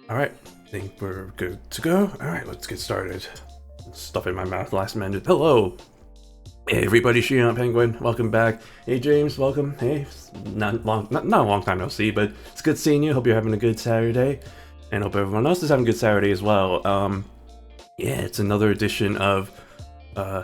Alright, I think we're good to go. Alright, let's get started. Stuff in my mouth last minute. Hello! Hey everybody, Shion Penguin, welcome back. Hey James, welcome. Hey, not a long time no see, but it's good seeing you. Hope you're having a good Saturday. And hope everyone else is having a good Saturday as well. Yeah, it's another edition of Uma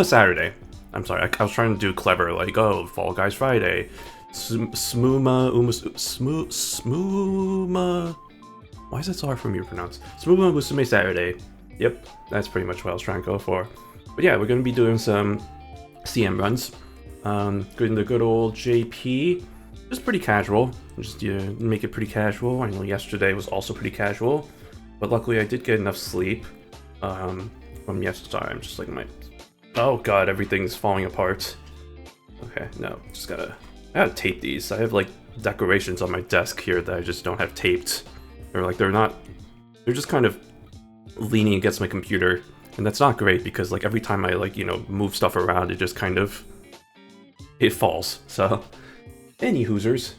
Saturday. I'm sorry, I was trying to do clever, like, oh, Fall Guys Friday. Smuma. Why is that so hard for me to pronounce? Umamusume Saturday. Yep, that's pretty much what I was trying to go for. But yeah, we're gonna be doing some CM runs. Doing the good old JP. Just pretty casual. Just make it pretty casual. I know yesterday was also pretty casual, but luckily I did get enough sleep. From yesterday, I'm just like oh god, everything's falling apart. Okay, no, just I gotta tape these. I have like decorations on my desk here that I just don't have taped. They're just kind of leaning against my computer, and that's not great because like every time I move stuff around, it just it falls. So, any hoosers,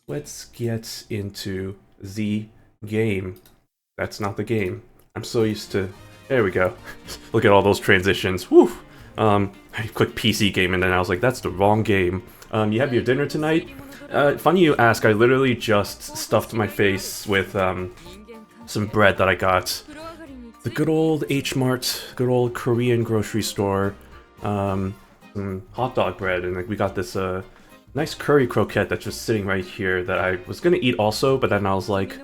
let's get into the game. That's not the game. I'm so used to. There we go. Look at all those transitions. Woo! I clicked PC game and then I was like, that's the wrong game. You have your dinner tonight? Funny you ask, I literally just stuffed my face with some bread that I got. The good old H-Mart, good old Korean grocery store. Some hot dog bread, and we got this nice curry croquette that's just sitting right here that I was gonna eat also, but then I was like,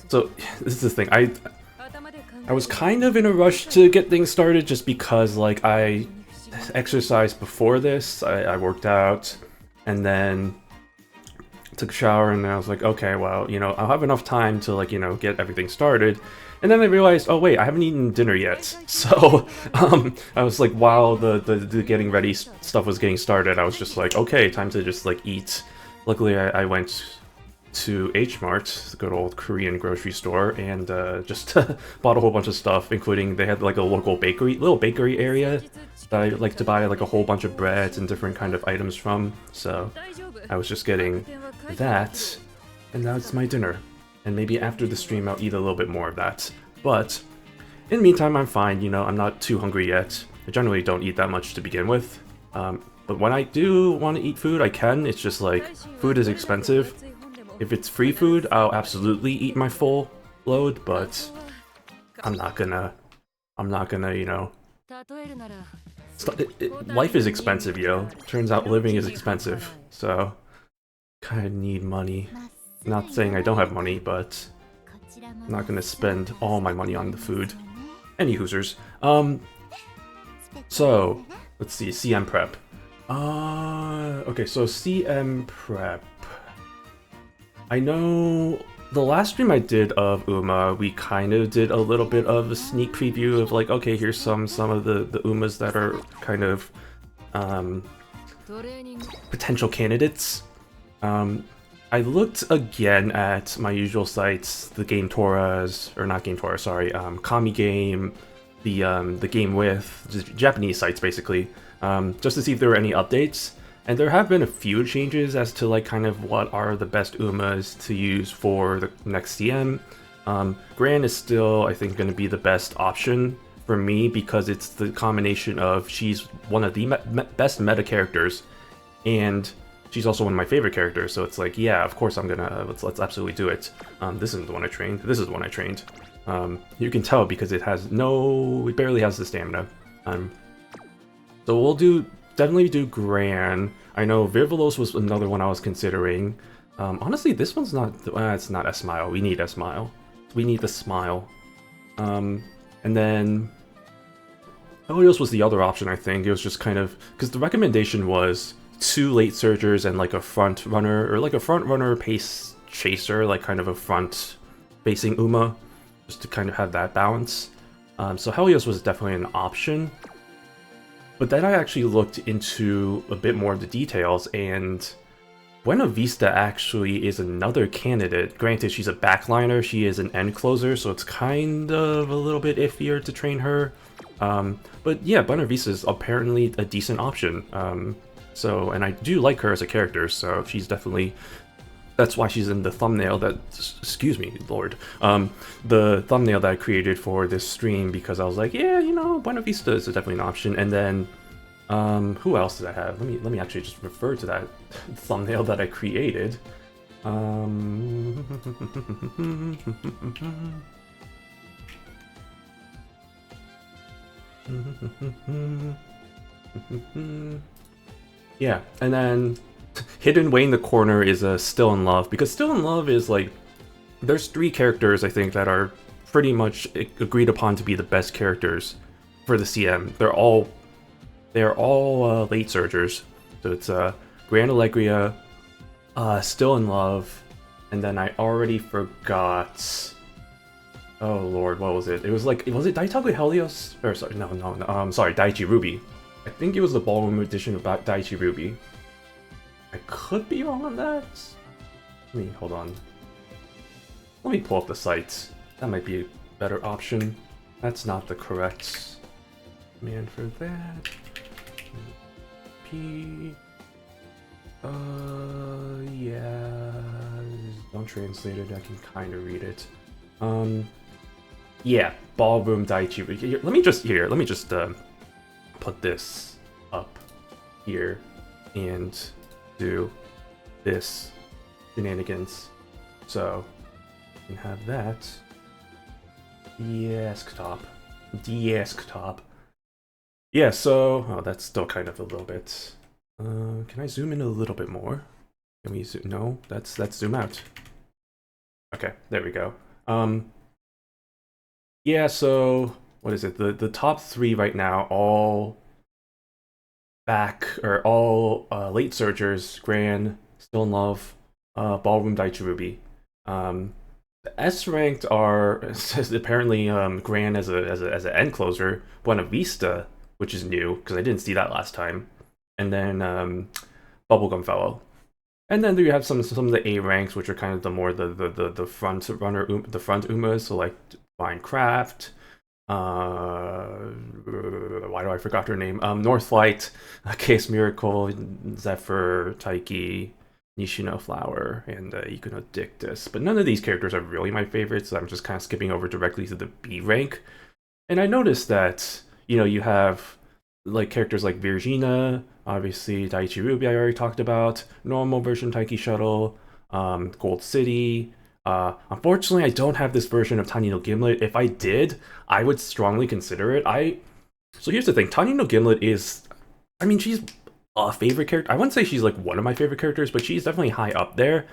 so this is the thing, I was kind of in a rush to get things started just because like I exercised before this, I worked out, and then took a shower, and then I was like, okay, well, I'll have enough time to get everything started. And then I realized, oh wait, I haven't eaten dinner yet. So I was like, while the getting ready stuff was getting started, I was just like, okay, time to just eat. Luckily, I went to H-Mart, the good old Korean grocery store, and just bought a whole bunch of stuff, including they had like a local little bakery area that I like to buy like a whole bunch of breads and different kind of items from. So I was just getting that, and now it's my dinner. And maybe after the stream I'll eat a little bit more of that. But in the meantime, I'm fine, I'm not too hungry yet. I generally don't eat that much to begin with. But when I do want to eat food, I can. It's just like, food is expensive. If it's free food, I'll absolutely eat my full load, but I'm not gonna, life is expensive, yo. Turns out living is expensive, so kinda need money. Not saying I don't have money, but I'm not gonna spend all my money on the food. Any hoosers. So, let's see, CM prep. Okay, so CM prep. I know the last stream I did of Uma, we kind of did a little bit of a sneak preview of like, okay, here's some of the Umas that are kind of potential candidates. I looked again at my usual sites, the Game Toras, or not Game Tora, sorry, Kami Game, the Game With, just Japanese sites basically, just to see if there were any updates. And there have been a few changes as to like kind of what are the best Umas to use for the next CM. Gran is still, I think, going to be the best option for me because it's the combination of she's one of the best meta characters, and she's also one of my favorite characters. So it's like, yeah, of course I'm gonna let's absolutely do it. This isn't the one I trained. This is the one I trained. You can tell because it barely has the stamina. So we'll definitely do Gran. I know Virvelos was another one I was considering. Honestly, this one's not. It's not S-Mile. We need S-Mile. We need the smile. And then Helios was the other option. I think it was just kind of because the recommendation was 2 late surgers and like a front runner, or like a front runner pace chaser, like kind of a front facing Uma, just to kind of have that balance. So Helios was definitely an option. But then I actually looked into a bit more of the details, and Buena Vista actually is another candidate. Granted, she's a backliner, she is an end closer, so it's kind of a little bit iffier to train her. But yeah, Buena Vista is apparently a decent option. And I do like her as a character, so she's definitely... That's why she's in the thumbnail that... Excuse me, Lord. The thumbnail that I created for this stream, because I was like, yeah, Buena Vista is definitely an option. And then, who else did I have? Let me actually just refer to that thumbnail that I created. Yeah, and then hidden way in the corner is Still in Love, because Still in Love is like, there's three characters I think that are pretty much agreed upon to be the best characters for the CM. They're all late surgers. So it's Grand Allegria, Still in Love, and then I already forgot. Oh lord, what was it? It was Daitaku Helios? Or sorry, no, sorry, Daichi Ruby. I think it was the ballroom edition of Daichi Ruby. I could be wrong on that. Hold on. Let me pull up the site. That might be a better option. That's not the correct command for that. P. Yeah. Don't translate it. I can kind of read it. Yeah, ballroom Daichi. Here, let me just put this up here and do this shenanigans. So you can have that. Desktop. Yeah, so that's still kind of a little bit. Can I zoom in a little bit more? Can we zoom? No, that's zoom out. Okay, there we go. Yeah, so what is it? The top three right now, all late surgers, Gran, Still in Love, Ballroom Daichi Ruby. The S ranked are apparently Gran as an end closer, Buena Vista, which is new because I didn't see that last time, and then Bubblegum Fellow. And then you have some of the A ranks, which are kind of the front runner, the front Umas, so like Minecraft. Why do I forgot her name? Northlight, Case Miracle, Zephyr, Taiki, Nishino Flower, and Ikuno Dictus. But none of these characters are really my favorites, so I'm just kind of skipping over directly to the B rank. And I noticed that, you have like characters like Virginia, obviously Daichi Ruby I already talked about, normal version Taiki Shuttle, Gold City. Unfortunately, I don't have this version of Tiny no Gimlet. If I did, I would strongly consider it. So here's the thing, Tiny no Gimlet is, I mean, she's a favorite character. I wouldn't say she's like one of my favorite characters, but she's definitely high up there.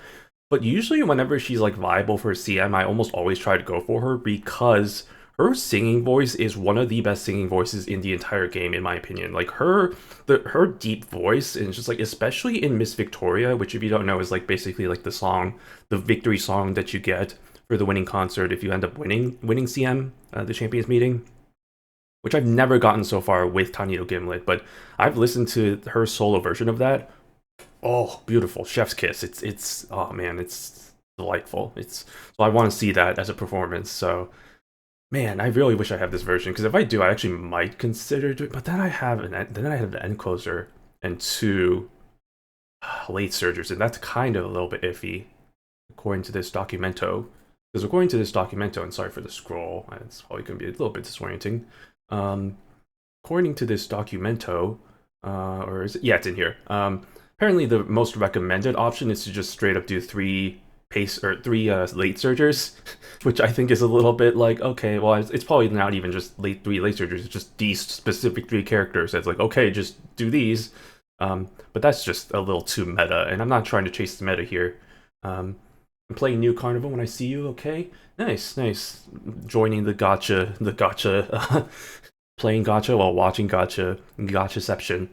But usually whenever she's like viable for CM, I almost always try to go for her because her singing voice is one of the best singing voices in the entire game, in my opinion. Like her deep voice, and just like especially in Miss Victoria, which if you don't know is like basically like the victory song that you get for the winning concert if you end up winning CM, the champions meeting. Which I've never gotten so far with Tiny no Gimlet, but I've listened to her solo version of that. Oh, beautiful, chef's kiss. It's oh man, it's delightful. So I want to see that as a performance. So man, I really wish I have this version, because if I do, I actually might consider doing. But then I have an end closer and two late surgers, and that's kind of a little bit iffy, according to this documento. Because according to this documento, and sorry for the scroll, it's probably going to be a little bit disorienting. According to this documento, or is it? Yeah, it's in here. Apparently, the most recommended option is to just straight up do three late surgers, which I think is a little bit like, okay, well, it's probably not even just three late surgers, it's just these specific three characters. It's like, okay, just do these. But that's just a little too meta, and I'm not trying to chase the meta here. I'm playing New Carnival when I see you, okay? Nice. Joining the gacha, playing gacha while watching gachaception.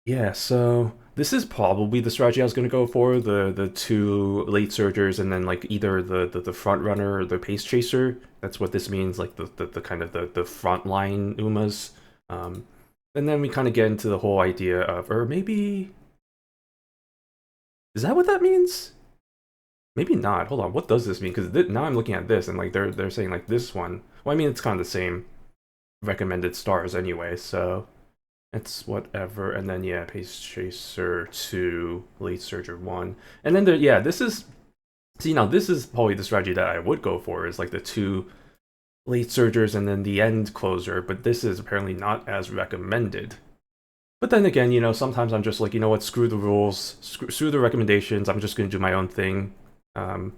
Yeah, so this is probably the strategy I was going to go for, the two late surgers and then like either the front runner or the pace chaser. That's what this means, like the kind of the front line Umas. And then we kind of get into the whole idea of, or maybe, is that what that means? Maybe not. Hold on, what does this mean? Because now I'm looking at this and like they're saying like this one. Well, I mean, it's kind of the same recommended stars anyway, so it's whatever. And then yeah, Pace Chaser 2, Late Surger 1. And then this is, see, now this is probably the strategy that I would go for, is like the two late surgers and then the end closer, but this is apparently not as recommended. But then again, you know, sometimes I'm just like, you know what, screw the rules, screw the recommendations, I'm just gonna do my own thing. And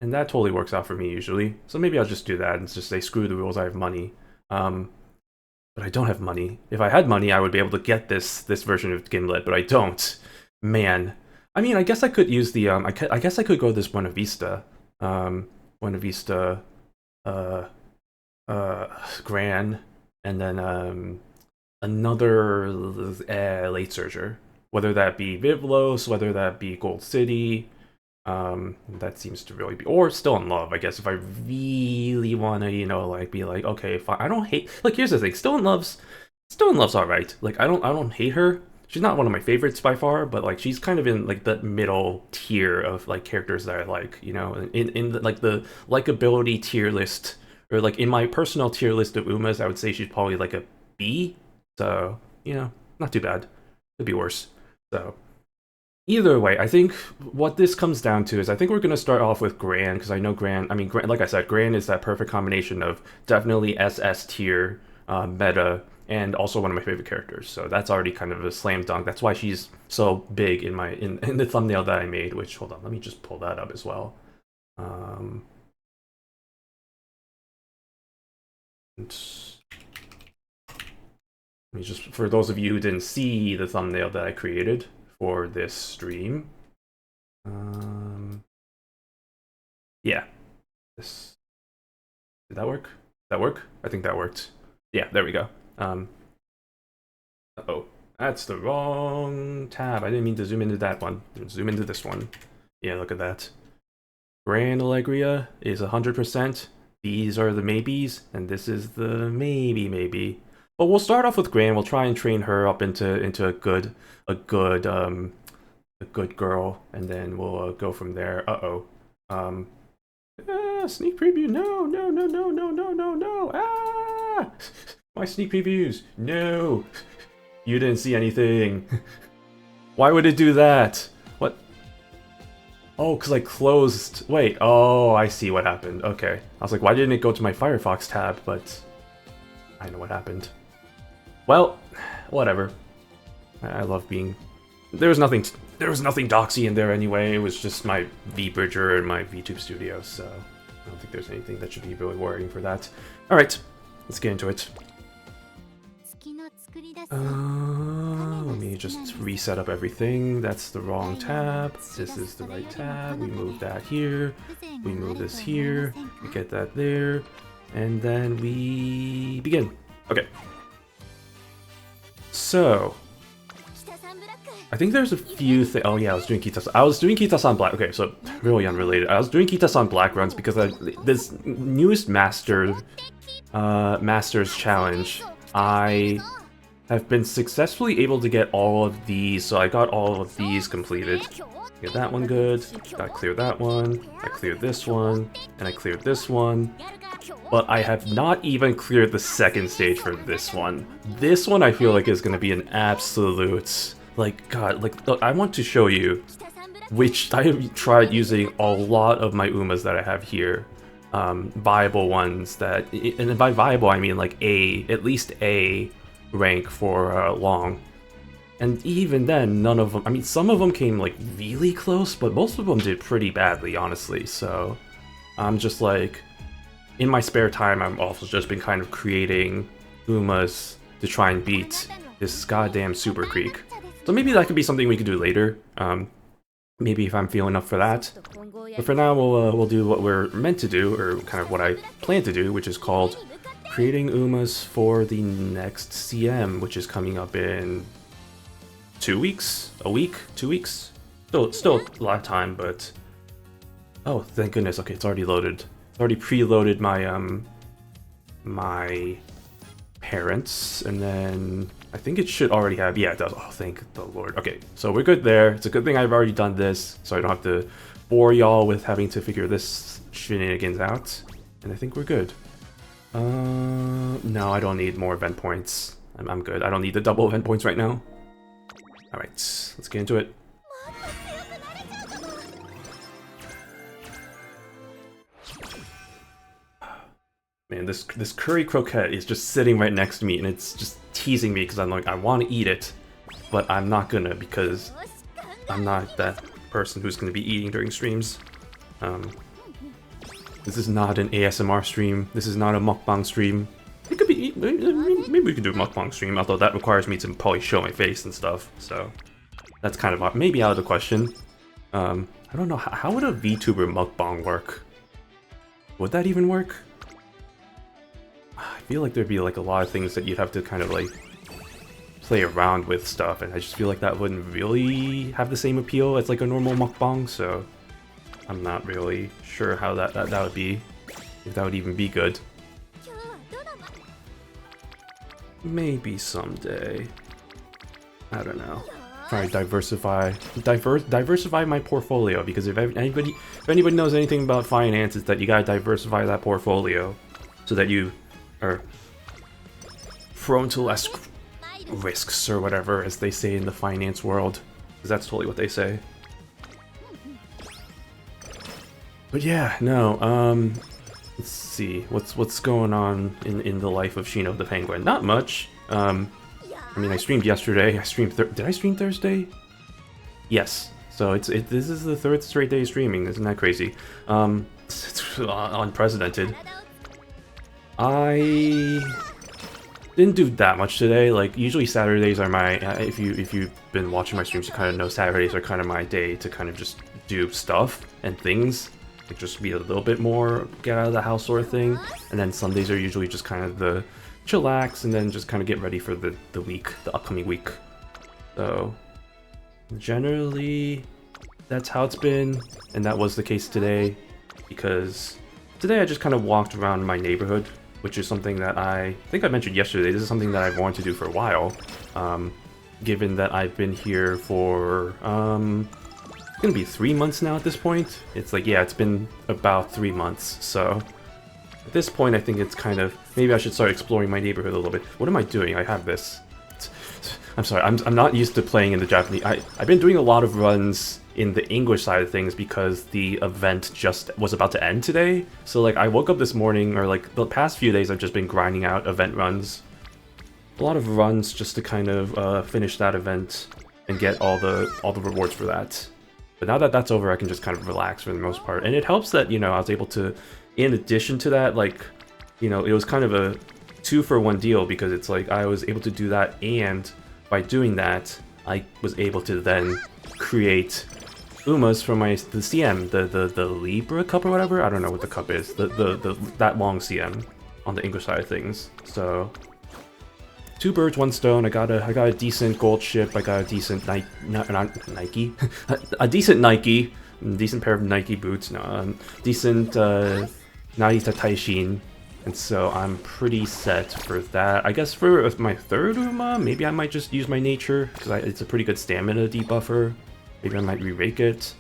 that totally works out for me usually. So maybe I'll just do that and just say, screw the rules, I have money. But I don't have money. If I had money, I would be able to get this version of Gimlet, but I don't. Man. I mean, I guess I could use the, I guess I could go this Buena Vista. Buena Vista, uh, Gran, and then, another late surger. Whether that be Vivlos, whether that be Gold City, that seems to really be, or Still in Love, I guess, if I really want to, you know, like, be like, okay, fine. I don't hate, like, here's the thing, Still in Love's alright. Like, I don't hate her. She's not one of my favorites by far, but, like, she's kind of in, like, the middle tier of, like, characters that I like, you know, in the, like, the likability tier list, or, like, in my personal tier list of Umas, I would say she's probably, like, a B, so, you know, not too bad. Could be worse, so. Either way, I think what this comes down to is I think we're going to start off with Gran, because I know Gran, I mean, Gran, like I said, Gran is that perfect combination of definitely SS tier meta and also one of my favorite characters. So that's already kind of a slam dunk. That's why she's so big in my in the thumbnail that I made, which, hold on, let me just pull that up as well. Let me just, for those of you who didn't see the thumbnail that I created for this stream. Yeah. This, did that work? Did that work? I think that worked. Yeah, there we go. Uh-oh. That's the wrong tab. I didn't mean to zoom into that one. Zoom into this one. Yeah, look at that. Grand Allegria is 100%. These are the maybes, and this is the maybe. But we'll start off with Gran. We'll try and train her up into a good girl, and then we'll go from there. Sneak preview. No. Ah! My sneak previews. No. You didn't see anything. Why would it do that? What? Oh, because I closed. Wait. Oh, I see what happened. Okay. I was like, why didn't it go to my Firefox tab? But I know what happened. Well, whatever. I love being... There was nothing doxy in there anyway. It was just my VBridger and my VTube Studio, so I don't think there's anything that should be really worrying for that. Alright, let's get into it. Let me just reset up everything. That's the wrong tab. This is the right tab. We move that here. We move this here. We get that there. And then we begin. Okay. So, I think there's a few things. Oh yeah, I was doing Kitasan Black. Okay, so really unrelated. I was doing Kitasan Black runs because this newest Masters challenge, I have been successfully able to get all of these. So I got all of these completed. Get that one good. Gotta clear that one. I cleared this one, and I cleared this one. But I have not even cleared the second stage for this one. This one I feel like is gonna be an absolute, like, God, like, look, I want to show you which I have tried using a lot of my Umas that I have here. Viable ones that, and by viable I mean like at least A rank for long. And even then, none of them, I mean, some of them came like really close, but most of them did pretty badly, honestly. So I'm just like, in my spare time, I've also just been kind of creating Umas to try and beat this goddamn Super Creek. So maybe that could be something we could do later. Maybe if I'm feeling up for that. But for now, we'll do what we're meant to do, or kind of what I plan to do, which is called creating Umas for the next CM, which is coming up in 2 weeks? A week? 2 weeks? Still a lot of time, but... Oh, thank goodness. Okay, it's already loaded. It's already preloaded my, my parents, and then I think it should already have, yeah, it does. Oh, thank the Lord. Okay, so we're good there. It's a good thing I've already done this, so I don't have to bore y'all with having to figure this shenanigans out, and I think we're good. No, I don't need more event points. I'm good. I don't need the double event points right now. Alright, let's get into it. Man, this curry croquette is just sitting right next to me, and it's just teasing me because I'm like, I want to eat it, but I'm not gonna because I'm not that person who's gonna be eating during streams. This is not an ASMR stream. This is not a mukbang stream. It could be, maybe we could do a mukbang stream, although that requires me to probably show my face and stuff, so that's kind of maybe out of the question. I don't know, how would a VTuber mukbang work? Would that even work? I feel like there'd be like a lot of things that you'd have to kind of like play around with stuff, and I just feel like that wouldn't really have the same appeal as like a normal mukbang, so I'm not really sure how that would be, if that would even be good. Maybe someday. I don't know. Try to diversify my portfolio, because if anybody knows anything about finance, it's that you gotta diversify that portfolio so that you are prone to less risks or whatever, as they say in the finance world, because that's totally what they say. But yeah, no, let's see, what's going on in the life of Shino the Penguin? Not much. I mean, I streamed yesterday. Did I stream Thursday? Yes. So this is the third straight day of streaming. Isn't that crazy? It's unprecedented. I didn't do that much today. Like, usually Saturdays are my if you've been watching my streams, you kind of know Saturdays are kind of my day to kind of just do stuff and things. Like, just be a little bit more get out of the house sort of thing. And then Sundays are usually just kind of the chillax and then just kind of get ready for the upcoming week. So generally that's how it's been, and that was the case today, because today I just kind of walked around my neighborhood, which is something that I think I mentioned yesterday. This is something that I've wanted to do for a while, given that I've been here for it's gonna be 3 months now at this point. It's like, yeah, it's been about 3 months, so at this point I think it's kind of, maybe I should start exploring my neighborhood a little bit. What am I doing? I have this. I'm sorry, I'm not used to playing in the Japanese. I've been doing a lot of runs in the English side of things because the event just was about to end today. So like, I woke up this morning, or like the past few days I've just been grinding out event runs. A lot of runs just to kind of finish that event and get all the rewards for that. But now that that's over, I can just kind of relax for the most part. And it helps that, you know, I was able to, in addition to that, like, you know, it was kind of a 2-for-1 deal, because it's like I was able to do that, and by doing that, I was able to then create Umas for the CM, the Libra cup or whatever. I don't know what the cup is. That long CM on the English side of things. So 2 birds, 1 stone. I got a decent gold ship. I got a decent Nike, a decent Nike, decent pair of Nike boots. No, decent Narita Taishin. And so I'm pretty set for that. I guess for my third Uma, maybe I might just use my nature, because it's a pretty good stamina debuffer. Maybe I might re-rake it.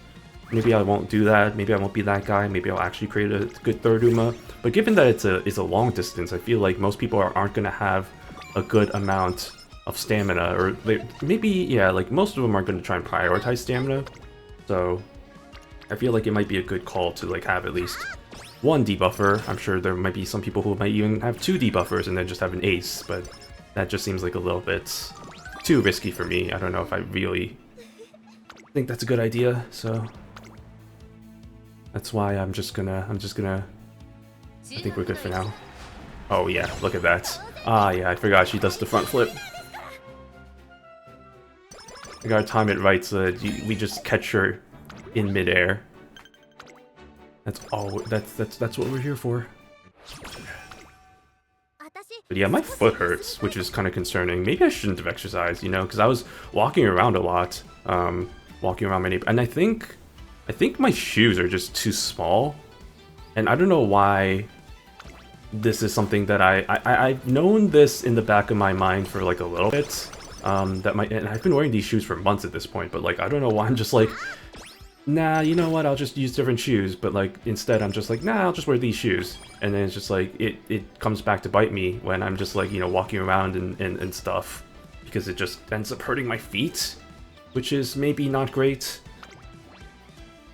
Maybe I won't do that. Maybe I won't be that guy. Maybe I'll actually create a good third Uma. But given that it's a long distance, I feel like most people aren't going to have a good amount of stamina. Or maybe, yeah, like most of them are going to try and prioritize stamina. So I feel like it might be a good call to like have at least 1 debuffer. I'm sure there might be some people who might even have 2 debuffers and then just have an ace, but that just seems like a little bit too risky for me. I don't know if I really think that's a good idea, so that's why I'm just gonna I think we're good for now. Oh yeah, look at that. Ah yeah, I forgot she does the front flip. I gotta time it right so that we just catch her in midair. That's all. That's what we're here for. But yeah, my foot hurts, which is kind of concerning. Maybe I shouldn't have exercised, you know, because I was walking around a lot, walking around my neighbor, and I think my shoes are just too small, and I don't know why. This is something that I've known this in the back of my mind for like a little bit. And I've been wearing these shoes for months at this point, but like I don't know why I'm just like, nah, you know what, I'll just use different shoes, but like instead I'm just like, nah, I'll just wear these shoes. And then it's just like, it comes back to bite me when I'm just like, you know, walking around and stuff, because it just ends up hurting my feet, which is maybe not great.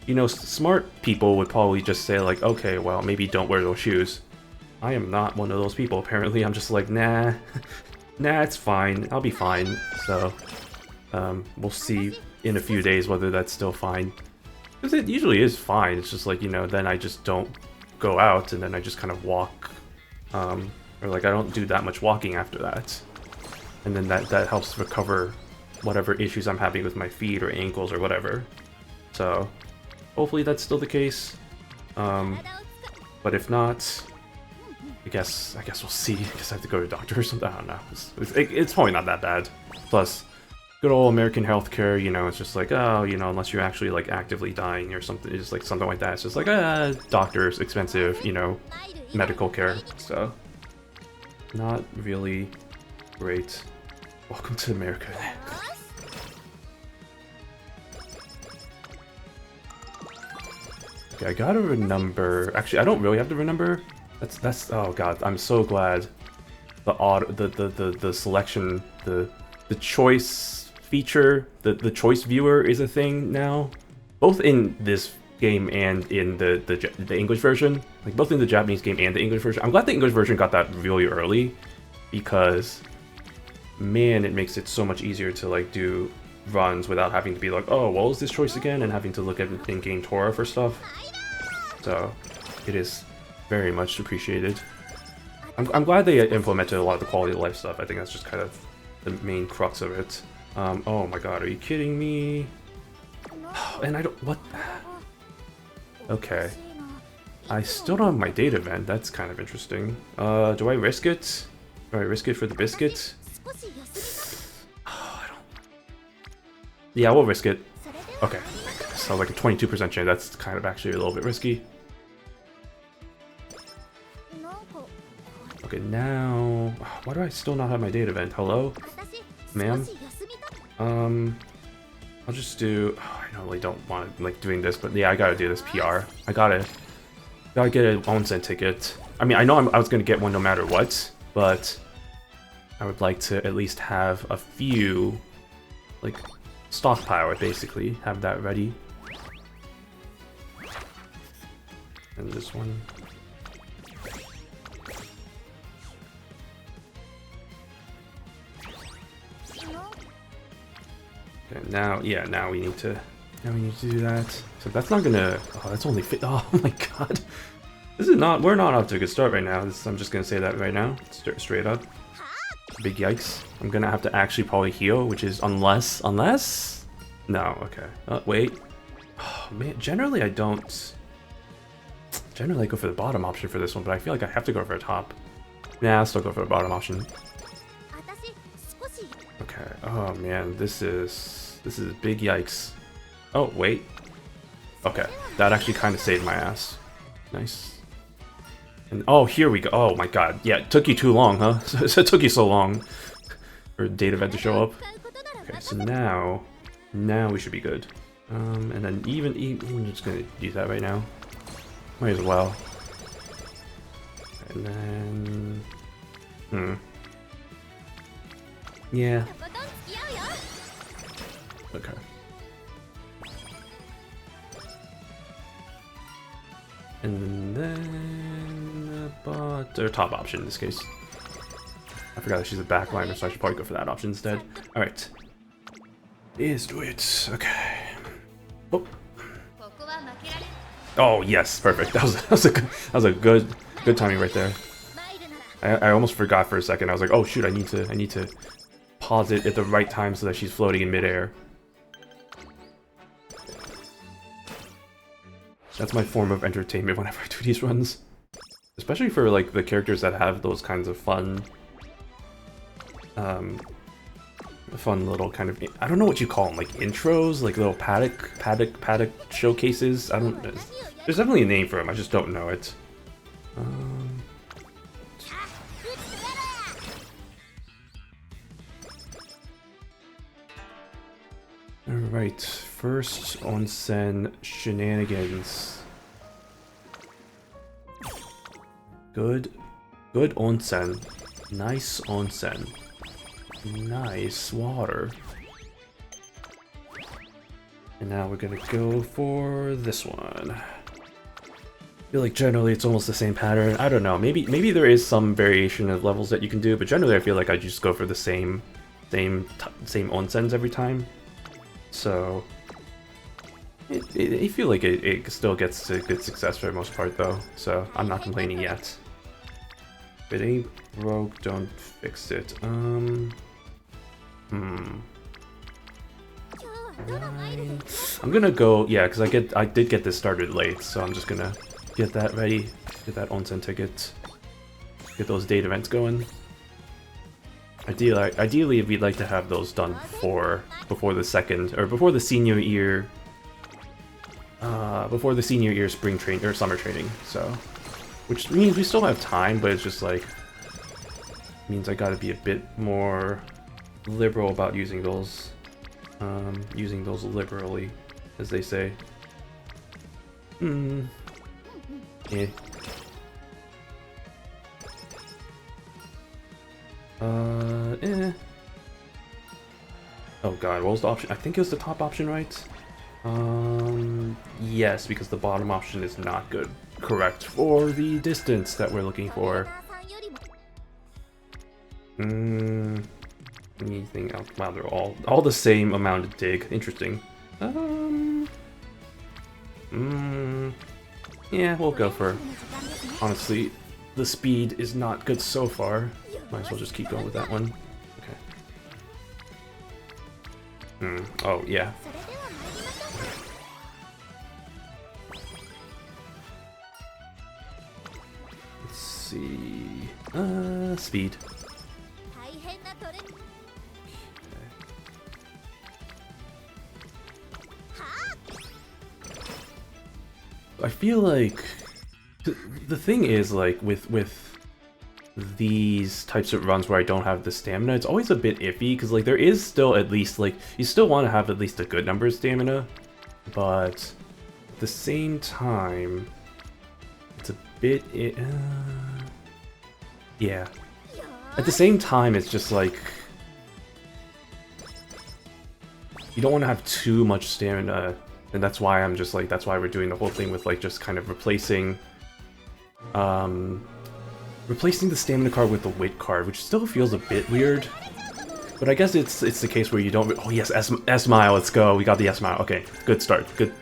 You know, smart people would probably just say like, okay, well, maybe don't wear those shoes. I am not one of those people, apparently. I'm just like, nah, nah, it's fine, I'll be fine, so We'll see in a few days whether that's still fine. Because it usually is fine, it's just like, you know, then I just don't go out and then I just kind of walk. Or like I don't do that much walking after that. And then that helps recover whatever issues I'm having with my feet or ankles or whatever. So hopefully that's still the case. But if not, I guess we'll see. I guess I have to go to a doctor or something. I don't know. It's probably not that bad. Plus, good old American healthcare, you know, it's just like, oh, you know, unless you're actually like actively dying or something, it's just like something like that. It's just like, doctors, expensive, you know, medical care. So, not really great. Welcome to America. Okay, I gotta remember. Actually, I don't really have to remember. That's. Oh god, I'm so glad. The selection, the choice feature, the choice viewer is a thing now, both in this game and in the English version. Like both in the Japanese game and the English version. I'm glad the English version got that really early, because man, it makes it so much easier to like do runs without having to be like, oh, what was this choice again, and having to look at in-game Torah for stuff. So it is very much appreciated. I'm glad they implemented a lot of the quality of life stuff. I think that's just kind of the main crux of it. Oh my god, are you kidding me? And I don't... what? Okay. I still don't have my date event. That's kind of interesting. Do I risk it? Do I risk it for the biscuit? Oh, I don't... Yeah, we'll risk it. Okay. So like a 22% chance. That's kind of actually a little bit risky. Okay, now... why do I still not have my date event? Hello? Ma'am? I'll just do... oh, I really don't want to like doing this, but yeah, I gotta do this PR. I gotta get an onsen ticket. I mean, I know I was gonna get one no matter what, but I would like to at least have a few, like, stockpile, basically. Have that ready. And this one. Okay, now, yeah, now we need to do that. So that's not gonna, oh, that's only fit, oh my god. This is not, we're not off to a good start right now. I'm just gonna say that right now, straight up. Big yikes. I'm gonna have to actually probably heal, which is unless, no, okay. Wait. Oh man, generally I don't, generally I go for the bottom option for this one, but I feel like I have to go for a top. Nah, I'll still go for the bottom option. Okay, oh man, this is big yikes. Oh, wait. Okay, that actually kind of saved my ass. Nice. And oh, here we go. Oh my god, yeah, it took you too long, huh? It took you so long for date event to show up. Okay, so now we should be good. And then even I'm just gonna use that right now. Might as well. And then, yeah. Okay. And then, but or top option in this case. I forgot that she's a backliner, so I should probably go for that option instead. All right. Let's do it. Okay. Oh. Oh yes, perfect. That was a good timing right there. I almost forgot for a second. I was like, oh shoot, I need to pause it at the right time so that she's floating in midair. That's my form of entertainment whenever I do these runs. Especially for like the characters that have those kinds of fun little kind of, I don't know what you call them, like intros, like little paddock showcases. I don't, there's definitely a name for them, I just don't know it. Alright, first onsen shenanigans. Good onsen. Nice onsen. Nice water. And now we're gonna go for this one. I feel like generally it's almost the same pattern. I don't know, maybe there is some variation of levels that you can do, but generally I feel like I just go for the same same onsens every time. So I feel like it still gets to good success for the most part though. So I'm not complaining yet. If it ain't broke, don't fix it. I'm gonna go, yeah, because I did get this started late, so I'm just gonna get that ready, get that onsen ticket, get those date events going. Ideally, we'd like to have those done before the second, or before the senior year, spring train or summer training. So, which means we still have time, but it's just like means I gotta be a bit more liberal about using those liberally, as they say. Yeah. Oh god, what was the option? I think it was the top option, right? Yes, because the bottom option is not good. Correct for the distance that we're looking for. Anything else? Wow, they're all the same amount of dig. Interesting. Yeah, we'll go for. Honestly, the speed is not good so far. Might as well just keep going with that one. Okay. Oh yeah. Let's see. Speed. I feel like the thing is, like, with these types of runs where I don't have the stamina, it's always a bit iffy, because like there is still at least, like, you still want to have at least a good number of stamina, but at the same time it's a bit yeah, at the same time it's just like you don't want to have too much stamina. And that's why I'm just like, that's why we're doing the whole thing with like just kind of replacing the stamina card with the wit card, which still feels a bit weird. But I guess it's the case where you don't. Oh yes, S mile, let's go. We got the S mile. Okay, good start. Good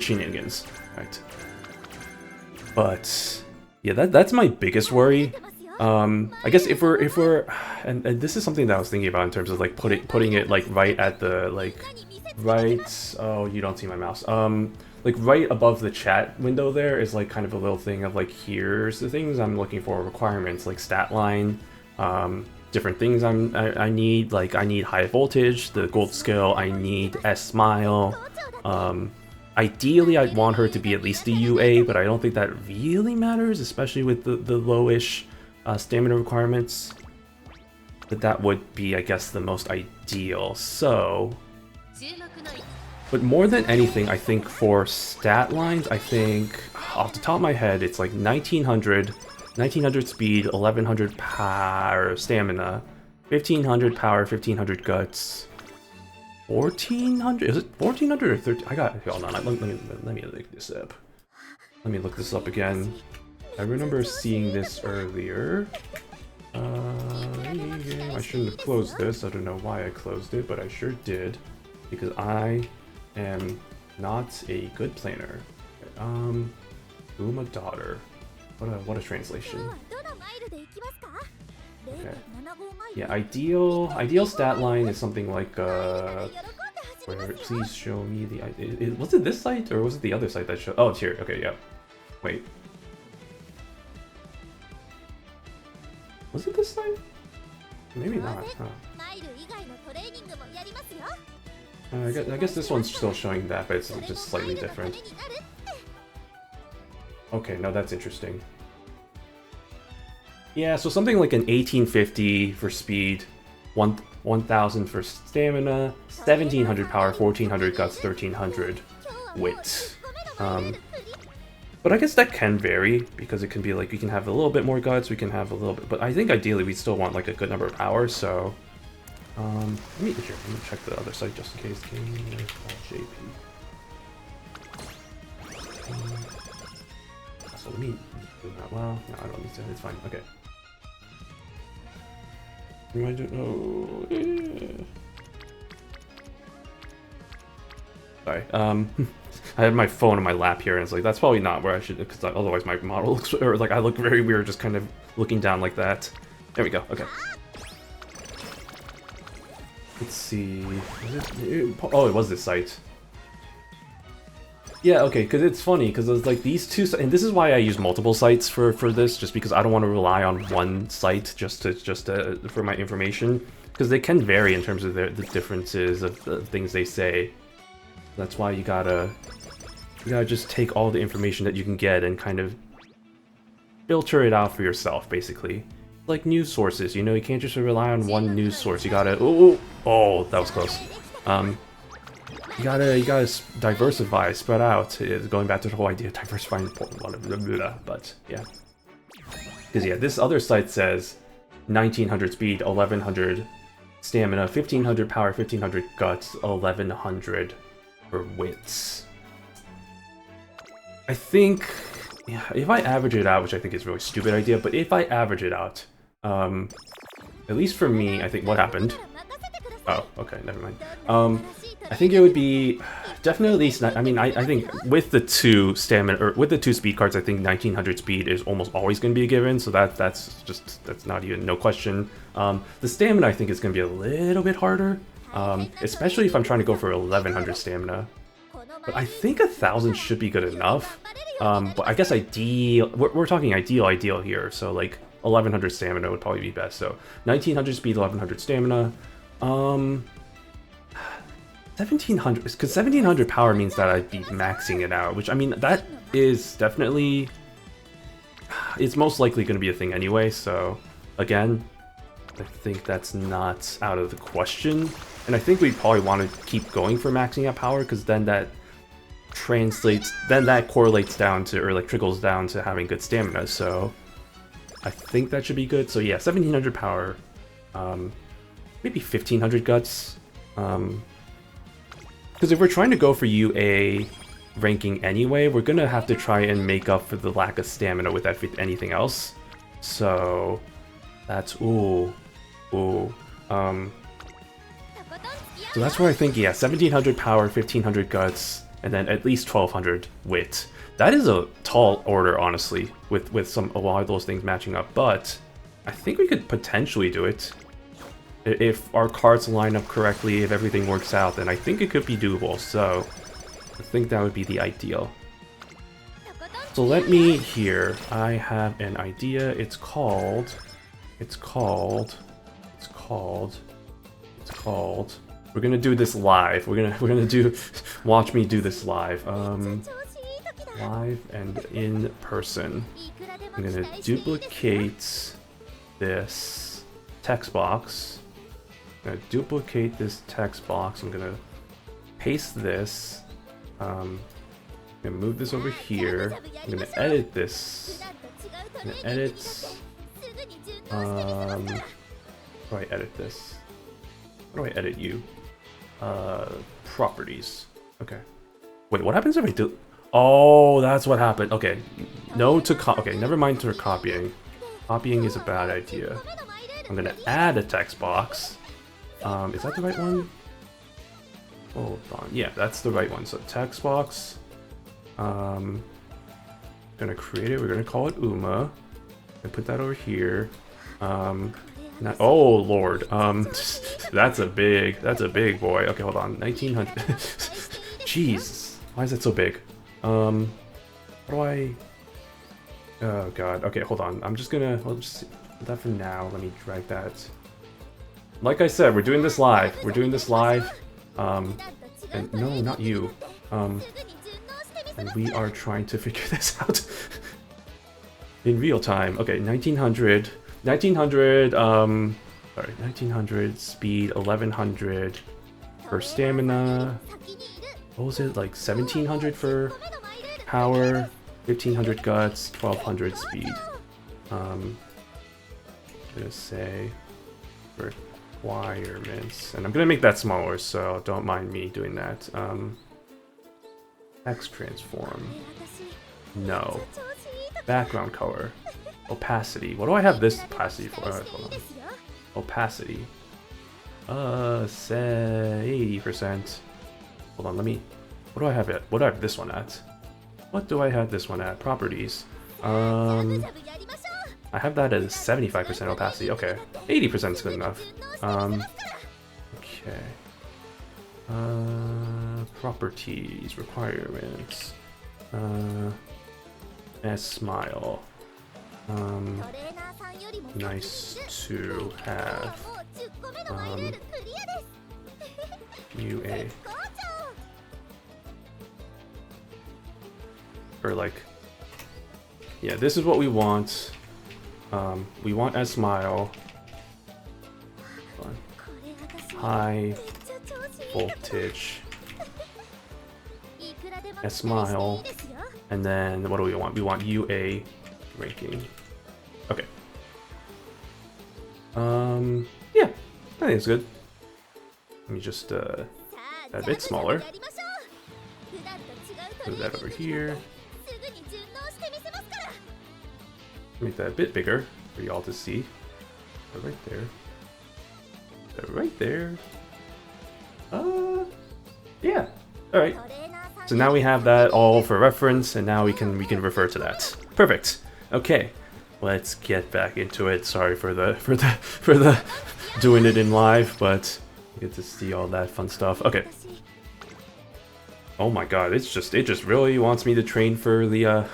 shenanigans. Right. But yeah, that's my biggest worry. I guess if we're and this is something that I was thinking about in terms of like putting it like right at the right, oh, you don't see my mouse. Like right above the chat window there is like kind of a little thing of like, here's the things I'm looking for, requirements, like stat line, different things I need, like I need high voltage, the gold skill, I need S mile. Ideally I'd want her to be at least a UA, but I don't think that really matters, especially with the lowish stamina requirements. But that would be, I guess, the most ideal. So, but more than anything, I think for stat lines, I think off the top of my head, it's like 1900 speed, 1100 power, stamina, 1500 power, 1500 guts, 1400. Is it 1400 or 13? I got. Hold on. Let me look this up. Let me look this up again. I remember seeing this earlier. I shouldn't have closed this. I don't know why I closed it, but I sure did, because I am not a good planner. Uma daughter. What a translation. Okay. Yeah, ideal stat line is something like where, please show me the was it this site or was it the other site that showed? Oh, it's here. Okay, yeah. Wait. Was it this site? Maybe not, huh? I guess this one's still showing that, but it's just slightly different. Okay, no, that's interesting. Yeah, so something like an 1850 for speed, 1000 for stamina, 1700 power, 1400 guts, 1300 wit. But I guess that can vary, because it can be like, we can have a little bit more guts, we can have a little bit, but I think ideally we still want like a good number of hours, so... let me check the other site just in case. JP. So let me do that. Well, no, I don't need to. It's fine. Okay. Am I doing? Oh, yeah. Sorry. I had my phone in my lap here, and it's like that's probably not where I should, because otherwise my model looks, or like I look very weird, just kind of looking down like that. There we go. Okay. Let's see. Oh, it was this site. Yeah, okay, because it's funny, because it's like these two, and this is why I use multiple sites for this, just because I don't want to rely on one site just for my information, because they can vary in terms of the differences of the things they say. That's why you gotta just take all the information that you can get and kind of filter it out for yourself, basically. Like news sources, you know, you can't just rely on one news source. You gotta, oh, that was close. You gotta diversify, spread out. Going back to the whole idea of diversifying, but yeah. Because yeah, this other site says 1900 speed, 1100 stamina, 1500 power, 1500 guts, 1100 for wits. I think, yeah, if I average it out, which I think is a really stupid idea, but if I average it out, at least for me, I think what happened. Oh, okay, never mind. I think it would be definitely at least. I mean, I think with the two stamina or with the two speed cards, I think 1900 speed is almost always going to be a given. So that's not even no question. The stamina I think is going to be a little bit harder, especially if I'm trying to go for 1100 stamina. But I think 1000 should be good enough. But I guess ideal. We're talking ideal here. So like 1100 stamina would probably be best. So 1900 speed, 1100 stamina. 1700, because 1700 power means that I'd be maxing it out, which I mean that is definitely, it's most likely going to be a thing anyway. So again, I think that's not out of the question, and I think we probably want to keep going for maxing out power, because then that correlates down to, or like trickles down to having good stamina. So I think that should be good. So yeah, 1700 power, maybe 1500 guts. Because if we're trying to go for UA ranking anyway, we're gonna have to try and make up for the lack of stamina with anything else. So that's So that's where I think, yeah, 1700 power, 1500 guts, and then at least 1200 wit. That is a tall order, honestly, with a lot of those things matching up. But I think we could potentially do it. If our cards line up correctly, if everything works out, then I think it could be doable. So I think that would be the ideal. So let me here. I have an idea. It's called. We're gonna do this live. We're gonna watch me do this live. Live and in person. I'm gonna duplicate this text box. I'm gonna duplicate this text box. I'm gonna paste this. I'm gonna move this over here. I'm gonna edit this. I'm gonna edit. How do I edit this? How do I edit you? Properties. Okay. Wait, what happens if I do? Oh, that's what happened. Okay. No to okay, never mind to copying. Copying is a bad idea. I'm gonna add a text box. Is that the right one? Hold on. Yeah, that's the right one. So text box. Gonna create it. We're gonna call it Uma. And put that over here. Oh lord. That's a big boy. Okay, hold on. 1900. Jeez. Why is that so big? How do I? Oh god. Okay, hold on. I'm just gonna. I'll just put that for now. Let me drag that. Like I said, we're doing this live. And no, not you. And we are trying to figure this out in real time. Okay, 1900, sorry, 1900 speed, 1100 for stamina. What was it, like 1700 for power, 1500 guts, 1200 speed. I'm gonna say requirements, and I'm gonna make that smaller, so don't mind me doing that. Text transform. No. Background color. Opacity. What do I have this opacity for? Alright, hold on. Opacity. Say 80%. Hold on, let me... What do I have it? What do I have this one at? What do I have this one at? Properties. I have that as 75% opacity. Okay. 80% is good enough. Okay. Properties, requirements. S-Smile. Nice to have. UA. Or like, yeah, this is what we want. We want S-Smile. High voltage. S-Smile. And then what do we want? We want UA ranking. Okay. Yeah, I think it's good. Let me just a bit smaller. Put that over here. Make that a bit bigger for y'all to see. Right there. Right there. Yeah. All right. So now we have that all for reference, and now we can refer to that. Perfect. Okay. Let's get back into it. Sorry for the doing it in live, but you get to see all that fun stuff. Okay. Oh my god, it just really wants me to train for the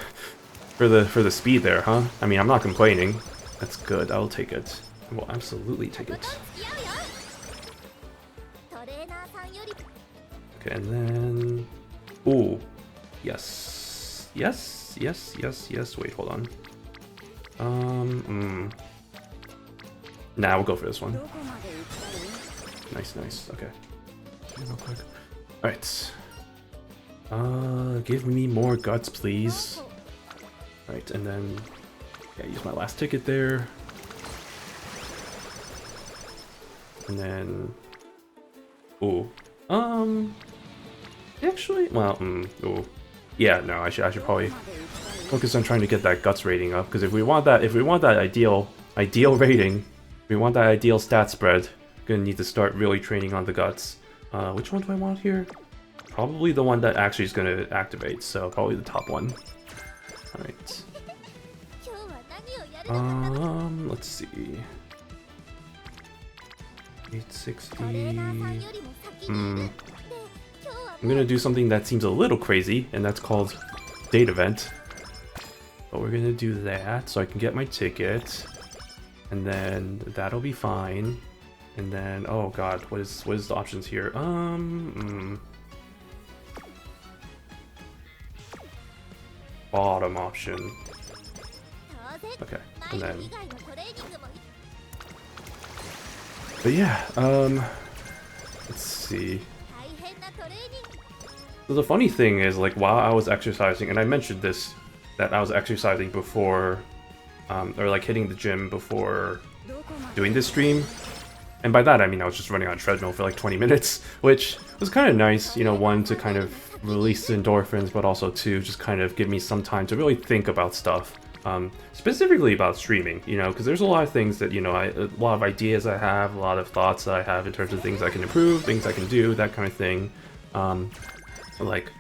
speed there, huh? I mean, I'm not complaining. That's good. I'll take it. I will absolutely take it. Okay, and then... Ooh. Yes. Yes, yes, yes, yes. Wait, hold on. Nah, we'll go for this one. Nice, nice. Okay. Real quick. Alright. Give me more guts, please. Right, and then... Yeah, use my last ticket there. And then... Ooh. Actually, well, ooh. Yeah, no, I should probably focus on trying to get that guts rating up, because if we want that ideal rating, if we want that ideal stat spread, gonna need to start really training on the guts. Which one do I want here? Probably the one that actually is gonna activate, so probably the top one. Alright. Let's see. 860. I'm gonna do something that seems a little crazy, and that's called date event. But we're gonna do that so I can get my ticket, and then that'll be fine. And then, oh god, what is the options here? Bottom option. Okay, and then. But yeah, let's see. So the funny thing is, like, while I was exercising, and I mentioned this, that I was exercising before, or like hitting the gym before doing this stream. And by that I mean I was just running on a treadmill for like 20 minutes, which was kind of nice, you know, one, to kind of release the endorphins, but also two, just kind of give me some time to really think about stuff. Specifically about streaming, you know, because there's a lot of things that, you know, a lot of ideas I have, a lot of thoughts that I have in terms of things I can improve, things I can do, that kind of thing. Like,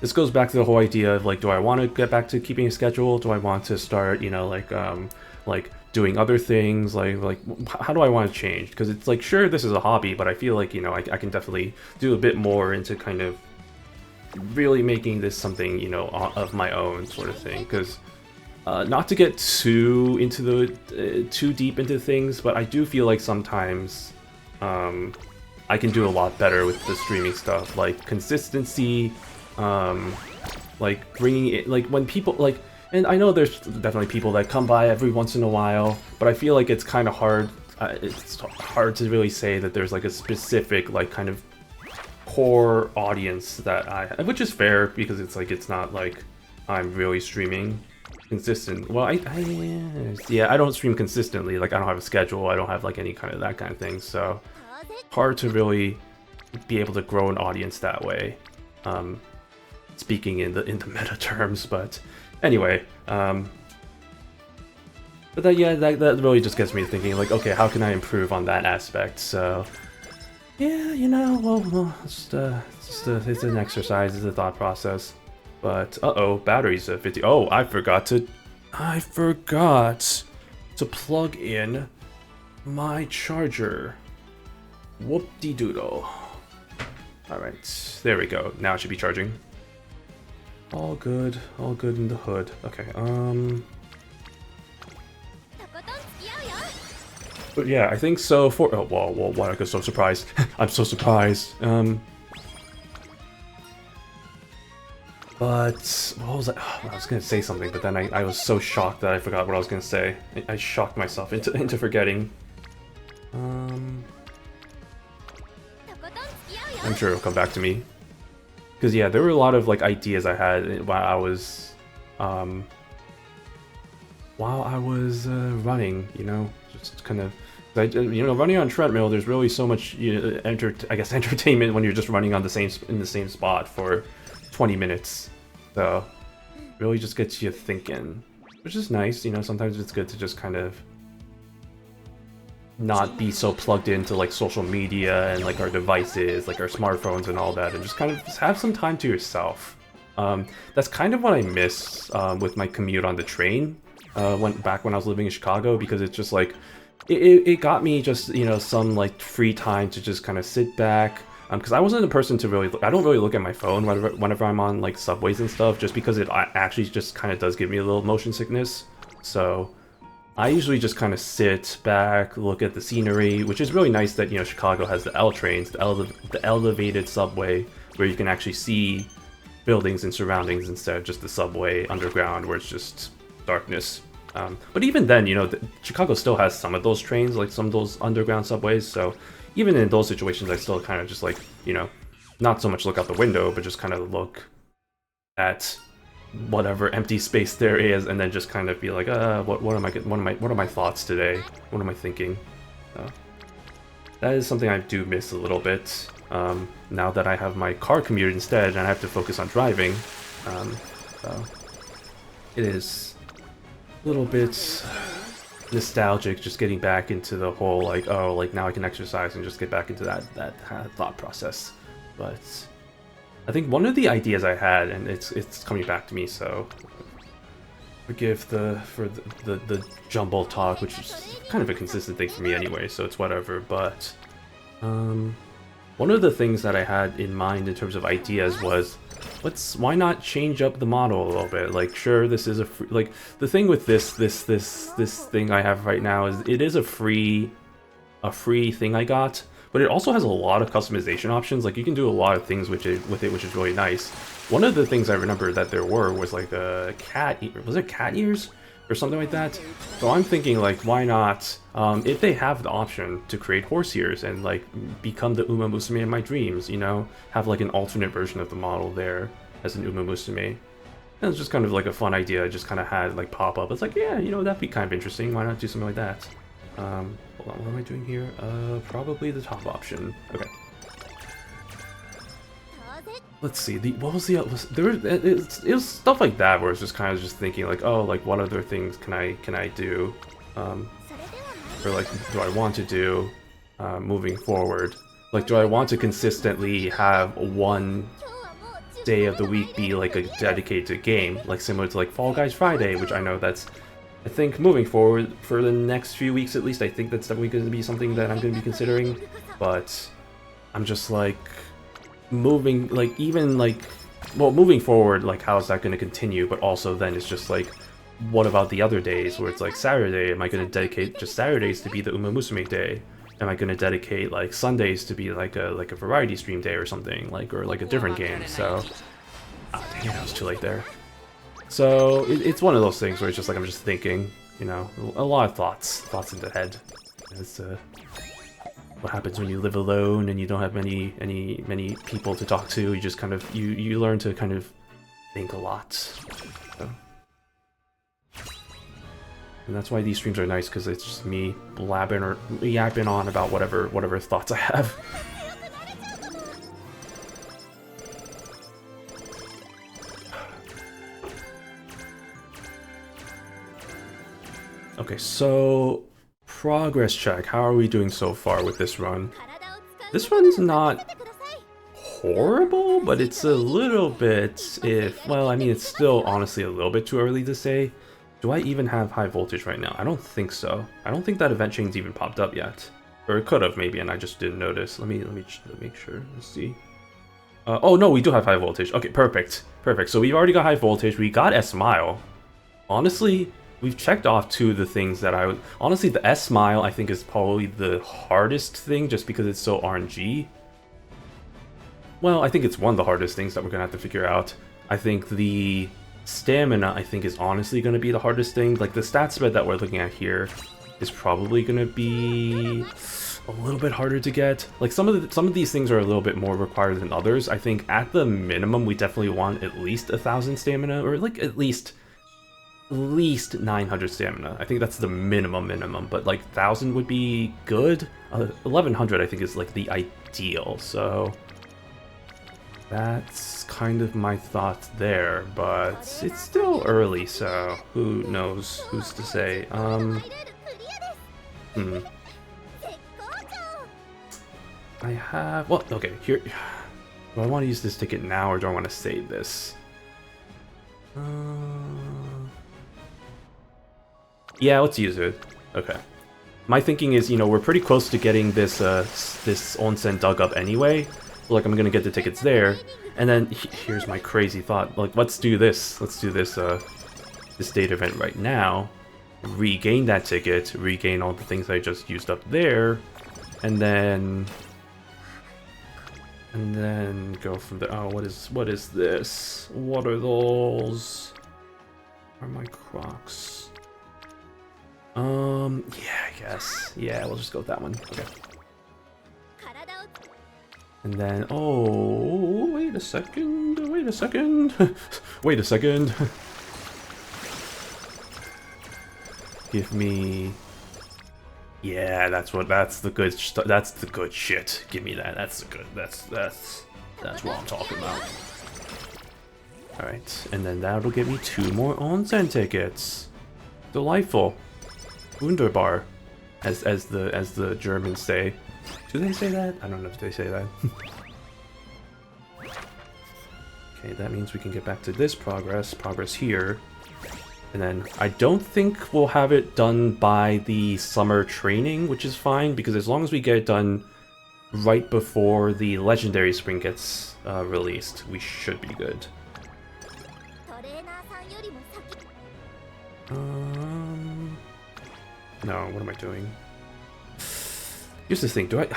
this goes back to the whole idea of, like, do I want to get back to keeping a schedule? Do I want to start, you know, like doing other things? Like how do I want to change? Because it's like, sure, this is a hobby, but I feel like, you know, I can definitely do a bit more into kind of really making this something, you know, of my own sort of thing. Because not to get too into too deep into things, but I do feel like sometimes I can do a lot better with the streaming stuff, like consistency, like bringing it, like when people like, and I know there's definitely people that come by every once in a while, but I feel like it's kind of hard. It's hard to really say that there's like a specific like kind of core audience that which is fair, because it's like, it's not like I'm really streaming consistent. Well, yeah, I don't stream consistently. Like, I don't have a schedule. I don't have like any kind of that kind of thing. So hard to really be able to grow an audience that way. Speaking in the meta terms, but anyway, But that, yeah, that really just gets me thinking, like, okay, how can I improve on that aspect? So, yeah, you know, well it's an exercise, it's a thought process. But, uh-oh, batteries at 50. Oh, I forgot to plug in my charger. Whoop-de-doodle. Alright, there we go. Now it should be charging. All good in the hood. Okay, but yeah, I think so for— oh, whoa, why I get so surprised. I'm so surprised. But, what was I— oh, I was gonna say something, but then I was so shocked that I forgot what I was gonna say. I shocked myself into forgetting. I'm sure it'll come back to me. Because, yeah, there were a lot of, like, ideas I had while I was running, you know? Just kind of— you know, running on treadmill, there's really so much, you know, entertainment when you're just running on in the same spot for 20 minutes. So, really just gets you thinking, which is nice, you know. Sometimes it's good to just kind of not be so plugged into like social media and like our devices, like our smartphones and all that, and just kind of just have some time to yourself. That's kind of what I miss with my commute on the train back when I was living in Chicago, because it's just like it got me just, you know, some like free time to just kind of sit back. Because I wasn't a person to really— I don't really look at my phone whenever I'm on like subways and stuff, just because it actually just kind of does give me a little motion sickness. So I usually just kind of sit back, look at the scenery, which is really nice that, you know, Chicago has the L trains, the elevated subway, where you can actually see buildings and surroundings instead of just the subway underground where it's just darkness. But even then, you know, Chicago still has some of those trains, like some of those underground subways, so even in those situations, I still kind of just like, you know, not so much look out the window, but just kind of look at whatever empty space there is, and then just kind of be like, what are my thoughts today? What am I thinking? That is something I do miss a little bit. Now that I have my car commute instead, and I have to focus on driving, so it is a little bit nostalgic, just getting back into the whole like, oh, like now I can exercise and just get back into that thought process. But I think one of the ideas I had, and it's coming back to me, so forgive the jumble talk, which is kind of a consistent thing for me anyway, so it's whatever. But one of the things that I had in mind in terms of ideas was, why not change up the model a little bit? Like, sure, this is like, the thing with this thing I have right now is it is a free thing I got, but it also has a lot of customization options. Like, you can do a lot of things with it, which is really nice. One of the things I remember that there was like a cat— was it cat ears or something like that? So I'm thinking, like, why not, if they have the option to create horse ears and like become the Umamusume in my dreams, you know, have like an alternate version of the model there as an Umamusume. And it's just kind of like a fun idea I just kind of had like pop up. It's like, yeah, you know, that'd be kind of interesting. Why not do something like that? Hold on, what am I doing here? Probably the top option. Okay. Let's see. What was the— it was stuff like that where it's just kind of just thinking like, oh, like what other things can I do, or like do I want to do moving forward? Like, do I want to consistently have one day of the week be like a dedicated game, like similar to like Fall Guys Friday, which I know that's— I think moving forward for the next few weeks at least, I think that's definitely going to be something that I'm going to be considering. But I'm just like, moving, like, even like, well, moving forward, like, how is that going to continue? But also then it's just like, what about the other days where it's like Saturday? Am I going to dedicate just Saturdays to be the Umamusume day? Am I going to dedicate like Sundays to be like a variety stream day or something, like, or like a different game? So, dang it, I was too late there. So it's one of those things where it's just like, I'm just thinking, you know, a lot of thoughts in the head. It's what happens when you live alone and you don't have many people to talk to. You just kind of you learn to kind of think a lot. So. And that's why these streams are nice, because it's just me blabbing or yapping on about whatever thoughts I have. Okay, so progress check. How are we doing so far with this run? This one's not horrible, but it's a little bit, well, I mean, it's still honestly a little bit too early to say. Do I even have high voltage right now? I don't think so. I don't think that event chain's even popped up yet. Or it could have maybe, and I just didn't notice. Let me make sure. Let's see. Oh no, we do have high voltage. Okay, perfect. Perfect. So we've already got high voltage. We got S-Mile. Honestly, we've checked off two of the things that I would... Honestly, the S-Mile I think is probably the hardest thing just because it's so RNG. Well, I think it's one of the hardest things that we're going to have to figure out. I think the stamina, I think, is honestly going to be the hardest thing. Like, the stat spread that we're looking at here is probably going to be a little bit harder to get. Like, some of these things are a little bit more required than others. I think at the minimum, we definitely want at least 1,000 stamina, or like at least 900 stamina. I think that's the minimum, but like 1,000 would be good. 1,100 I think is like the ideal, so that's kind of my thoughts there, but it's still early, so who knows, who's to say. I have, well, okay, here, do I want to use this ticket now, or do I want to save this? Yeah, let's use it. Okay. My thinking is, you know, we're pretty close to getting this this onsen dug up anyway. Like, I'm gonna get the tickets there, and then here's my crazy thought. Like, let's do this. Let's do this this date event right now. Regain that ticket. Regain all the things I just used up there, and then go from there. Oh, what is this? What are those? Are my Crocs? Yeah, I guess. Yeah, we'll just go with that one. Okay. And then, oh, wait a second. Wait a second. Wait a second. Give me... Yeah, that's the good shit. Give me that. That's the good. That's what I'm talking about. All right, and then that'll give me 2 more onsen tickets. Delightful. Wunderbar, as the Germans say. Do they say that? I don't know if they say that. Okay, that means we can get back to this progress here. And then I don't think we'll have it done by the summer training, which is fine, because as long as we get it done right before the legendary spring gets released, we should be good. No, what am I doing? Here's the thing, do I...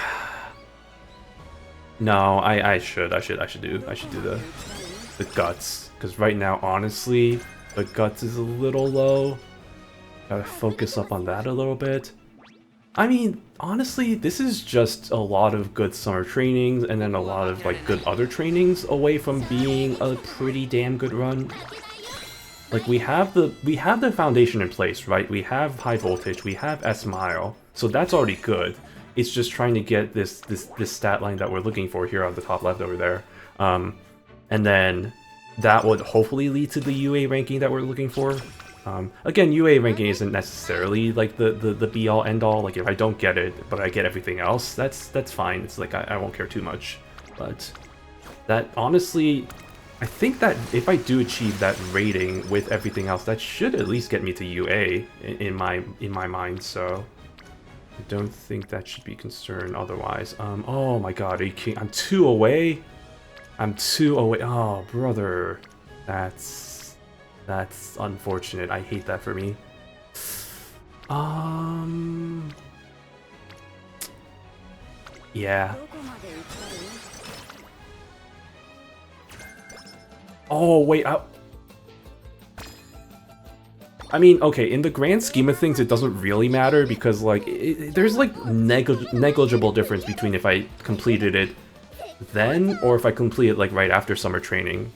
No, I should do the guts, because right now, honestly, the guts is a little low. Gotta focus up on that a little bit. I mean, honestly, this is just a lot of good summer trainings and then a lot of like good other trainings away from being a pretty damn good run. Like, we have the foundation in place, right? We have high voltage, we have S-Mile, so that's already good. It's just trying to get this stat line that we're looking for here on the top left over there. And then that would hopefully lead to the UA ranking that we're looking for. Again, UA ranking isn't necessarily like the be-all end-all. Like, if I don't get it, but I get everything else, that's fine. It's like, I won't care too much. But that, honestly... I think that if I do achieve that rating with everything else, that should at least get me to UA in my mind, so I don't think that should be concern otherwise. Oh my god, are you kidding? I'm 2 away? I'm 2 away. Oh, brother. That's unfortunate. I hate that for me. Yeah. Oh, wait, I mean, okay, in the grand scheme of things, it doesn't really matter because, like, there's, like, negligible difference between if I completed it then or if I complete it, like, right after summer training.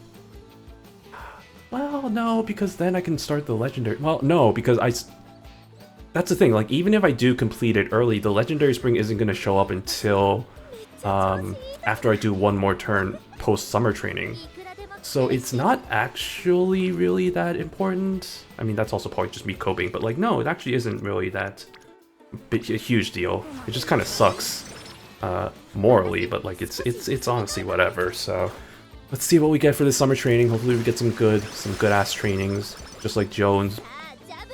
Well, no, because then I can start the legendary... Well, no, because that's the thing, like, even if I do complete it early, the legendary spring isn't going to show up until, after I do one more turn post-summer training. So it's not actually really that important. I mean, that's also probably just me coping, but like, no, it actually isn't really that big, a huge deal. It just kind of sucks morally, but like it's honestly whatever. So let's see what we get for this summer training. Hopefully we get some good ass trainings, just like Jones.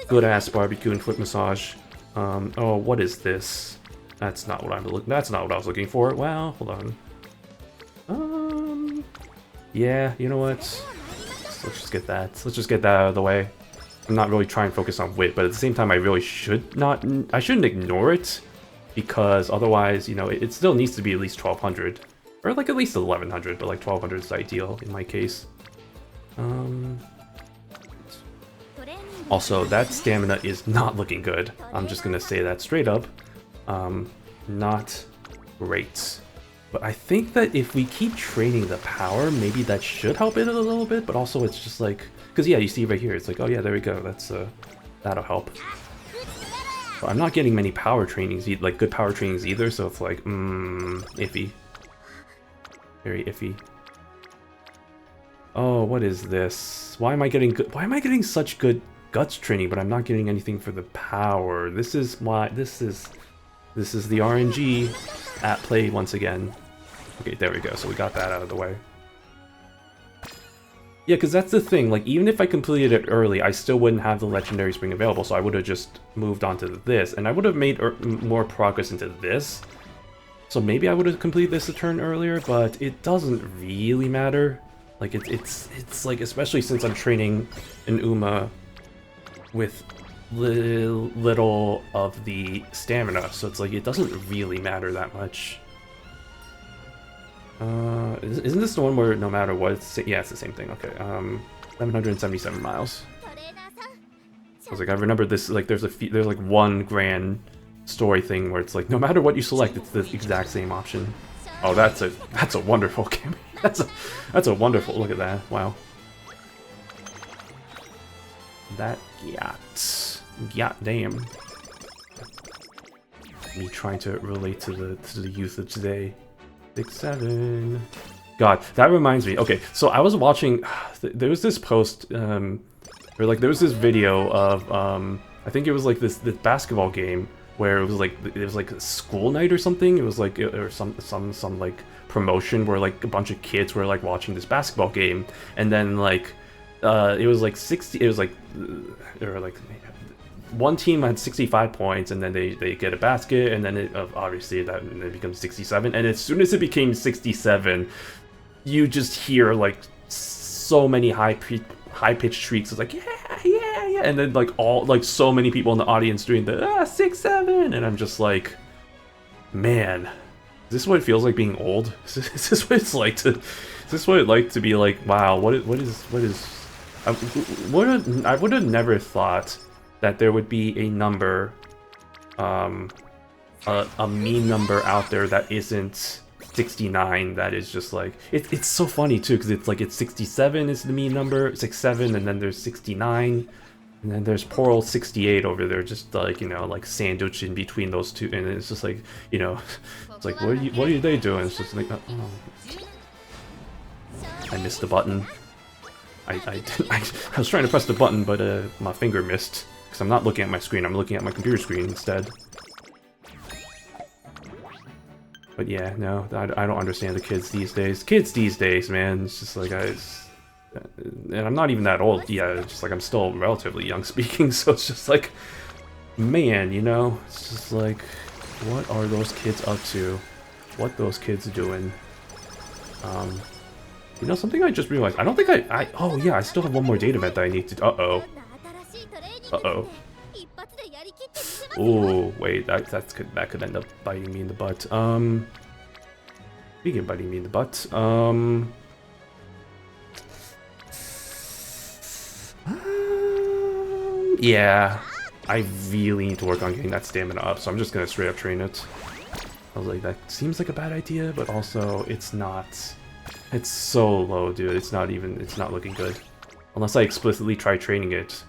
Good ass barbecue and foot massage. Oh, what is this? That's not what That's not what I was looking for. Well, hold on. Yeah, you know what? Let's just get that. Let's just get that out of the way. I'm not really trying to focus on wit, but at the same time, I really should not. I shouldn't ignore it, because otherwise, you know, it still needs to be at least 1200, or like at least 1100. But like 1200 is ideal in my case. Also, that stamina is not looking good. I'm just gonna say that straight up. Not great. But I think that if we keep training the power, maybe that should help it a little bit, but also it's just like, because yeah, you see right here, it's like, oh yeah, there we go, that's, that'll help. But I'm not getting many power trainings, like good power trainings either, so it's like, iffy. Very iffy. Oh, what is this? Why am I getting such good guts training, but I'm not getting anything for the power? This is why, this is the RNG at play once again. Okay, there we go, so we got that out of the way. Yeah, because that's the thing, like, even if I completed it early, I still wouldn't have the Legendary Spring available, so I would have just moved on to this, and I would have made more progress into this. So maybe I would have completed this a turn earlier, but it doesn't really matter. Like, it's like, especially since I'm training an Uma with little of the stamina, so it's like it doesn't really matter that much. Isn't this the one where no matter what, yeah, it's the same thing. Okay, 777 miles. I was like, I remember this. Like, there's like one grand story thing where it's like no matter what you select, it's the exact same option. Oh, that's a wonderful game. That's a wonderful. Look at that. Wow. That yeah, damn. Me trying to relate to the youth of today. 6-7. God, that reminds me. Okay, so I was watching. There was this post, or like there was this video of I think it was like this basketball game where it was like a school night or something. It was like or some like promotion where like a bunch of kids were like watching this basketball game, and then like it was like 60. It was like or like. One team had 65 points, and then they get a basket, and then it, obviously it becomes 67. And as soon as it became 67, you just hear like so many high-pitched shrieks. It's like yeah, and then like so many people in the audience doing the 6-7, and I'm just like, man, is this what it feels like being old? Is this what it's like to? Is this what it's like to be like, wow, what is? I would have never thought that there would be a number, a mean number out there that isn't 69. That is just like it's so funny too, because it's like it's 67 is the mean number, 67, and then there's 69, and then there's poor old 68 over there, just like, you know, like sandwiched in between those two, and it's just like, you know, it's like what are they doing? It's just like, oh, I missed the button. I was trying to press the button, but my finger missed. Because I'm not looking at my screen, I'm looking at my computer screen instead. But yeah, no, I don't understand the kids these days. Kids these days, man, it's just like, and I'm not even that old, yeah, it's just like I'm still relatively young speaking, so it's just like, man, you know, it's just like, what are those kids up to? What those kids doing? You know, something I just realized, I don't think oh yeah, I still have one more date event that I need to, uh-oh. Oh, wait, that could end up biting me in the butt. Speaking of biting me in the butt, yeah, I really need to work on getting that stamina up, so I'm just gonna straight up train it. I was like, that seems like a bad idea, but also it's not. It's so low, dude. It's not looking good. Unless I explicitly try training it.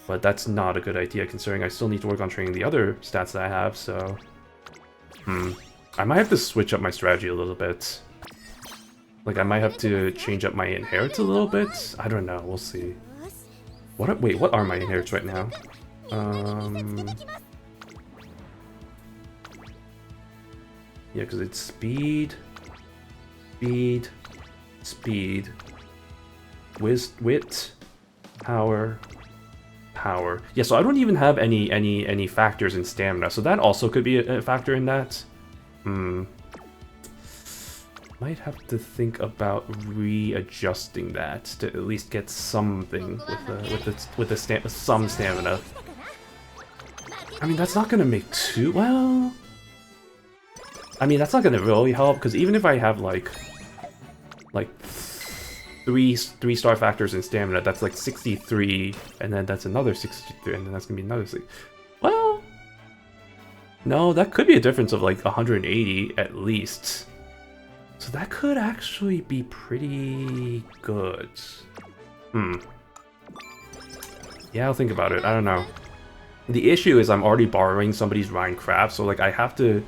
But that's not a good idea, considering I still need to work on training the other stats that I have, so... I might have to switch up my strategy a little bit. Like, I might have to change up my inherits a little bit. I don't know. We'll see. Wait, what are my inherits right now? Yeah, because it's speed, speed, wit, power. Yeah, so I don't even have any factors in stamina, so that also could be a factor in that. Might have to think about readjusting that to at least get something with some stamina. I mean, that's not gonna make too well. I mean, that's not gonna really help because even if I have like three-star factors in stamina, that's like 63, and then that's another 63, and then that's gonna be another 6. Well, no, that could be a difference of like 180 at least. So that could actually be pretty good. Yeah, I'll think about it. I don't know. The issue is I'm already borrowing somebody's Minecraft, so like I have to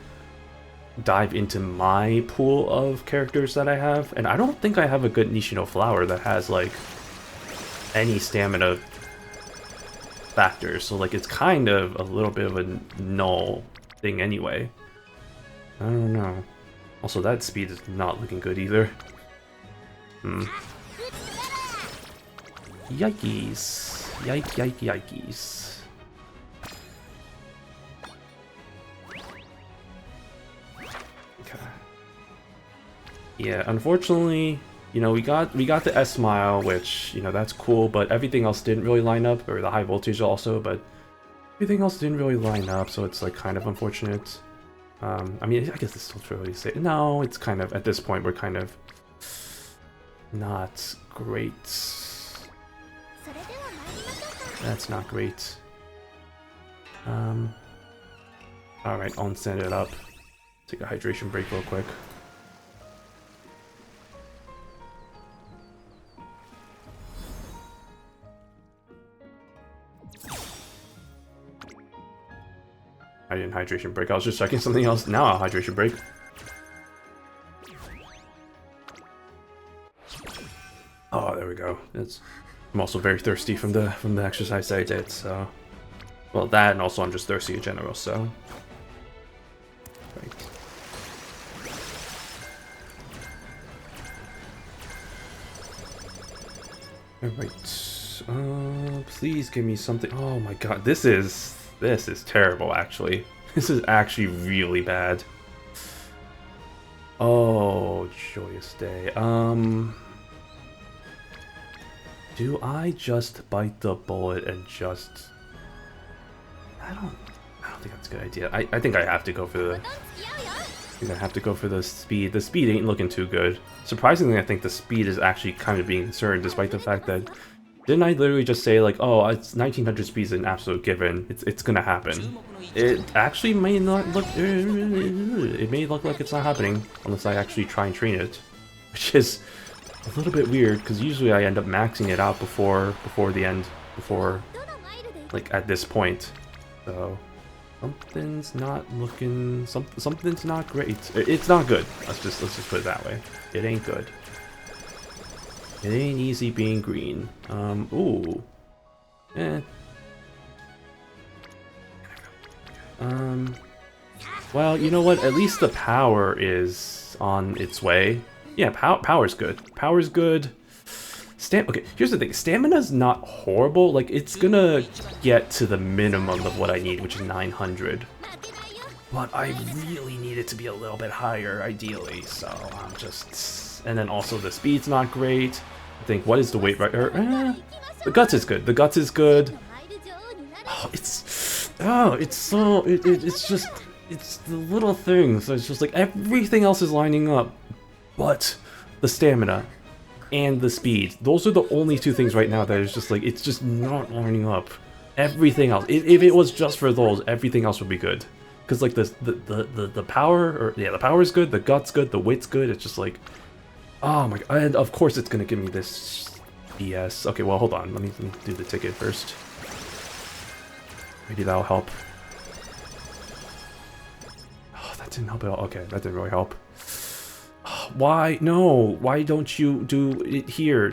dive into my pool of characters that I have, and I don't think I have a good Nishino flower that has like any stamina factors, so like it's kind of a little bit of a null thing anyway. I don't know. Also, that speed is not looking good either. Yikes. Yikes. Okay. Yeah, unfortunately, you know, we got the S-Mile, which, you know, that's cool, but everything else didn't really line up, or the high voltage also, but everything else didn't really line up, so it's like kind of unfortunate. I mean, I guess it's still really safe. No, it's kind of, at this point, we're kind of not great. That's not great. Alright, I'll send it up. Take a hydration break real quick. I didn't hydration break. I was just checking something else. Now I'll hydration break. Oh, there we go. I'm also very thirsty from the exercise I did. So, well, that and also I'm just thirsty in general. So, right. All right. Please give me something. Oh my God, this is terrible, actually. This is actually really bad. Oh, joyous day. Do I just bite the bullet and just... I don't think that's a good idea. I think I have to go for the... speed. The speed ain't looking too good. Surprisingly, I think the speed is actually kind of being concerned, despite the fact that... Didn't I literally just say, like, oh, it's 1900 speed is an absolute given. It's gonna happen. It actually may not look... It may look like it's not happening, unless I actually try and train it. Which is a little bit weird, because usually I end up maxing it out before the end, like, at this point. So, something's not looking... Something's not great. It's not good. Let's just put it that way. It ain't good. It ain't easy being green. Ooh. Eh. Well, you know what? At least the power is on its way. Yeah, power's good. Power's good. Okay, here's the thing. Stamina's not horrible. Like, it's gonna get to the minimum of what I need, which is 900. But I really need it to be a little bit higher, ideally. So, I'm just... And then also the speed's not great. I think, what is the weight right? The guts is good. The guts is good. Oh, it's just, it's the little things. So it's just like everything else is lining up, but the stamina and the speed. Those are the only two things right now that is just like, it's just not lining up. Everything else, if it was just for those, everything else would be good. Because like the power, or yeah, the power is good, the gut's good, the weight's good. It's just like, oh my God, and of course it's gonna give me this BS. Okay, well, hold on, let me do the ticket first. Maybe that'll help. Oh, that didn't help at all. Okay, that didn't really help. Why? No. Why don't you do it here?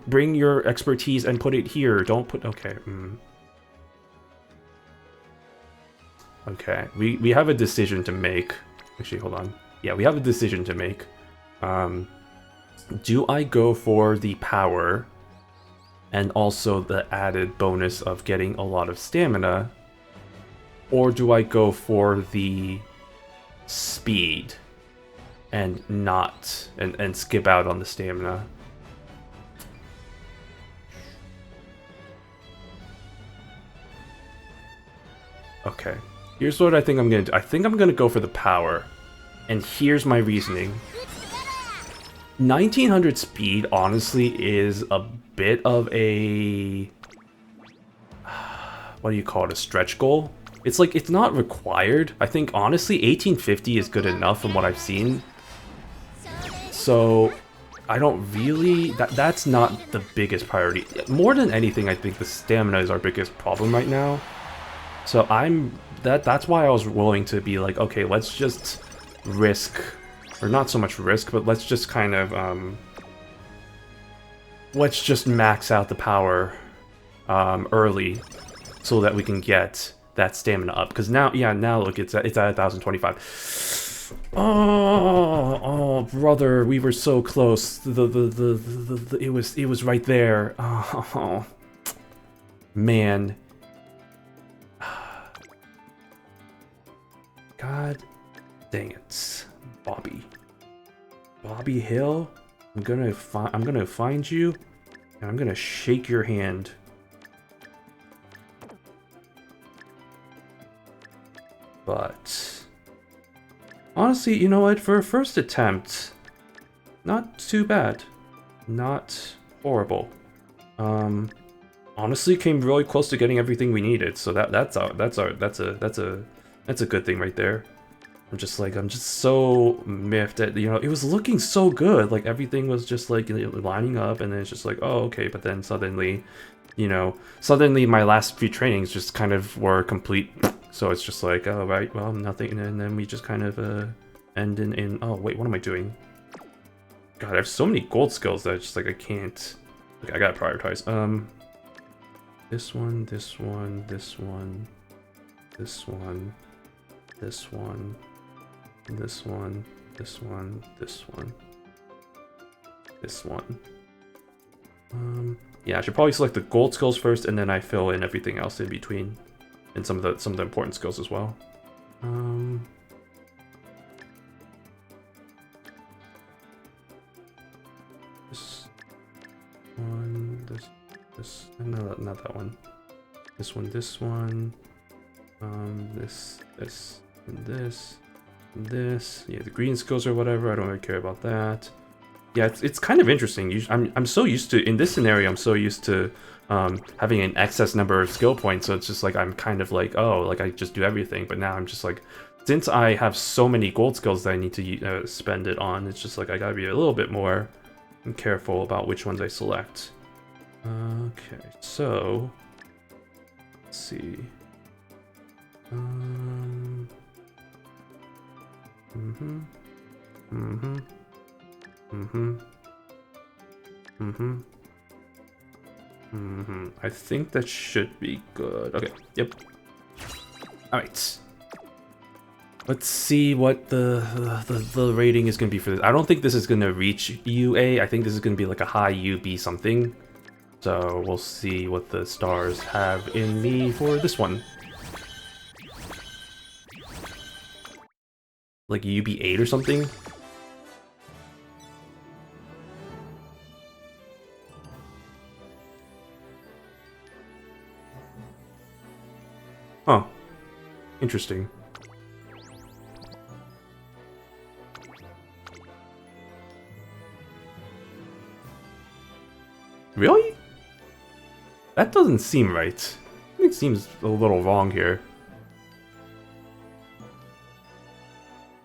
Bring your expertise and put it here. Don't put... Okay. Okay. We have a decision to make. Actually, hold on. Yeah, we have a decision to make. Do I go for the power and also the added bonus of getting a lot of stamina? Or do I go for the speed and not and skip out on the stamina? Okay. Here's what I think I'm gonna do. I think I'm gonna go for the power. And here's my reasoning. 1900 speed, honestly, is a bit of a... What do you call it? A stretch goal? It's like, it's not required. I think, honestly, 1850 is good enough from what I've seen. So, I don't really... That's not the biggest priority. More than anything, I think the stamina is our biggest problem right now. So that's why I was willing to be like, okay, let's just risk, or not so much risk, but let's just kind of, let's just max out the power early so that we can get that stamina up. Because now, yeah, now look, it's at 1025. Oh, brother, we were so close. It was right there. Oh, man. God dang it, Bobby Hill. I'm gonna find you, and I'm gonna shake your hand. But honestly, you know what? For a first attempt, not too bad, not horrible. Honestly, came really close to getting everything we needed. So that's a good thing right there. I'm just so miffed at, you know, it was looking so good. Like, everything was just, like, lining up, and then it's just like, oh, okay, but then suddenly, you know, my last few trainings just kind of were complete. So it's just like, oh, right, well, nothing, and then we just kind of, end in, oh, wait, what am I doing? God, I have so many gold skills that I just, like, I can't, okay, I gotta prioritize. This one, this one, this one, this one, this one, this one, this one, this one, this one. Yeah, I should probably select the gold skills first, and then I fill in everything else in between, and some of the important skills as well. This one, this, no, not that one. This one, this one. This, and this, and this. Yeah, the green skills or whatever. I don't really care about that. Yeah, it's kind of interesting. I'm so used to, in this scenario, I'm so used to having an excess number of skill points. So it's just like I'm kind of like, oh, like I just do everything. But now I'm just like, since I have so many gold skills that I need to spend it on, it's just like I gotta be a little bit more careful about which ones I select. Okay, so let's see. I think that should be good. Okay, yep. Alright. Let's see what the rating is gonna be for this. I don't think this is gonna reach UA. I think this is gonna be like a high UB something. So we'll see what the stars have in me for this one. Like UB8 or something? Huh. Interesting. Really? That doesn't seem right. It seems a little wrong here.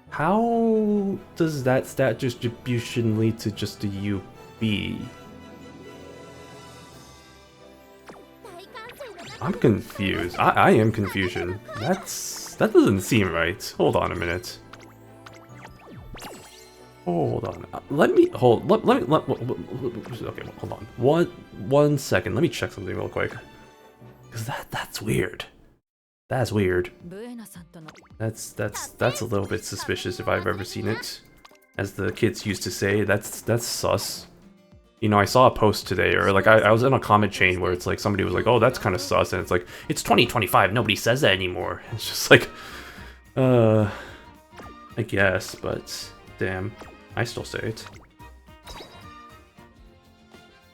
How does that stat distribution lead to just a UB? I'm confused. I am confusion. That doesn't seem right. Hold on a minute. Hold on. Let me hold. Let me. Okay, hold on. One second. Let me check something real quick. Cause that's weird. That's weird. That's a little bit suspicious if I've ever seen it. As the kids used to say, that's sus. You know, I saw a post today, or like I was in a comment chain where it's like somebody was like, "Oh, that's kind of sus," and it's like it's 2025. Nobody says that anymore. It's just like, I guess, but damn. I still say it.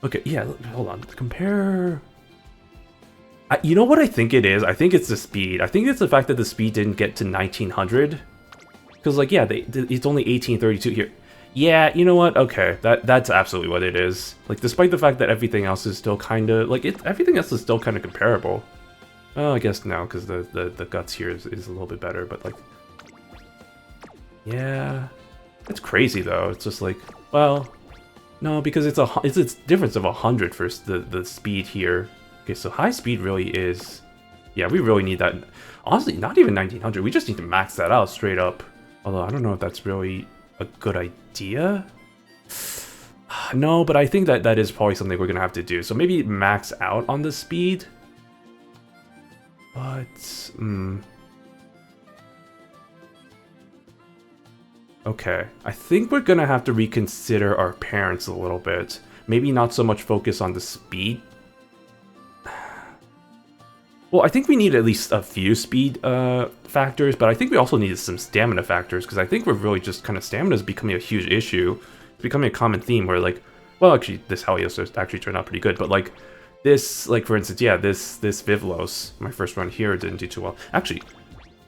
Okay, yeah, hold on. Compare... you know what I think it is? I think it's the speed. I think it's the fact that the speed didn't get to 1900. Because, like, yeah, it's only 1832 here. Yeah, you know what? Okay, that's absolutely what it is. Like, despite the fact that everything else is still kind of... Like, everything else is still kind of comparable. Oh, I guess no, because the guts here is a little bit better, but, like... Yeah... It's crazy though. It's just like, well, no, because it's a difference of 100 for the speed here. Okay, so high speed really is, yeah, we really need that. Honestly, not even 1900. We just need to max that out straight up. Although I don't know if that's really a good idea. No, but I think that is probably something we're gonna have to do. So maybe max out on the speed. But okay, I think we're gonna have to reconsider our parents a little bit. Maybe not so much focus on the speed. Well, I think we need at least a few speed factors, but I think we also need some stamina factors, because I think we're really just kind of stamina is becoming a huge issue. It's becoming a common theme where, like, well, actually, this Helios actually turned out pretty good, but, like, this, like, for instance, yeah, this Vivlos, my first run here, didn't do too well. Actually,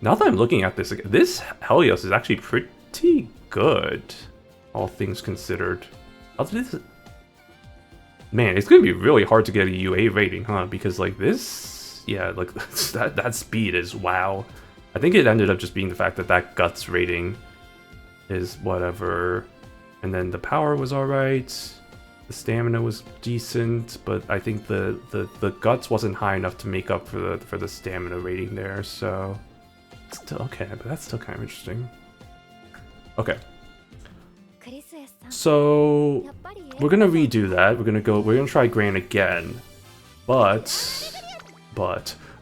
now that I'm looking at this, this Helios is actually pretty good, all things considered. Man, it's gonna be really hard to get a UA rating, huh? Because, like, this, yeah, like, that speed is wow. I think it ended up just being the fact that guts rating is whatever, and then the power was alright, the stamina was decent, but I think the guts wasn't high enough to make up for the stamina rating there, so still okay, but that's still kind of interesting. Okay. So we're gonna redo that. We're gonna try Gran again. But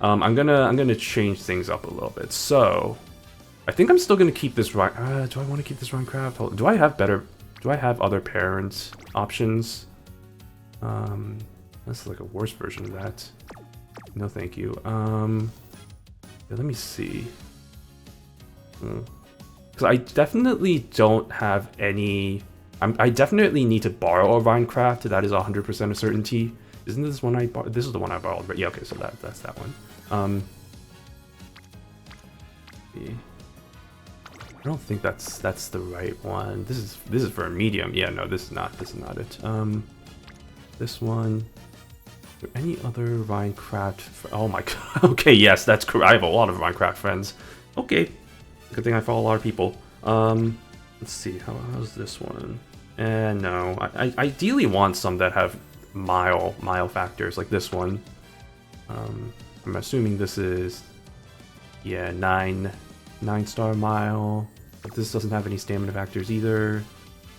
I'm gonna change things up a little bit. So I think I'm still gonna keep this run. Do I want to keep this Runecraft? Do I have other parent options? That's like a worse version of that. No, thank you. Yeah, let me see. Because I definitely don't have any... I definitely need to borrow a Runecraft. That is 100% a certainty. Isn't this one I borrowed? This is the one I borrowed. But yeah, okay, so that's that one. I don't think that's the right one. This is for a medium. Yeah, no, this is not it. This one. Is there any other Runecraft? Oh my god. Okay, yes, that's correct. I have a lot of Runecraft friends. Okay. Good thing I follow a lot of people. Let's see, how's this one? No, I ideally want some that have mile factors, like this one. I'm assuming this is, yeah, 9-star mile. But this doesn't have any stamina factors either.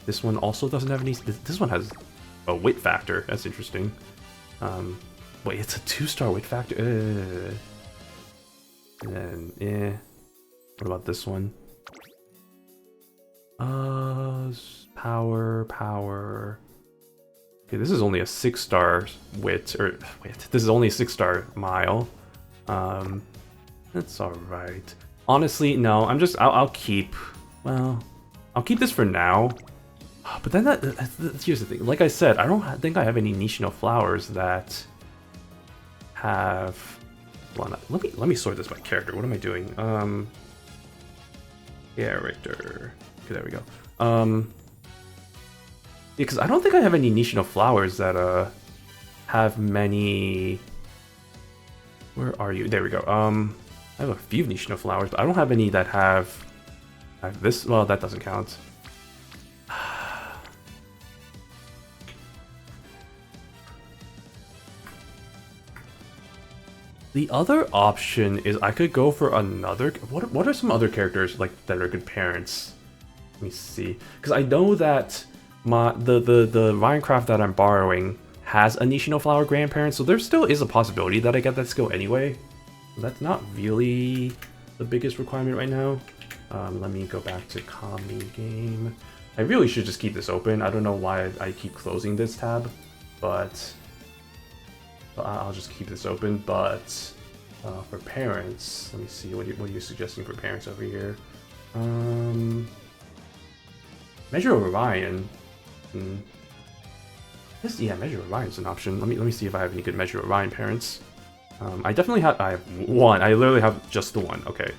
This one also doesn't have any. This one has a wit factor. That's interesting. Wait, it's a 2-star wit factor. And then, yeah. What about this one? Power. Okay, this is only a 6-star wit, or wait, this is only a 6-star mile. That's alright. Honestly, no, I'll keep, well, I'll keep this for now. But then here's the thing, like I said, I don't think I have any Nishino flowers that have, well, let me sort this by character. What am I doing? Character. Okay, there we go. Because I don't think I have any Nishino flowers that have many. Where are you? There we go. I have a few Nishino flowers, but I don't have any that have this. Well, that doesn't count. The other option is I could go for another. What are some other characters like that are good parents? Let me see, because I know that the Minecraft that I'm borrowing has a Nishino Flower grandparent, so there still is a possibility that I get that skill anyway. That's not really the biggest requirement right now. Let me go back to Kami game. I really should just keep this open. I don't know why I keep closing this tab, but I'll just keep this open. But for parents, let me see, what are you suggesting for parents over here? Measure of Orion. Yeah, Measure of Orion's an option. Let me see if I have any good Measure of Orion parents. I definitely have. I have one. I literally have just the one. Okay.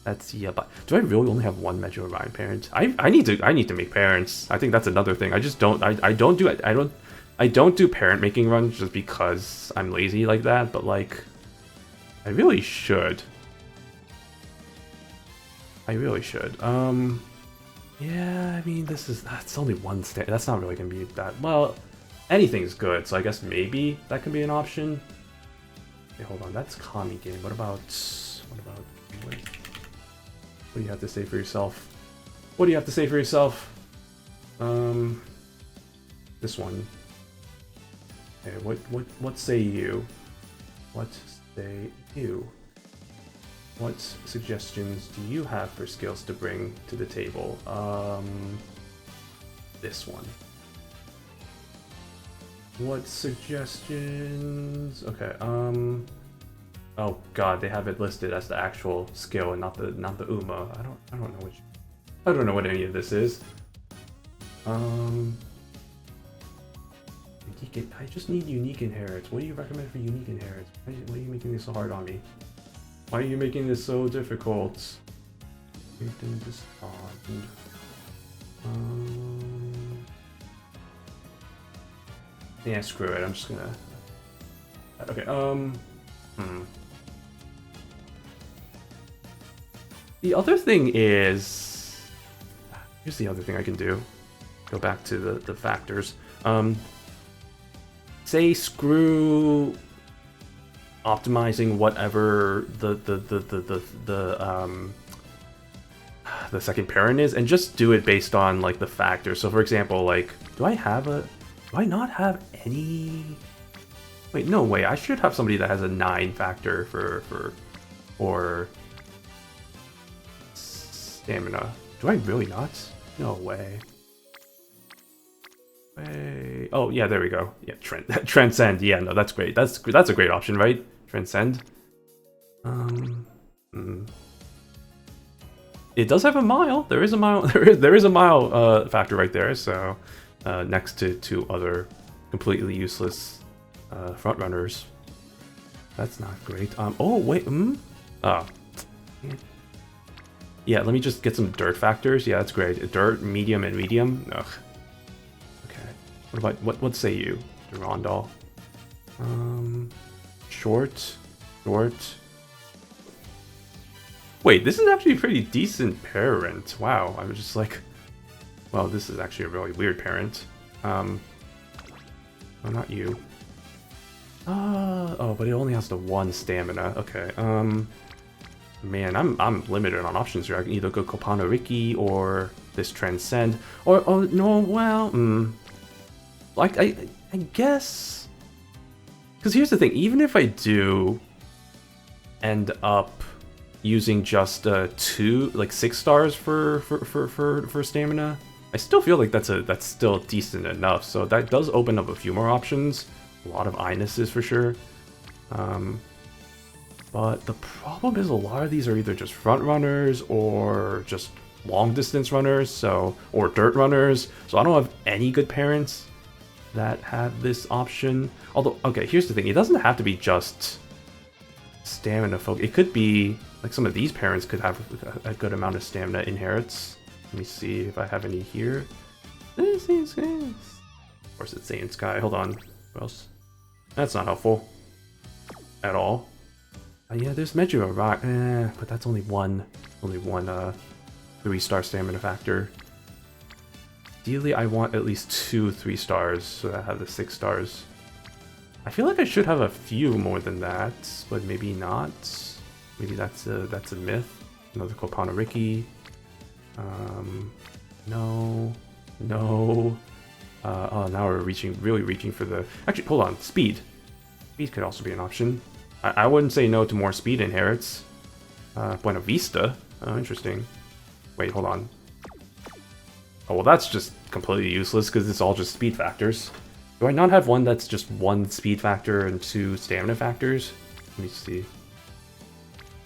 That's yeah. But do I really only have one Measure of Orion parent? I need to make parents. I think that's another thing. I just don't. I don't do it. I don't do parent making runs just because I'm lazy like that. But like, I really should. I really should. Yeah, I mean, that's only one stand. That's not really gonna be that. Well, anything's good, so I guess maybe that can be an option. Okay, hold on, that's Kami game. What do you have to say for yourself? What do you have to say for yourself? This one. Okay, what say you? What say you? What suggestions do you have for skills to bring to the table? This one. What suggestions? Okay, oh god, they have it listed as the actual skill and not the Uma. I don't know what any of this is. I just need unique inherits. What do you recommend for unique inherits? Why are you making this so hard on me? Why are you making this so difficult? Yeah, screw it. I'm just gonna. Okay. The other thing is, here's the other thing I can do. Go back to the factors. Say screw optimizing whatever the second parent is, and just do it based on like the factors. So for example, like, do I not have any? Wait, no way. I should have somebody that has a 9 factor for stamina. Do I really not? No way. Wait. Oh yeah, there we go. Yeah, Transcend. Yeah, no, that's great. That's a great option, right? Transcend. It does have a mile. There is a mile. There is a mile factor right there. So next to 2 other completely useless front runners. That's not great. Oh wait. Oh. Yeah. Let me just get some dirt factors. Yeah, that's great. Dirt, medium, and medium. Ugh. Okay. What say you, Durandal? Short. Wait, this is actually a pretty decent parent. Wow, I was just like, well, this is actually a really weird parent. Oh, not you. Oh, but it only has the 1 stamina. Okay. Man, I'm limited on options here. I can either go Kopano Riki or this Transcend, or oh no, well, like I guess, because here's the thing. Even if I do end up using just 6 stars for stamina, I still feel like that's still decent enough. So that does open up a few more options. A lot of Inuses for sure. But the problem is a lot of these are either just front runners or just long distance runners, or dirt runners. So I don't have any good parents that have this option. Although, okay, here's the thing. It doesn't have to be just stamina folk. It could be like some of these parents could have a good amount of stamina inherits. Let me see if I have any here. Of course it's Saiyan Sky. Hold on. What else? That's not helpful at all. Yeah, there's Measure of Rock, but that's only one 3-star stamina factor. Ideally, I want at least 2 3 stars, so that I have the 6 stars. I feel like I should have a few more than that, but maybe not. Maybe that's a myth. Another Kopanariki. No. No. Oh, now we're really reaching for the... Actually, hold on. Speed. Speed could also be an option. I wouldn't say no to more speed inherits. Buena Vista. Oh, interesting. Wait, hold on. Oh, well, that's just completely useless because it's all just speed factors. Do I not have one that's just one speed factor and two stamina factors? Let me see.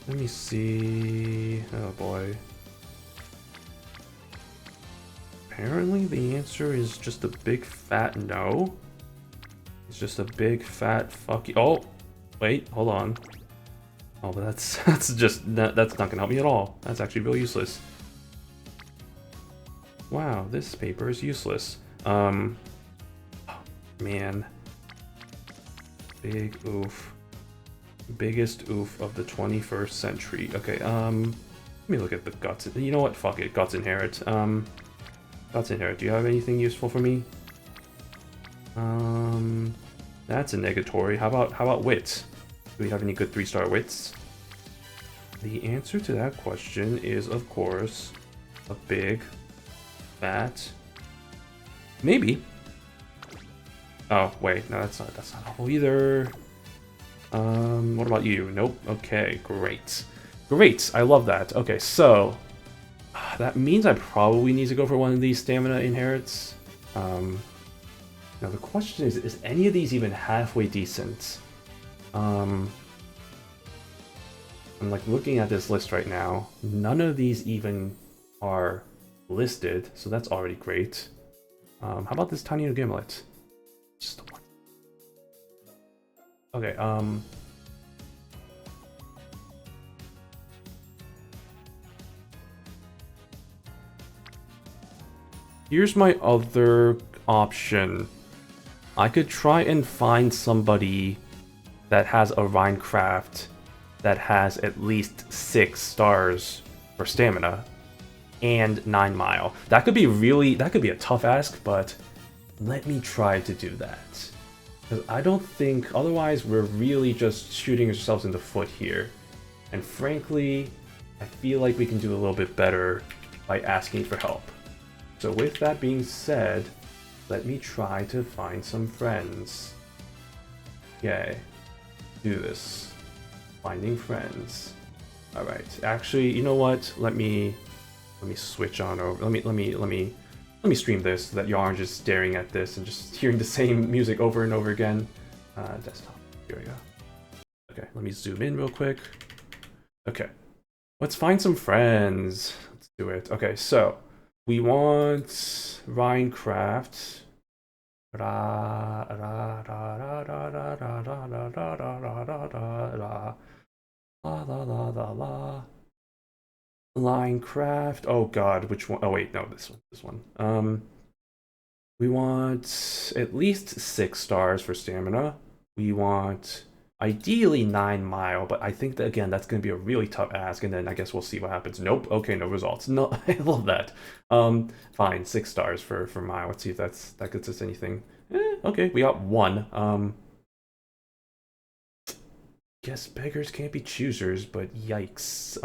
Let me see... Oh, boy. Apparently the answer is just a big fat no. It's just a big fat fuck you. Oh, wait, hold on. Oh, but that's not gonna help me at all. That's actually real useless. Wow, this paper is useless. Oh, man. Big oof. Biggest oof of the 21st century. Okay, let me look at the guts. You know what? Fuck it. Guts inherit. Guts inherit. Do you have anything useful for me? That's a negatory. How about wit? Do we have any good 3-star wits? The answer to that question is, of course, a big, fat, maybe. Oh wait, no, that's not helpful either. What about you? Nope. Okay, great. Great, I love that. Okay, so that means I probably need to go for one of these stamina inherits. Now the question is any of these even halfway decent? I'm like looking at this list right now. None of these even are listed, so that's already great. How about this tiny gimlet? Just one. Okay, here's my other option. I could try and find somebody that has a Minecraft that has at least 6 stars for stamina and 9 mile. That could be a tough ask, but let me try to do that. Because I don't think, otherwise we're really just shooting ourselves in the foot here. And frankly, I feel like we can do a little bit better by asking for help. So with that being said, let me try to find some friends. Yay. Do this. Finding friends. Alright, actually, you know what? Let me switch on over. Let me stream this so that you aren't just staring at this and just hearing the same music over and over again. Desktop. Here we go. Okay, let me zoom in real quick. Okay. Let's find some friends. Let's do it. Okay, so we want Minecraft. Minecraft. Oh god, which one? Oh wait, no, this one. We want at least 6 stars for stamina. We want ideally 9 mile, but I think that again that's gonna be a really tough ask, and then I guess we'll see what happens. Nope, okay, no results. No, I love that. Fine, 6 stars for mile. Let's see if that gets us anything. Okay, we got 1. Guess beggars can't be choosers, but yikes.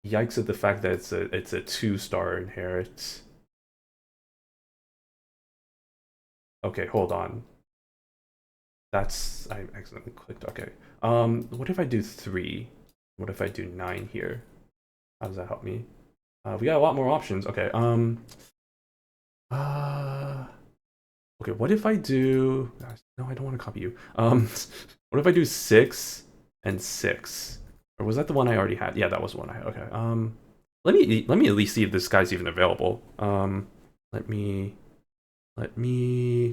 Yikes at the fact that it's a 2-star inherit. Okay, hold on. I accidentally clicked. Okay. What if I do 3? What if I do 9 here? How does that help me? We got a lot more options. Okay. Okay. What if I do? No, I don't want to copy you. What if I do 6 and 6? Or was that the one I already had? Yeah, that was the one I had. Okay. Let me at least see if this guy's even available. Let me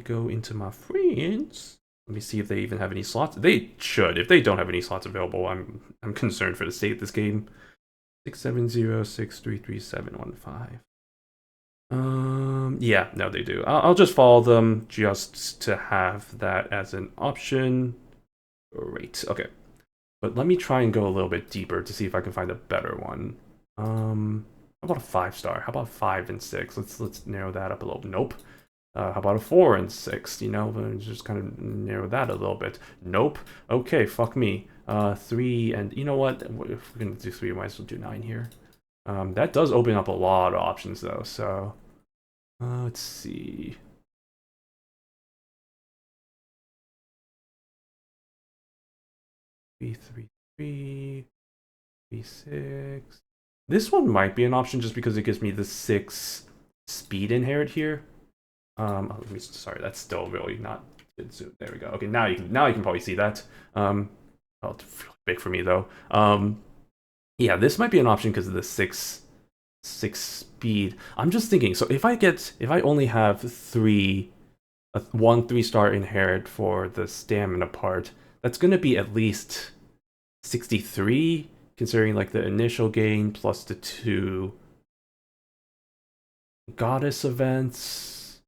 go into my friends. Let me see if they even have any slots. They should. If they don't have any slots available, I'm concerned for the state of this game. 670633715. Yeah, no, they do. I'll just follow them just to have that as an option. Great. Okay. But let me try and go a little bit deeper to see if I can find a better one. How about a 5-star? How about 5 and 6? Let's narrow that up a little. Nope. How about a 4 and 6? You know, just kind of narrow that a little bit. Nope. Okay, fuck me. 3 and you know what? If we're gonna do 3, we might as well do 9 here. That does open up a lot of options though. So let's see. B3, 3, 6. This one might be an option just because it gives me the 6 speed inherit here. Sorry, that's still really not good. So there we go. Okay, now you can probably see that. Oh, it's big for me though. Yeah, this might be an option because of the 6 speed. I'm just thinking. So if I only have 1 3-star inherit for the stamina part, that's gonna be at least 63, considering like the initial gain plus the 2 goddess events.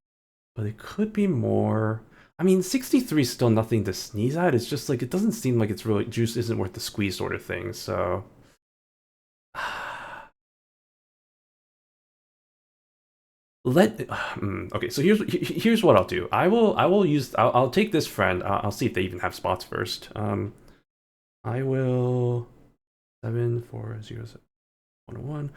But it could be more. I mean, 63 is still nothing to sneeze at. It's just like it doesn't seem like it's really juice isn't worth the squeeze sort of thing. So okay. So here's what I'll do. I'll take this friend. I'll see if they even have spots first. I will 7407101.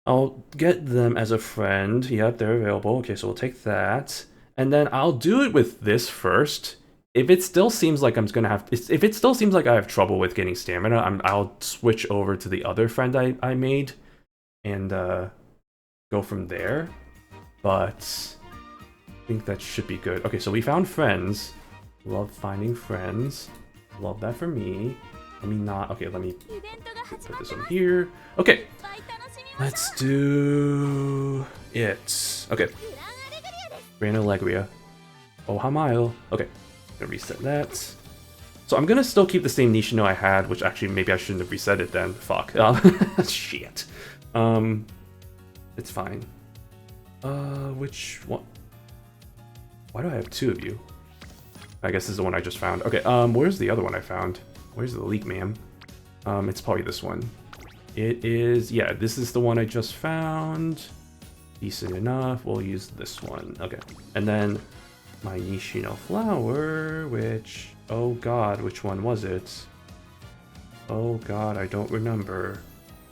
I'll get them as a friend. Yep, they're available. Okay, so we'll take that. And then I'll do it with this first. If it still seems like if it still seems like I have trouble with getting stamina, I'll switch over to the other friend I made and go from there. But I think that should be good. Okay, so we found friends. Love finding friends. Love that for me. Let me not. Okay, let me put this on here. Okay, let's do it. Okay. Grand Allegria. Oh, Hamail. Okay, I'm gonna reset that. So I'm gonna still keep the same Nishino I had, which actually maybe I shouldn't have reset it then. Fuck. Shit. It's fine. Which one? Why do I have 2 of you? I guess this is the one I just found. Okay, where's the other one I found? Where's the leak, ma'am? It's probably this one. It is, yeah, this is the one I just found. Decent enough, we'll use this one. Okay, and then my Nishino flower, which, oh god, which one was it? Oh god, I don't remember.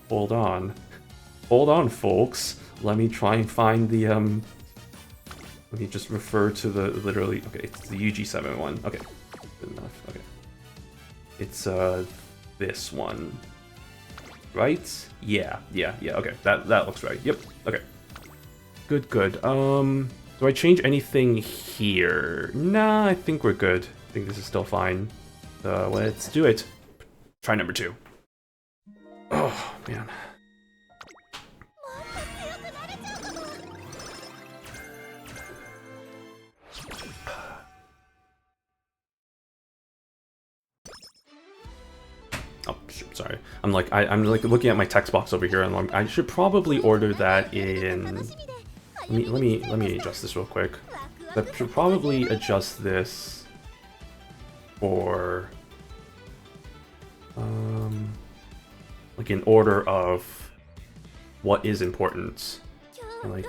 Hold on. Hold on, folks. Let me try and find the, let me just refer to the, literally, okay, it's the UG7 one. Okay, good enough, okay. It's, this one. Right? Yeah, okay, that looks right. Yep, okay. Good. Do I change anything here? Nah, I think we're good. I think this is still fine. So let's do it. Try number 2. Oh, man. Oh, shoot, sorry. I'm looking at my text box over here, and I should probably order that in. Let me adjust this real quick. I should probably adjust this for like in order of what is important. Like,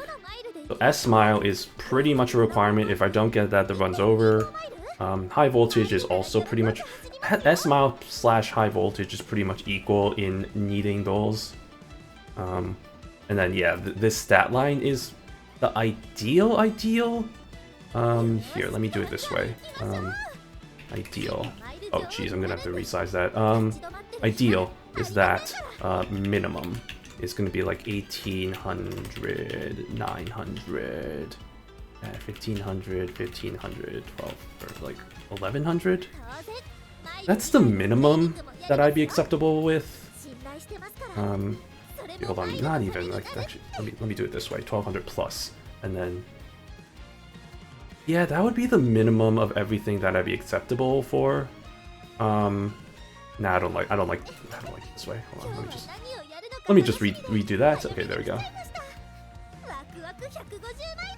so S-Smile is pretty much a requirement. If I don't get that, the run's over. High voltage is also pretty much S-Smile / high voltage is pretty much equal in needing those. And then yeah, this stat line is the ideal. Here, let me do it this way. Ideal. Oh geez, I'm gonna have to resize that. Ideal is that minimum is gonna be like 1800, 900, 1500, 1500, 12, or like 1100. That's the minimum that I'd be acceptable with. Hold on, not even like actually. Let me do it this way: 1200 plus, and then yeah, that would be the minimum of everything that I'd be acceptable for. Nah, I don't like it this way. Hold on, let me just redo that. Okay, there we go.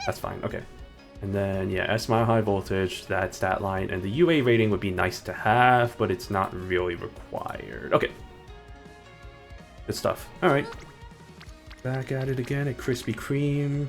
That's fine. Okay. And then, yeah, S-Mile high voltage, that stat line, and the UA rating would be nice to have, but it's not really required. Okay. Good stuff. Alright. Back at it again at Krispy Kreme.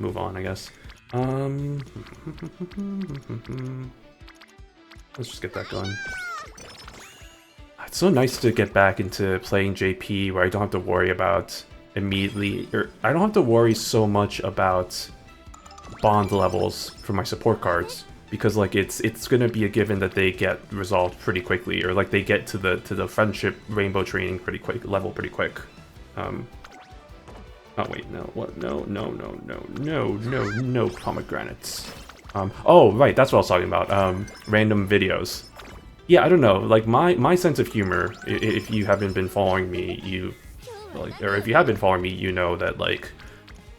move on, I guess. Let's just get that going. It's so nice to get back into playing JP where I don't have to worry about immediately, or I don't have to worry so much about bond levels for my support cards, because like it's gonna be a given that they get resolved pretty quickly, or like they get to the friendship rainbow training pretty quick pretty quick. Oh wait, no, what? No pomegranates. Oh right, that's what I was talking about. Random videos. Yeah, I don't know. Like my sense of humor, if you haven't been following me, or if you have been following me, you know that like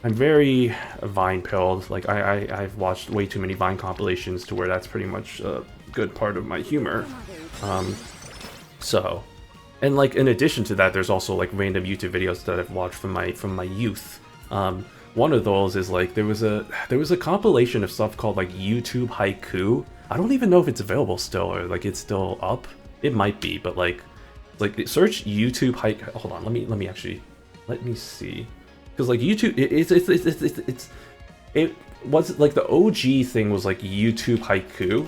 I'm very Vine-pilled. Like I've watched way too many Vine compilations to where that's pretty much a good part of my humor. So, and like in addition to that, there's also like random YouTube videos that I've watched from my youth. One of those is like there was a compilation of stuff called like YouTube Haiku. I don't even know if it's available still, or like it's still up. It might be, but like search YouTube Haiku. Hold on, let me see. Because like YouTube, it was like the OG thing was like YouTube Haiku,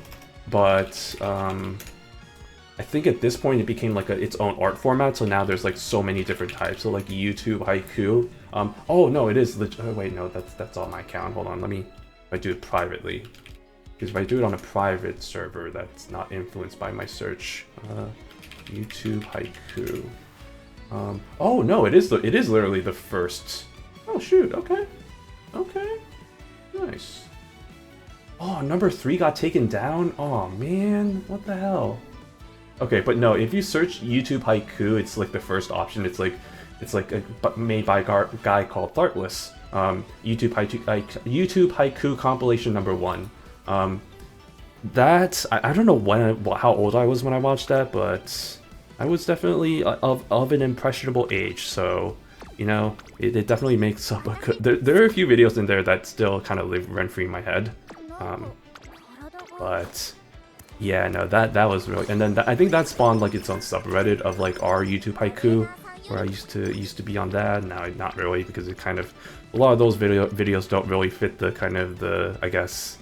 but I think at this point it became like its own art format. So now there's like so many different types. So like YouTube Haiku. Oh no, it is. Oh wait, no, that's on my account. Hold on, if I do it privately, because if I do it on a private server that's not influenced by my search, YouTube Haiku. Oh no, it is literally the first. Oh shoot, okay. Nice. Oh, number 3 got taken down? Oh man, what the hell? Okay, but no, if you search YouTube Haiku, it's like the first option. It's like made by a guy called Thartless. YouTube Haiku compilation number 1. That I don't know how old I was when I watched that, but I was definitely of an impressionable age, so you know, it definitely makes up a good... There are a few videos in there that still kind of live rent-free in my head. But yeah, no, that was really... And then I think that spawned like its own subreddit of like our YouTube Haiku, where I used to be on that. Now not really, because it kind of... A lot of those videos don't really fit the kind of I guess,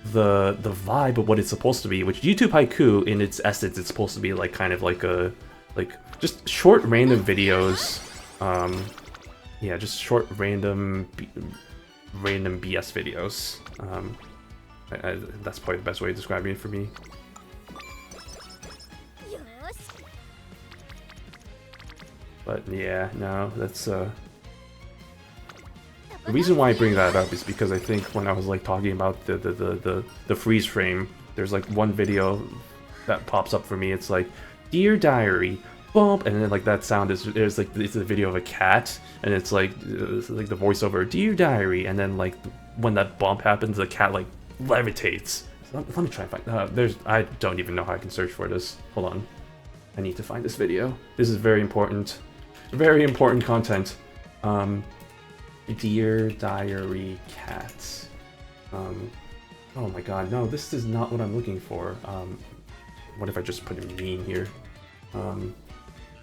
the vibe of what it's supposed to be, which YouTube Haiku, in its essence, it's supposed to be like kind of like just short random videos. Yeah, just short random BS videos. That's probably the best way of describing it for me. But yeah, no, that's the reason why I bring that up is because I think when I was like talking about the freeze frame, there's like one video that pops up for me. It's like, Dear Diary, bump, and then like that sound is it's a video of a cat, and it's like the voiceover, Dear Diary, and then like when that bump happens, the cat like levitates. So let me try and find. I don't even know how I can search for this. Hold on, I need to find this video. This is very important content. Dear Diary cat. Oh my god, no, this is not what I'm looking for. What if I just put a mean here?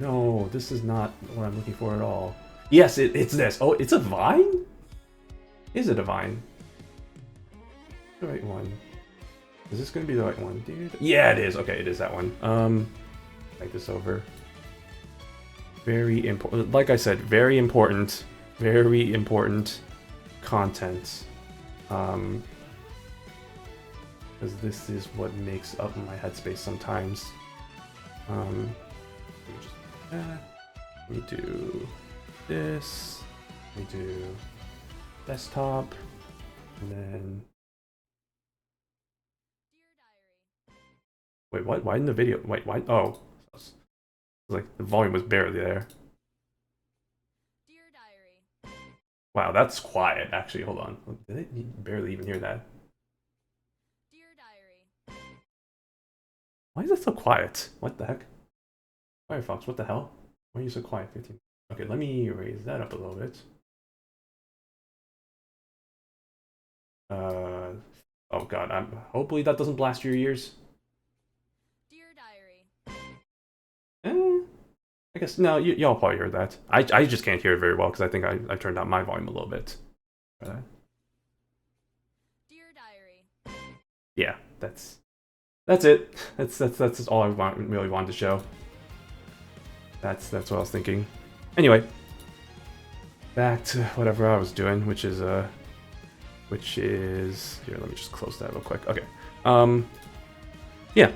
No, this is not what I'm looking for at all. Yes, it's this. Oh, it's a Vine? Is it a Vine? The right one. Is this gonna be the right one, dude? Yeah, it is. Okay, it is that one. Write this over. Very important. Like I said, very important content. Because this is what makes up my headspace sometimes. Let me do this. Let me do desktop, and then. Wait, what? Why in the video? Wait, why? Oh, like the volume was barely there. Wow, that's quiet. Actually, hold on. Did I barely even hear that? Why is it so quiet? What the heck? Firefox, what the hell? Why are you so quiet? 15. Okay, let me raise that up a little bit. Oh god, hopefully that doesn't blast your ears. I guess, no, y'all probably heard that. I just can't hear it very well because I think I turned down my volume a little bit. yeah, that's it. That's all I really wanted to show. That's what I was thinking. Anyway, back to whatever I was doing, which is here. Let me just close that real quick. Okay. Yeah.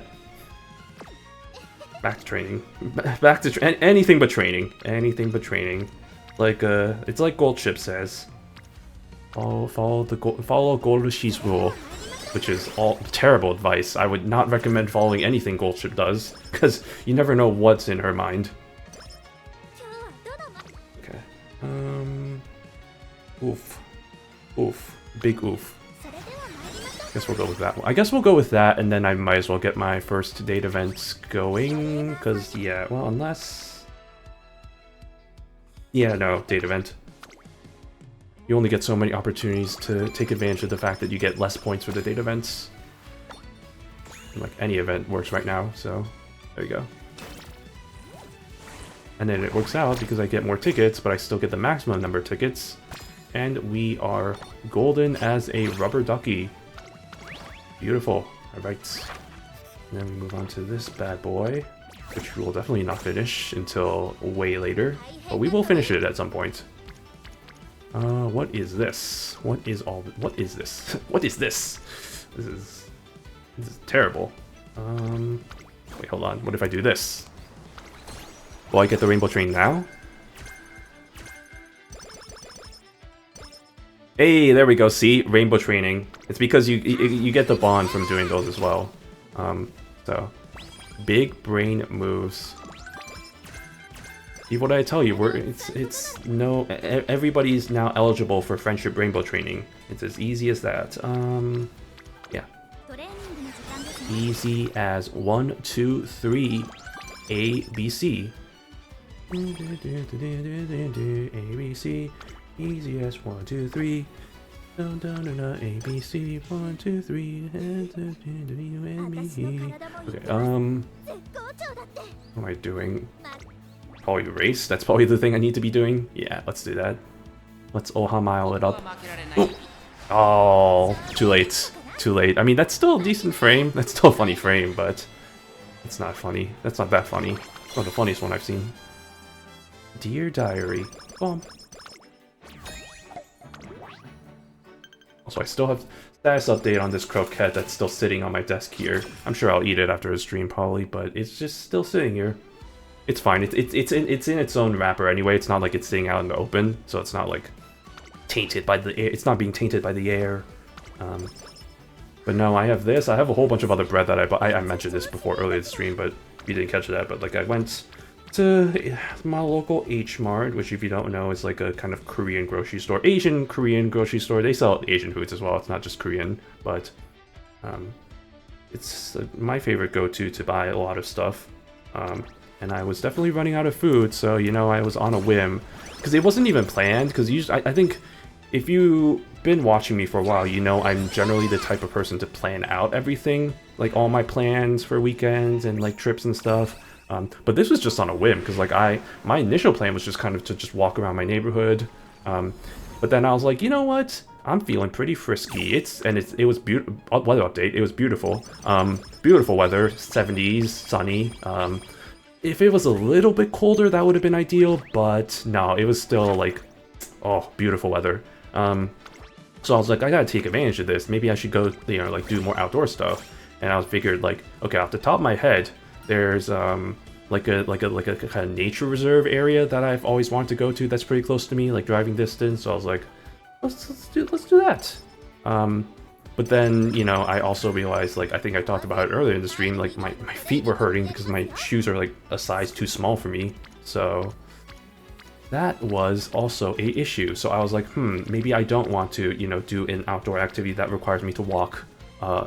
Back to training. Back to anything but training. Anything but training. Like it's like Goldship says. Follow Goldship's rule, which is all terrible advice. I would not recommend following anything Goldship does, because you never know what's in her mind. Okay. Oof. Oof. Big oof. Guess we'll go with that one. I guess we'll go with that, and then I might as well get my first date events going, because, yeah, well, unless... Yeah, no, date event. You only get so many opportunities to take advantage of the fact that you get less points for the date events. And, like, any event works right now, so there you go. And then it works out because I get more tickets, but I still get the maximum number of tickets. And we are golden as a rubber ducky. Beautiful. Alright. Then we move on to this bad boy, which we will definitely not finish until way later. But we will finish it at some point. What is this? What is this? What is this? This is terrible. Wait, hold on. What if I do this? Will I get the rainbow train now? Hey, there we go. See? Rainbow training. It's because you get the bond from doing those as well. So, big brain moves. See what I tell you? Everybody's now eligible for friendship rainbow training. It's as easy as that. Yeah. Easy as 1, 2, 3, A, B, C. A, B, C. Easy as 1, 2, 3. A, B, C. 1, 2, 3. Okay, what am I doing? Probably race? That's probably the thing I need to be doing? Yeah, let's do that. Let's Oha-mile it up. Ooh. Oh, too late. Too late. I mean, that's still a decent frame. That's still a funny frame, but it's not funny. That's not that funny. It's not the funniest one I've seen. Dear Diary. Bomb. Also, I still have status update on this croquette that's still sitting on my desk here. I'm sure I'll eat it after a stream probably, but it's just still sitting here. It's fine. It's in its own wrapper anyway. It's not like it's sitting out in the open, so it's not like tainted by the air. It's not being tainted by the air. But no, I have this. I have a whole bunch of other bread that I bought. I mentioned this before earlier in the stream, but you didn't catch that. But like, I went to my local H Mart, which if you don't know is like a kind of Korean grocery store, Asian Korean grocery store. They sell Asian foods as well. It's not just Korean, but it's my favorite go-to to buy a lot of stuff. And I was definitely running out of food, so, you know, I was on a whim. Because it wasn't even planned, because usually, I think if you've been watching me for a while, you know I'm generally the type of person to plan out everything. Like, all my plans for weekends and, like, trips and stuff. But this was just on a whim, because, like, my initial plan was just kind of to just walk around my neighborhood. But then I was like, you know what? I'm feeling pretty frisky. It was beautiful. Weather update. It was beautiful. Beautiful weather. 70s, sunny. If it was a little bit colder, that would have been ideal, but no, it was still like, oh, beautiful weather. So I was like, I gotta take advantage of this. Maybe I should go, you know, like do more outdoor stuff. And I figured like, okay, off the top of my head, there's like a kind of nature reserve area that I've always wanted to go to. That's pretty close to me, like driving distance. So I was like, let's do that. But then, you know, I also realized, like, I think I talked about it earlier in the stream, like, my feet were hurting because my shoes are, like, a size too small for me. So, that was also a issue. So I was like, maybe I don't want to, you know, do an outdoor activity that requires me to walk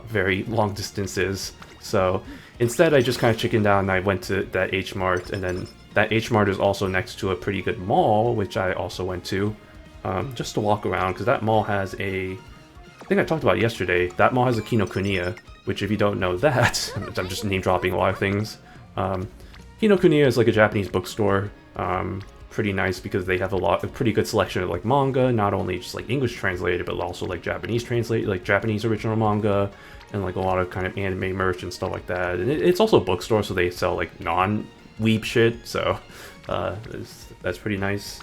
very long distances. So, instead, I just kind of chickened out and I went to that H Mart. And then that H Mart is also next to a pretty good mall, which I also went to, just to walk around. Because that mall has I think I talked about it yesterday. That mall has a Kinokuniya, which if you don't know that, I'm just name dropping a lot of things. Kinokuniya is like a Japanese bookstore. pretty nice because they have a pretty good selection of like manga, not only just like English translated, but also like Japanese translated, like Japanese original manga, and like a lot of kind of anime merch and stuff like that. And it's also a bookstore, so they sell like non-weeb shit, so that's pretty nice.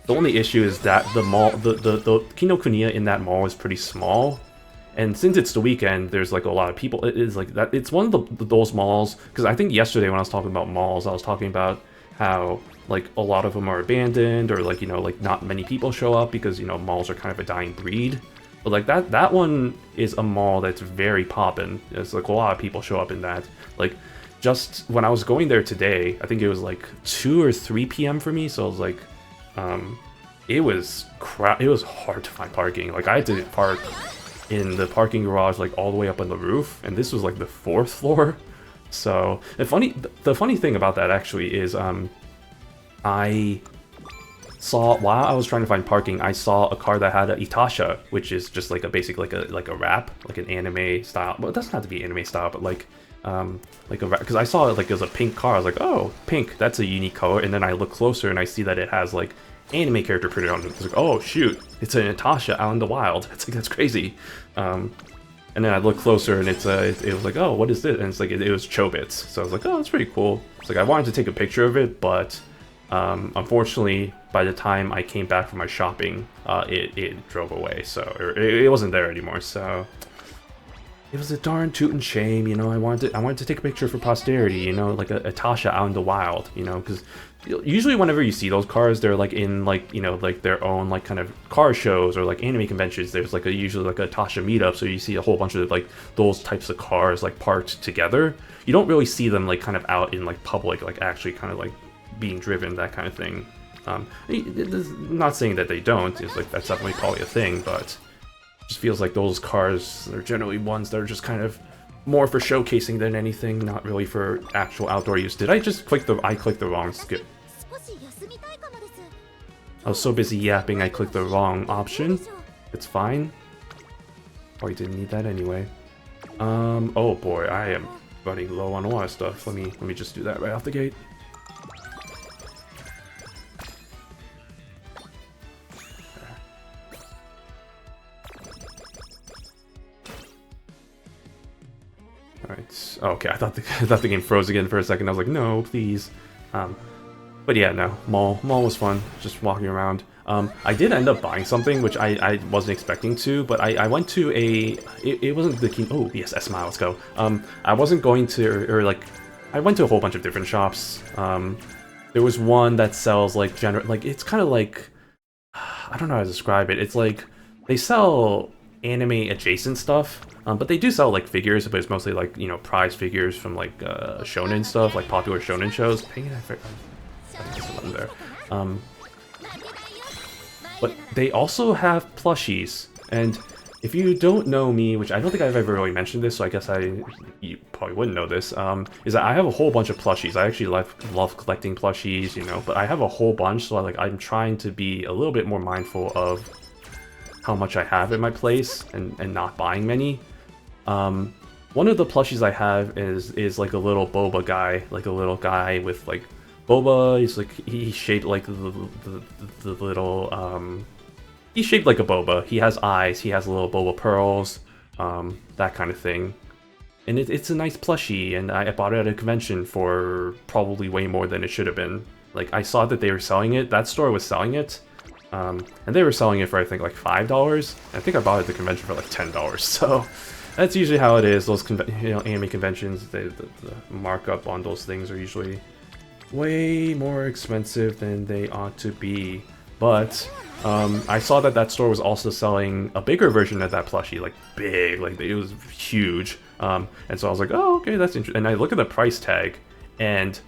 The only issue is that the mall, the Kinokuniya in that mall is pretty small, and since it's the weekend, there's like a lot of people. It is like that. It's one of those malls, because I think yesterday when I was talking about malls, I was talking about how like a lot of them are abandoned, or like, you know, like not many people show up because, you know, malls are kind of a dying breed. But like that one is a mall that's very poppin'. It's like a lot of people show up in that. Like just when I was going there today, I think it was like 2 or 3 p.m. for me, so I was like, it was hard to find parking. Like I had to park in the parking garage like all the way up on the roof, and this was like the 4th floor. So the funny thing about that actually is I saw, while I was trying to find parking, I saw a car that had a Itasha, which is just like a basic like a wrap, like an anime style. Well, it doesn't have to be anime style, but like a wrap, because I saw it like it was a pink car. I was like, oh, pink, that's a unique color. And then I look closer and I see that it has like anime character printed on it. It's like, oh shoot, it's a Natasha out in the wild. It's like, that's crazy. And then I look closer and it was like, oh, what is this? And it's like, it was Chobits. So I was like, oh, that's pretty cool. It's like, I wanted to take a picture of it, but unfortunately, by the time I came back from my shopping, it drove away. So it wasn't there anymore. So it was a darn tootin' shame, you know. I wanted to take a picture for posterity, you know, like a Tasha out in the wild, you know, because usually whenever you see those cars, they're like in like, you know, like their own like kind of car shows or like anime conventions. There's like usually like a Tasha meetup, so you see a whole bunch of like those types of cars like parked together. You don't really see them like kind of out in like public, like actually kind of like being driven, that kind of thing. Not saying that they don't. It's like that's definitely probably a thing, but it just feels like those cars are generally ones that are just kind of more for showcasing than anything, not really for actual outdoor use. Did I just click I clicked the wrong skip? I was so busy yapping, I clicked the wrong option. It's fine. Probably didn't need that anyway. Oh boy, I am running low on a lot of stuff. Let me just do that right off the gate. Alright, okay, I thought the game froze again for a second. I was like, no, please. But yeah, no, mall was fun, just walking around. I did end up buying something, which I wasn't expecting to, but I went to it wasn't the key. Oh, yes, S-Mile, let's go. I wasn't going to, or like, I went to a whole bunch of different shops. There was one that sells like it's kind of like, I don't know how to describe it. It's like, they sell anime adjacent stuff, but they do sell like figures, but it's mostly like, you know, prize figures from like shonen stuff, like popular shonen shows. There. But they also have plushies, and if you don't know me, which I don't think I've ever really mentioned this, so I guess you probably wouldn't know this, is that I have a whole bunch of plushies. I actually love collecting plushies, you know, but I have a whole bunch, so I'm trying to be a little bit more mindful of how much I have in my place and not buying many. One of the plushies I have is like a little boba guy, like a little guy with like boba. He's shaped like the little he's shaped like a boba. He has eyes, he has little boba pearls, that kind of thing. And it's a nice plushie, and I bought it at a convention for probably way more than it should have been. Like, I saw that they were selling it, that store was selling it, and they were selling it for I think like $5. I think I bought it at the convention for like $10, so that's usually how it is. Those anime conventions, the markup on those things are usually way more expensive than they ought to be. But I saw that store was also selling a bigger version of that plushie, like big, like it was huge. And so I was like, oh, okay, that's interesting. And I look at the price tag, and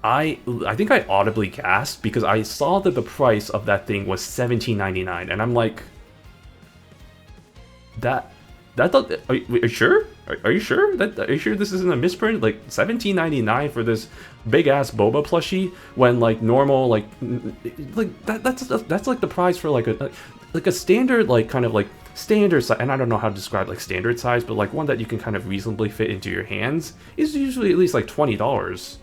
I think I audibly gasped because I saw that the price of that thing was $17.99, and I'm like, are you sure? Are you sure this isn't a misprint? Like $17.99 for this big ass boba plushie, when like normal that's like the price for like a standard, like kind of like standard size, and I don't know how to describe like standard size, but like one that you can kind of reasonably fit into your hands is usually at least like $20.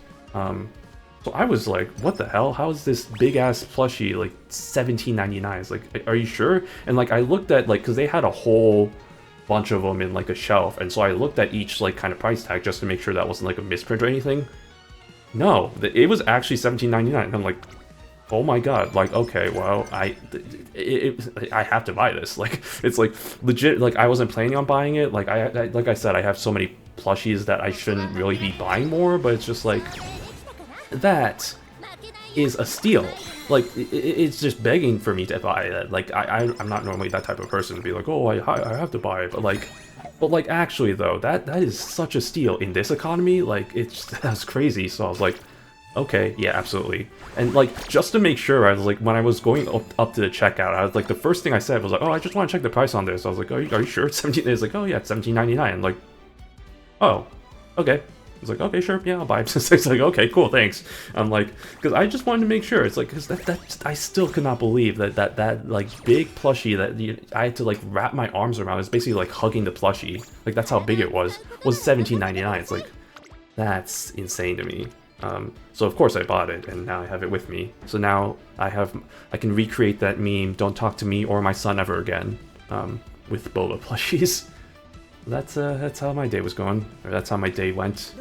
So I was like, what the hell? How is this big ass plushie like 17.99? It's like, are you sure? And like I looked at like, because they had a whole bunch of them in like a shelf, and so I looked at each like kind of price tag just to make sure that wasn't like a misprint or anything. No, it was actually 17.99. And I'm like, oh my god, like, okay, well, I have to buy this. Like, it's like legit. Like, I wasn't planning on buying it. Like, like I said, I have so many plushies that I shouldn't really be buying more. But it's just like that is a steal. Like, it's just begging for me to buy it. Like, I'm not normally that type of person to be like, oh, I have to buy it. But like, actually though, that is such a steal in this economy. Like, that's crazy. So I was like, okay, yeah, absolutely. And like, just to make sure, I was like, when I was going up to the checkout, I was like, the first thing I said was like, oh, I just want to check the price on this. I was like, are you sure it's 17? It's like, oh yeah, it's 17.99. Like, oh, okay. It's like, okay, sure, yeah, I'll buy it. It's like, okay, cool, thanks. I'm like, because I just wanted to make sure. It's like, because that I still could not believe that like big plushie that I had to like wrap my arms around. It's basically like hugging the plushie. Like that's how big it was 17.99. It's like, that's insane to me. So of course I bought it, and now I have it with me. So now I can recreate that meme, "Don't talk to me or my son ever again," with boba plushies. That's how my day was going, or that's how my day went.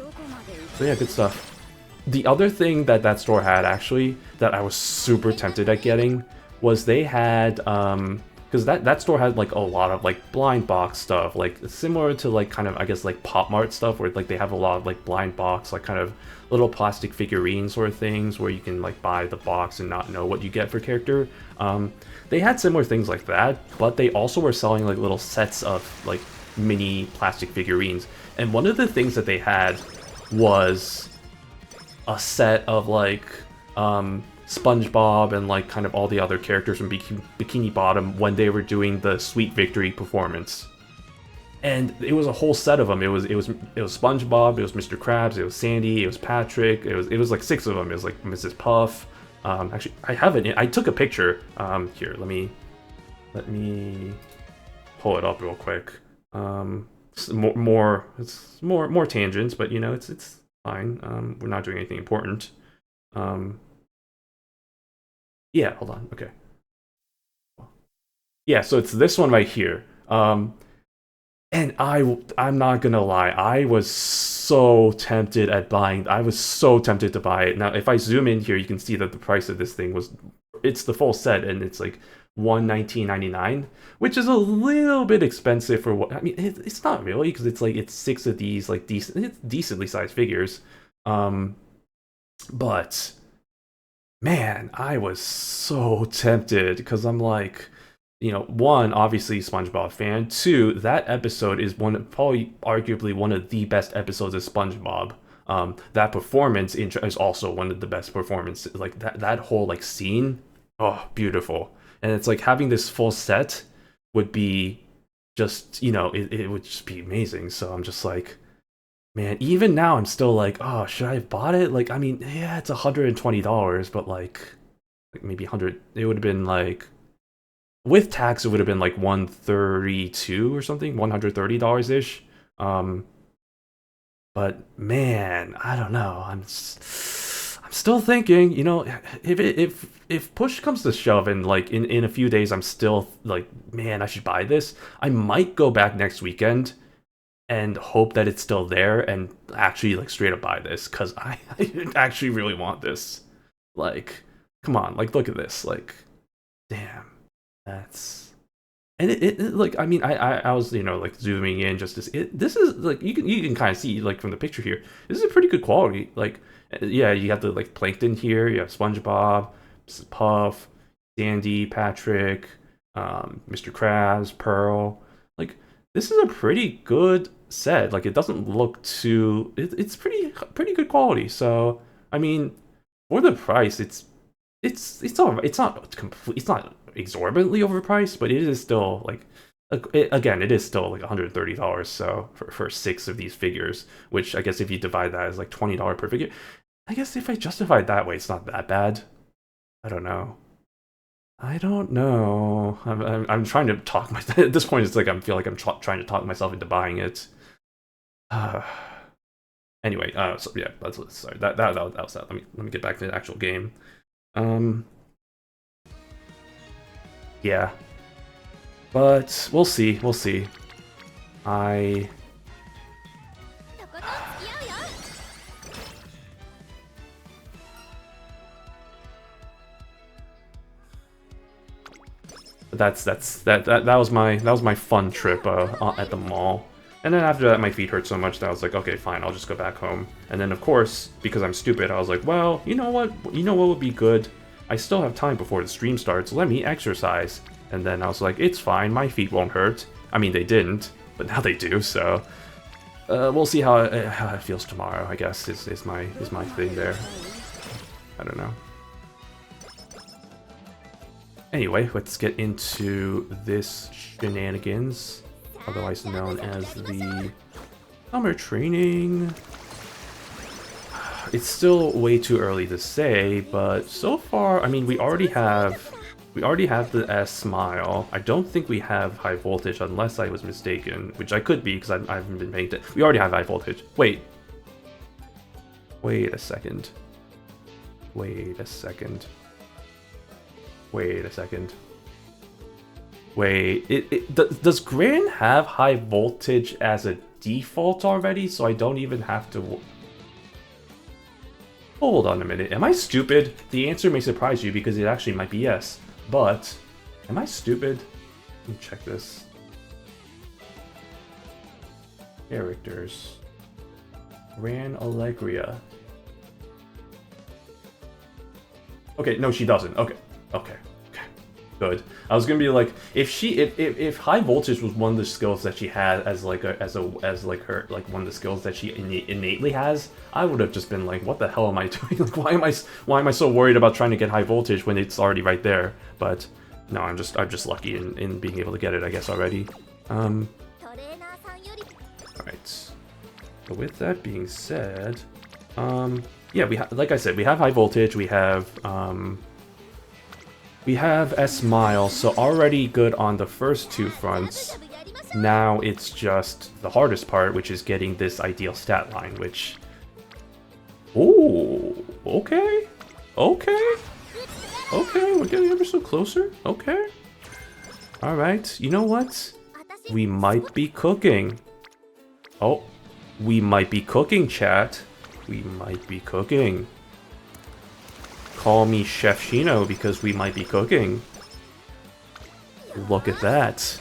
So yeah, good stuff. The other thing that store had, actually, that I was super tempted at getting, was they had, because that store had like a lot of like blind box stuff, like similar to like kind of, I guess, like Pop Mart stuff, where like they have a lot of like blind box, like kind of little plastic figurine sort of things where you can like buy the box and not know what you get for character. They had similar things like that, but they also were selling like little sets of like mini plastic figurines. And one of the things that they had was a set of like SpongeBob and like kind of all the other characters from Bikini Bottom when they were doing the Sweet Victory performance. And it was a whole set of them. It was SpongeBob, it was Mr. Krabs, it was Sandy, it was Patrick, it was like 6 of them. It was like Mrs. Puff. Actually, I have it. I took a picture. Here, let me pull it up real quick. It's more tangents, but you know, it's fine. We're not doing anything important. Yeah, hold on. Okay. Yeah, so it's this one right here. And I'm not gonna lie, I was so tempted at buying. I was so tempted to buy it. Now, if I zoom in here, you can see that the price of this thing it's the full set, and it's like $119.99, which is a little bit expensive for what I mean. It's not really, because it's 6 of these like decently sized figures. But man, I was so tempted because I'm like, you know, one, obviously SpongeBob fan. Two, that episode is probably arguably one of the best episodes of SpongeBob. That performance is also one of the best performances. Like that whole like scene, oh, beautiful. And it's like having this full set would be just, you know, it would just be amazing. So I'm just like, man, even now I'm still like, oh, should I have bought it? Like, I mean, yeah, it's $120, but like maybe 100. It would have been like, with tax, it would have been like 132 or something, $130 ish. But man, I don't know. I'm still thinking, you know, if push comes to shove, and like in a few days I'm still like, man, I should buy this. I might go back next weekend and hope that it's still there and actually like straight up buy this, because I actually really want this. Like, come on, like look at this. Like, damn, that's and like, I mean, I was, you know, like zooming in just to see this is like, you can kind of see like from the picture here, this is a pretty good quality. Like, yeah, you have the like plankton here, you have SpongeBob, Puff, Sandy, Patrick, Mr. Krabs, Pearl. Like, this is a pretty good set. Like, it doesn't look too, it's pretty good quality. So I mean, for the price, it's all right. It's not exorbitantly overpriced, but it is still like, again, it is still like $130. So for 6 of these figures, which I guess if you divide that as like $20 per figure, I guess if I justify it that way, it's not that bad. I don't know. I don't know. I'm trying to talk my at this point. It's like I feel like I'm trying to talk myself into buying it. Anyway, so yeah, sorry. That was that. Let me get back to the actual game. Yeah, but we'll see. We'll see. That was my fun trip at the mall. And then after that, my feet hurt so much that I was like, okay, fine, I'll just go back home. And then of course, because I'm stupid, I was like, well, you know what? You know what would be good? I still have time before the stream starts. Let me exercise. And then I was like, it's fine, my feet won't hurt. I mean, they didn't, but now they do. So we'll see how it feels tomorrow. I guess is my thing there. I don't know. Anyway, let's get into this shenanigans, otherwise known as the summer training. It's still way too early to say, but so far, I mean, we already have the S Smile. I don't think we have high voltage, unless I was mistaken, which I could be because I haven't been paying attention. We already have high voltage. Wait a second. Wait a second. Wait, does Gran have high voltage as a default already, so I don't even have to... Hold on a minute, am I stupid? The answer may surprise you because it actually might be yes, but am I stupid? Let me check this. Characters. Gran Allegria. Okay, no, she doesn't. Okay, good. I was gonna be like, if high voltage was one of the skills that she had as one of the skills that she innately has, I would have just been like, what the hell am I doing? Like, why am I so worried about trying to get high voltage when it's already right there? But no, I'm just lucky in being able to get it, I guess, already. All right. So with that being said, yeah, like I said, we have high voltage. We have S-Mile, so already good on the first two fronts. Now it's just the hardest part, which is getting this ideal stat line, which... Ooh, okay. Okay, we're getting ever so closer. Okay. Alright, you know what? We might be cooking. Oh, we might be cooking, chat. We might be cooking. Call me Chef Shino because we might be cooking. Look at that.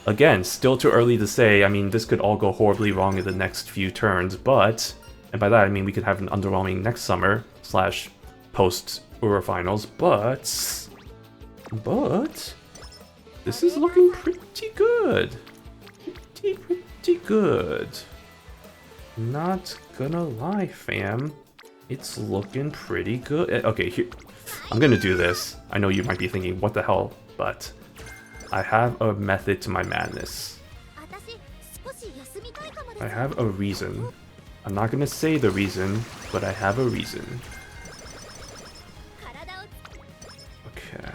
Again, still too early to say. I mean, this could all go horribly wrong in the next few turns, but... And by that, I mean we could have an underwhelming next summer / post-Ura finals, but... This is looking pretty good. Pretty good. Not gonna lie, fam. It's looking pretty good. Okay, here, I'm gonna do this. I know you might be thinking, what the hell? But I have a method to my madness. I have a reason. I'm not gonna say the reason, but I have a reason. Okay.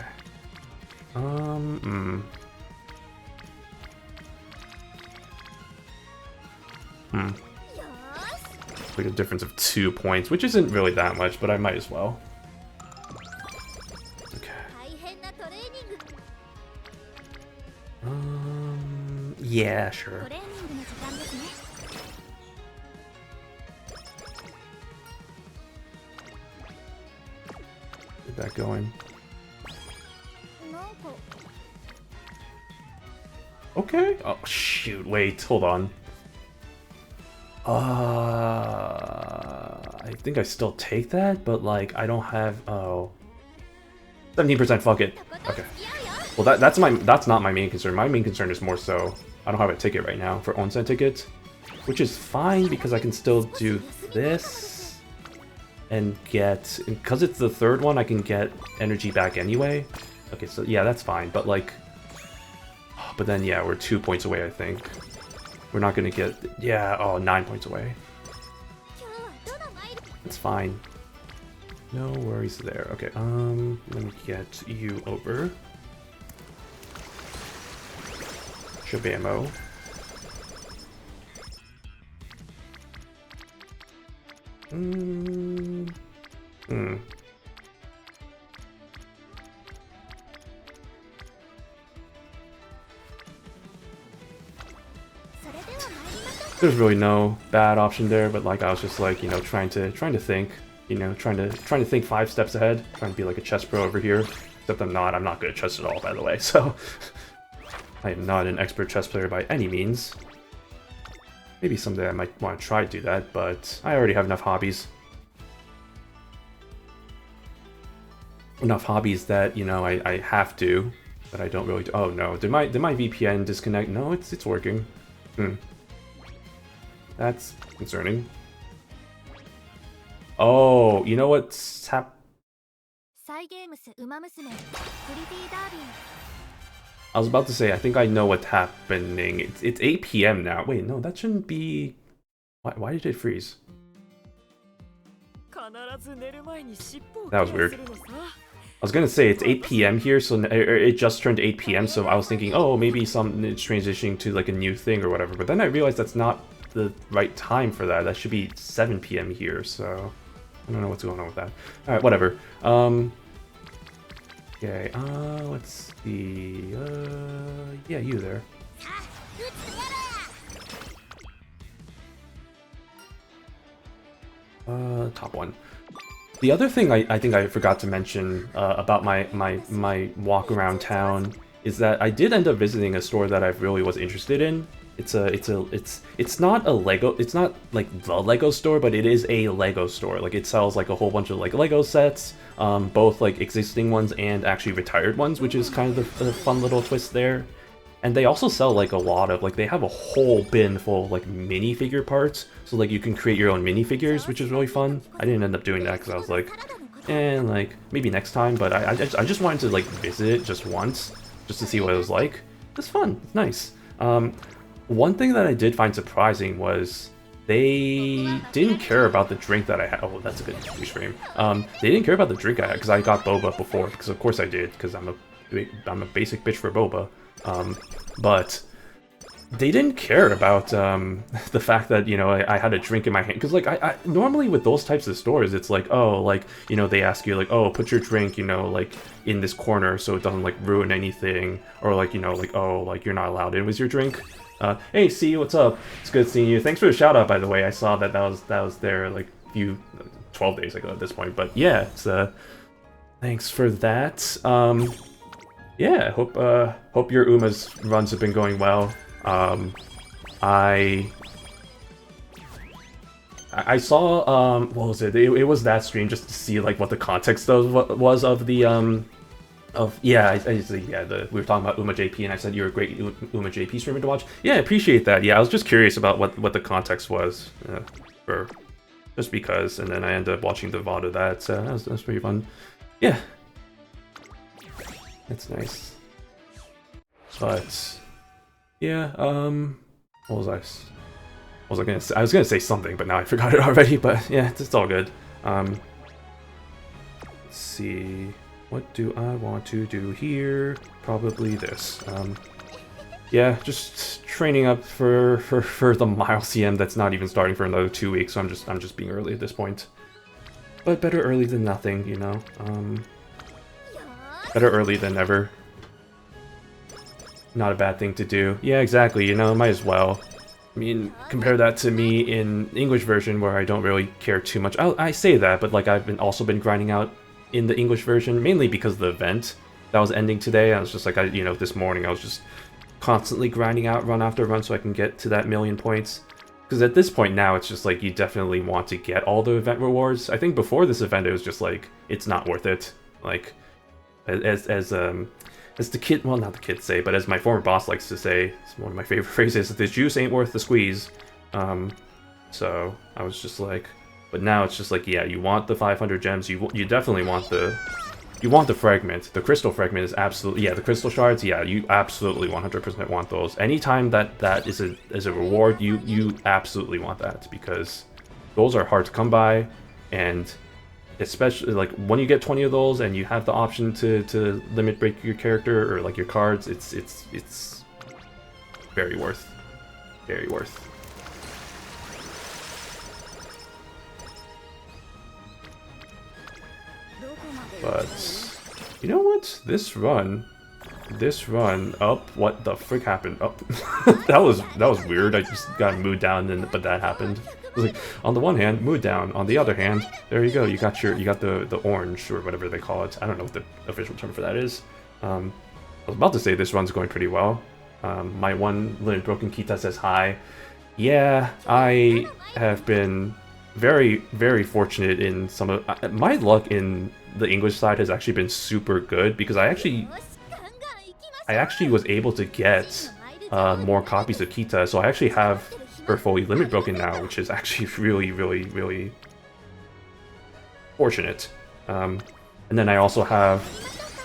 Like a difference of 2 points, which isn't really that much, but I might as well. Okay. Yeah, sure. Get that going. Okay. Oh, shoot. Wait, hold on. I think I still take that, but like I don't have 17%, fuck it. Okay. Well that's not my main concern. My main concern is more so I don't have a ticket right now for onsen tickets, which is fine because I can still do this and get, because it's the third one, I can get energy back anyway. Okay, so yeah, that's fine, but like, but then yeah, we're 2 points away, I think. We're not gonna get, yeah, oh, 9 points away. It's fine. No worries there. Okay, let me get you over. Shabamo. Hmm. There's really no bad option there, but like I was just like, you know, trying to think, you know, trying to think 5 steps ahead, trying to be like a chess pro over here. Except I'm not good at chess at all, by the way. So I am not an expert chess player by any means. Maybe someday I might want to try to do that, but I already have enough hobbies. Enough hobbies that, you know, I have to, but I don't really do. Oh no, did my VPN disconnect? No, it's working. That's concerning. Oh, you know what's I was about to say, I think I know what's happening. It's 8 PM now. Wait, no, that shouldn't be... Why did it freeze? That was weird. I was gonna say, it's 8 PM here, so it just turned 8 PM, so I was thinking, oh, maybe it's transitioning to like a new thing or whatever, but then I realized that's not the right time for that. That should be 7 PM here, so I don't know what's going on with that. Alright, whatever. Okay, let's see, yeah, you there. Top one. The other thing I think I forgot to mention about my walk around town is that I did end up visiting a store that I really was interested in. It's not a Lego, it's not like the Lego store, but it is a Lego store. Like it sells like a whole bunch of like Lego sets, both like existing ones and actually retired ones, which is kind of the fun little twist there. And they also sell like a lot of, like they have a whole bin full of like minifigure parts, so like you can create your own minifigures, which is really fun. I didn't end up doing that because I was like, like maybe next time, but I just wanted to like visit it just once, just to see what it was like. It's fun, it's nice. One thing that I did find surprising was they didn't care about the drink that I had. Oh, that's a good use frame. They didn't care about the drink I had because I got boba before, because of course I did, because I'm a basic bitch for boba. But they didn't care about the fact that, you know, I had a drink in my hand, because like I normally with those types of stores it's like, oh, like, you know, they ask you like, oh, put your drink, you know, like in this corner so it doesn't like ruin anything, or like, you know, like, oh, like you're not allowed in with your drink. Hey, C, what's up? It's good seeing you. Thanks for the shout out, by the way. I saw that was there like a few 12 days ago at this point, but yeah, it's thanks for that. Yeah, hope your Uma's runs have been going well. I saw what was it? It was that stream just to see like what the context was of the yeah, we were talking about Uma JP, and I said you're a great Uma JP streamer to watch. Yeah, I appreciate that. Yeah, I was just curious about what the context was for just because, and then I ended up watching the VOD of that. So that was pretty fun. Yeah. That's nice. But yeah, what was I gonna say? I was gonna say something, but now I forgot it already. But yeah, it's all good. Let's see, what do I want to do here? Probably this. Yeah, just training up for the mile CM that's not even starting for another 2 weeks. So I'm just being early at this point. But better early than nothing, you know. Better early than never. Not a bad thing to do. Yeah, exactly, you know, might as well. I mean, compare that to me in English version where I don't really care too much. I say that, but like I've also been grinding out in the English version, mainly because of the event that was ending today. I was just like, you know, this morning I was just constantly grinding out run after run so I can get to that 1,000,000 points. Because at this point now, it's just like you definitely want to get all the event rewards. I think before this event, it was just like, it's not worth it. Like, as the kid, well, not the kids say, but as my former boss likes to say, it's one of my favorite phrases, the juice ain't worth the squeeze. So I was just like, but now it's just like, yeah, you want the 500 gems, you definitely want the fragment. The crystal fragment is absolutely, yeah, the crystal shards, yeah, you absolutely 100% want those. Anytime that is a reward, you absolutely want that, because those are hard to come by, and especially like when you get 20 of those and you have the option to limit break your character or like your cards, it's very worth. But you know what? This run up. What the frick happened? Up. that was weird. I just got mood down, but that happened. It was like, on the one hand, mood down. On the other hand, there you go. You got the orange or whatever they call it. I don't know what the official term for that is. I was about to say this run's going pretty well. My one limit broken Kita says hi. Yeah, I have been very, very fortunate in some of my luck in the English side has actually been super good because I actually was able to get more copies of Kita, so I actually have her fully limit broken now, which is actually really, really, really fortunate. And then I also have,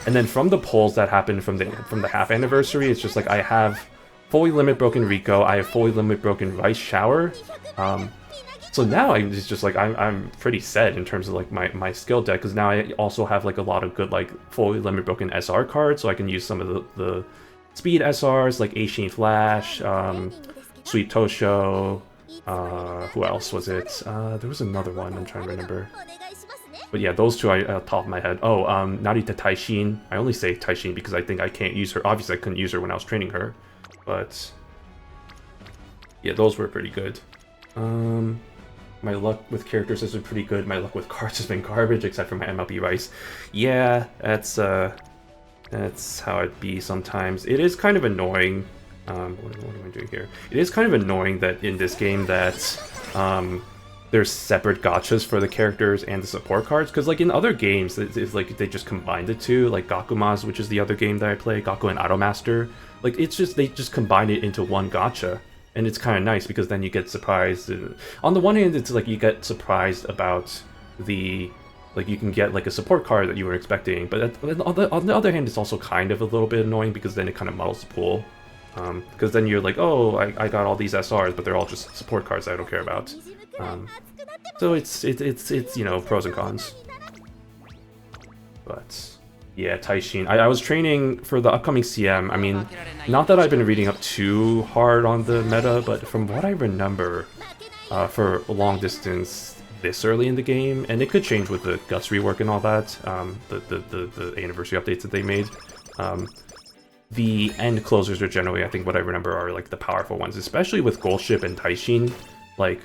and then from the polls that happened from the half anniversary, it's just like I have fully limit broken Rico, I have fully limit broken Rice Shower. So now it's just like I'm pretty set in terms of like my skill deck, because now I also have like a lot of good like fully limit broken SR cards, so I can use some of the speed SRs like Ancient Flash, Sweet Tosho, who else was it? There was another one I'm trying to remember. But yeah, those two top of my head. Oh, Narita Taishin. I only say Taishin because I think I can't use her. Obviously I couldn't use her when I was training her. But yeah, those were pretty good. My luck with characters has been pretty good. My luck with cards has been garbage, except for my MLB Rice. Yeah, that's how it be sometimes. It is kind of annoying. What am I doing here? It is kind of annoying that in this game that there's separate gachas for the characters and the support cards, because like in other games, it's like they just combined the two, like Gakuma's, which is the other game that I play, Gaku and Automaster. Like it's just they just combine it into one gacha. And it's kind of nice because then you get surprised. On the one hand, it's like you get surprised about like you can get like a support card that you were expecting. But on the other hand, it's also kind of a little bit annoying because then it kind of muddles the pool. Because then you're like, oh, I got all these SRs, but they're all just support cards that I don't care about. So it's you know, pros and cons. But yeah, Taishin. I was training for the upcoming CM. I mean, not that I've been reading up too hard on the meta, but from what I remember, for long distance this early in the game, and it could change with the Guts rework and all that, the anniversary updates that they made. The end closers are generally, I think what I remember, are like the powerful ones, especially with Goldship and Taishin. Like,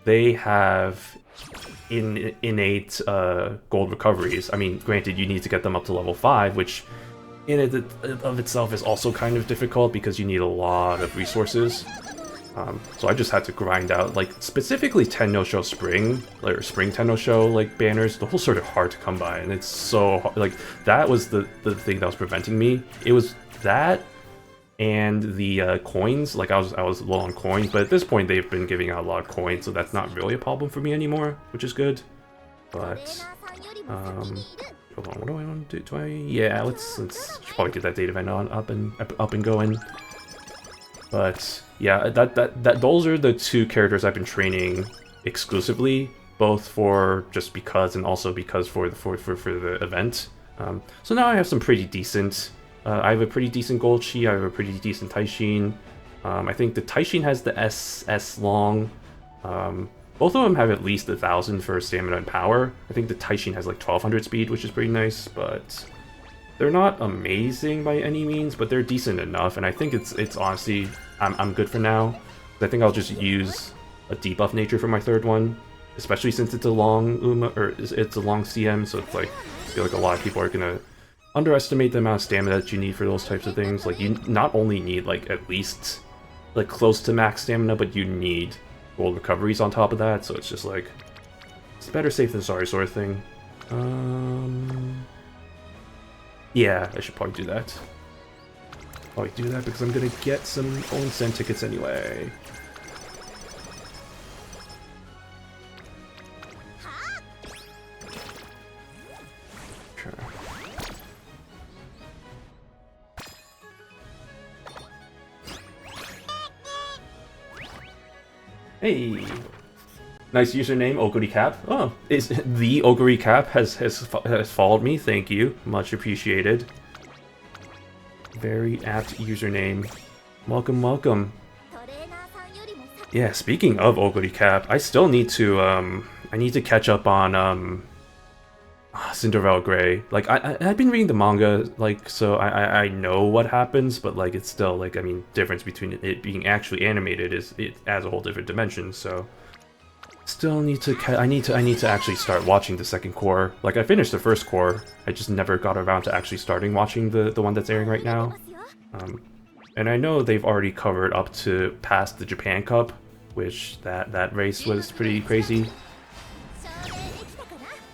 they have innate gold recoveries. I mean, granted, you need to get them up to level 5, which in it of itself is also kind of difficult because you need a lot of resources. So I just had to grind out, like, specifically Tenno-sho Spring, or Spring Tenno-sho, like, banners. Those are sort of hard to come by, and it's so hard. Like, that was the thing that was preventing me. It was that and the coins. Like, I was low on coins, but at this point they've been giving out a lot of coins, so that's not really a problem for me anymore, which is good. But hold on, what do I want to do? Yeah, let's should probably get that data event on up and going. But yeah, those are the two characters I've been training exclusively, both for just because and also because for the event. So now I have some pretty decent. I have a pretty decent Gold Chi, I have a pretty decent Taishin. I think the Taishin has the SS long. Both of them have at least 1,000 for stamina and power. I think the Taishin has like 1,200 speed, which is pretty nice, but they're not amazing by any means, but they're decent enough, and I think it's honestly, I'm good for now. I think I'll just use a debuff nature for my third one, especially since it's a long it's a long CM, so it's like, I feel like a lot of people are gonna underestimate the amount of stamina that you need for those types of things. Like, you not only need like at least like close to max stamina, but you need gold recoveries on top of that, so it's just like, it's better safe than sorry sort of thing. Yeah, I should probably do that. Probably do that because I'm gonna get some Onsen tickets anyway. Sure. Hey! Nice username, Oguri Cap. Oh, is the Oguri Cap has followed me. Thank you, much appreciated. Very apt username. Welcome, welcome. Yeah, speaking of Oguri Cap, I still need to I need to catch up on Cinderella Grey. Like I've been reading the manga, like, so I know what happens, but like it's still like, I mean, difference between it being actually animated is it adds a whole different dimension. So still need to I need to actually start watching the second core. Like I finished the first core, I just never got around to actually starting watching the one that's airing right now. And I know they've already covered up to past the Japan Cup, which that race was pretty crazy.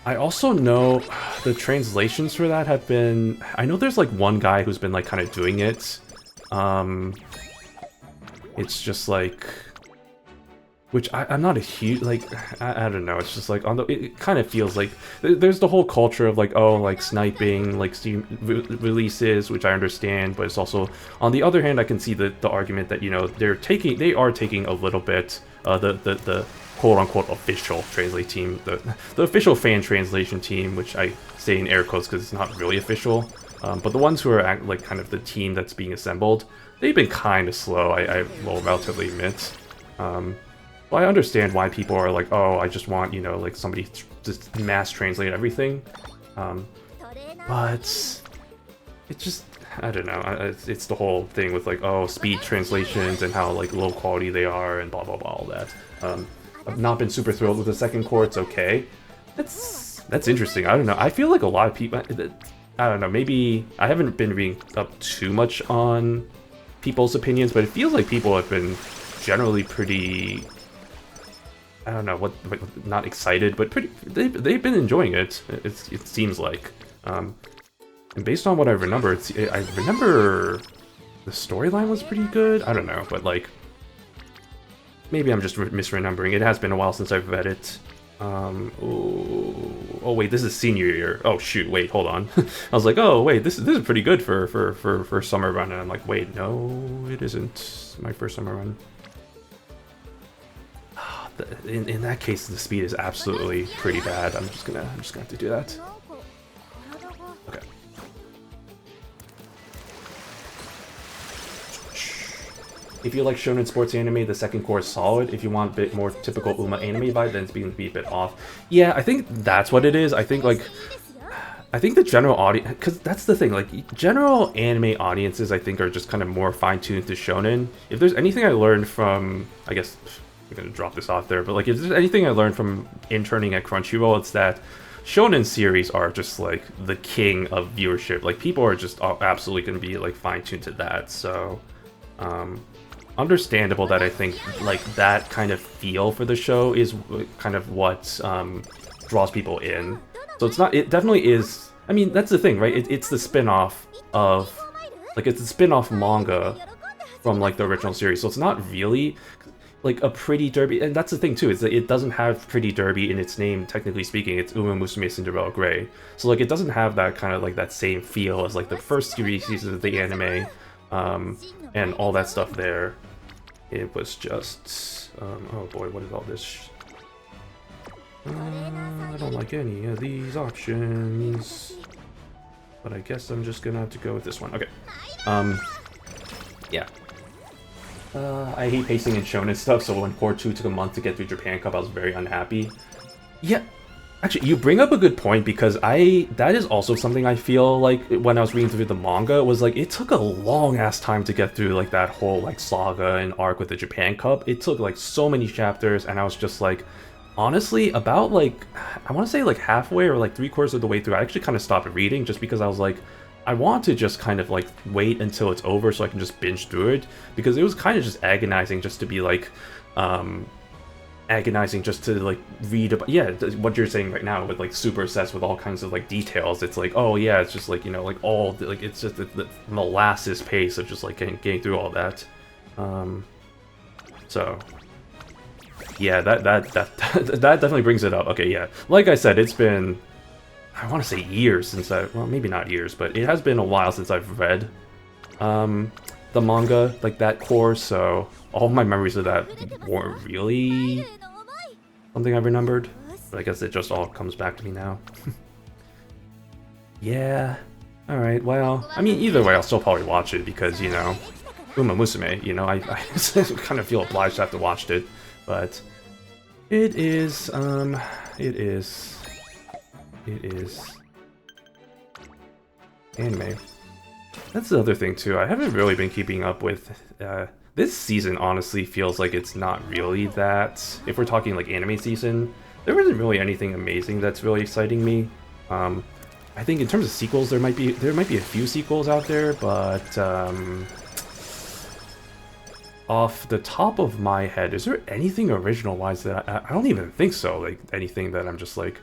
I also know the translations for that have been... I know there's like one guy who's been like kind of doing it. It's just like... Which I'm not a huge... Like, I don't know, it's just like... it kind of feels like... There's the whole culture of like, oh, like sniping, like Steam releases, which I understand, but it's also... On the other hand, I can see the argument that, you know, they are taking a little bit... the quote-unquote official translate team, the official fan translation team, which I say in air quotes because it's not really official, but the ones who are like kind of the team that's being assembled, they've been kind of slow, I will relatively admit. Well, I understand why people are like, oh, I just want, you know, like somebody just mass translate everything, but it just, I don't know, it's the whole thing with like, oh, speed translations and how like low quality they are and blah blah blah, all that. I've not been super thrilled with the second core, it's okay. That's interesting, I don't know, I feel like a lot of people, I don't know, maybe I haven't been reading up too much on people's opinions, but it feels like people have been generally pretty, I don't know, not excited, but pretty, they've been enjoying it, it seems like. And based on what I remember, I remember the storyline was pretty good, I don't know, but like, maybe I'm just misremembering. It has been a while since I've read it. Oh wait, this is senior year. Oh shoot, wait, hold on. I was like, oh wait, this is pretty good for summer run, and I'm like, wait, no, it isn't my first summer run. In that case, the speed is absolutely pretty bad. I'm just gonna have to do that. Okay. If you like shonen sports anime, the second core is solid. If you want a bit more typical Uma anime vibe, then it's beginning to be a bit off. Yeah, I think that's what it is. I think the general audience, because that's the thing, like general anime audiences, I think are just kind of more fine-tuned to shonen. If there's anything I learned from, I guess I'm gonna drop this off there, but like if there's anything I learned from interning at Crunchyroll, it's that shonen series are just like the king of viewership. Like people are just absolutely gonna be like fine-tuned to that. So understandable that I think like that kind of feel for the show is kind of what draws people in. So it's not, it definitely is, I mean, that's the thing, right? It's the spin-off of, like, it's a spin-off manga from like the original series, so it's not really like a Pretty Derby, and that's the thing too, is that it doesn't have Pretty Derby in its name, technically speaking. It's Umamusume Cinderella Grey, so like it doesn't have that kind of like that same feel as like the first series of the anime, and all that stuff there. It was just, oh boy, what is all this? I don't like any of these options, but I guess I'm just gonna have to go with this one. Okay, yeah. I hate pacing and shonen stuff, so when Core 2 took a month to get through Japan Cup, I was very unhappy. Yeah, actually, you bring up a good point, because that is also something I feel like when I was reading through the manga, was like, it took a long-ass time to get through like that whole like saga and arc with the Japan Cup. It took like so many chapters, and I was just like, honestly, about like, I want to say like halfway or like 3/4 of the way through, I actually kind of stopped reading just because I was like, I want to just kind of like wait until it's over so I can just binge through it, because it was kind of just agonizing just to be like, agonizing just to like read about, yeah, what you're saying right now with like super obsessed with all kinds of like details. It's like, oh yeah, it's just like, you know, like all like it's just the molasses pace of just like getting through all that. So yeah, that definitely brings it up. Okay, yeah, like I said, it's been, I want to say years since well, maybe not years, but it has been a while since I've read the manga, like that core, so all my memories of that weren't really something I remembered, but I guess it just all comes back to me now. Yeah, alright, well, I mean, either way, I'll still probably watch it, because, you know, Umamusume, you know, I kind of feel obliged to have to watch it, but it is Anime. That's the other thing too. I haven't really been keeping up with this season. Honestly, feels like it's not really that. If we're talking like anime season, there isn't really anything amazing that's really exciting me. I think in terms of sequels, there might be a few sequels out there, but off the top of my head, is there anything original wise that I don't even think so? Like anything that I'm just like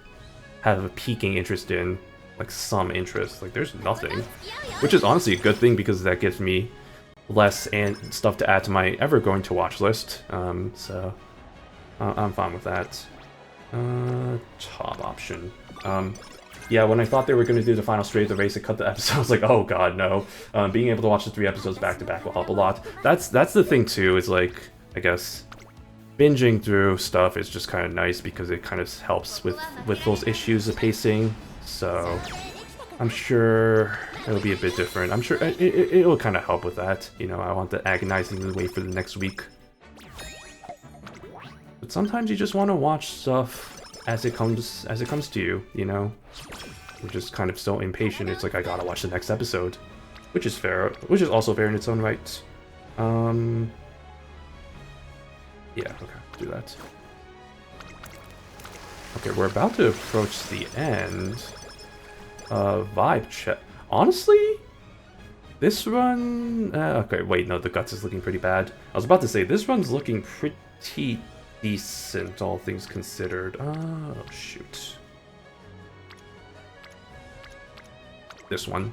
have a peaking interest in. Like some interest, like there's nothing, which is honestly a good thing because that gives me less and stuff to add to my ever going to watch list. So I'm fine with that. Top option. Yeah, when I thought they were going to do the final straight of the race and cut the episode, I was like, oh god, no. Being able to watch the 3 episodes back to back will help a lot. That's the thing too. Is like, I guess binging through stuff is just kind of nice because it kind of helps with those issues of pacing. So I'm sure it'll be a bit different. I'm sure it'll kind of help with that. You know, I want to agonizingly wait for the next week. But sometimes you just want to watch stuff as it comes to you. You know, you're just kind of so impatient. It's like I gotta watch the next episode, which is fair. Which is also fair in its own right. Yeah. Okay. Do that. Okay, we're about to approach the end. Vibe check. Honestly, this run... okay, wait, no, the guts is looking pretty bad. I was about to say, this run's looking pretty decent, all things considered. Oh, shoot. This one.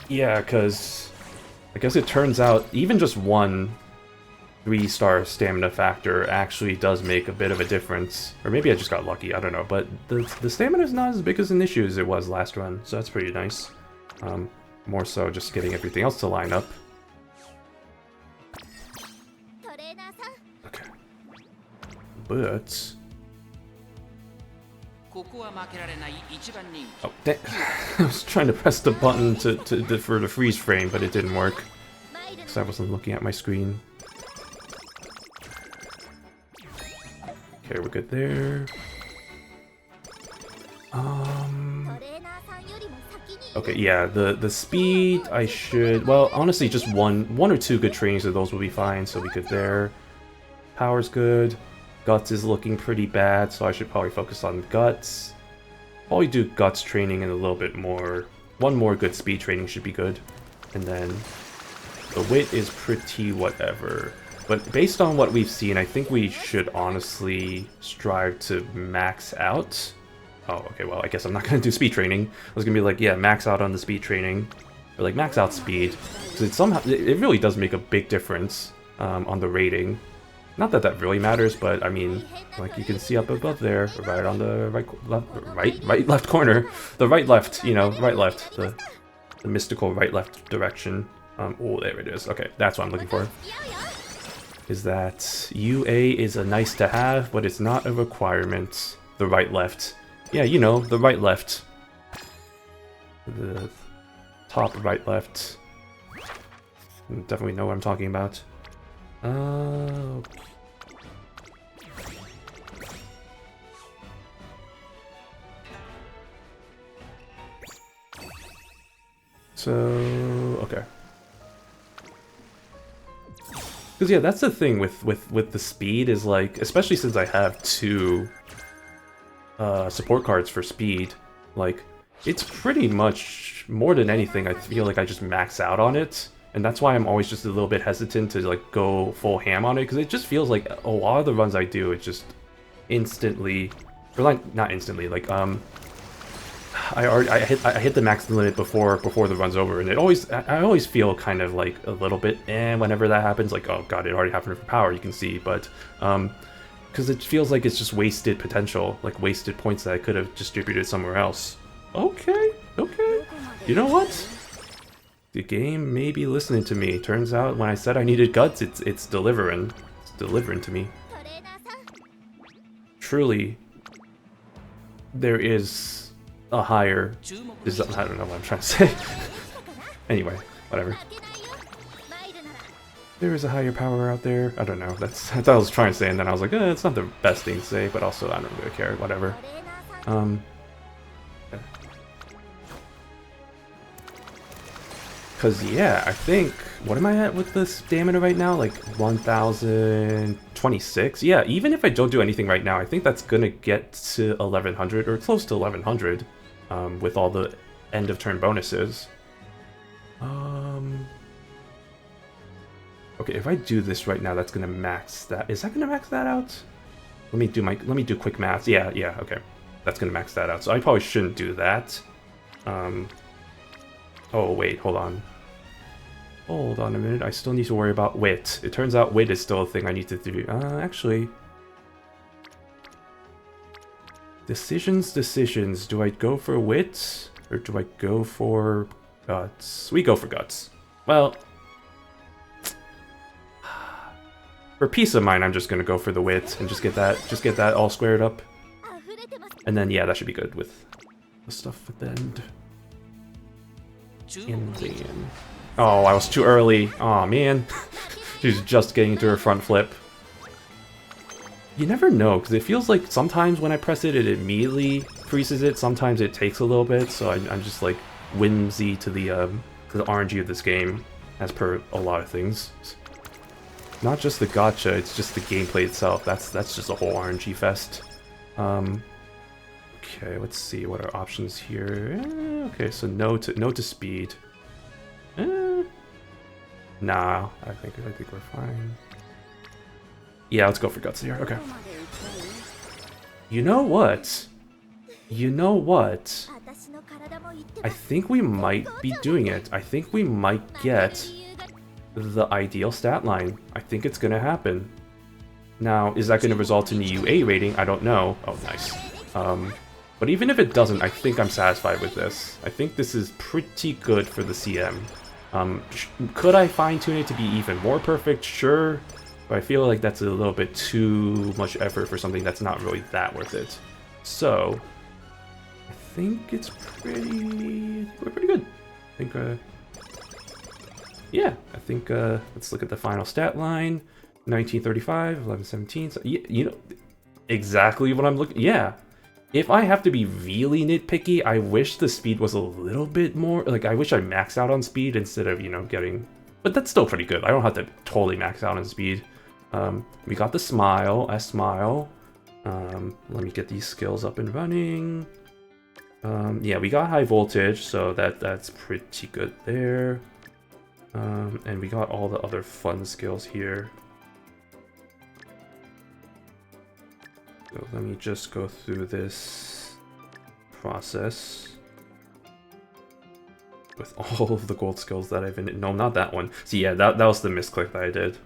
Yeah, because I guess it turns out even just one 3-star stamina factor actually does make a bit of a difference. Or maybe I just got lucky, I don't know. But the stamina is not as big as an issue as it was last run, so that's pretty nice. More so just getting everything else to line up. Okay. But... oh, dang. I was trying to press the button for the freeze frame, but it didn't work. Because I wasn't looking at my screen. Okay, we're good there. Okay, yeah, the speed I should... well, honestly, just one or two good trainings of those will be fine, so we good there. Power's good. Guts is looking pretty bad, so I should probably focus on Guts. Probably do Guts training and a little bit more... one more good speed training should be good. And then the Wit is pretty whatever. But based on what we've seen, I think we should honestly strive to max out. Oh, okay, well, I guess I'm not going to do speed training. I was going to be like, yeah, max out on the speed training. Or like, max out speed. Because it really does make a big difference on the rating. Not that that really matters, but I mean, like you can see up above there, right on the right left corner. The right left, you know, right left. The mystical right left direction. Oh, there it is. Okay, that's what I'm looking for. Is that UA is a nice to have, but it's not a requirement. The right left. Yeah, you know, the right left. The top right left. You definitely know what I'm talking about. So, okay. Because yeah, that's the thing with the speed is like, especially since I have 2 support cards for speed, like it's pretty much more than anything I feel like I just max out on it, and that's why I'm always just a little bit hesitant to like go full ham on it, because it just feels like a lot of the runs I do, it just instantly, or like not instantly, like I hit the max limit before the run's over, and I always feel kind of like a little bit whenever that happens, like, oh god, it already happened for power, you can see, but because it feels like it's just wasted potential, like wasted points that I could have distributed somewhere else. Okay, you know what? The game may be listening to me. Turns out when I said I needed guts, it's delivering. It's delivering to me. Truly, there is a higher... I don't know what I'm trying to say. Anyway, whatever. There is a higher power out there. I don't know. That's what I was trying to say, and then I was like, it's not the best thing to say, but also I don't really care. Whatever. Because, yeah, I think... What am I at with the stamina right now? Like, 1,026? Yeah, even if I don't do anything right now, I think that's gonna get to 1,100, or close to 1,100, with all the end-of-turn bonuses. Okay, if I do this right now, that's gonna max that. Is that gonna max that out? Let me do quick math. Yeah, okay. That's gonna max that out. So I probably shouldn't do that. Oh, wait, hold on. Hold on a minute, I still need to worry about wit. It turns out wit is still a thing I need to do. Actually... Decisions. Do I go for wit? Or do I go for guts? We go for guts. Well... For peace of mind, I'm just gonna go for the wit and just get that all squared up. And then, yeah, that should be good with the stuff at the end. Oh, I was too early. Oh man. She's just getting to her front flip. You never know, because it feels like sometimes when I press it, it immediately freezes it. Sometimes it takes a little bit, so I'm just like whimsy to the RNG of this game, as per a lot of things. Not just the gacha, it's just the gameplay itself. That's just a whole RNG fest. Okay, let's see what are options here. Okay, so no to speed. Nah, I think we're fine. Yeah, let's go for guts here. Okay. You know what? I think we might be doing it. I think we might get the ideal stat line. I think it's gonna happen. Now, is that gonna result in the UA rating? I don't know. Oh, nice. But even if it doesn't, I think I'm satisfied with this. I think this is pretty good for the CM. Could I fine-tune it to be even more perfect? Sure. But I feel like that's a little bit too much effort for something that's not really that worth it. So, I think it's we're pretty good. I think, yeah, I think, let's look at the final stat line. 1935, 1117, so, you know, exactly what I'm looking, yeah. If I have to be really nitpicky, I wish the speed was a little bit more, like, I wish I maxed out on speed instead of, you know, getting, but that's still pretty good. I don't have to totally max out on speed. We got the smile, S-smile. Let me get these skills up and running. Yeah, we got high voltage, so that's pretty good there. And we got all the other fun skills here. So let me just go through this process with all of the gold skills that I've been. No, not that one. See, yeah, that was the misclick that I did.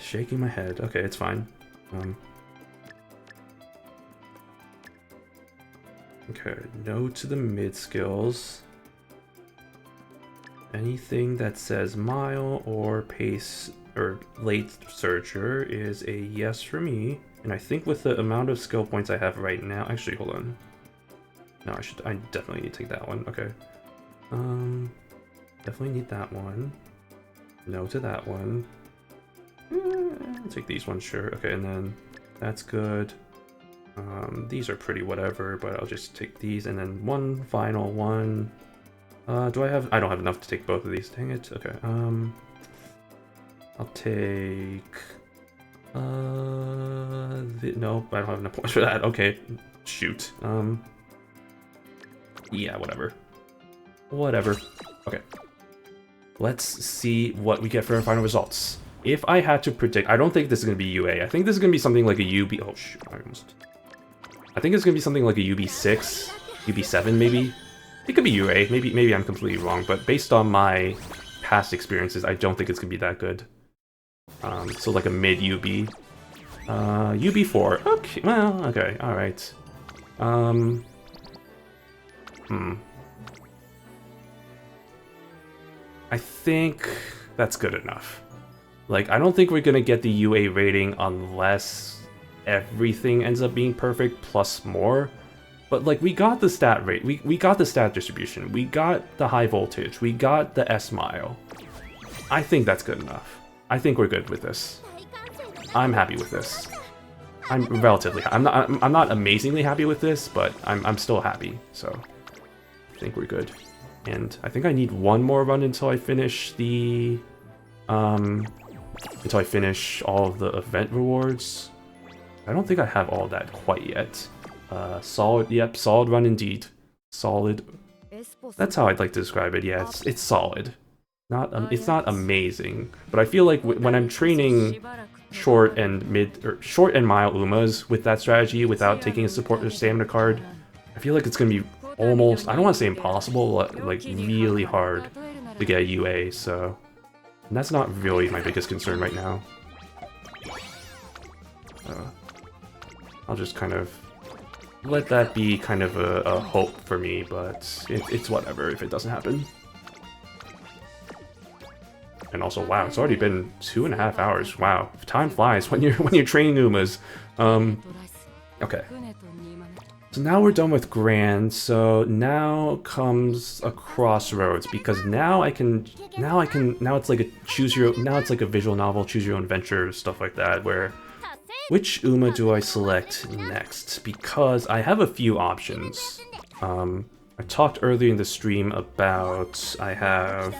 Shaking my head. Okay, it's fine. Okay, no to the mid skills. Anything that says mile or pace or late surger is a yes for me. And I think with the amount of skill points I have right now, actually, hold on. No, I definitely need to take that one. Okay. Definitely need that one. No to that one. I'll take these ones, sure. Okay, and then that's good. These are pretty whatever, but I'll just take these, and then one final one. Do I have? I don't have enough to take both of these. Dang it. Okay. I'll take. Nope, I don't have enough points for that. Okay, shoot. Yeah, whatever. Okay. Let's see what we get for our final results. If I had to predict, I don't think this is going to be UA. I think this is going to be something like a UB. Oh, shoot. I think it's going to be something like a UB6, UB7 maybe. It could be UA. Maybe I'm completely wrong, but based on my past experiences, I don't think it's going to be that good. So like a mid UB. UB4. Okay, well, okay, alright. I think that's good enough. Like, I don't think we're gonna get the UA rating unless everything ends up being perfect plus more. But like, we got the stat rate, we got the stat distribution, we got the high voltage, we got the S-mile. I think that's good enough. I think we're good with this. I'm happy with this. I'm relatively. I'm not amazingly happy with this, but I'm still happy. So I think we're good. And I think I need one more run until I finish the... until I finish all of the event rewards. I don't think I have all that quite yet. Solid, yep, solid run indeed. Solid. That's how I'd like to describe it. Yeah, it's solid. It's not amazing, but I feel like when I'm training short and mile Umas with that strategy without taking a support or stamina card, I feel like it's gonna be almost, I don't want to say impossible, but like really hard to get a UA. So, and that's not really my biggest concern right now. I'll just kind of let that be kind of a hope for me, but it's whatever if it doesn't happen. And also, wow, it's already been 2.5 hours. Wow, time flies when you're training Umas. Okay. So now we're done with Grand. So now comes a crossroads, because now it's like a visual novel, choose your own adventure, stuff like that, where which Uma do I select next? Because I have a few options. I talked earlier in the stream about I have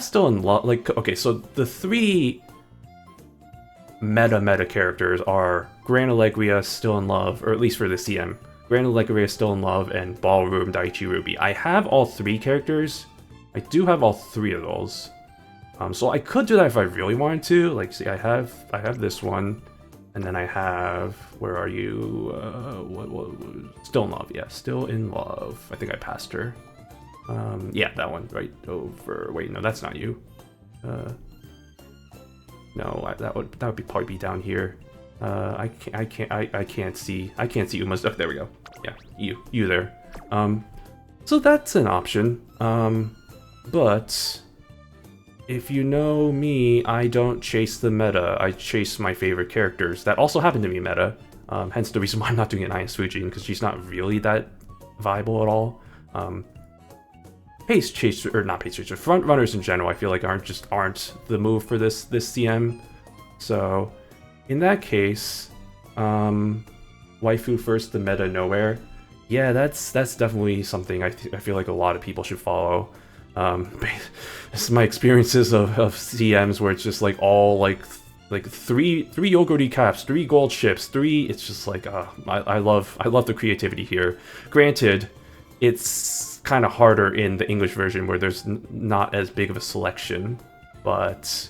Still in Love, like, okay, so the 3 meta characters are Grand Allegria, Still in Love, or at least for the CM, Grand Allegria, Still in Love, and Ballroom, Daichi Ruby. I have all 3 characters. I do have all 3 of those. So I could do that if I really wanted to. Like, see, I have this one, and then I have, where are you? Still in Love, yeah, Still in Love. I think I passed her. Yeah, that one right over. Wait, no, that's not you. No, that would probably be down here. I can't see Uma's. Oh, there we go. Yeah, you there. So that's an option. But if you know me, I don't chase the meta. I chase my favorite characters that also happen to be meta. Hence the reason why I'm not doing an Aya Fujin, because she's not really that viable at all. Pace chaser, or not pace chaser, front runners in general, I feel like aren't the move for this CM. So in that case, waifu first, the meta nowhere. Yeah, that's definitely something I feel like a lot of people should follow. This is my experiences of CMs where it's just like all like three Yogurt caps, 3 gold ships, 3. It's just like I love the creativity here. Granted, it's kind of harder in the English version where there's not as big of a selection, but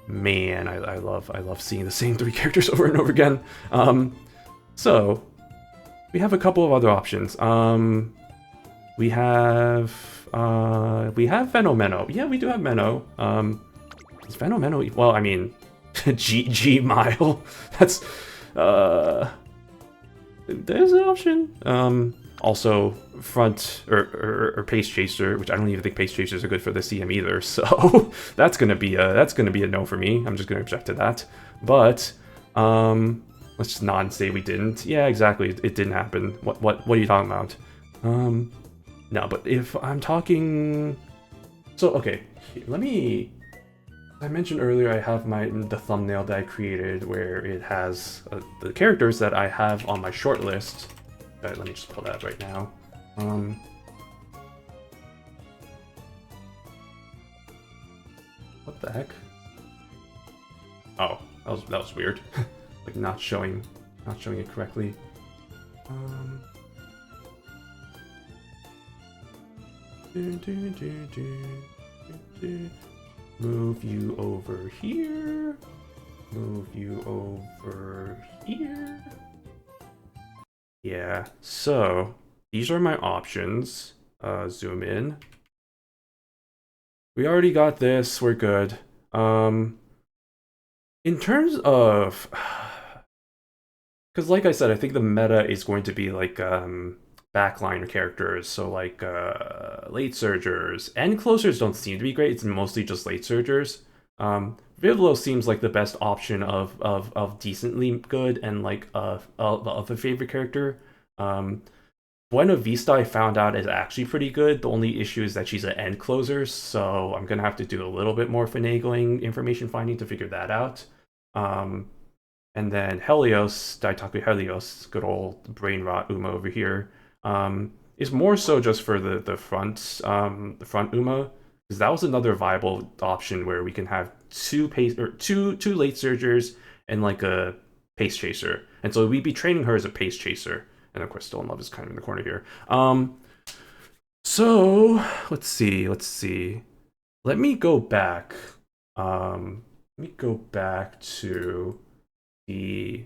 man, I love seeing the same 3 characters over and over again. So we have a couple of other options. We have Venomeno. Yeah, we do have Meno. Is Venomeno? Well, I mean, G Mile. That's there's an option. Also, front or pace chaser, which I don't even think pace chasers are good for the CM either. So that's gonna be a no for me. I'm just gonna object to that. But let's just nod and say we didn't. Yeah, exactly. It didn't happen. What are you talking about? No, but if I'm talking, so okay, let me. I mentioned earlier I have the thumbnail that I created where it has the characters that I have on my short list. Let me just pull that up right now. What the heck? Oh, that was weird. Like not showing it correctly. Move you over here. Move you over here. Yeah, so these are my options. Zoom in. We already got this, we're good. In terms of, because like I said, I think the meta is going to be like backliner characters, so like late surgers. And closers don't seem to be great, it's mostly just late surgers. Vivlo seems like the best option of decently good and like the other favorite character. Buena Vista I found out is actually pretty good. The only issue is that she's an end closer, so I'm gonna have to do a little bit more finagling information finding to figure that out. And then Helios, Daitaku Helios, good old brain rot Uma over here, is more so just for the front Uma, because that was another viable option where we can have two late surgers and like a pace chaser, and so we'd be training her as a pace chaser, and of course Still in Love is kind of in the corner here. So let's see. Let me go back. Let me go back to the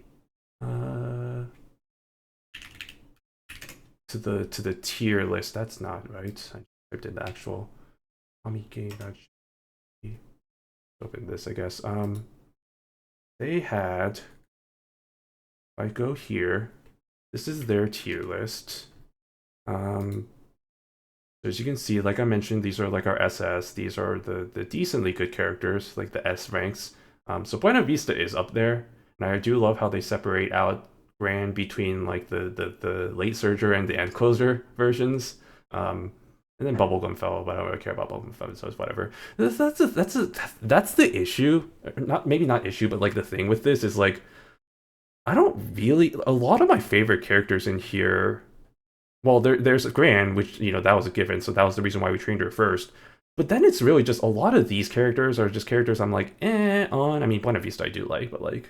to the tier list. That's not right. I did the actual Amike. Open this, I guess. They had. If I go here, this is their tier list. As you can see, like I mentioned, these are like our SS. These are the decently good characters, like the S ranks. So Buena Vista is up there, and I do love how they separate out Grand between like the late surger and the end closer versions. And then Bubblegum fell, but I don't really care about Bubblegum fell, so it's whatever. That's the issue. Maybe not issue, but like the thing with this is like I don't really. A lot of my favorite characters in here. Well, there's Gran, which, you know, that was a given, so that was the reason why we trained her first. But then it's really just a lot of these characters are just characters I'm like, on. I mean, Buena Vista I do like, but like,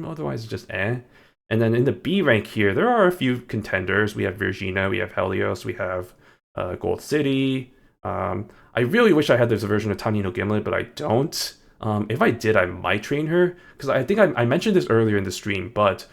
otherwise it's just And then in the B rank here, there are a few contenders. We have Virginia, we have Helios, we have Gold City. I really wish I had this version of Tanino Gimlet, but I don't. If I did, I might train her, because I think I mentioned this earlier in the stream, but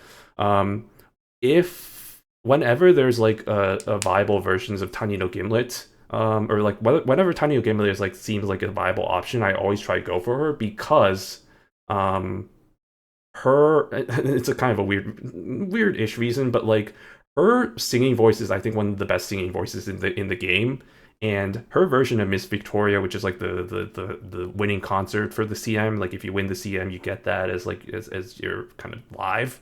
whenever there's like a viable versions of Tanino Gimlet, or like whenever Tanino Gimlet is like seems like a viable option, I always try to go for her, because her it's a kind of a weird-ish reason, but like her singing voice is, I think, one of the best singing voices in the game. And her version of Miss Victoria, which is like the winning concert for the CM, like if you win the CM, you get that as like as your kind of live.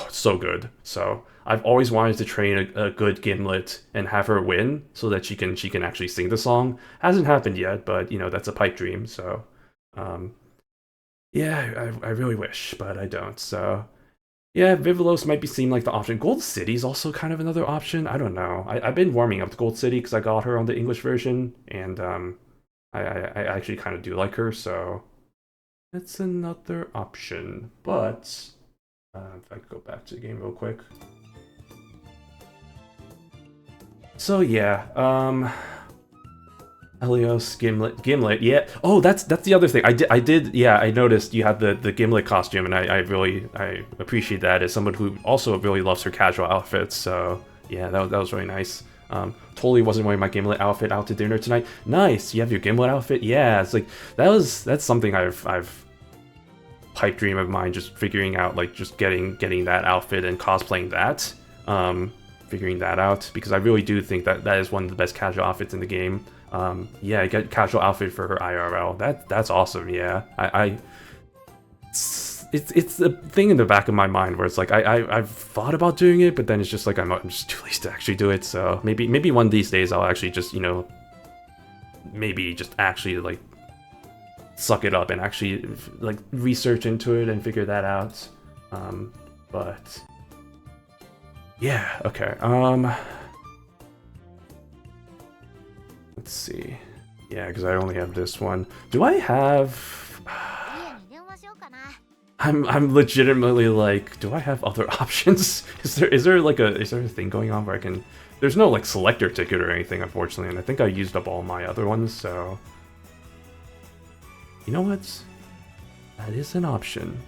So good. So I've always wanted to train a good Gimlet and have her win so that she can actually sing the song. Hasn't happened yet, but you know, that's a pipe dream. So yeah, I really wish, but I don't. So yeah, Vivalos might seem like the option. Gold City is also kind of another option. I don't know. I've been warming up to Gold City because I got her on the English version, and I actually kind of do like her, so that's another option. But if I could go back to the game real quick. So yeah, Helios, Gimlet, yeah. Oh, that's the other thing. I did, yeah, I noticed you had the Gimlet costume, and I really appreciate that as someone who also really loves her casual outfits. So yeah, that was really nice. Totally wasn't wearing my Gimlet outfit out to dinner tonight. Nice, you have your Gimlet outfit? Yeah, it's like that's something I've pipe dream of mine, just figuring out, like, just getting that outfit and cosplaying that. Figuring that out, because I really do think that is one of the best casual outfits in the game. Yeah, I get casual outfit for her IRL. That's awesome. Yeah, it's a thing in the back of my mind where it's like I've thought about doing it, but then it's just like I'm just too lazy to actually do it. So maybe one of these days I'll actually just, you know, maybe just actually like suck it up and actually like research into it and figure that out. But yeah, okay. Let's see. Yeah, because I only have this one. Do I have? I'm legitimately like, do I have other options? Is there a thing going on where I can? There's no like selector ticket or anything, unfortunately, and I think I used up all my other ones. So you know what? That is an option.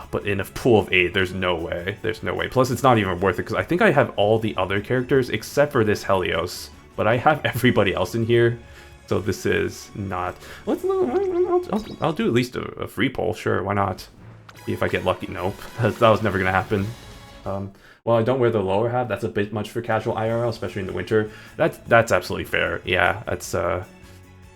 But in a pool of 8, there's no way. There's no way. Plus, it's not even worth it, because I think I have all the other characters except for this Helios. But I have everybody else in here, so this is not... I'll do at least a free poll, sure, why not? See if I get lucky. Nope, that was never going to happen. Well, I don't wear the lower hat. That's a bit much for casual IRL, especially in the winter. That's absolutely fair. Yeah, that's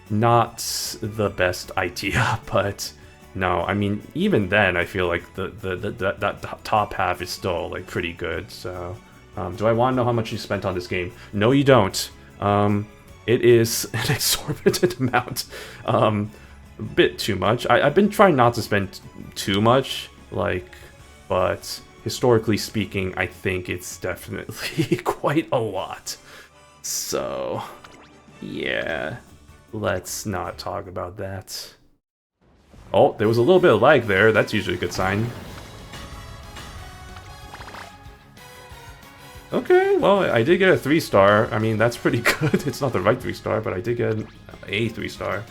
not the best idea, but... No, I mean, even then, I feel like that top half is still like pretty good. So, do I want to know how much you spent on this game? No, you don't. It is an exorbitant amount. a bit too much. I've been trying not to spend too much, like, but historically speaking, I think it's definitely quite a lot. So, yeah, let's not talk about that. Oh, there was a little bit of lag there. That's usually a good sign. Okay, well, I did get a 3-star. I mean, that's pretty good. It's not the right 3-star, but I did get a 3-star.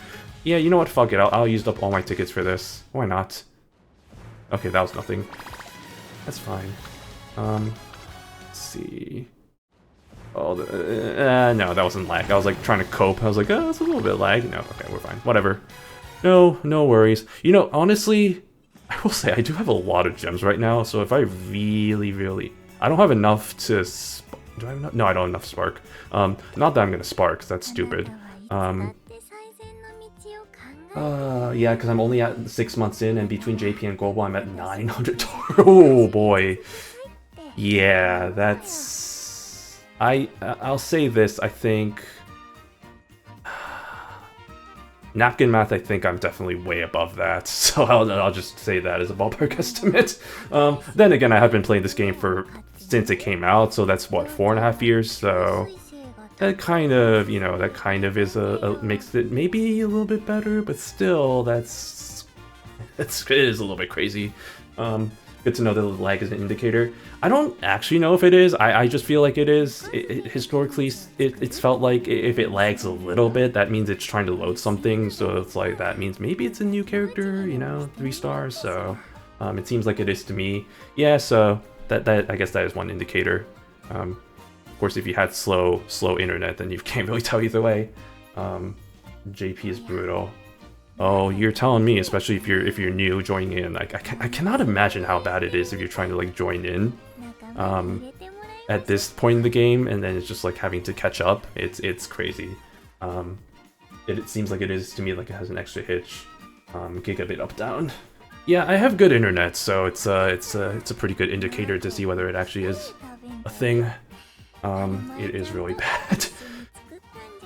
Yeah, you know what? Fuck it. I'll use up all my tickets for this. Why not? Okay, that was nothing. That's fine. Let's see. Oh, no, that wasn't lag. I was like trying to cope. I was like, oh, that's a little bit lag. No, okay, we're fine. Whatever. No worries. You know, honestly, I will say I do have a lot of gems right now. So if I really, I don't have enough to. Do I have enough? No, I don't have enough spark. Not that I'm gonna spark. 'Cause that's stupid. Yeah, because I'm only at 6 months in, and between JP and Global, I'm at 900. Oh boy. Yeah, that's. I'll say this. I think. Napkin math, I think I'm definitely way above that, so I'll just say that as a ballpark estimate. Then again, I have been playing this game since it came out, so that's what, 4.5 years. So that kind of, you know, that kind of is makes it maybe a little bit better, but still, it is a little bit crazy. Good to know that the lag is an indicator. I don't actually know if it is. I just feel like it is. Historically, it's felt like if it lags a little bit, that means it's trying to load something. So it's like that means maybe it's a new character, you know, 3 stars. So it seems like it is to me. Yeah. So that I guess that is one indicator. Of course, if you had slow internet, then you can't really tell either way. JP is brutal. Oh, you're telling me, especially if you're new joining in. I cannot imagine how bad it is if you're trying to like join in at this point in the game, and then it's just like having to catch up. It's crazy. It seems like it is to me, like it has an extra hitch. Gigabit up down. Yeah, I have good internet, so it's a pretty good indicator to see whether it actually is a thing. It is really bad.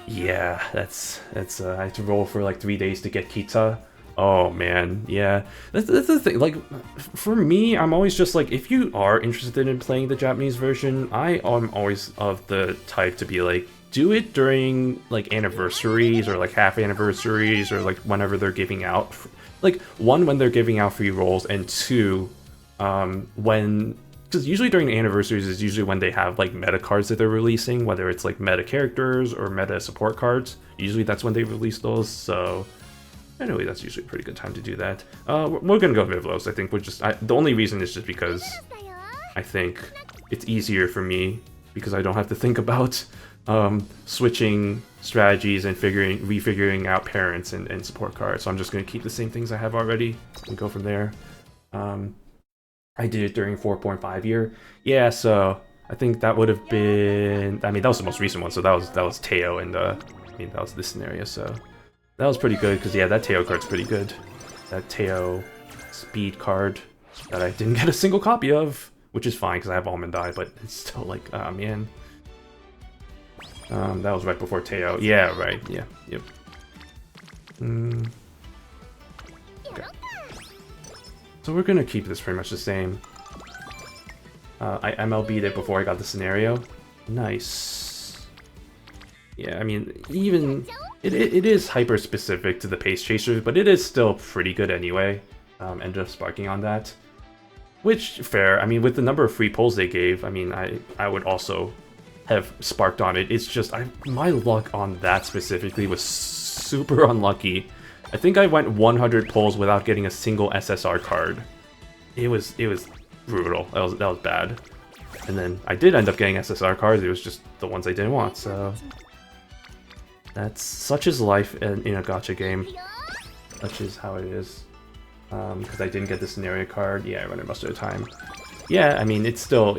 Yeah, that's I had to roll for like 3 days to get Kita. Oh man, yeah. That's the thing. Like, for me, I'm always just like, if you are interested in playing the Japanese version, I am always of the type to be like, do it during like anniversaries or like half anniversaries or like whenever they're giving out. Like, one, when they're giving out free rolls, and two, when. Because usually during the anniversaries is usually when they have like meta cards that they're releasing, whether it's like meta characters or meta support cards. Usually that's when they release those, so anyway, that's usually a pretty good time to do that. We're gonna go Vivlos. I think the only reason is just because I think it's easier for me because I don't have to think about switching strategies and refiguring out parents and support cards. So I'm just gonna keep the same things I have already and go from there. I did it during 4.5 year. Yeah, so I think that would have been. I mean, that was the most recent one. So that was Teo, and I mean that was this scenario. So that was pretty good because yeah, that Teo card's pretty good. That Teo speed card that I didn't get a single copy of, which is fine because I have Almond Eye, but it's still like, ah, man. That was right before Teo. Yeah, right. Yeah. Yep. Okay. So we're gonna keep this pretty much the same. I MLB'd it before I got the scenario. Nice. Yeah, I mean, even it is hyper specific to the pace chasers, but it is still pretty good anyway. Ended up sparking on that, which fair. I mean, with the number of free pulls they gave, I mean, I would also have sparked on it. It's just my luck on that specifically was super unlucky. I think I went 100 pulls without getting a single SSR card. It was brutal. That was bad. And then I did end up getting SSR cards. It was just the ones I didn't want. So that's such is life in a gacha game. Such is how it is. Because I didn't get the scenario card. Yeah, I run it most of the time. Yeah, I mean it's still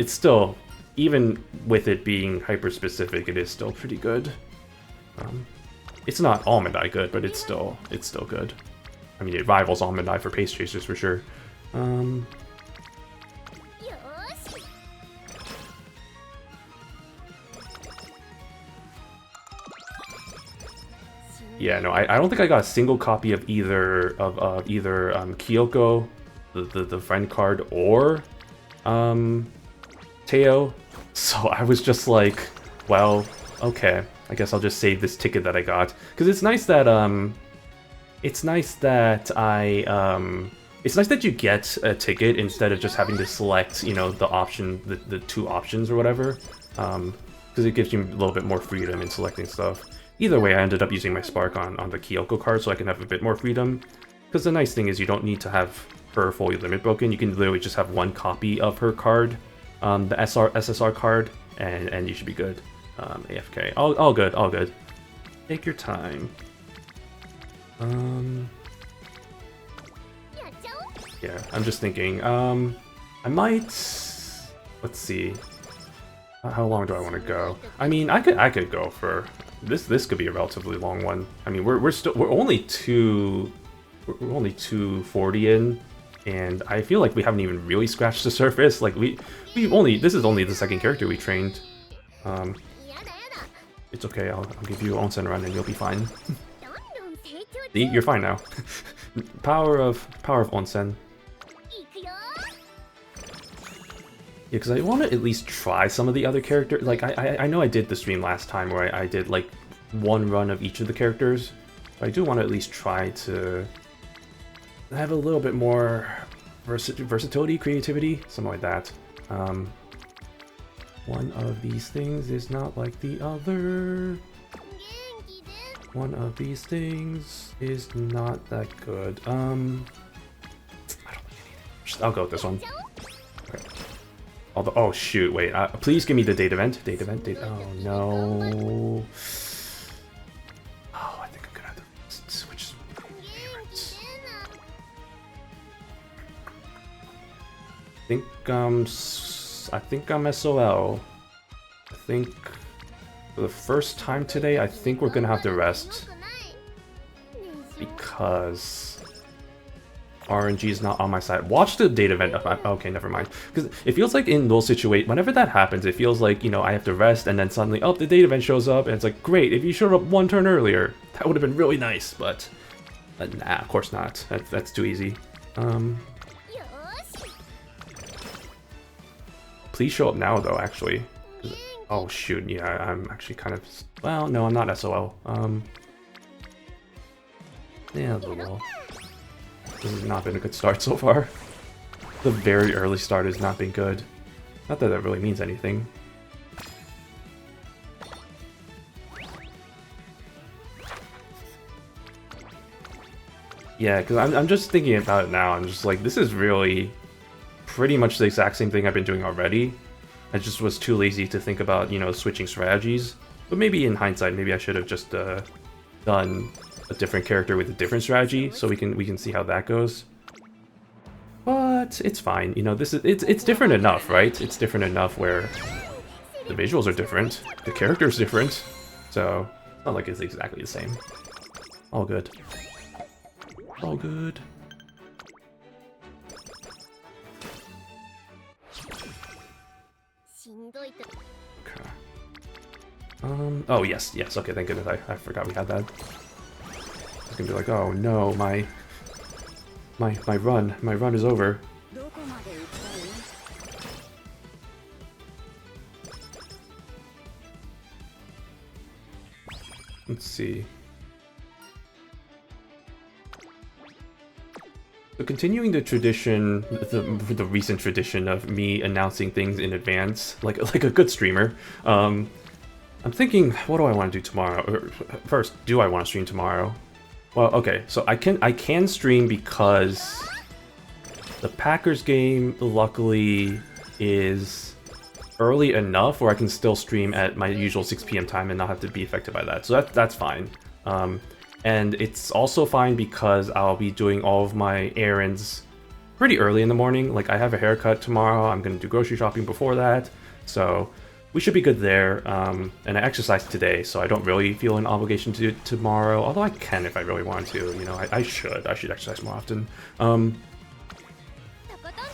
even with it being hyper specific, it is still pretty good. It's not Almond Eye good, but it's still good. I mean, it rivals Almond Eye for pace chasers for sure. Yeah, no, I don't think I got a single copy of either Kyoko, the friend card, or Teo. So I was just like, well, okay, I guess I'll just save this ticket that I got, because it's nice that it's nice that you get a ticket instead of just having to select, you know, the option, the two options or whatever, because it gives you a little bit more freedom in selecting stuff. Either way, I ended up using my Spark on the Kyoko card so I can have a bit more freedom, because the nice thing is you don't need to have her fully limit broken. You can literally just have one copy of her card, the SSR card, and you should be good. AFK, all good, all good. Take your time. Yeah, I'm just thinking, I might, let's see, how long do I want to go? I mean, I could go for, this could be a relatively long one. I mean, we're only 240 in, and I feel like we haven't even really scratched the surface. Like, this is only the second character we trained. It's okay, I'll give you Onsen Run and you'll be fine. See, you're fine now. Power of Onsen. Yeah, because I want to at least try some of the other characters. Like, I know I did the stream last time where I did, like, one run of each of the characters. But I do want to at least try to have a little bit more versatility, creativity, something like that. One of these things is not like the other. One of these things is not that good. I don't think I'll go with this one. Okay. Although, oh shoot, wait. Please give me the date event. Oh no. Oh, I think I'm gonna have to switch favorites. I think I'm SOL. I think for the first time today, I think we're gonna have to rest because RNG is not on my side. Watch the date event. Okay, never mind. Because it feels like in those situations, whenever that happens, it feels like, you know, I have to rest and then suddenly, oh, the date event shows up and it's like, great, if you showed up one turn earlier, that would have been really nice, but nah, of course not. That's too easy. Please show up now, though, actually. Oh, shoot, yeah, I'm actually kind of... Well, no, I'm not SOL. Yeah, well. This has not been a good start so far. The very early start has not been good. Not that that really means anything. Yeah, because I'm just thinking about it now. I'm just like, this is really pretty much the exact same thing I've been doing already. I just was too lazy to think about, you know, switching strategies. But maybe in hindsight, maybe I should have just done a different character with a different strategy, so we can see how that goes. But it's fine, you know. It's different enough, right? It's different enough where the visuals are different, the character's different, so it's not like it's exactly the same. All good. All good. Okay. Oh yes, okay, thank goodness, I forgot we had that. I was gonna be like, oh no, my run is over. Let's see. So continuing the tradition, the recent tradition of me announcing things in advance, like a good streamer. I'm thinking, what do I want to do tomorrow? First, do I want to stream tomorrow? Well, okay, so I can stream because the Packers game, luckily, is early enough where I can still stream at my usual 6 PM time and not have to be affected by that. So that's fine. And it's also fine because I'll be doing all of my errands pretty early in the morning. Like, I have a haircut tomorrow, I'm going to do grocery shopping before that, so we should be good there. And I exercised today, so I don't really feel an obligation to do it tomorrow, although I can if I really want to, you know, I should exercise more often.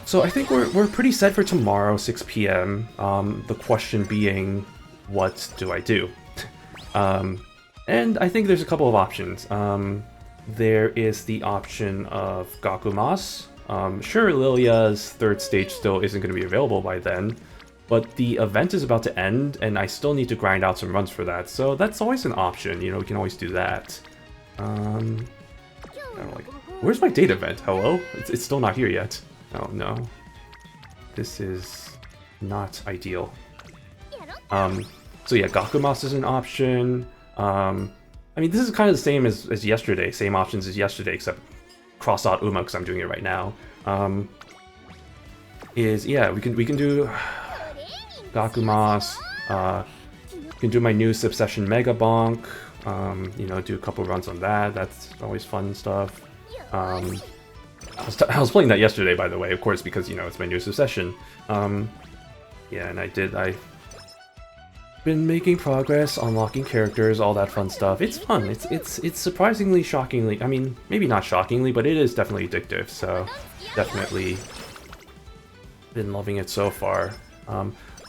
So I think we're pretty set for tomorrow, 6 PM. The question being, what do I do? And I think there's a couple of options. There is the option of Gakumas. Sure, Lilia's third stage still isn't going to be available by then, but the event is about to end, and I still need to grind out some runs for that, so that's always an option, you know, we can always do that. I don't know, like, where's my date event? Hello? It's still not here yet. Oh no. This is not ideal. So yeah, Gakumas is an option. I mean, this is kind of the same as yesterday, same options as yesterday, except cross out Uma because I'm doing it right now. Yeah, we can do Gakumas. Can do my new Succession Mega Bonk. You know, do a couple runs on that. That's always fun stuff. I was playing that yesterday, by the way, of course, because, you know, it's my new Succession. Yeah, and I've been making progress, unlocking characters, all that fun stuff. It's fun. It's surprisingly, shockingly, I mean, maybe not shockingly, but it is definitely addictive, so definitely been loving it so far.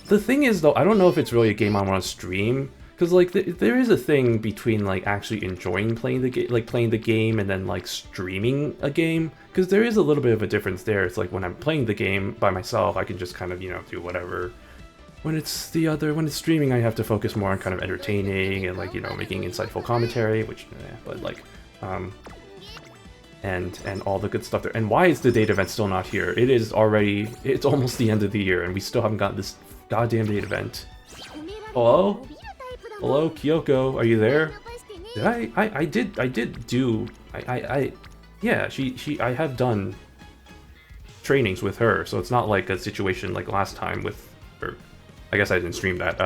The thing is, though, I don't know if it's really a game I want to stream, because, like, there is a thing between, like, actually enjoying playing the game and then, like, streaming a game, because there is a little bit of a difference there. It's like when I'm playing the game by myself, I can just kind of, you know, do whatever. When it's streaming, I have to focus more on kind of entertaining and, like, you know, making insightful commentary, which, but, like, and all the good stuff there. And why is the date event still not here? It's almost the end of the year, and we still haven't got this goddamn date event. Hello? Hello, Kyoko, are you there? Yeah, I have done trainings with her, so it's not like a situation like last time with her. I guess I didn't stream that.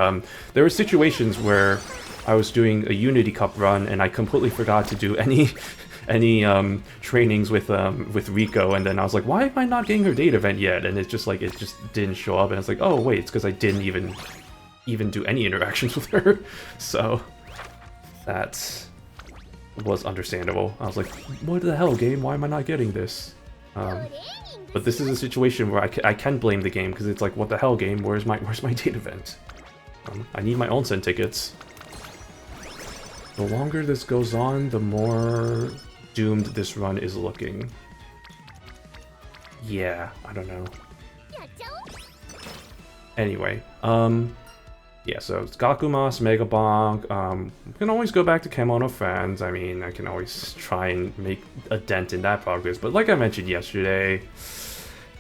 There were situations where I was doing a Unity Cup run and I completely forgot to do any trainings with Rico, and then I was like, why am I not getting her date event yet? And it's just like, it just didn't show up, and it's like, oh wait, it's because I didn't even do any interactions with her. So that was understandable. I was like, what the hell, game? Why am I not getting this? But this is a situation where I can blame the game, because it's like, what the hell, game? Where's my date event? I need my onsen tickets. The longer this goes on, the more doomed this run is looking. Yeah, I don't know. Anyway, yeah, so it's Gakumas, Mega Bonk. We can always go back to Kemono Fans. I mean, I can always try and make a dent in that progress. But like I mentioned yesterday,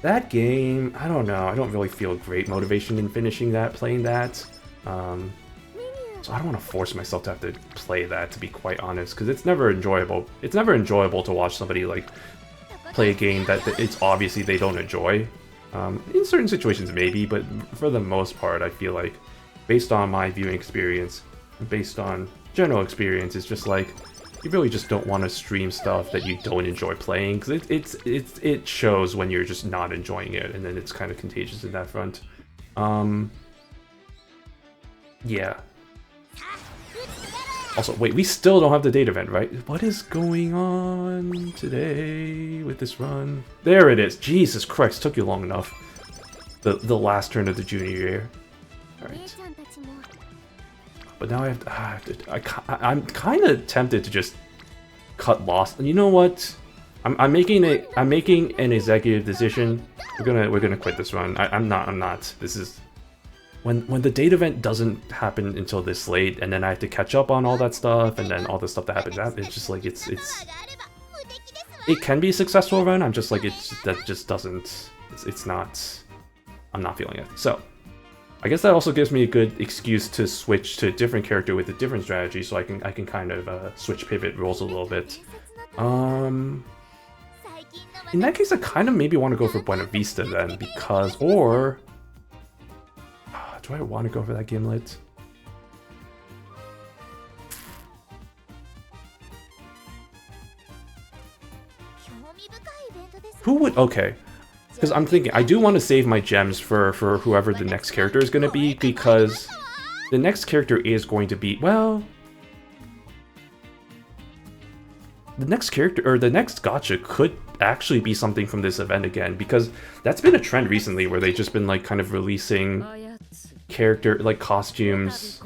that game, I don't know. I don't really feel great motivation in finishing that, playing that. So I don't want to force myself to have to play that, to be quite honest, because it's never enjoyable. It's never enjoyable to watch somebody, like, play a game that it's obviously they don't enjoy. In certain situations, maybe, but for the most part, I feel like, based on my viewing experience, based on general experience, it's just like, you really just don't want to stream stuff that you don't enjoy playing, because it shows when you're just not enjoying it, and then it's kind of contagious in that front. Yeah. Also, wait, we still don't have the date event, right? What is going on today with this run? There it is. Jesus Christ, took you long enough. The last turn of the junior year. Alright. But now I'm kind of tempted to just cut Lost. And you know what? I'm making an executive decision. We're gonna quit this run. I'm not. This is when the date event doesn't happen until this late, and then I have to catch up on all that stuff, and then all the stuff that happens after. It's just like it can be a successful run. I'm just like that just doesn't. It's not. I'm not feeling it. So I guess that also gives me a good excuse to switch to a different character with a different strategy, so I can kind of switch pivot roles a little bit. In that case, I kind of maybe want to go for Buena Vista then, because do I want to go for that Gimlet? Who would? Okay. Because I'm thinking, I do want to save my gems for whoever the next character is going to be, because the next character is going to be, well, the next character, or the next gacha could actually be something from this event again, because that's been a trend recently where they've just been like kind of releasing character, like costumes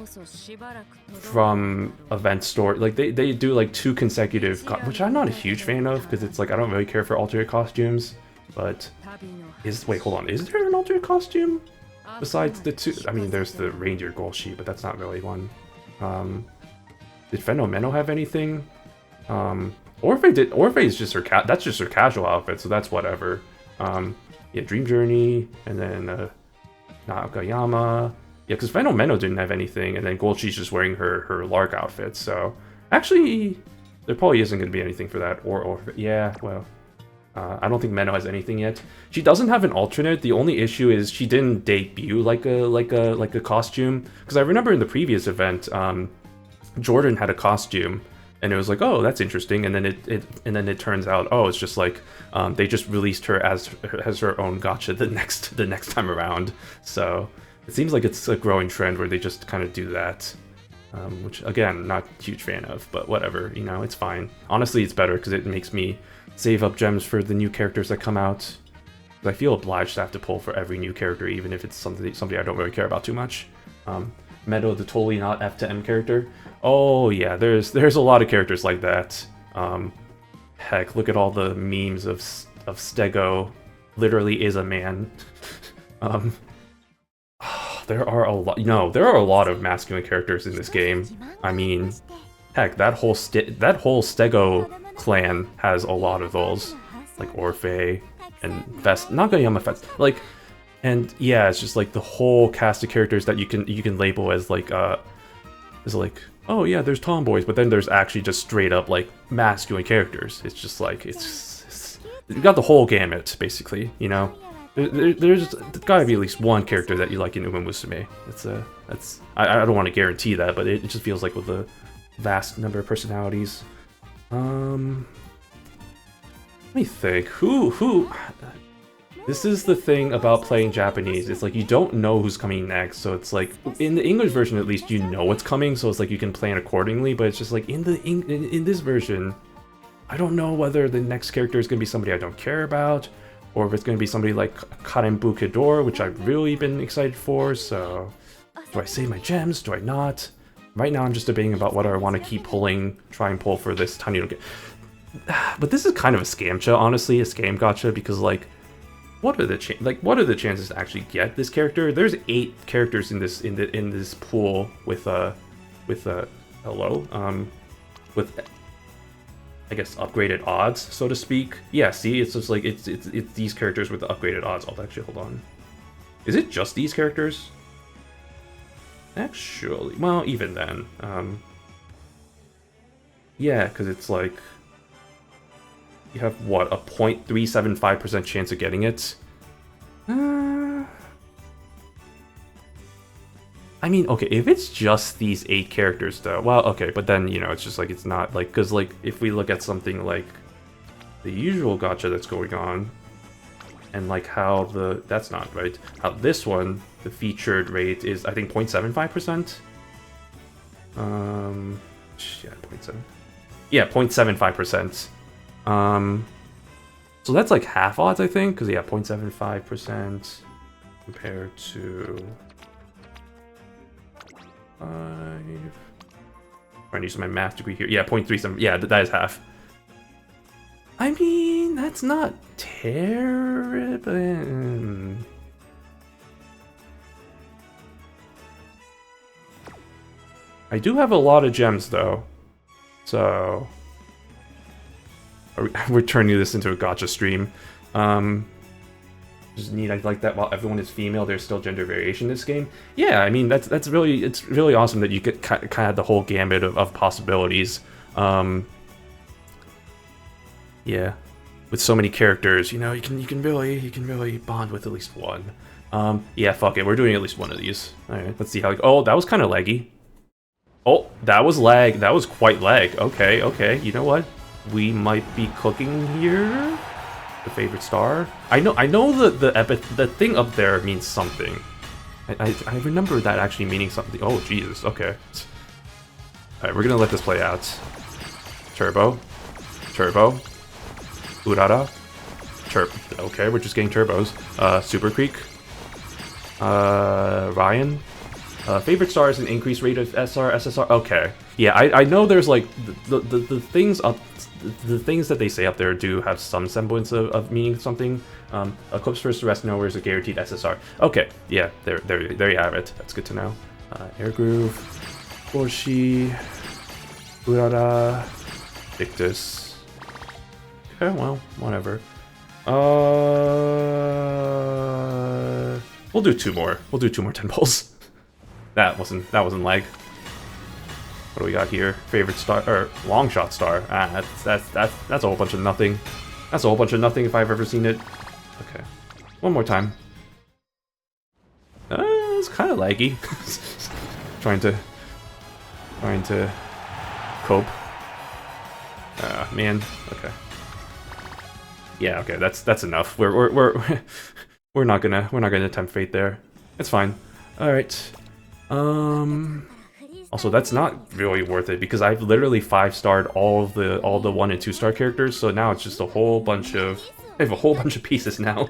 from event store. Like they do like 2 consecutive, which I'm not a huge fan of because it's like I don't really care for alternate costumes. But wait, hold on, is there an alternate costume besides the 2? I mean, there's the reindeer goal sheet, but that's not really one. Did Fenomeno have anything? Orphe is just her that's just her casual outfit, so that's whatever. Yeah, Dream Journey, and then Nakayama. Yeah, because Fenomeno didn't have anything, and then Golchi's just wearing her Lark outfit, so... Actually, there probably isn't going to be anything for that, or yeah, well... I don't think Meno has anything yet. She doesn't have an alternate. The only issue is she didn't debut like a costume. Because I remember in the previous event, Jordan had a costume, and it was like, oh, that's interesting. And then it turns out, oh, it's just like they just released her as her own gacha the next time around. So it seems like it's a growing trend where they just kind of do that. Which again, not a huge fan of, but whatever, you know, it's fine. Honestly, it's better because it makes me save up gems for the new characters that come out. I feel obliged to have to pull for every new character, even if it's somebody I don't really care about too much. Meadow, the totally not F to M character. Oh yeah, there's a lot of characters like that. Heck, look at all the memes of Stego. Literally is a man. There are a lot. There are a lot of masculine characters in this game. I mean, heck, that whole Stego clan has a lot of those, like Orphe and Nakayama Fest. Like, and yeah, it's just like the whole cast of characters that you can label as like oh yeah, there's tomboys, but then there's actually just straight up like masculine characters. It's just like you got the whole gamut basically, you know. There's gotta be at least one character that you like in Umamusume. I don't want to guarantee that, but it just feels like with a vast number of personalities. Let me think. Who? This is the thing about playing Japanese. It's like you don't know who's coming next, so it's like in the English version at least you know what's coming, so it's like you can plan accordingly. But it's just like in this version, I don't know whether the next character is gonna be somebody I don't care about, or if it's going to be somebody like Karen Bukidor, which I've really been excited for, so... Do I save my gems? Do I not? Right now I'm just debating about whether I want to keep pulling, try and pull for this tiny little... But this is kind of a scamcha, honestly, a scam gacha, because like... What are the chances to actually get this character? There's 8 characters in this pool with I guess upgraded odds, so to speak. Yeah, see, it's just like it's these characters with the upgraded odds. I'll actually hold on. Is it just these characters? Actually, well, even then, yeah, because it's like you have what, a 0.375% chance of getting it. I mean, okay, if it's just these 8 characters, though, well, okay, but then, you know, it's just like, it's not, like, because, like, if we look at something like the usual gacha that's going on, and, like, how that's not right, how this one, the featured rate is, I think, 0.75%? Yeah, 0.7. Yeah, 0.75%. So that's, like, half odds, I think, because, yeah, 0.75% compared to... I'm trying to use my math degree here. Yeah, 0.37. Yeah, that is half. I mean, that's not terrible. I do have a lot of gems, though. So... We're turning this into a gacha stream. Just neat. I like that while everyone is female, there's still gender variation in this game. Yeah, I mean it's really awesome that you get kind of have the whole gamut of possibilities. Yeah, with so many characters, you know, you can really bond with at least one. Yeah, fuck it, we're doing at least one of these. All right, let's see how. Oh, that was kind of laggy. Oh, that was lag. That was quite lag. Okay. You know what? We might be cooking here. The favorite star. I know the thing up there means something. I remember that actually meaning something. Oh Jesus. Okay. Alright, we're gonna let this play out. Turbo. Urara. Okay, we're just getting turbos. Super Creek. Ryan. Favorite star is an increased rate of SR, SSR. Okay, yeah, I know there's like the things up, the things that they say up there do have some semblance of meaning something. Eclipse first, the rest nowhere is a guaranteed SSR. Okay, yeah, there you have it. That's good to know. Air Groove, Borshi, Urara, Victus. Okay, well, whatever. We'll do two more. We'll do two more 10 pulls. That wasn't lag. What do we got here? Favorite star or long shot star? Ah, that's a whole bunch of nothing. That's a whole bunch of nothing if I've ever seen it. Okay, one more time. It's kind of laggy. trying to cope. Man. Okay. Yeah. Okay. That's enough. We're not gonna tempt fate there. It's fine. All right. Also, that's not really worth it because I've literally 5-starred all the 1 and 2-star characters, so now it's just a whole bunch of I have a whole bunch of pieces now.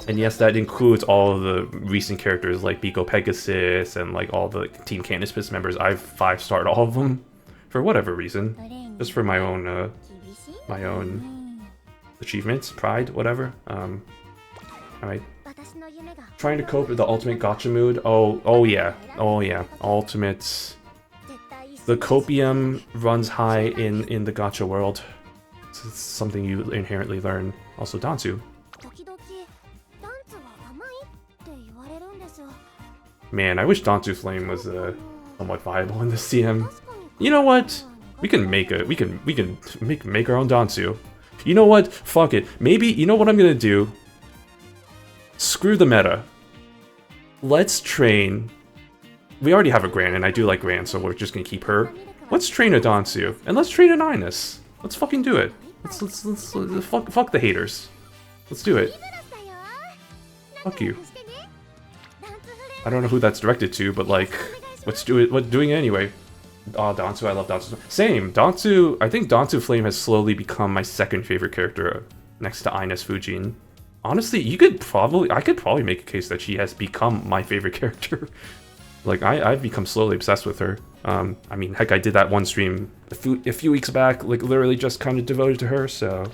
And yes, that includes all of the recent characters like Biko Pegasus and like all the Team Canispis members. I've 5-starred all of them for whatever reason, just for my own achievements, pride, whatever. All right. Trying to cope with the ultimate gacha mood. Oh yeah. Ultimates. The copium runs high in the gacha world. It's something you inherently learn. Also, Dansu. Man, I wish Dansu Flame was somewhat viable in this CM. You know what? We can make our own Dansu. You know what? Fuck it. Maybe, you know what I'm gonna do? Screw the meta. Let's train. We already have a Gran, and I do like Gran, so we're just gonna keep her. Let's train a Dansu, and let's train an Ines. Let's fucking do it. Let's fuck the haters. Let's do it. Fuck you. I don't know who that's directed to, but like, let's do it. We're doing it anyway. Oh, Dansu, I love Dansu. Same, Dansu. I think Dansu Flame has slowly become my second favorite character, next to Ines Fujin. Honestly, I could probably make a case that she has become my favorite character. Like, I've become slowly obsessed with her. I mean, heck, I did that one stream a few weeks back, like, literally just kind of devoted to her, so...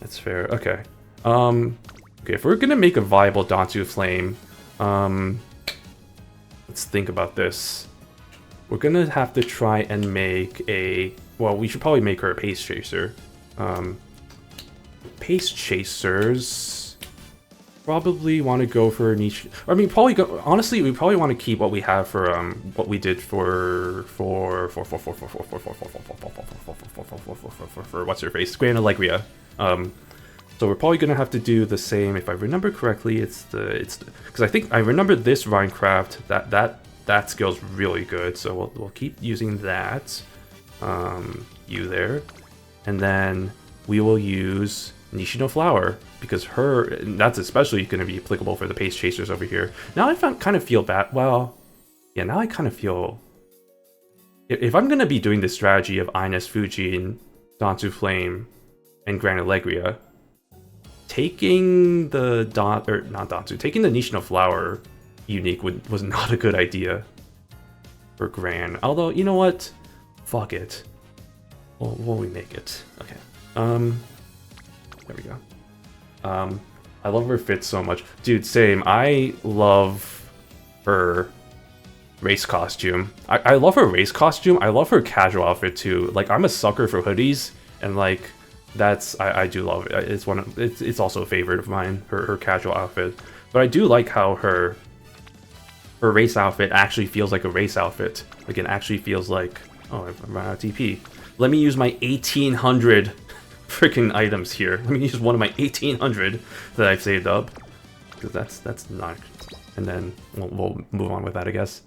That's fair. Okay. Okay, if we're gonna make a viable Dansu Flame, let's think about this. We're gonna have to try and make a... Well, we should probably make her a Pace Chaser. Pace Chasers probably want to go for niche. I mean, probably go. Honestly, we probably want to keep what we have for what we did for what's her face, Gran Allegria. So we're probably gonna have to do the same. If I remember correctly, it's because I think I remember this Minecraft that skill's really good. So we'll keep using that. You there, and then we will use Nishino Flower, because that's especially going to be applicable for the Pace Chasers over here. Now I kind of feel bad. Well, yeah, now I kind of feel... If I'm going to be doing this strategy of Ines Fujin, Dansu Flame, and Gran Allegria, taking the taking the Nishino Flower unique was not a good idea for Gran. Although, you know what? Fuck it. We'll remake it. Okay. There we go. I love her fit so much. Dude, same. I love her race costume. I love her race costume. I love her casual outfit too. Like, I'm a sucker for hoodies, and like, I do love it. It's also a favorite of mine, her casual outfit. But I do like how her race outfit actually feels like a race outfit. Like, it actually feels like, oh, I'm running out of TP. Let me use my 1800 freaking items here. Let me use one of my 1800 that I've saved up, because that's not. And then we'll move on with that, I guess.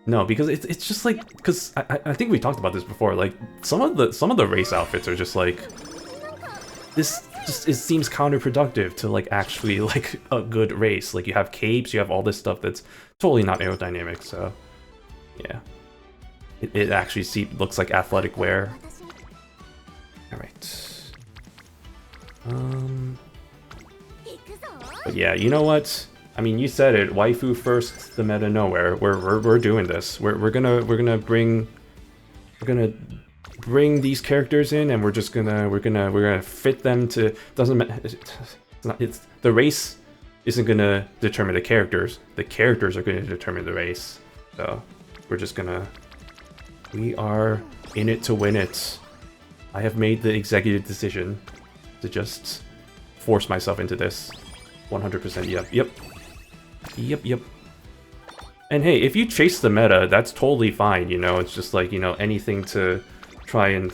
No, because it's just like, because I think we talked about this before. Like, some of the race outfits are just like, this just it seems counterproductive to like actually like a good race. Like, you have capes, you have all this stuff that's totally not aerodynamic. So yeah, it actually looks like athletic wear. All right. But yeah, you know what? I mean, you said it. Waifu first, the meta nowhere. We're doing this. We're gonna bring these characters in, and we're gonna fit them to. Doesn't matter. It's the race isn't gonna determine the characters. The characters are gonna determine the race. So we're just gonna. We are in it to win it. I have made the executive decision to just force myself into this. 100%. Yep. And hey, if you chase the meta, that's totally fine, you know? It's just like, you know, anything to try and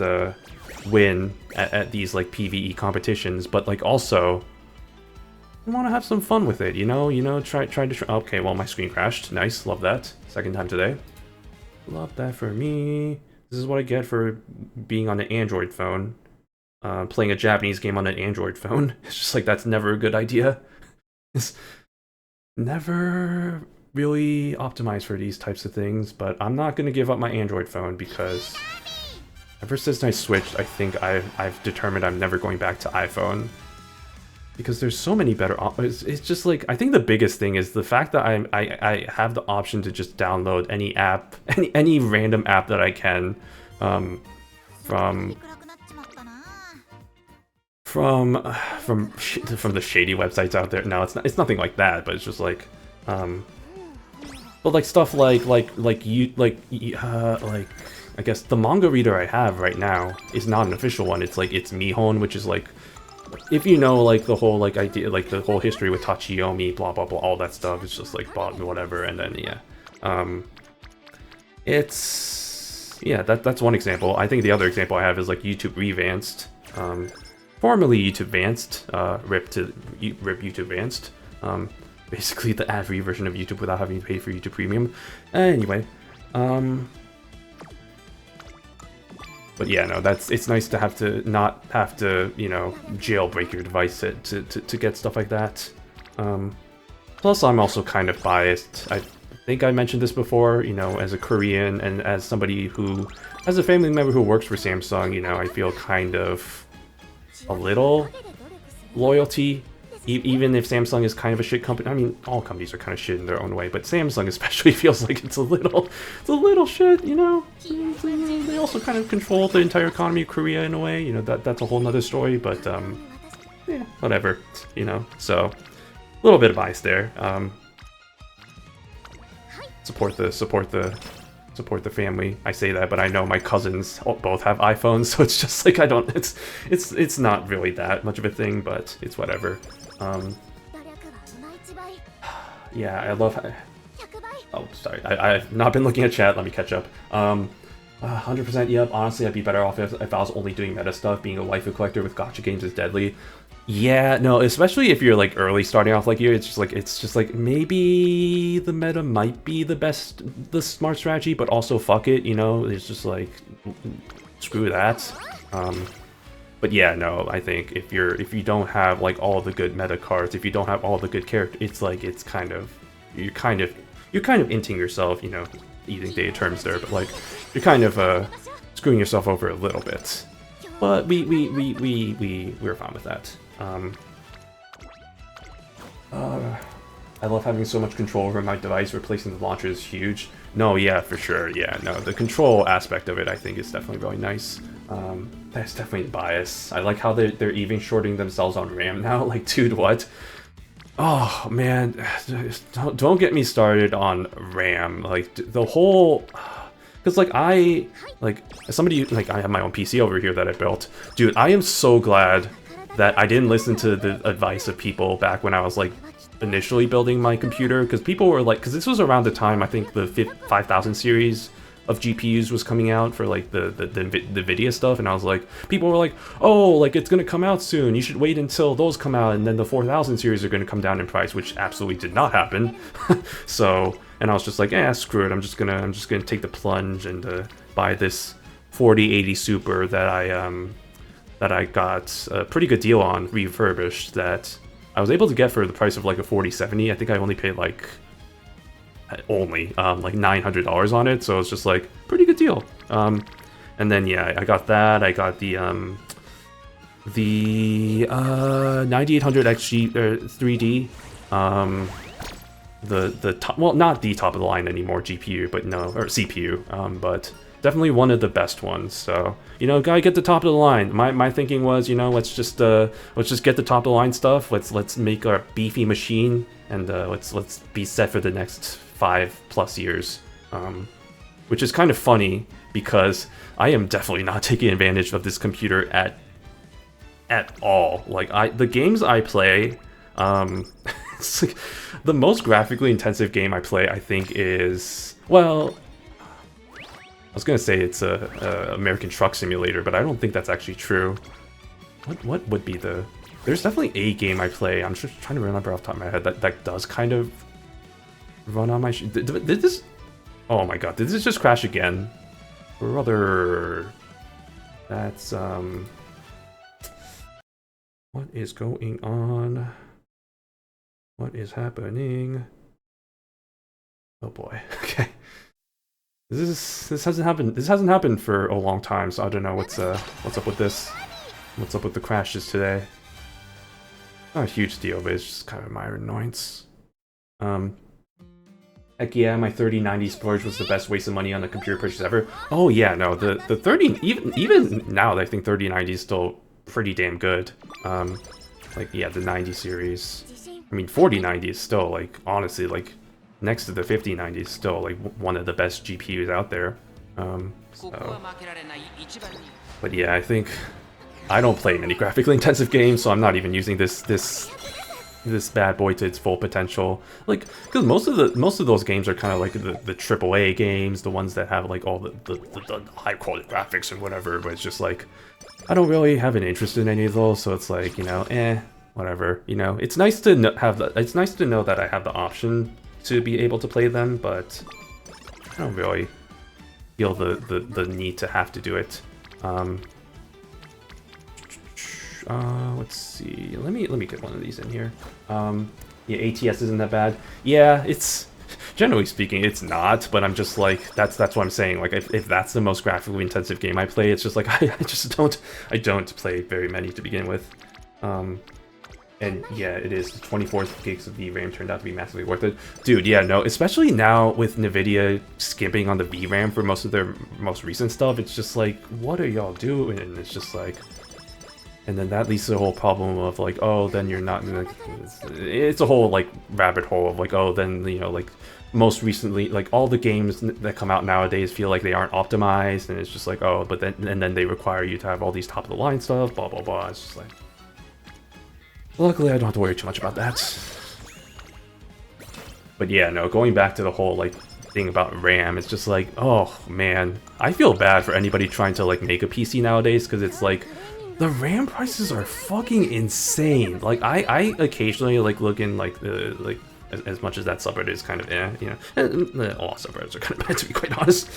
win at these, like, PvE competitions. But, like, also, you want to have some fun with it, you know? Try to... Okay, well, my screen crashed. Nice, love that. Second time today. Love that for me. This is what I get for being on an Android phone. Playing a Japanese game on an Android phone. It's just like, that's never a good idea. It's never really optimized for these types of things, but I'm not going to give up my Android phone because ever since I switched, I think I've determined I'm never going back to iPhone. Because there's so many better options. It's just like, I think the biggest thing is the fact that I have the option to just download any app, any random app that I can from the shady websites out there. No, it's nothing like that, but it's just like but like stuff like I guess the manga reader I have right now is not an official one. It's Mihon, which is like, if you know, like, the whole, like, idea, like, the whole history with Tachiyomi, blah blah blah, all that stuff, it's just like bought whatever. And then that's one example. I think the other example I have is like YouTube Revanced, formerly YouTube Vanced, rip YouTube Vanced, basically the ad-free version of YouTube without having to pay for YouTube Premium. Anyway, but yeah, no, it's nice to not have to, you know, jailbreak your device to get stuff like that. Plus, I'm also kind of biased. I think I mentioned this before, you know, as a Korean and as somebody who, as a family member who works for Samsung, you know, I feel kind of a little loyalty, even if Samsung is kind of a shit company. I mean, all companies are kind of shit in their own way, but Samsung especially feels like it's a little shit, you know? They also kind of control the entire economy of Korea in a way, you know, that's a whole nother story, but, yeah, whatever, you know? So, a little bit of bias there. Support the family. I say that, but I know my cousins both have iPhones, so it's just like it's not really that much of a thing, but it's whatever. Yeah, I love. Oh, sorry, I've not been looking at chat. Let me catch up. 100%. Yep. Honestly, I'd be better off if I was only doing meta stuff. Being a waifu collector with gacha games is deadly. Yeah, no, especially if you're like early starting off like you, it's just like maybe the meta might be the smart strategy, but also fuck it, you know, it's just like screw that. But yeah, no, I think if you don't have like all the good meta cards, if you don't have all the good characters, it's like you're kind of inting yourself, you know, using data terms there, but like you're kind of screwing yourself over a little bit. But we're fine with that. I love having so much control over my device. Replacing the launcher is huge. No, yeah, for sure. Yeah, no, the control aspect of it I think is definitely really nice. That's definitely bias. I like how they're even shorting themselves on RAM now. Like, dude, what? Oh man, don't get me started on RAM. Like the whole. Because, like, as somebody, like, I have my own PC over here that I built. Dude, I am so glad that I didn't listen to the advice of people back when I was, like, initially building my computer. Because people were, like, because this was around the time, I think, the 5000 series of GPUs was coming out for, like, the NVIDIA stuff. And I was like, people were like, oh, like, it's going to come out soon. You should wait until those come out. And then the 4000 series are going to come down in price, which absolutely did not happen. So... And I was just like, yeah, screw it. I'm just gonna take the plunge and buy this 4080 Super that I got a pretty good deal on, refurbished, that I was able to get for the price of like a 4070. I think I only paid like $900 on it, so it's just like pretty good deal. And then yeah, I got that. I got the the 9800 XG 3D, the top, well, not the top of the line anymore GPU, but no, or CPU, but definitely one of the best ones. So, you know, gotta get the top of the line. My thinking was, you know, let's just get the top of the line stuff. Let's make our beefy machine, and let's be set for the next 5+ years. Which is kind of funny because I am definitely not taking advantage of this computer at all. Like, the games I play, it's like the most graphically intensive game I play, I think, is, well, I was gonna say it's a American Truck Simulator, but I don't think that's actually true. What would be the? There's definitely a game I play. I'm just trying to remember off the top of my head that does kind of run on my. Did this? Oh my god! Did this just crash again? Brother, that's what is going on? What is happening? Oh boy. Okay. This hasn't happened. This hasn't happened for a long time, so I don't know what's up with this. What's up with the crashes today? Not a huge deal, but it's just kind of a minor annoyance. Heck yeah, my 3090 storage was the best waste of money on a computer purchase ever. Oh yeah, no, the 30, even now I think 3090 is still pretty damn good. Like, yeah, the 90 series. I mean, 4090 is still, like, honestly, like, next to the 5090 is still, like, one of the best GPUs out there. So. But yeah, I think I don't play many graphically intensive games, so I'm not even using this bad boy to its full potential. Like, because most of those games are kind of like the AAA games, the ones that have like all the high quality graphics and whatever. But it's just like I don't really have an interest in any of those, so it's like, you know, whatever. You know, it's nice to it's nice to know that I have the option to be able to play them, but I don't really feel the need to have to do it. Let's see. Let me get one of these in here. Yeah, ATS isn't that bad. Yeah, it's generally speaking, it's not. But I'm just like that's what I'm saying. Like if that's the most graphically intensive game I play, it's just like I don't play very many to begin with. And yeah, it is. 24 gigs of VRAM turned out to be massively worth it. Dude, yeah, no, especially now with NVIDIA skimping on the VRAM for most of their most recent stuff, it's just like, what are y'all doing? And it's just like, and then that leads to the whole problem of like, oh, then you're not gonna, it's a whole like rabbit hole of like, oh, then, you know, like most recently, like all the games that come out nowadays feel like they aren't optimized, and it's just like, oh, but then they require you to have all these top of the line stuff, blah blah blah. It's just like, luckily, I don't have to worry too much about that. But yeah, no, going back to the whole, like, thing about RAM, it's just like, oh, man. I feel bad for anybody trying to, like, make a PC nowadays, because it's like, the RAM prices are fucking insane. Like, I occasionally, like, look in, like, the, as much as that subreddit is kind of you know, and all subreddits are kind of bad, to be quite honest.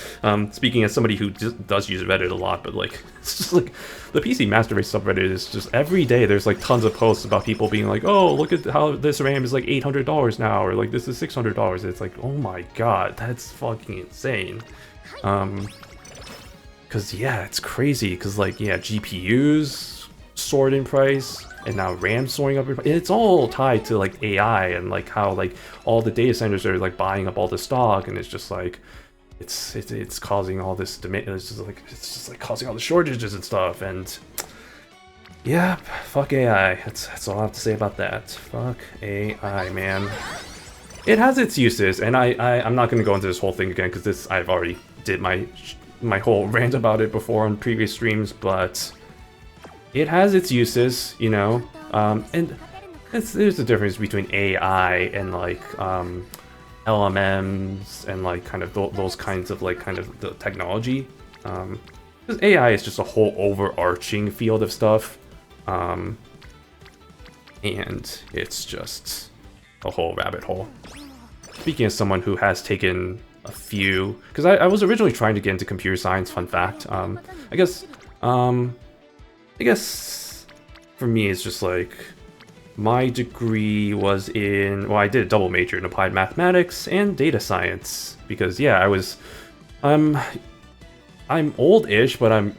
Speaking as somebody who does use Reddit a lot, but like, it's just like, the PC Master Race subreddit is just every day there's like tons of posts about people being like, oh, look at how this RAM is like $800 now, or like this is $600. It's like, oh my god, that's fucking insane. Cause yeah, it's crazy, cause like, yeah, GPUs soared in price, and now RAM soaring up. It's all tied to like AI and like how like all the data centers are like buying up all the stock, and it's just like it's causing all this demand. It's just like causing all the shortages and stuff. And yeah, fuck AI. That's all I have to say about that. Fuck AI, man. It has its uses, and I'm not gonna go into this whole thing again because this I've already did my whole rant about it before on previous streams, but it has its uses, you know, and there's a difference between AI and like LMMs and like kind of those kinds of like kind of the technology. Because AI is just a whole overarching field of stuff, and it's just a whole rabbit hole. Speaking as someone who has taken a few, because I was originally trying to get into computer science. Fun fact, I guess for me it's just like my degree was in, well, I did a double major in applied mathematics and data science because yeah, I'm old-ish, but I'm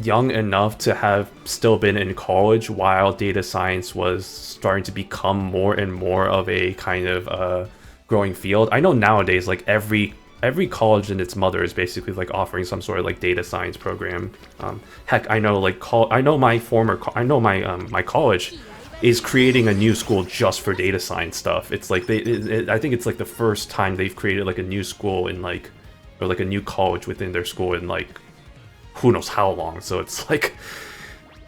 young enough to have still been in college while data science was starting to become more and more of a kind of growing field. I know nowadays, like every college and its mother is basically like offering some sort of like data science program. Heck, I know like my college is creating a new school just for data science stuff. It's like I think it's like the first time they've created like a new school in like, or like a new college within their school in like who knows how long. So it's like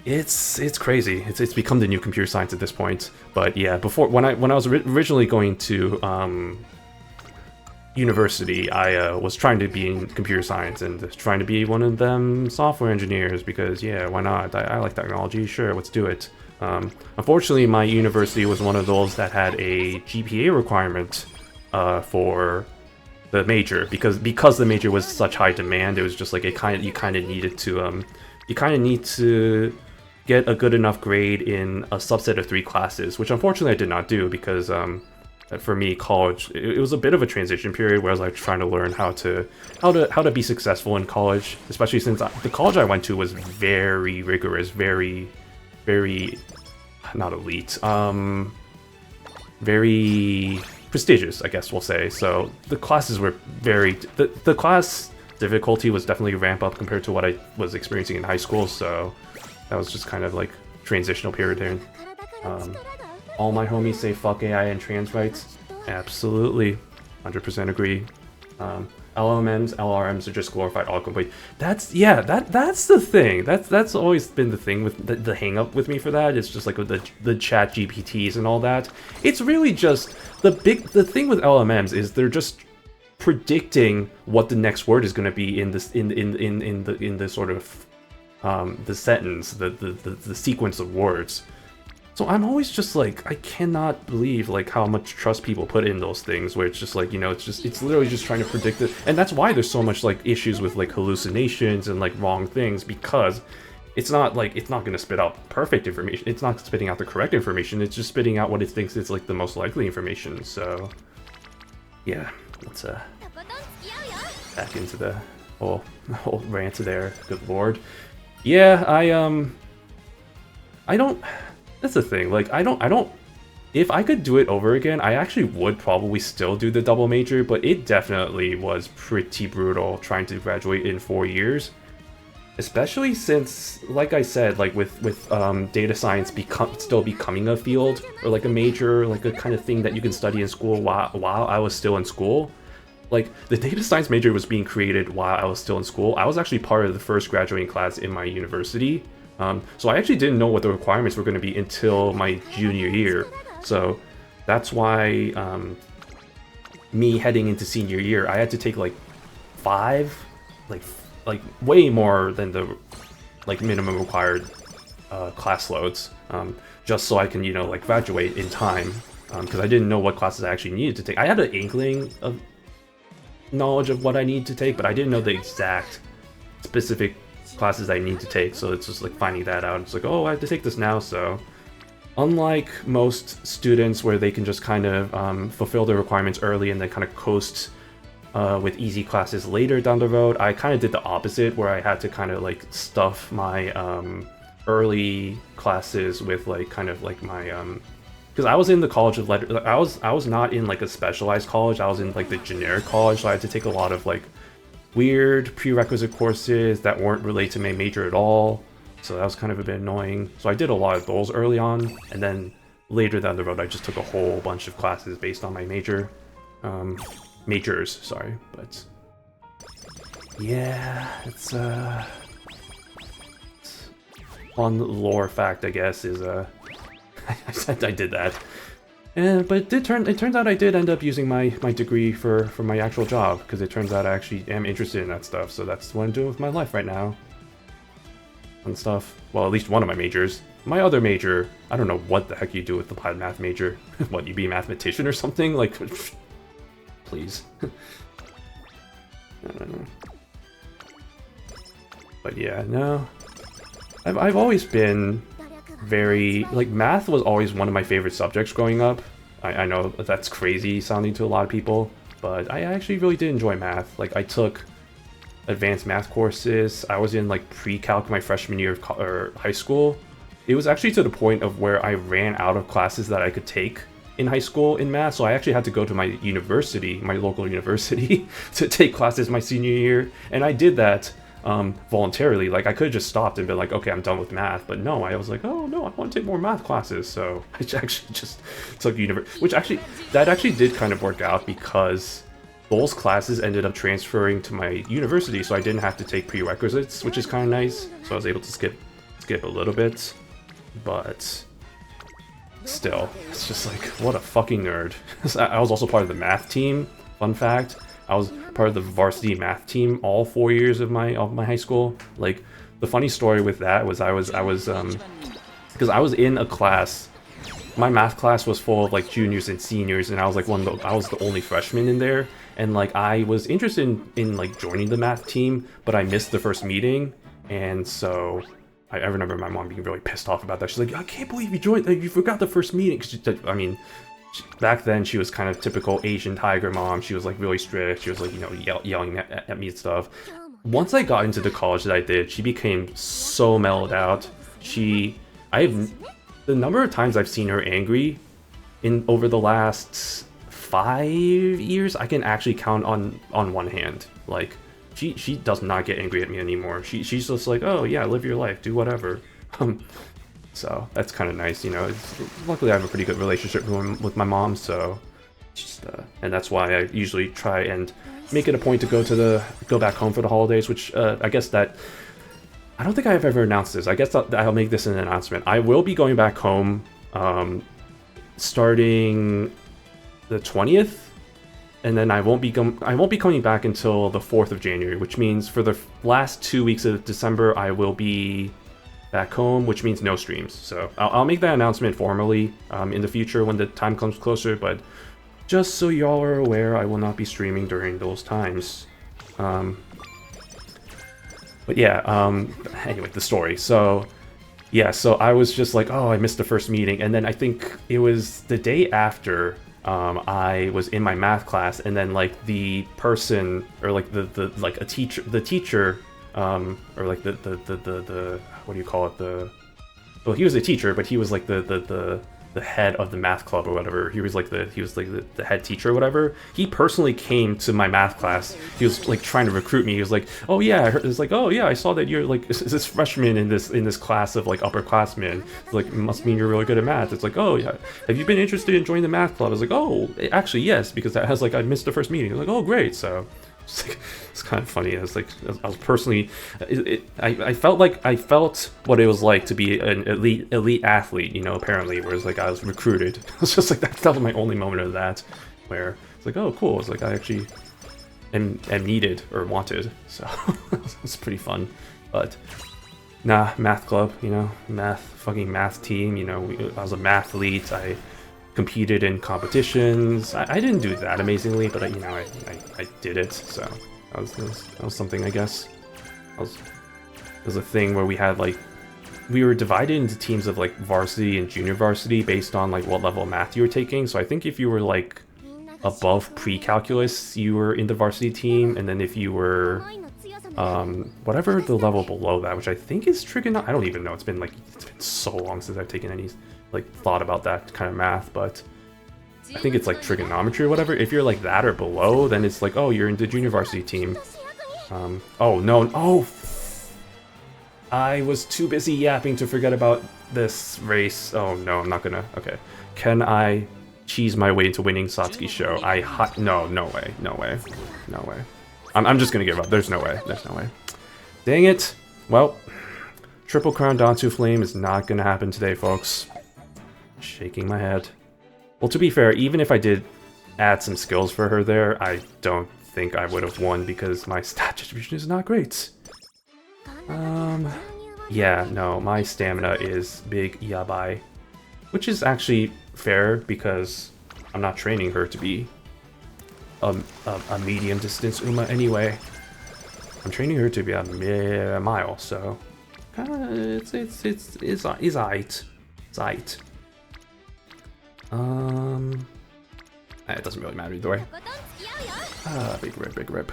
it's crazy. It's become the new computer science at this point. But yeah, before when I was originally going to university, I was trying to be in computer science and trying to be one of them software engineers because yeah, why not? I like technology, sure, let's do it. Unfortunately, my university was one of those that had a GPA requirement for the major because the major was such high demand. It was just like you kind of needed to need to get a good enough grade in a subset of 3 classes, which unfortunately I did not do because for me, college it was a bit of a transition period where I was like trying to learn how to be successful in college, especially since the college I went to was very rigorous, very not elite, very prestigious, I guess we'll say. So the classes were the class difficulty was definitely ramp up compared to what I was experiencing in high school, so that was just kind of like transitional period here. All my homies say fuck AI and trans rights. Absolutely, 100% agree. LLMs, LRMs are just glorified autocomplete. That's the thing. That's always been the thing with the hang up with me for that. It's just like with the chat GPTs and all that. It's really just the thing with LLMs is they're just predicting what the next word is going to be in this in the sort of the sentence, the sequence of words. So I'm always just like, I cannot believe like how much trust people put in those things where it's just like, you know, it's literally just trying to predict it. And that's why there's so much like issues with like hallucinations and like wrong things, because it's not going to spit out perfect information. It's not spitting out the correct information. It's just spitting out what it thinks is like the most likely information. So yeah, let's back into the whole rant there. Good lord. Yeah, I don't. That's the thing, like, I don't, if I could do it over again, I actually would probably still do the double major, but it definitely was pretty brutal trying to graduate in 4 years. Especially since, like I said, like with data science still becoming a field, or like a major, like a kind of thing that you can study in school while I was still in school. Like, the data science major was being created while I was still in school. I was actually part of the first graduating class in my university. So I actually didn't know what the requirements were going to be until my junior year. So that's why me heading into senior year, I had to take like 5, like way more than the like minimum required class loads, just so I can, you know, like graduate in time, because I didn't know what classes I actually needed to take. I had an inkling of knowledge of what I needed to take, but I didn't know the exact specific classes I need to take, so it's just like finding that out. It's like, oh, I have to take this now. So unlike most students where they can just kind of fulfill their requirements early and then kind of coast with easy classes later down the road, I kind of did the opposite, where I had to kind of like stuff my early classes with like kind of like my because I was in the College of Letters. I was not in like a specialized college. I was in like the generic college, so I had to take a lot of like weird prerequisite courses that weren't related to my major at all, so that was kind of a bit annoying. So I did a lot of those early on, and then later down the road I just took a whole bunch of classes based on my major, majors, sorry. But yeah, it's one lore fact, I guess, is I said I did that. But it turns out I did end up using my degree for my actual job, because it turns out I actually am interested in that stuff, so that's what I'm doing with my life right now. And stuff. Well, at least one of my majors. My other major, I don't know what the heck you do with the applied math major. What, you be a mathematician or something? Like, please. I don't know. But yeah, no. I've always been very, like, math was always one of my favorite subjects growing up. I know that's crazy sounding to a lot of people, but I actually really did enjoy math. Like, I took advanced math courses. I was in like pre-calc my freshman year of high school. It was actually to the point of where I ran out of classes that I could take in high school in math, so I actually had to go to my university, my local university, to take classes my senior year, and I did that voluntarily. Like, I could have just stopped and been like, okay, I'm done with math, but no, I was like, oh no, I want to take more math classes, so I actually just took which actually, that actually did kind of work out because those classes ended up transferring to my university, so I didn't have to take prerequisites, which is kind of nice, so I was able to skip a little bit, but still, it's just like, what a fucking nerd. I was also part of the math team, fun fact. I was part of the varsity math team all 4 years of my high school. Like, the funny story with that was because I was in a class, my math class was full of like juniors and seniors, and I was like I was the only freshman in there, and like I was interested in like joining the math team, but I missed the first meeting, and so I remember my mom being really pissed off about that. She's like, I can't believe you joined, like, you forgot the first meeting. I mean, back then she was kind of typical Asian tiger mom. She was like really strict. She was like, you know, yelling at me and stuff. Once I got into the college that I did, she became so mellowed out. The number of times I've seen her angry over the last 5 years, I can actually count on one hand. Like, she does not get angry at me anymore. She's just like, oh yeah, live your life, do whatever. So that's kind of nice, you know. Luckily I have a pretty good relationship with my mom, so just and that's why I usually try and make it a point to go back home for the holidays, which I guess that I don't think I've ever announced this. I guess I'll make this an announcement. I will be going back home starting the 20th. And then I won't be coming back until the 4th of January, which means for the last 2 weeks of December, I will be back home, which means no streams. So I'll make that announcement formally in the future when the time comes closer, but just so y'all are aware, I will not be streaming during those times. But yeah, anyway, the story. So yeah, so I was just like, oh, I missed the first meeting, and then I think it was the day after I was in my math class, and then like the person, or like the teacher, or like the what do you call it, well, he was a teacher, but he was like the head of the math club or whatever. He was like the head teacher or whatever. He personally came to my math class. He was like trying to recruit me. He was like, oh yeah, it's like, oh yeah, I saw that you're like this freshman in this class of like upperclassmen. It's like, it must mean you're really good at math. It's like, oh yeah, have you been interested in joining the math club? I was like, oh, actually yes, because that has like, I missed the first meeting. I was like, oh great. So it's kind of funny. I was personally, I felt what it was like to be an elite athlete, you know, apparently, whereas like I was recruited. It's just like that was my only moment of that, where it's like, oh cool, it's like I actually am needed or wanted, so it's pretty fun. But nah, math club, you know, fucking math team, you know, I was a mathlete. I competed in competitions. I didn't do that amazingly, but you know, I did it, so that was something, I guess. It was a thing where we were divided into teams of like varsity and junior varsity based on like what level of math you were taking. So I think if you were like above pre-calculus, you were in the varsity team, and then if you were whatever the level below that, which I think is trigonometry. I don't even know. It's been so long since I've taken any thought about that kind of math, but I think it's like trigonometry or whatever. If you're like that or below, then it's like, oh, you're in the junior varsity team. Oh no, oh, I was too busy yapping to forget about this race. Oh no, I'm not gonna. Okay, can I cheese my way into winning Satsuki's show? No way. I'm just gonna give up. There's no way. Dang it. Well, Triple Crown Dansu Flame is not gonna happen today, folks. Shaking my head. Well, to be fair, even if I did add some skills for her there, I don't think I would have won because my stat distribution is not great. Yeah, no, my stamina is big yabai, which is actually fair because I'm not training her to be a medium distance Uma anyway. I'm training her to be a mile, so it's aight. It's aight. It doesn't really matter either way. Big rip.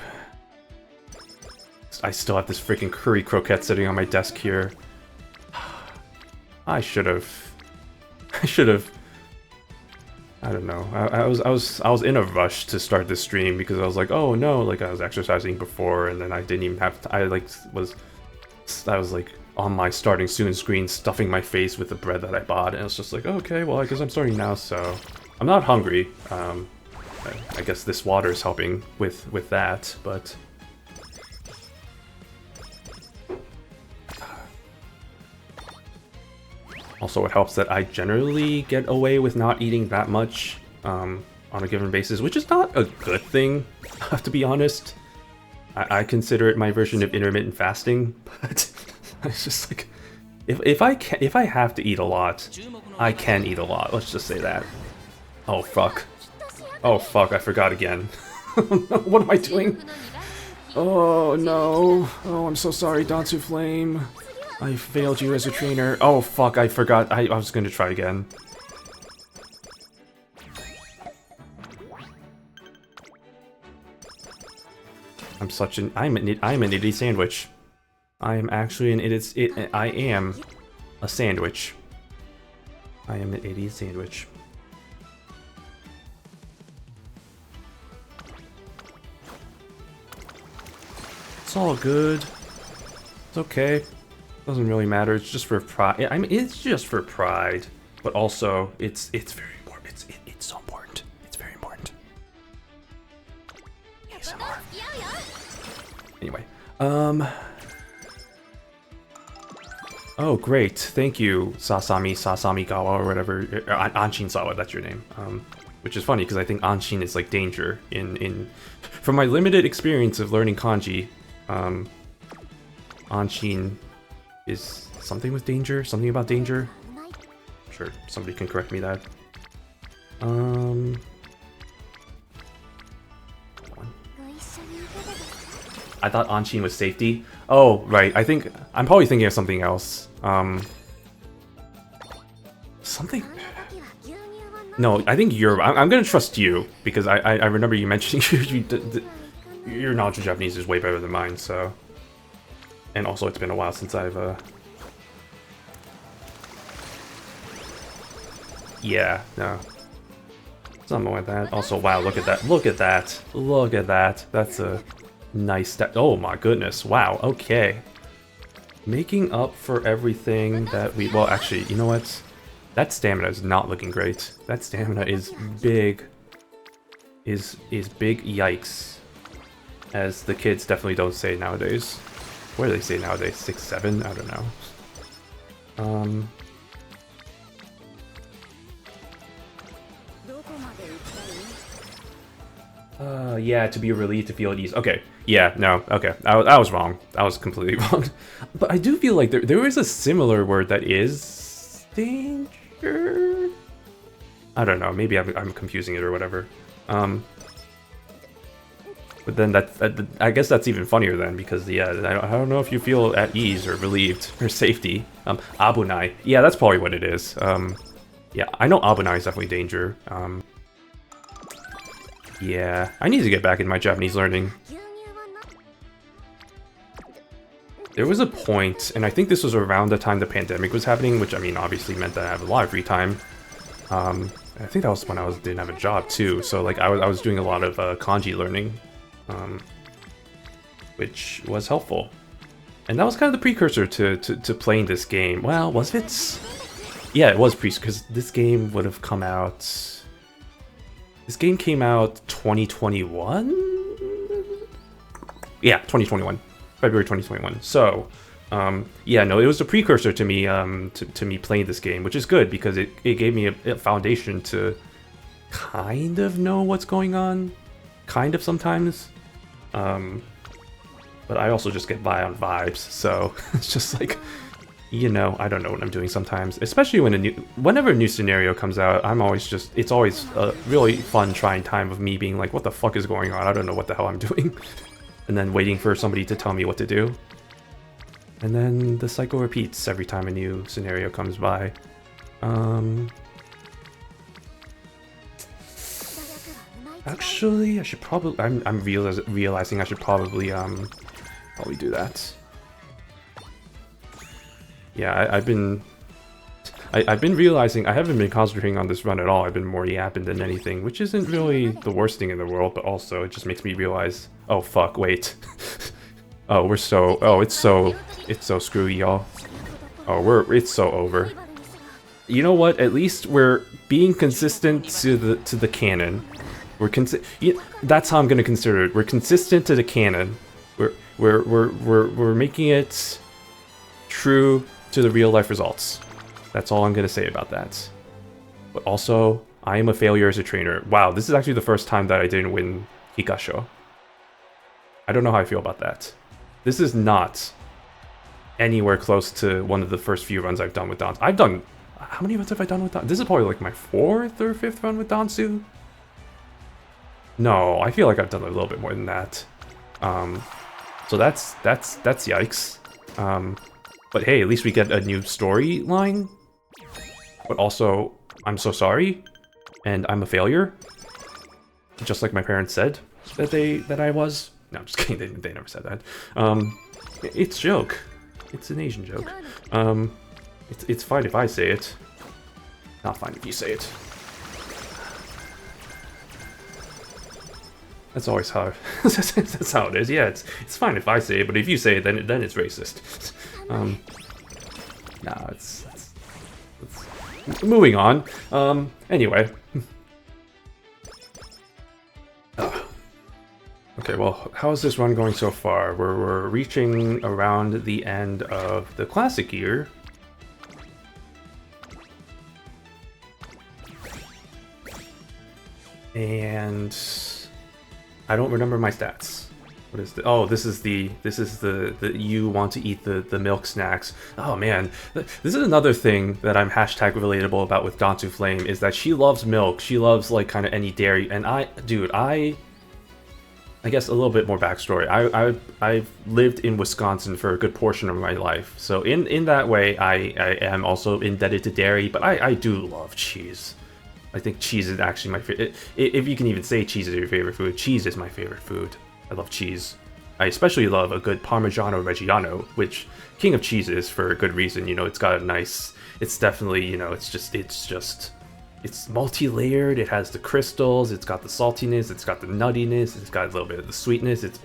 I still have this freaking curry croquette sitting on my desk here. I should have. I don't know. I was in a rush to start this stream because I was like, oh no, like I was exercising before, and then I didn't even have. I was like on my starting soon screen, stuffing my face with the bread that I bought, and it's just like, okay, well I guess I'm starting now, so I'm not hungry. I guess this water is helping with that, but. Also, it helps that I generally get away with not eating that much on a given basis, which is not a good thing, to be honest. I consider it my version of intermittent fasting, but it's just like, if I have to eat a lot, I can eat a lot. Let's just say that. Oh fuck! Oh fuck! I forgot again. What am I doing? Oh no! Oh, I'm so sorry, Dansu Flame. I failed you as a trainer. Oh fuck, I forgot. I was gonna try again. I'm an itty sandwich. I am actually an I am a sandwich. I am an idiot sandwich. It's all good. It's okay. Doesn't really matter. It's just for pride. I mean, it's just for pride, but also it's very important. It's so important. It's very important. ASMR. Anyway, oh great, thank you, Sasami Gawa or whatever, Anshin Sawa. That's your name. Which is funny because I think Anshin is like danger in. From my limited experience of learning kanji, Anshin is something with danger, something about danger. I'm sure somebody can correct me that. I thought Anshin was safety. Oh, right. I'm probably thinking of something else. Something. No, I think you're. I'm gonna trust you because I remember you mentioning your knowledge of Japanese is way better than mine. So. And also, it's been a while since I've, yeah, no. Something like that. Also, wow, look at that. Look at that. Look at that. That's a nice step. Oh my goodness. Wow, okay. Making up for everything that we... Well, actually, you know what? That stamina is not looking great. That stamina is big. Is big yikes. As the kids definitely don't say nowadays. What do they say nowadays? 6, 7? I don't know. Yeah, to be relieved to feel at ease. Okay, yeah, no, okay. I was wrong. I was completely wrong. But I do feel like there is a similar word that is danger? I don't know, maybe I'm confusing it or whatever. But then I guess that's even funnier then, because yeah, I don't know if you feel at ease or relieved or safety. Abunai. Yeah, that's probably what it is. Yeah, I know Abunai is definitely danger. Yeah, I need to get back in my Japanese learning. There was a point, and I think this was around the time the pandemic was happening, which I mean obviously meant that I have a lot of free time. I think that was when I didn't have a job too, so like I was doing a lot of kanji learning. Which was helpful. And that was kind of the precursor to playing this game. Well, was it? Yeah, it was because this game would have come out... This game came out 2021? Yeah, 2021. February 2021. So, yeah, no, it was a precursor to me to me playing this game, which is good because it gave me a foundation to kind of know what's going on. Kind of sometimes. But I also just get by on vibes, so it's just like, you know, I don't know what I'm doing sometimes. Especially whenever a new scenario comes out, it's always a really fun trying time of me being like, what the fuck is going on? I don't know what the hell I'm doing. And then waiting for somebody to tell me what to do. And then the cycle repeats every time a new scenario comes by. Actually, I should probably... I'm realizing I should probably probably do that. Yeah, I've been realizing I haven't been concentrating on this run at all. I've been more yapping than anything, which isn't really the worst thing in the world, but also it just makes me realize, oh fuck, wait. Oh, it's so screwy, y'all. Oh, it's so over. You know what? At least we're being consistent to the canon. That's how I'm gonna consider it. We're consistent to the canon. We're making it true to the real life results. That's all I'm gonna say about that. But also, I am a failure as a trainer. Wow, this is actually the first time that I didn't win Hikasho. I don't know how I feel about that. This is not anywhere close to one of the first few runs I've done with Dansu. I've done... How many runs have I done with Dansu? This is probably like my 4th or 5th run with Dansu. No, I feel like I've done a little bit more than that. So that's yikes. But hey, at least we get a new storyline. But also, I'm so sorry, and I'm a failure. Just like my parents said that I was. No, I'm just kidding. They never said that. It's a joke. It's an Asian joke. It's fine if I say it. Not fine if you say it. That's always how. That's how it is. Yeah, it's fine if I say it, but if you say it, then it's racist. Nah, it's moving on. Anyway. Okay, well, how's this run going so far? We're reaching around the end of the classic year. And I don't remember my stats. What is the... Oh, this is the you want to eat the milk snacks. Oh man, this is another thing that I'm hashtag relatable about with Dansu Flame, is that she loves milk. She loves like kind of any dairy, and I guess a little bit more backstory. I've lived in Wisconsin for a good portion of my life, so in that way I am also indebted to dairy, but I do love cheese. I think cheese is actually my favorite. If you can even say cheese is your favorite food, cheese is my favorite food. I love cheese. I especially love a good Parmigiano Reggiano, which king of cheese is for a good reason. You know, it's got a nice. It's definitely, you know, it's multi-layered. It has the crystals. It's got the saltiness. It's got the nuttiness. It's got a little bit of the sweetness. It's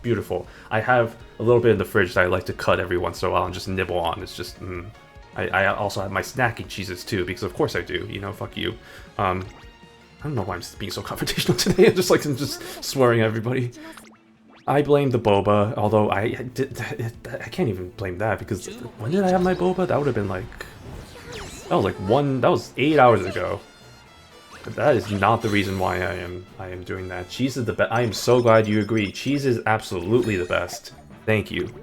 beautiful. I have a little bit in the fridge that I like to cut every once in a while and just nibble on. It's just I also have my snacking cheeses too, because of course I do. You know, fuck you. I don't know why I'm being so confrontational today. I'm just swearing at everybody. I blame the boba, although I can't even blame that, because when did I have my boba? That would have been like... That was 8 hours ago. But that is not the reason why I am doing that. Cheese is the best. I am so glad you agree. Cheese is absolutely the best. Thank you.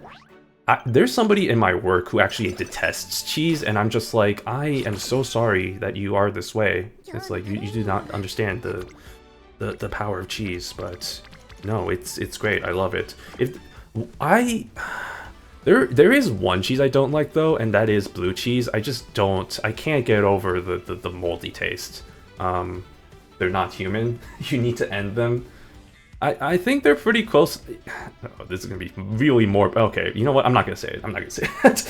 There's somebody in my work who actually detests cheese, and I'm just like, I am so sorry that you are this way. It's like, you do not understand the power of cheese, but no, it's great. I love it. There is one cheese I don't like though, and that is blue cheese. I can't get over the moldy taste. They're not human. You need to end them. I think they're pretty close. Oh, this is gonna be really more... Okay, you know what? I'm not gonna say it. I'm not gonna say it.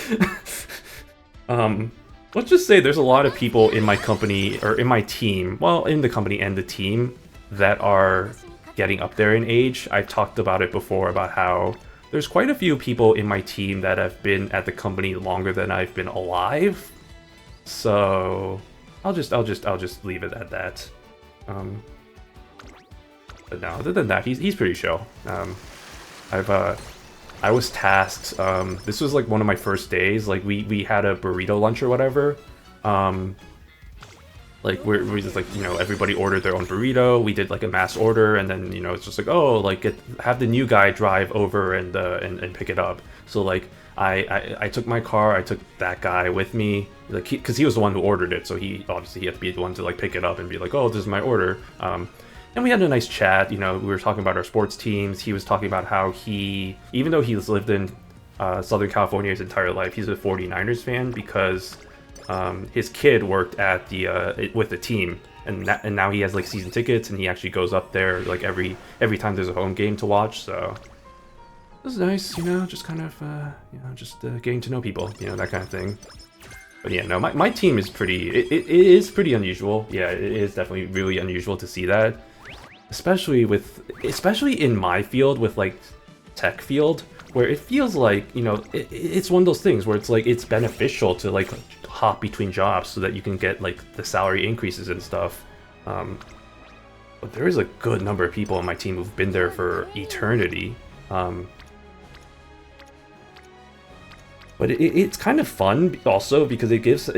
Let's just say there's a lot of people in my company, or in my team, well, in the company and the team, that are getting up there in age. I've talked about it before, about how there's quite a few people in my team that have been at the company longer than I've been alive. So I'll just leave it at that. But no, other than that, he's pretty chill. I was tasked. This was like one of my first days. Like we had a burrito lunch or whatever. Like we're just like, you know, everybody ordered their own burrito. We did like a mass order, and then, you know, it's just like, oh, like have the new guy drive over and pick it up. So like I took my car. I took that guy with me, like, because he was the one who ordered it. So he obviously had to be the one to like pick it up and be like, oh, this is my order. And we had a nice chat. You know, we were talking about our sports teams. He was talking about how even though he's lived in Southern California his entire life, he's a 49ers fan because his kid worked at with the team, and now he has like season tickets, and he actually goes up there like every time there's a home game to watch. So it was nice, you know, just kind of, you know, just getting to know people, you know, that kind of thing. But yeah, no, my team is pretty, it is pretty unusual. Yeah, it is definitely really unusual to see that. Especially in my field, with like tech field, where it feels like, you know, it's one of those things where it's like, it's beneficial to like hop between jobs so that you can get like the salary increases and stuff. But there is a good number of people on my team who've been there for eternity. But it's kind of fun also because it gives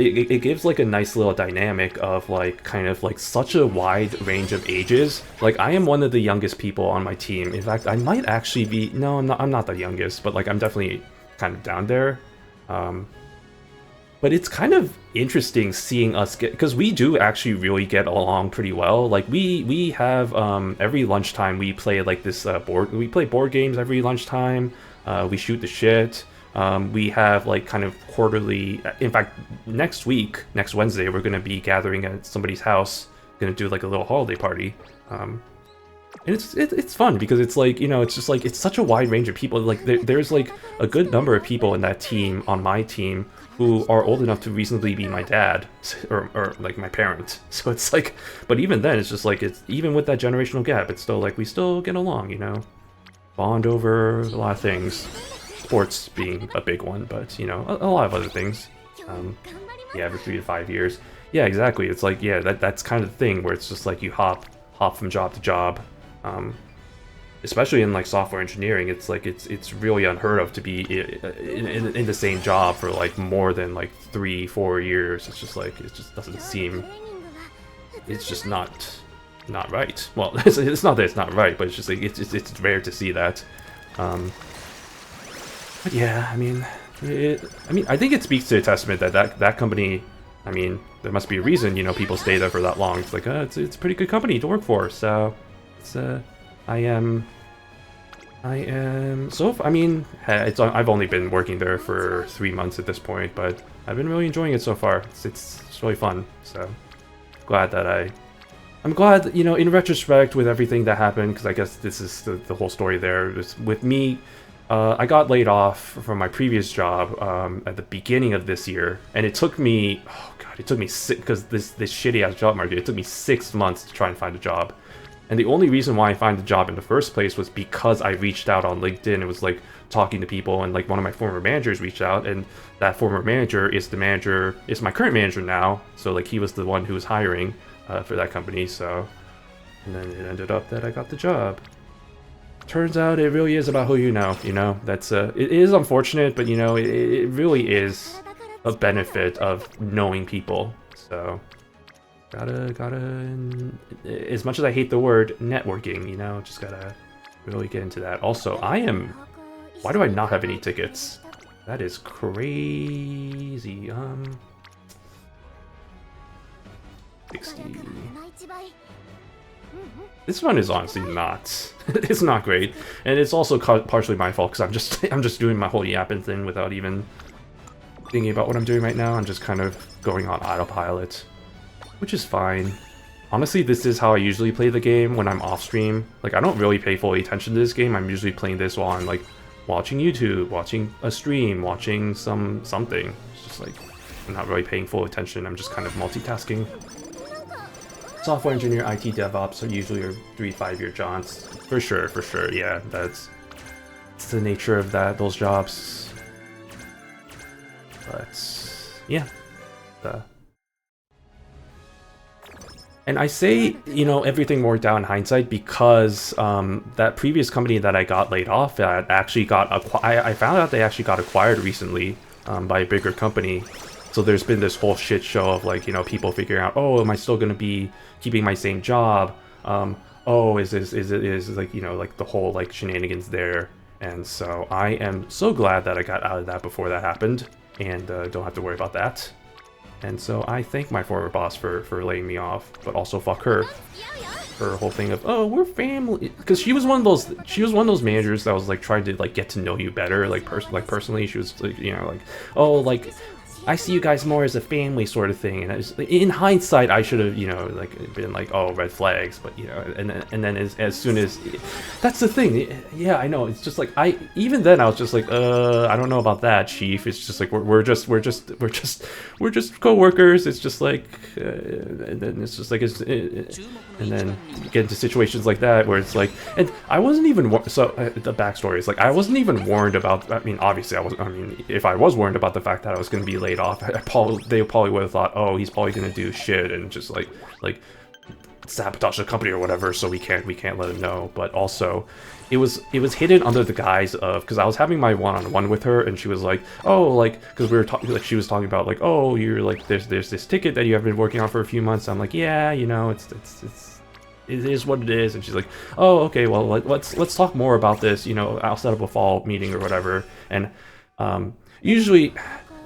like a nice little dynamic of like kind of like such a wide range of ages. Like I am one of the youngest people on my team. In fact, I might actually be, no, I'm not the youngest, but like I'm definitely kind of down there. But it's kind of interesting seeing us get, because we do actually really get along pretty well. Like we have every lunchtime we play like this we play board games every lunchtime. We shoot the shit. We have like kind of quarterly, in fact, next Wednesday, we're going to be gathering at somebody's house, going to do like a little holiday party. And it's fun because it's like, you know, it's just like, it's such a wide range of people. Like there's like a good number of people in that team, on my team, who are old enough to reasonably be my dad or like my parent. So it's like, but even then it's just like, it's even with that generational gap, it's still like, we still get along, you know, bond over a lot of things. Sports being a big one, but you know, a lot of other things. Yeah, every 3 to 5 years. Yeah, exactly. It's like, yeah, that's kind of the thing where it's just like you hop from job to job. Especially in like software engineering, it's like it's really unheard of to be in the same job for like more than like 3-4 years. It's just like, it just doesn't seem, it's just not right. Well, it's not that it's not right, but it's just like it's rare to see that. But yeah, I mean, I think it speaks to a testament that company. I mean, there must be a reason, you know, people stay there for that long. It's like, it's a pretty good company to work for. So, it's I mean, I've only been working there for 3 months at this point, but I've been really enjoying it so far. It's really fun. So, I'm glad that, you know, in retrospect, with everything that happened, because I guess this is the whole story there. With me. I got laid off from my previous job at the beginning of this year, and it took me, oh god, it took me because this shitty ass job market, it took me 6 months to try and find a job. And the only reason why I found the job in the first place was because I reached out on LinkedIn. It was like talking to people, and like one of my former managers reached out, and that former manager is my current manager now. So like he was the one who was hiring for that company. So, and then it ended up that I got the job. Turns out it really is about who you know, that's it is unfortunate, but you know, it really is a benefit of knowing people. So gotta as much as I hate the word networking, you know, just gotta really get into that. Also, why do I not have any tickets? That is crazy. 60. This one is honestly not. It's not great, and it's also partially my fault because I'm just doing my whole yapping thing without even thinking about what I'm doing right now. I'm just kind of going on autopilot, which is fine. Honestly, this is how I usually play the game when I'm off stream. Like, I don't really pay full attention to this game. I'm usually playing this while I'm like watching YouTube, watching a stream, watching something. It's just like I'm not really paying full attention. I'm just kind of multitasking. Software engineer, IT DevOps are usually 3-5 year jobs. For sure, yeah. It's the nature of those jobs. But yeah. And I say, you know, everything worked out in hindsight because that previous company that I got laid off at actually I found out they actually got acquired recently by a bigger company. So there's been this whole shit show of like, you know, people figuring out, oh, am I still gonna be keeping my same job? Oh, is like, you know, like the whole like shenanigans there. And so I am so glad that I got out of that before that happened and don't have to worry about that. And so I thank my former boss for laying me off, but also fuck her. Her whole thing of, oh, we're family, because she was one of those managers that was like trying to like get to know you better, like personally. She was like, you know, like, oh, like I see you guys more as a family sort of thing. And in hindsight, I should have, you know, like been like, oh, red flags. But you know, and then as soon as that's the thing. Yeah, I know. It's just like even then I was just like, I don't know about that, Chief. It's just like we're just co-workers. It's just like, and then it's just like and then you get into situations like that where it's like, and I wasn't even the backstory is like I wasn't even warned about. I mean, obviously I was. I mean, if I was warned about the fact that I was going to be laid off, they probably would have thought, oh, he's probably going to do shit and just like sabotage the company or whatever. So we can't let him know. But also, it was hidden under the guise of, because I was having my one-on-one with her and she was like, oh, like, because we were talking, like she was talking about like, oh, you're like there's this ticket that you have been working on for a few months. I'm like, yeah, you know, it is what it is. And she's like, oh, okay, well, let's talk more about this, you know, I'll set up a fall meeting or whatever. And usually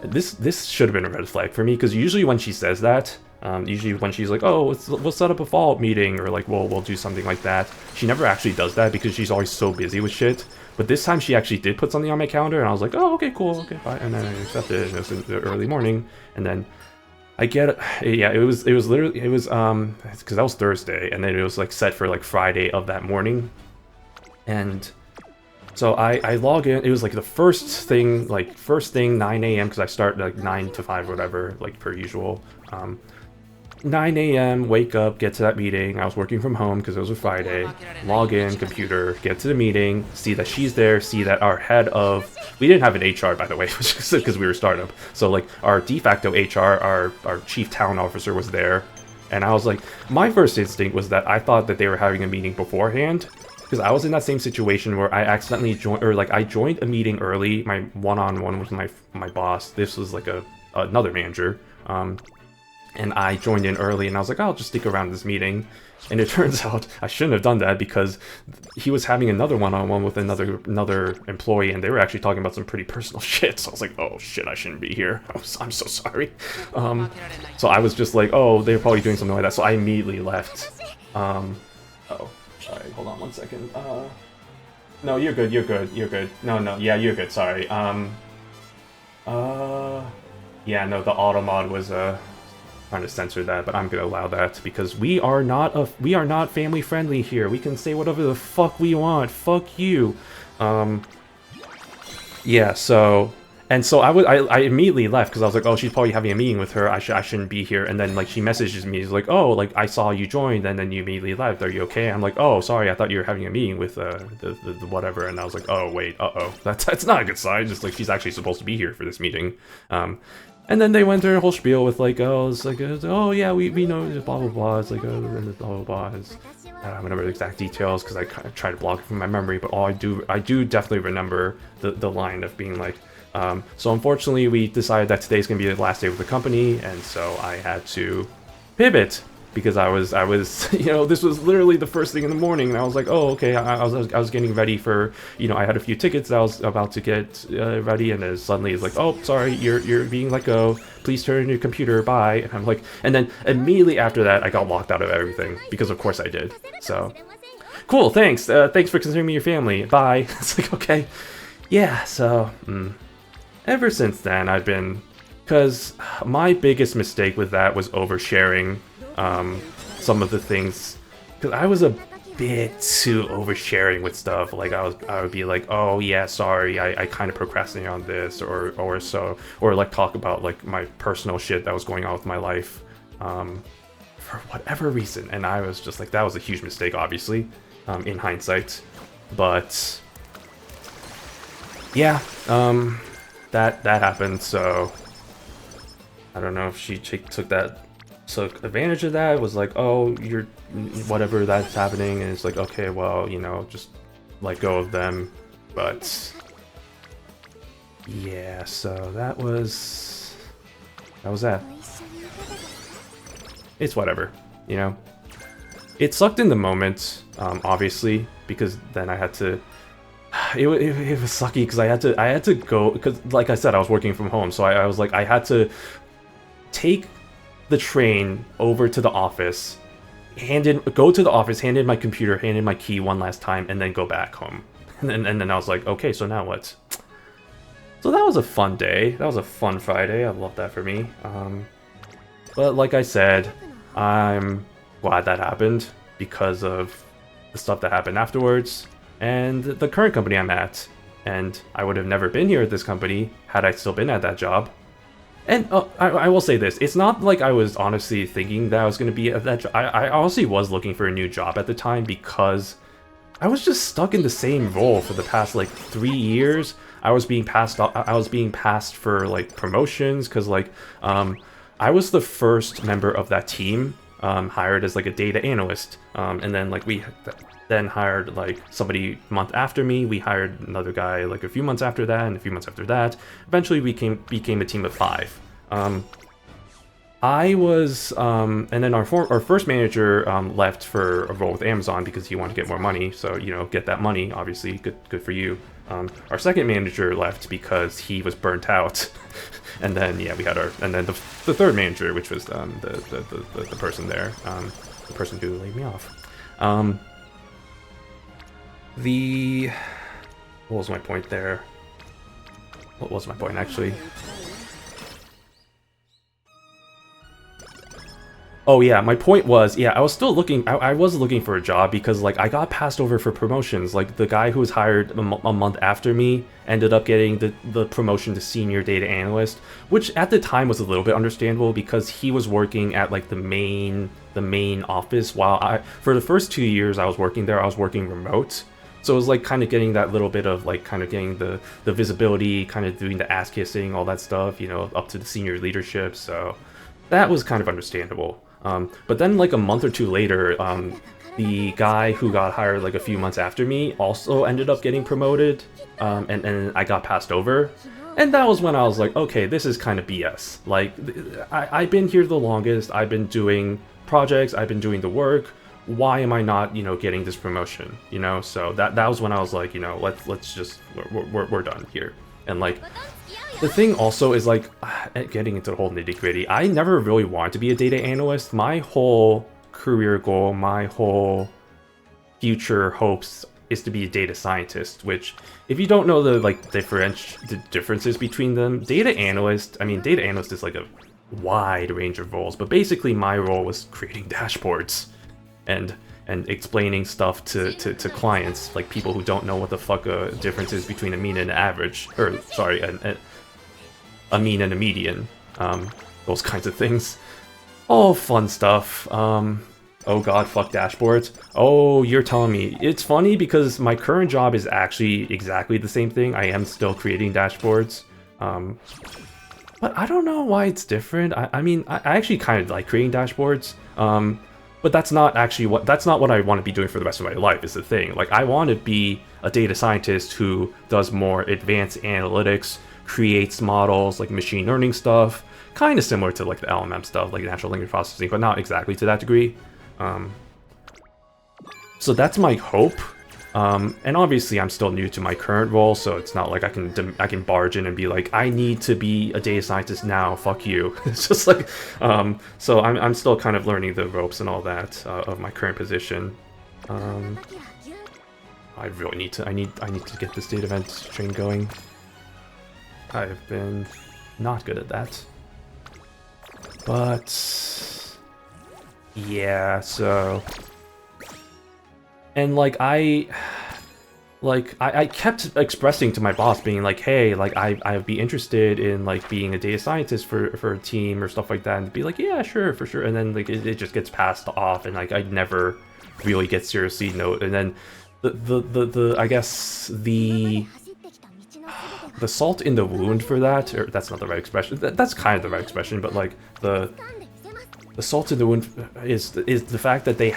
this should have been a red flag for me, because usually when she says that, usually when she's like, oh, we'll set up a fall meeting, or like we'll do something like that, she never actually does that because she's always so busy with shit. But this time she actually did put something on my calendar, and I was like, oh, okay, cool, okay, fine. And then I accepted it, and it was in the early morning, and then I get, yeah, it was literally, it was, because that was Thursday, and then it was like set for like Friday of that morning. And so I log in, it was like the first thing 9 a.m. because I start like 9 to 5 or whatever, like per usual. 9 a.m, wake up, get to that meeting. I was working from home because it was a Friday. Log in, computer, get to the meeting, see that she's there, see that our head of... We didn't have an HR, by the way, because we were startup. So, like, our de facto HR, our chief talent officer was there. And I was like... My first instinct was that I thought that they were having a meeting beforehand. Because I was in that same situation where I accidentally joined... Or, like, I joined a meeting early. My one-on-one with my boss. This was, like, another manager. And I joined in early, and I was like, I'll just stick around this meeting. And it turns out I shouldn't have done that, because he was having another one-on-one with another employee, and they were actually talking about some pretty personal shit. So I was like, oh shit, I shouldn't be here. I'm so sorry. So I was just like, oh, they're probably doing something like that. So I immediately left. Oh, sorry, hold on one second. No, you're good. No, yeah, you're good. Sorry. Yeah, no, the auto mod was trying to censor that, but I'm gonna allow that because we are not family friendly here. We can say whatever the fuck we want. Fuck you. Yeah. So I immediately left because I was like, oh, she's probably having a meeting with her. I shouldn't be here. And then like she messages me, she's like, oh, like I saw you joined, and then you immediately left. Are you okay? I'm like, oh, sorry, I thought you were having a meeting with the whatever. And I was like, oh wait, that's not a good sign. Just like she's actually supposed to be here for this meeting. And then they went through a whole spiel with like, oh, it's like, oh yeah, we know blah blah blah. It's like, blah blah blah. I don't remember the exact details because I kind of tried to block it from my memory. But I do definitely remember the line of being like, so unfortunately we decided that today's gonna be the last day with the company, and so I had to pivot because I was you know, this was literally the first thing in the morning, and I was like, oh okay, I was getting ready for, you know, I had a few tickets that I was about to get ready, and then suddenly it's like, oh sorry, you're being let go, please turn on your computer, bye. And I'm like, and then immediately after that I got locked out of everything because of course I did. So cool, thanks for considering me your family, bye. It's like, okay, yeah. So ever since then I've been, because my biggest mistake with that was oversharing some of the things, because I was a bit too oversharing with stuff. Like I would be like, oh yeah, sorry, I kind of procrastinated on this, or like talk about like my personal shit that was going on with my life for whatever reason. And I was just like, that was a huge mistake, obviously, in hindsight. But yeah, that happened. So I don't know if she took advantage of that, was like, oh, you're whatever that's happening, and it's like, okay, well, you know, just let go of them. But yeah, so that was that. It's whatever, you know. It sucked in the moment, obviously, because then I had to. It was sucky because I had to go, because like I said, I was working from home, so I was like, I had to take the train over to the office, go to the office, hand in my computer, hand in my key one last time, and then go back home. And then I was like, okay, so now what? So that was a fun day. That was a fun Friday. I love that for me. But like I said, I'm glad that happened because of the stuff that happened afterwards and the current company I'm at. And I would have never been here at this company had I still been at that job. And I will say this, it's not like I was honestly thinking that I was going to be at that job. I honestly was looking for a new job at the time because I was just stuck in the same role for the past like 3 years. I was being passed for like promotions because like I was the first member of that team hired as like a data analyst, and then like we then hired like somebody a month after me. We hired another guy like a few months after that, and a few months after that. Eventually, we became a team of 5. I was, and then our first manager left for a role with Amazon because he wanted to get more money. So you know, get that money, obviously, good for you. Our second manager left because he was burnt out, and then yeah, we had and then the third manager, which was the person there, the person who laid me off. What was my point there? What was my point actually? Oh yeah, my point was, yeah, I was still looking, I was looking for a job because like I got passed over for promotions. Like the guy who was hired a month after me ended up getting the promotion to senior data analyst, which at the time was a little bit understandable because he was working at like the main office while for the first 2 years I was working there, I was working remote. So it was like kind of getting that little bit of like kind of getting the visibility, kind of doing the ass kissing, all that stuff, you know, up to the senior leadership. So that was kind of understandable. But then like a month or two later, the guy who got hired like a few months after me also ended up getting promoted, and I got passed over. And that was when I was like, okay, this is kind of BS. Like, I've been here the longest, I've been doing projects, I've been doing the work. Why am I not, you know, getting this promotion? You know, so that was when I was like, you know, let's just, we're done here. And like, the thing also is like, getting into the whole nitty gritty, I never really wanted to be a data analyst. My whole career goal, my whole future hopes is to be a data scientist, which if you don't know the like the differences between them, data analyst is like a wide range of roles, but basically my role was creating dashboards and explaining stuff to clients, like people who don't know what the fuck a difference is between a mean and an average, or sorry, a mean and a median, those kinds of things. All fun stuff. Oh god, fuck dashboards. Oh, you're telling me. It's funny because my current job is actually exactly the same thing. I am still creating dashboards. But I don't know why it's different. I mean, I actually kind of like creating dashboards. But that's not what I want to be doing for the rest of my life, is the thing. Like, I want to be a data scientist who does more advanced analytics, creates models, like machine learning stuff, kind of similar to like the LMM stuff, like natural language processing, but not exactly to that degree. So that's my hope. And obviously I'm still new to my current role, so it's not like I can barge in and be like, I need to be a data scientist now, fuck you. It's just like, so I'm still kind of learning the ropes and all that of my current position. I really need to, I need to get this data event train going. I've been not good at that. But yeah, so, and like I kept expressing to my boss, being like, hey, like I'd be interested in like being a data scientist for a team or stuff like that, and be like, yeah, sure, for sure. And then like it just gets passed off, and like I never really get seriously noted. And then the I guess the salt in the wound for that, or that's not the right expression. That's kind of the right expression, but like the salt in the wound is the fact that they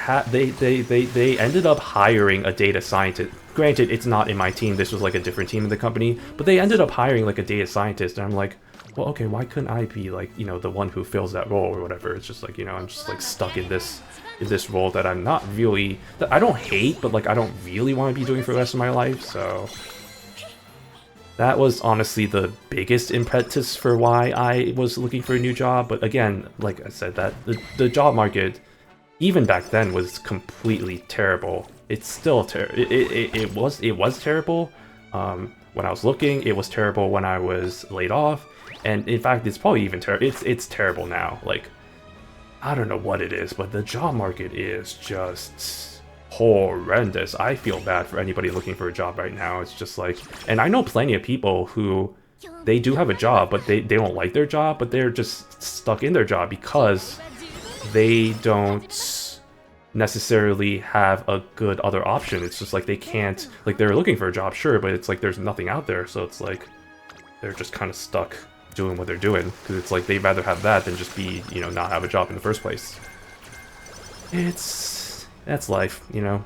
ended up hiring a data scientist. Granted, it's not in my team. This was like a different team in the company, but they ended up hiring like a data scientist, and I'm like, well, okay, why couldn't I be like, you know, the one who fills that role or whatever? It's just like, you know, I'm just like stuck in this role that I'm not really, that I don't hate, but like I don't really want to be doing for the rest of my life. So that was honestly the biggest impetus for why I was looking for a new job. But again, like I said, that the job market, even back then, was completely terrible. It's still it was terrible. when I was looking. It was terrible when I was laid off. And in fact, it's probably even terrible. It's terrible now. Like, I don't know what it is, but the job market is just horrendous. I feel bad for anybody looking for a job right now. It's just like, and I know plenty of people who they do have a job, but they don't like their job, but they're just stuck in their job because they don't necessarily have a good other option. It's just like they can't, like they're looking for a job, sure, but it's like there's nothing out there, so it's like they're just kind of stuck doing what they're doing, because it's like they'd rather have that than just be, you know, not have a job in the first place. That's life, you know.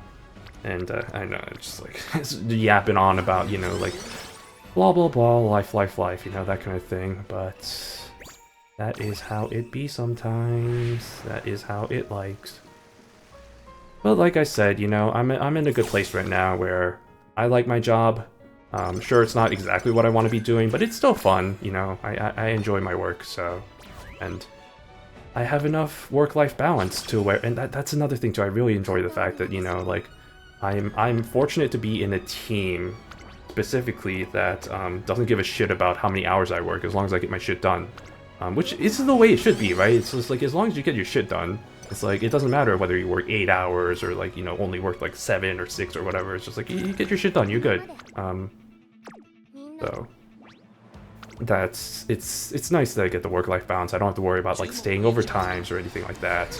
And I know it's just like it's yapping on about, you know, like blah blah blah, life, you know, that kind of thing, but that is how it be sometimes. That is how it likes. But like I said, you know, I'm in a good place right now where I like my job. Sure, it's not exactly what I want to be doing, but it's still fun, you know. I enjoy my work, so, and I have enough work-life balance to where, and that's another thing too. I really enjoy the fact that, you know, like I'm fortunate to be in a team specifically that doesn't give a shit about how many hours I work as long as I get my shit done, which is the way it should be, right? It's just like as long as you get your shit done. It's like, it doesn't matter whether you work 8 hours or like, you know, only work like 7 or 6 or whatever. It's just like, you get your shit done, you're good. So it's nice that I get the work-life balance. I don't have to worry about like staying overtimes or anything like that,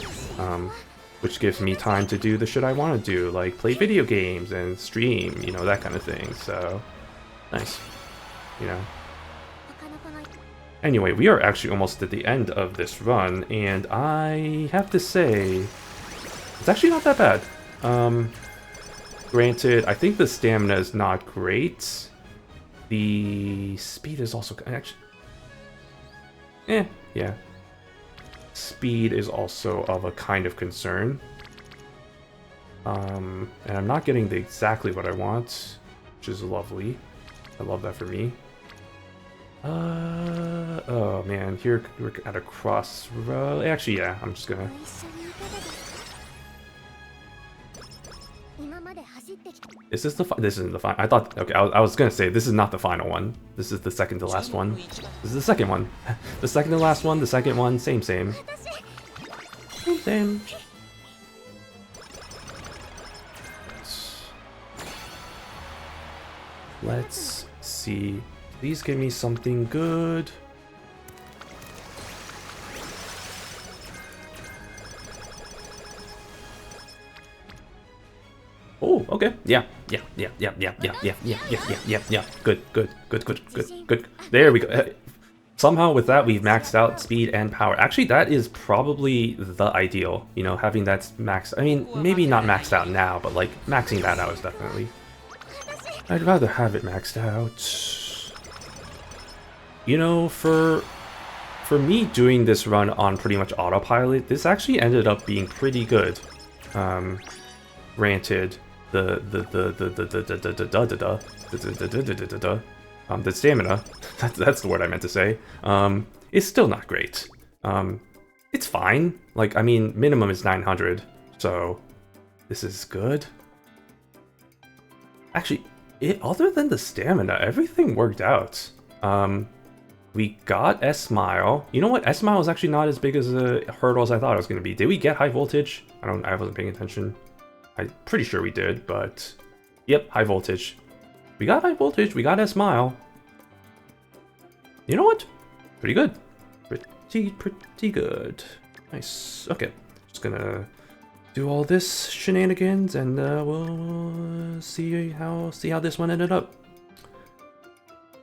which gives me time to do the shit I want to do, like play video games and stream, you know, that kind of thing. So nice, you know. Anyway, we are actually almost at the end of this run, and I have to say, it's actually not that bad. Granted, I think the stamina is not great. The speed is also actually, yeah. Speed is also of a kind of concern. And I'm not getting exactly what I want, which is lovely. I love that for me. Oh man, here we're at a crossroad. Actually, yeah, I'm just gonna. Is this the this isn't the final? I thought, okay, I was gonna say this is not the final one. This is the second to last one. This is the second one. The second to last one, the second one, same. Same. Let's see. Please give me something good. Oh, okay. Yeah. Good. There we go. Somehow with that, we've maxed out speed and power. Actually, that is probably the ideal, you know, having that maxed. I mean, maybe not maxed out now, but like maxing that out is definitely. I'd rather have it maxed out. You know, for me doing this run on pretty much autopilot, this actually ended up being pretty good. Granted, the stamina, that's the word I meant to say, is still not great. It's fine. Like, I mean, minimum is 900, so this is good. Actually, other than the stamina, everything worked out. We got S-Mile. You know what? S-Mile is actually not as big as a hurdle as I thought it was going to be. Did we get high voltage? I wasn't paying attention. I'm pretty sure we did, but... Yep, high voltage. We got high voltage. We got S-Mile. You know what? Pretty good. Pretty good. Nice. Okay. Just gonna do all this shenanigans, and we'll see how this one ended up.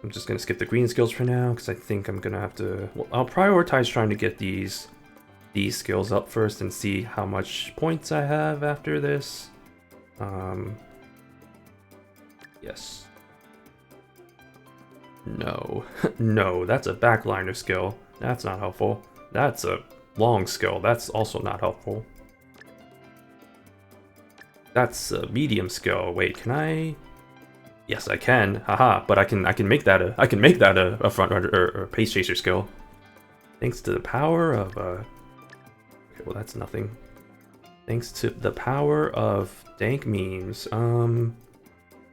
I'm just gonna skip the green skills for now, because I think I'm gonna have to. Well, I'll prioritize trying to get these skills up first and see how much points I have after this. Yes. No, no, that's a backliner skill. That's not helpful. That's a long skill. That's also not helpful. That's a medium skill. Wait, can I? Yes, I can. Haha, but I can make that a front runner or pace chaser skill. Thanks to the power of okay, well that's nothing. Thanks to the power of dank memes.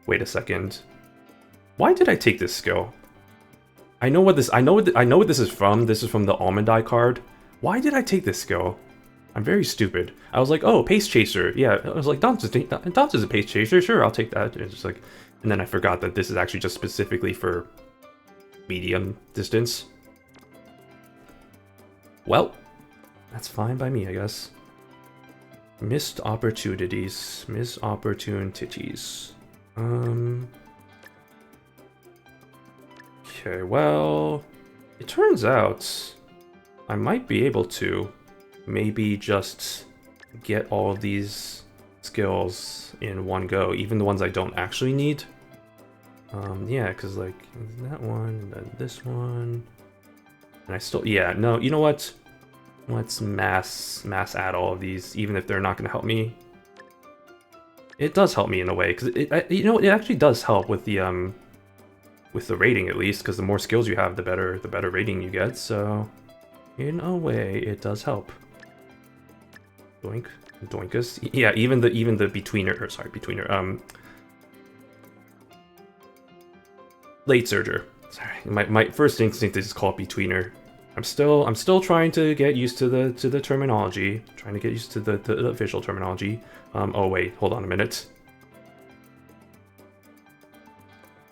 Wait a second. Why did I take this skill? I know what this. I know what this is from. This is from the Almond Eye card. Why did I take this skill? I'm very stupid. I was like, oh, Pace Chaser. Yeah, I was like, Dance's a Pace Chaser. Sure, I'll take that. It's just like, and then I forgot that this is actually just specifically for medium distance. Well, that's fine by me, I guess. Missed opportunities. Missed opportunities. Okay, well, it turns out I might be able to maybe just get all of these skills in one go, even the ones I don't actually need. Yeah, because like that one, and then this one, and I still, yeah, no, you know what? Let's mass add all of these, even if they're not going to help me. It does help me in a way, because you know, it actually does help with the rating at least, because the more skills you have, the better rating you get. So, in a way, it does help. Doink, doinkus. Yeah, even the betweener, or sorry, betweener. Late surger. Sorry, my first instinct is just call it betweener. I'm still trying to get used to the terminology. Trying to get used to the official terminology. Oh wait, hold on a minute.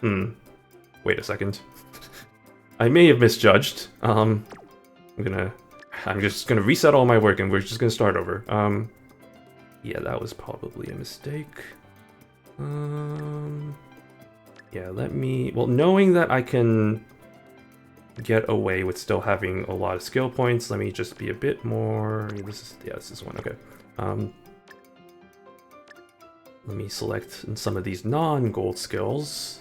Wait a second. I may have misjudged. I'm just gonna reset all my work and we're just gonna start over. Yeah, that was probably a mistake. Yeah, well, knowing that I can get away with still having a lot of skill points, let me just be a bit more. This is one. Okay. Let me select some of these non-gold skills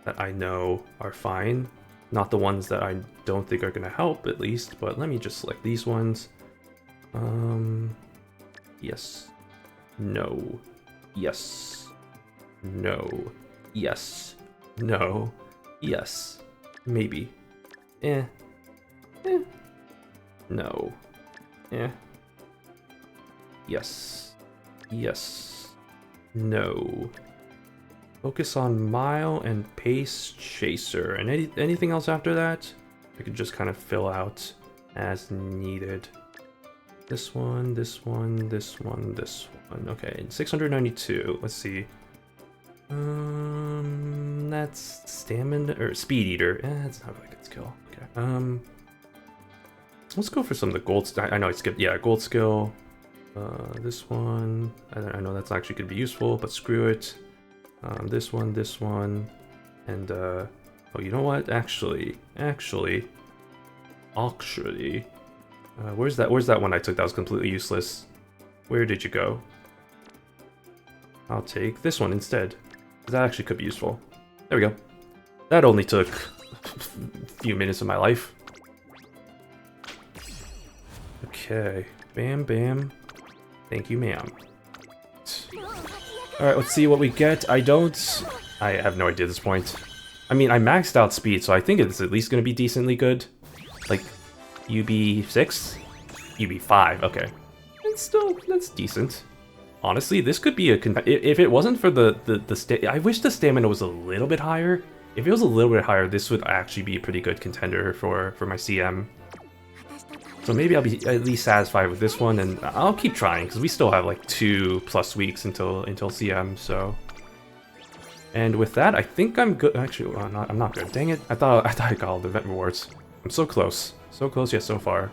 that I know are fine. Not the ones that I don't think are going to help, at least, but let me just select these ones. Yes. No. Yes. No. Yes. No. Yes. Maybe. Eh. Eh. No. Eh. Yes. Yes. No. Focus on Mile and Pace Chaser. And anything else after that? I could just kind of fill out as needed. This one, this one, this one, this one. Okay, 692. Let's see. That's Stamina or Speed Eater. That's not a really good skill. Okay. Let's go for some of the gold. I know I skipped. Yeah, gold skill. This one. I know that's actually could be useful, but screw it. This one, and oh, you know what? Actually, where's that one I took that was completely useless? Where did you go? I'll take this one instead. That actually could be useful. There we go. That only took a few minutes of my life. Okay. Bam, bam. Thank you, ma'am. Alright, let's see what we get. I have no idea at this point. I mean, I maxed out speed, so I think it's at least going to be decently good. Like, UB6? UB5, okay. That's decent. Honestly, this could be if it wasn't for I wish the stamina was a little bit higher. If it was a little bit higher, this would actually be a pretty good contender for my CM. So maybe I'll be at least satisfied with this one, and I'll keep trying because we still have like 2+ weeks until CM. So, and with that, I think I'm good. Actually, well, I'm not good. Dang it! I thought I got all the event rewards. I'm so close yet so far.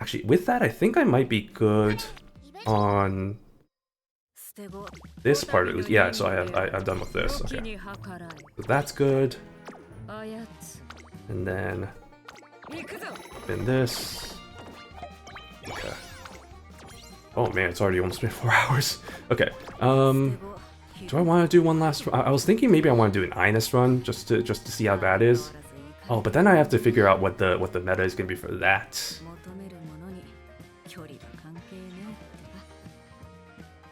Actually, with that, I think I might be good on this part at least. Yeah, so I'm done with this. Okay, so that's good. And then this. Okay. Oh man, it's already almost been 4 hours. Okay. Do I want to do one last? I was thinking maybe I want to do an Ines run just to see how that is. Oh, but then I have to figure out what the meta is gonna be for that.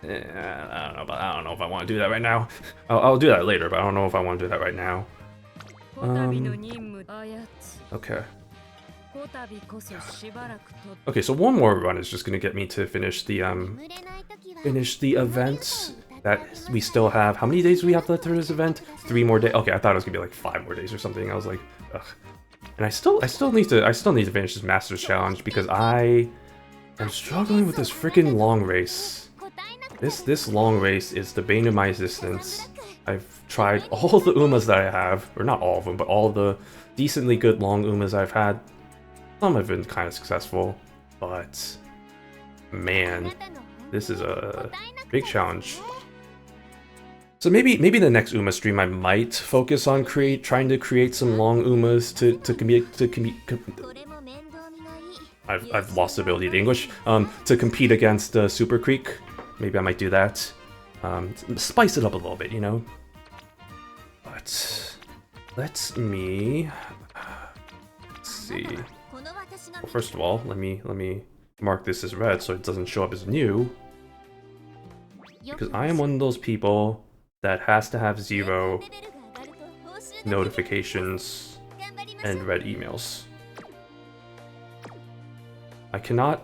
I don't know if I want to do that right now. I'll do that later, but I don't know if I want to do that right now. Okay. Okay, so one more run is just gonna get me to finish the event. that we still have. How many days do we have left for this event? 3 more days. Okay, I thought it was gonna be like 5 more days or something. I was like, ugh. And I still need to finish this Masters Challenge because I am struggling with this freaking long race. This long race is the bane of my existence. I've tried all the Umas that I have, or not all of them, but all the decently good long Umas I've had. Some have been kind of successful, but man, this is a big challenge. So maybe the next Uma stream I might focus on trying to create some long Umas to compete. I've lost the ability to English. To compete against Super Creek. Maybe I might do that. Spice it up a little bit, you know. But let's see. Well, first of all, let me mark this as red so it doesn't show up as new. Because I am one of those people that has to have 0 notifications and red emails. I cannot.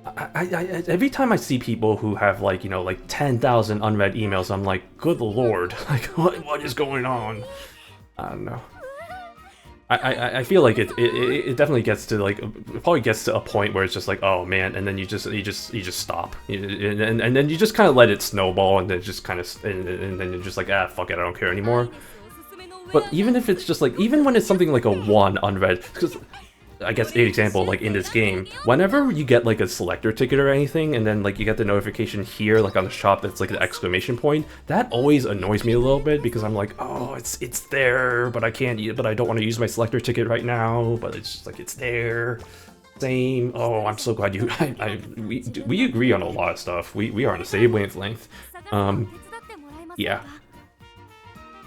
I every time I see people who have like, you know, like 10,000 unread emails, I'm like, good lord, like what is going on? I don't know. I feel like it definitely gets to like, it probably gets to a point where it's just like, oh man, and then you just stop, and then you just kind of let it snowball, and then just kind of and then you're just like, ah, fuck it, I don't care anymore. But even if it's just like, even when it's something like a 1 unread, because I guess an example, like in this game, whenever you get like a selector ticket or anything, and then like you get the notification here, like on the shop, that's like the exclamation point, that always annoys me a little bit because I'm like, oh, it's there, but I can't, but I don't want to use my selector ticket right now, but it's just like, it's there. Same. Oh, I'm so glad we agree on a lot of stuff. We are on the same wavelength. Yeah.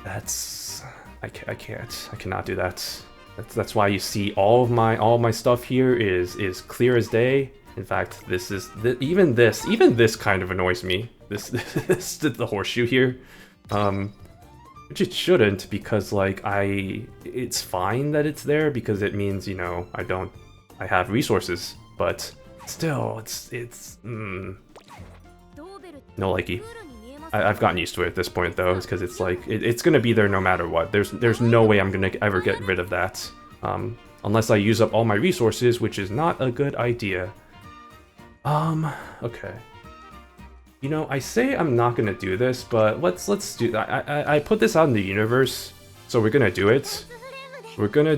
That's, I cannot do that. That's why you see all my stuff here is clear as day. In fact, even this kind of annoys me. This the horseshoe here, which it shouldn't, because like it's fine that it's there because it means, you know, I have resources, but still it's no likey. I've gotten used to it at this point though, because it's like it's gonna be there no matter what. There's no way I'm gonna ever get rid of that, unless I use up all my resources, which is not a good idea. Okay. You know, I say I'm not gonna do this, but let's do that. I put this out in the universe, so we're gonna do it. We're gonna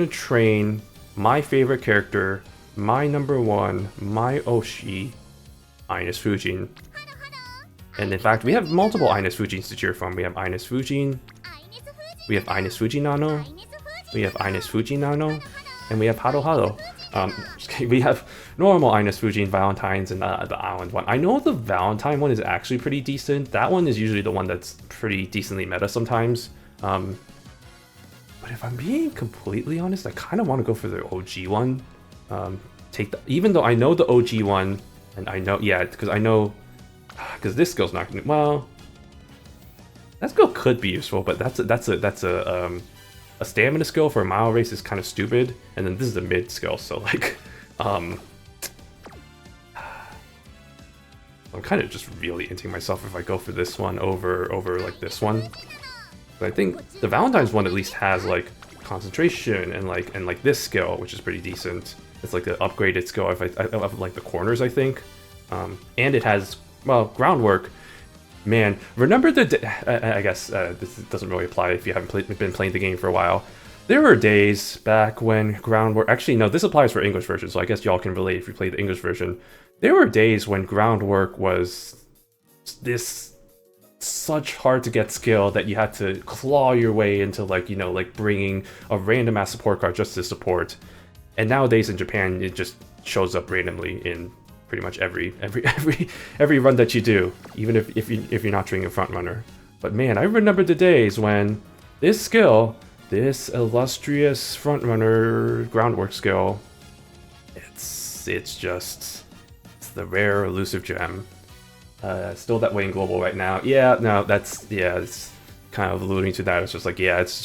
train my favorite character, my #1, my Oshi, Ines Fujin. And in fact, we have multiple Ines Fujins to cheer from. We have Ines Fujin, we have Ines Fujinano, we have Ines Fujinano, and we have Hado Hado. We have normal Ines Fujin, Valentine's, and the Island one. I know the Valentine one is actually pretty decent. That one is usually the one that's pretty decently meta sometimes. But if I'm being completely honest, I kind of want to go for the OG one. Even though I know the OG one, and I know, yeah, because this skill's not gonna, well, that skill could be useful, but that's a stamina skill for a mile race is kind of stupid, and then this is a mid skill, so like, I'm kind of just really inting myself if I go for this one over like this one. But I think the Valentine's one at least has like concentration and like this skill, which is pretty decent. It's like the upgraded skill of like the corners, I think, and it has, well, groundwork. Man, remember I guess this doesn't really apply if you haven't been playing the game for a while. There were days back when groundwork, actually no, this applies for English version, so I guess y'all can relate if you play the English version. There were days when groundwork was this such hard to get skill that you had to claw your way into, like, you know, like bringing a random ass support card just to support. And nowadays in Japan, it just shows up randomly in pretty much every run that you do, even if you're not treating a front runner. But man, I remember the days when this skill, this illustrious front runner groundwork skill, it's the rare elusive gem. Still that way in global right now. Yeah, no, it's kind of alluding to that. It's just like, yeah, it's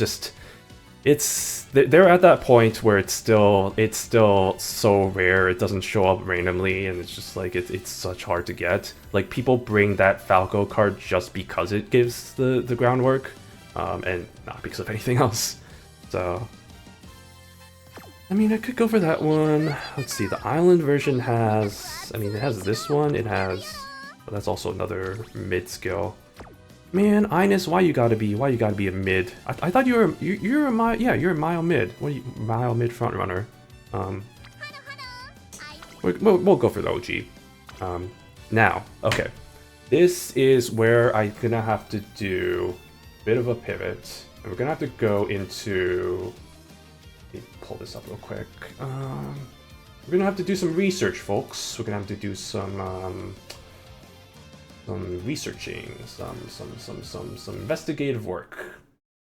they're at that point where it's still so rare. It doesn't show up randomly, and it's just like it's such hard to get. Like people bring that Falco card just because it gives the groundwork, and not because of anything else. So I mean, I could go for that one. Let's see. The island version has, I mean, it has this one. It has, but that's also another mid skill. Man, Ines, why you gotta be a mid? I thought you're a mile, yeah, you're a mile mid. What are you, mile mid front runner? We'll go for the OG. Now, okay, this is where I'm gonna have to do a bit of a pivot, and we're gonna have to go into. Let me pull this up real quick. We're gonna have to do some research, folks. We're gonna have to do some researching, some investigative work.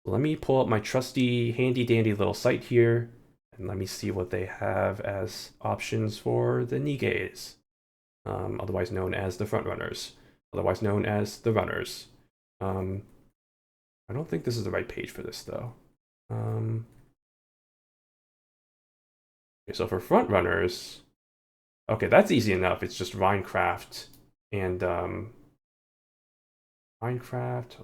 Let me pull up my trusty, handy dandy little site here, and let me see what they have as options for the Nigeis, otherwise known as the frontrunners, otherwise known as the runners. I don't think this is the right page for this though. Okay, so for frontrunners, okay, that's easy enough. It's just Minecraft and Minecraft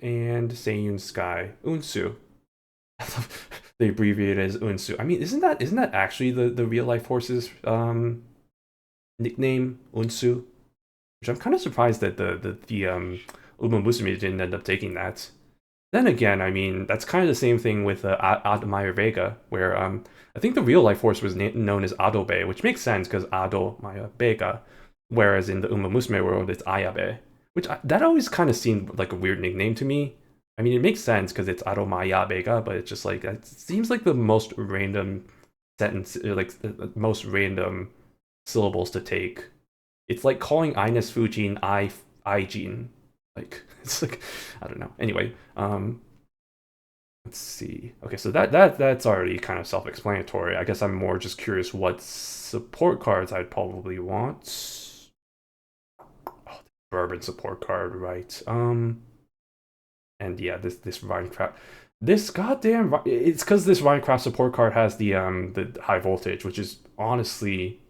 and Seiyun Sky. Unsu. They abbreviate it as Unsu. I mean, isn't that actually the real life horse's nickname, Unsu? Which I'm kind of surprised that the Umamusume didn't end up taking that. Then again, I mean, that's kind of the same thing with Admire Vega, where I think the real life horse was known as Adobe, which makes sense because Ado Maya Vega. Whereas in the Umamusume world, it's Ayabe, which that always kind of seemed like a weird nickname to me. I mean, it makes sense because it's Aromaya Vega, but it's just like, it seems like the most random sentence, like the most random syllables to take. It's like calling Ines Fujin Ijin. Like, it's like, I don't know. Anyway, let's see. Okay, so that's already kind of self-explanatory. I guess I'm more just curious what support cards I'd probably want. Bourbon support card, right? And yeah, this Minecraft, this goddamn, it's because this Minecraft support card has the high voltage, which is honestly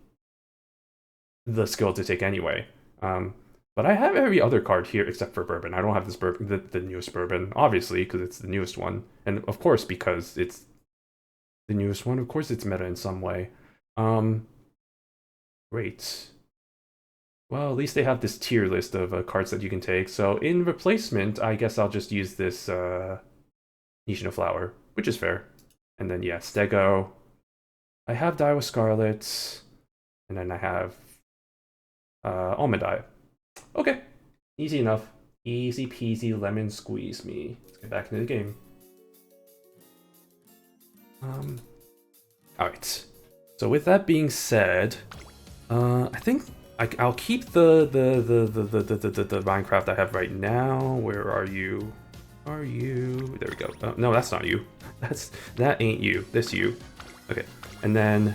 the skill to take anyway. But I have every other card here except for Bourbon. I don't have this Bourbon, the newest Bourbon, obviously, because it's the newest one, and of course because it's the newest one. Of course, it's meta in some way. Great. Well, at least they have this tier list of cards that you can take. So in replacement, I guess I'll just use this Nishino Flower, which is fair. And then, yeah, Stego. I have Daiwa Scarlet. And then I have Almond Eye. Okay, easy enough. Easy peasy lemon squeeze me. Let's get back into the game. Alright. So with that being said, I think I'll keep the Minecraft I have right now. Where are you? Are you? There we go. Oh, no, that's not you. That ain't you. This you. Okay. And then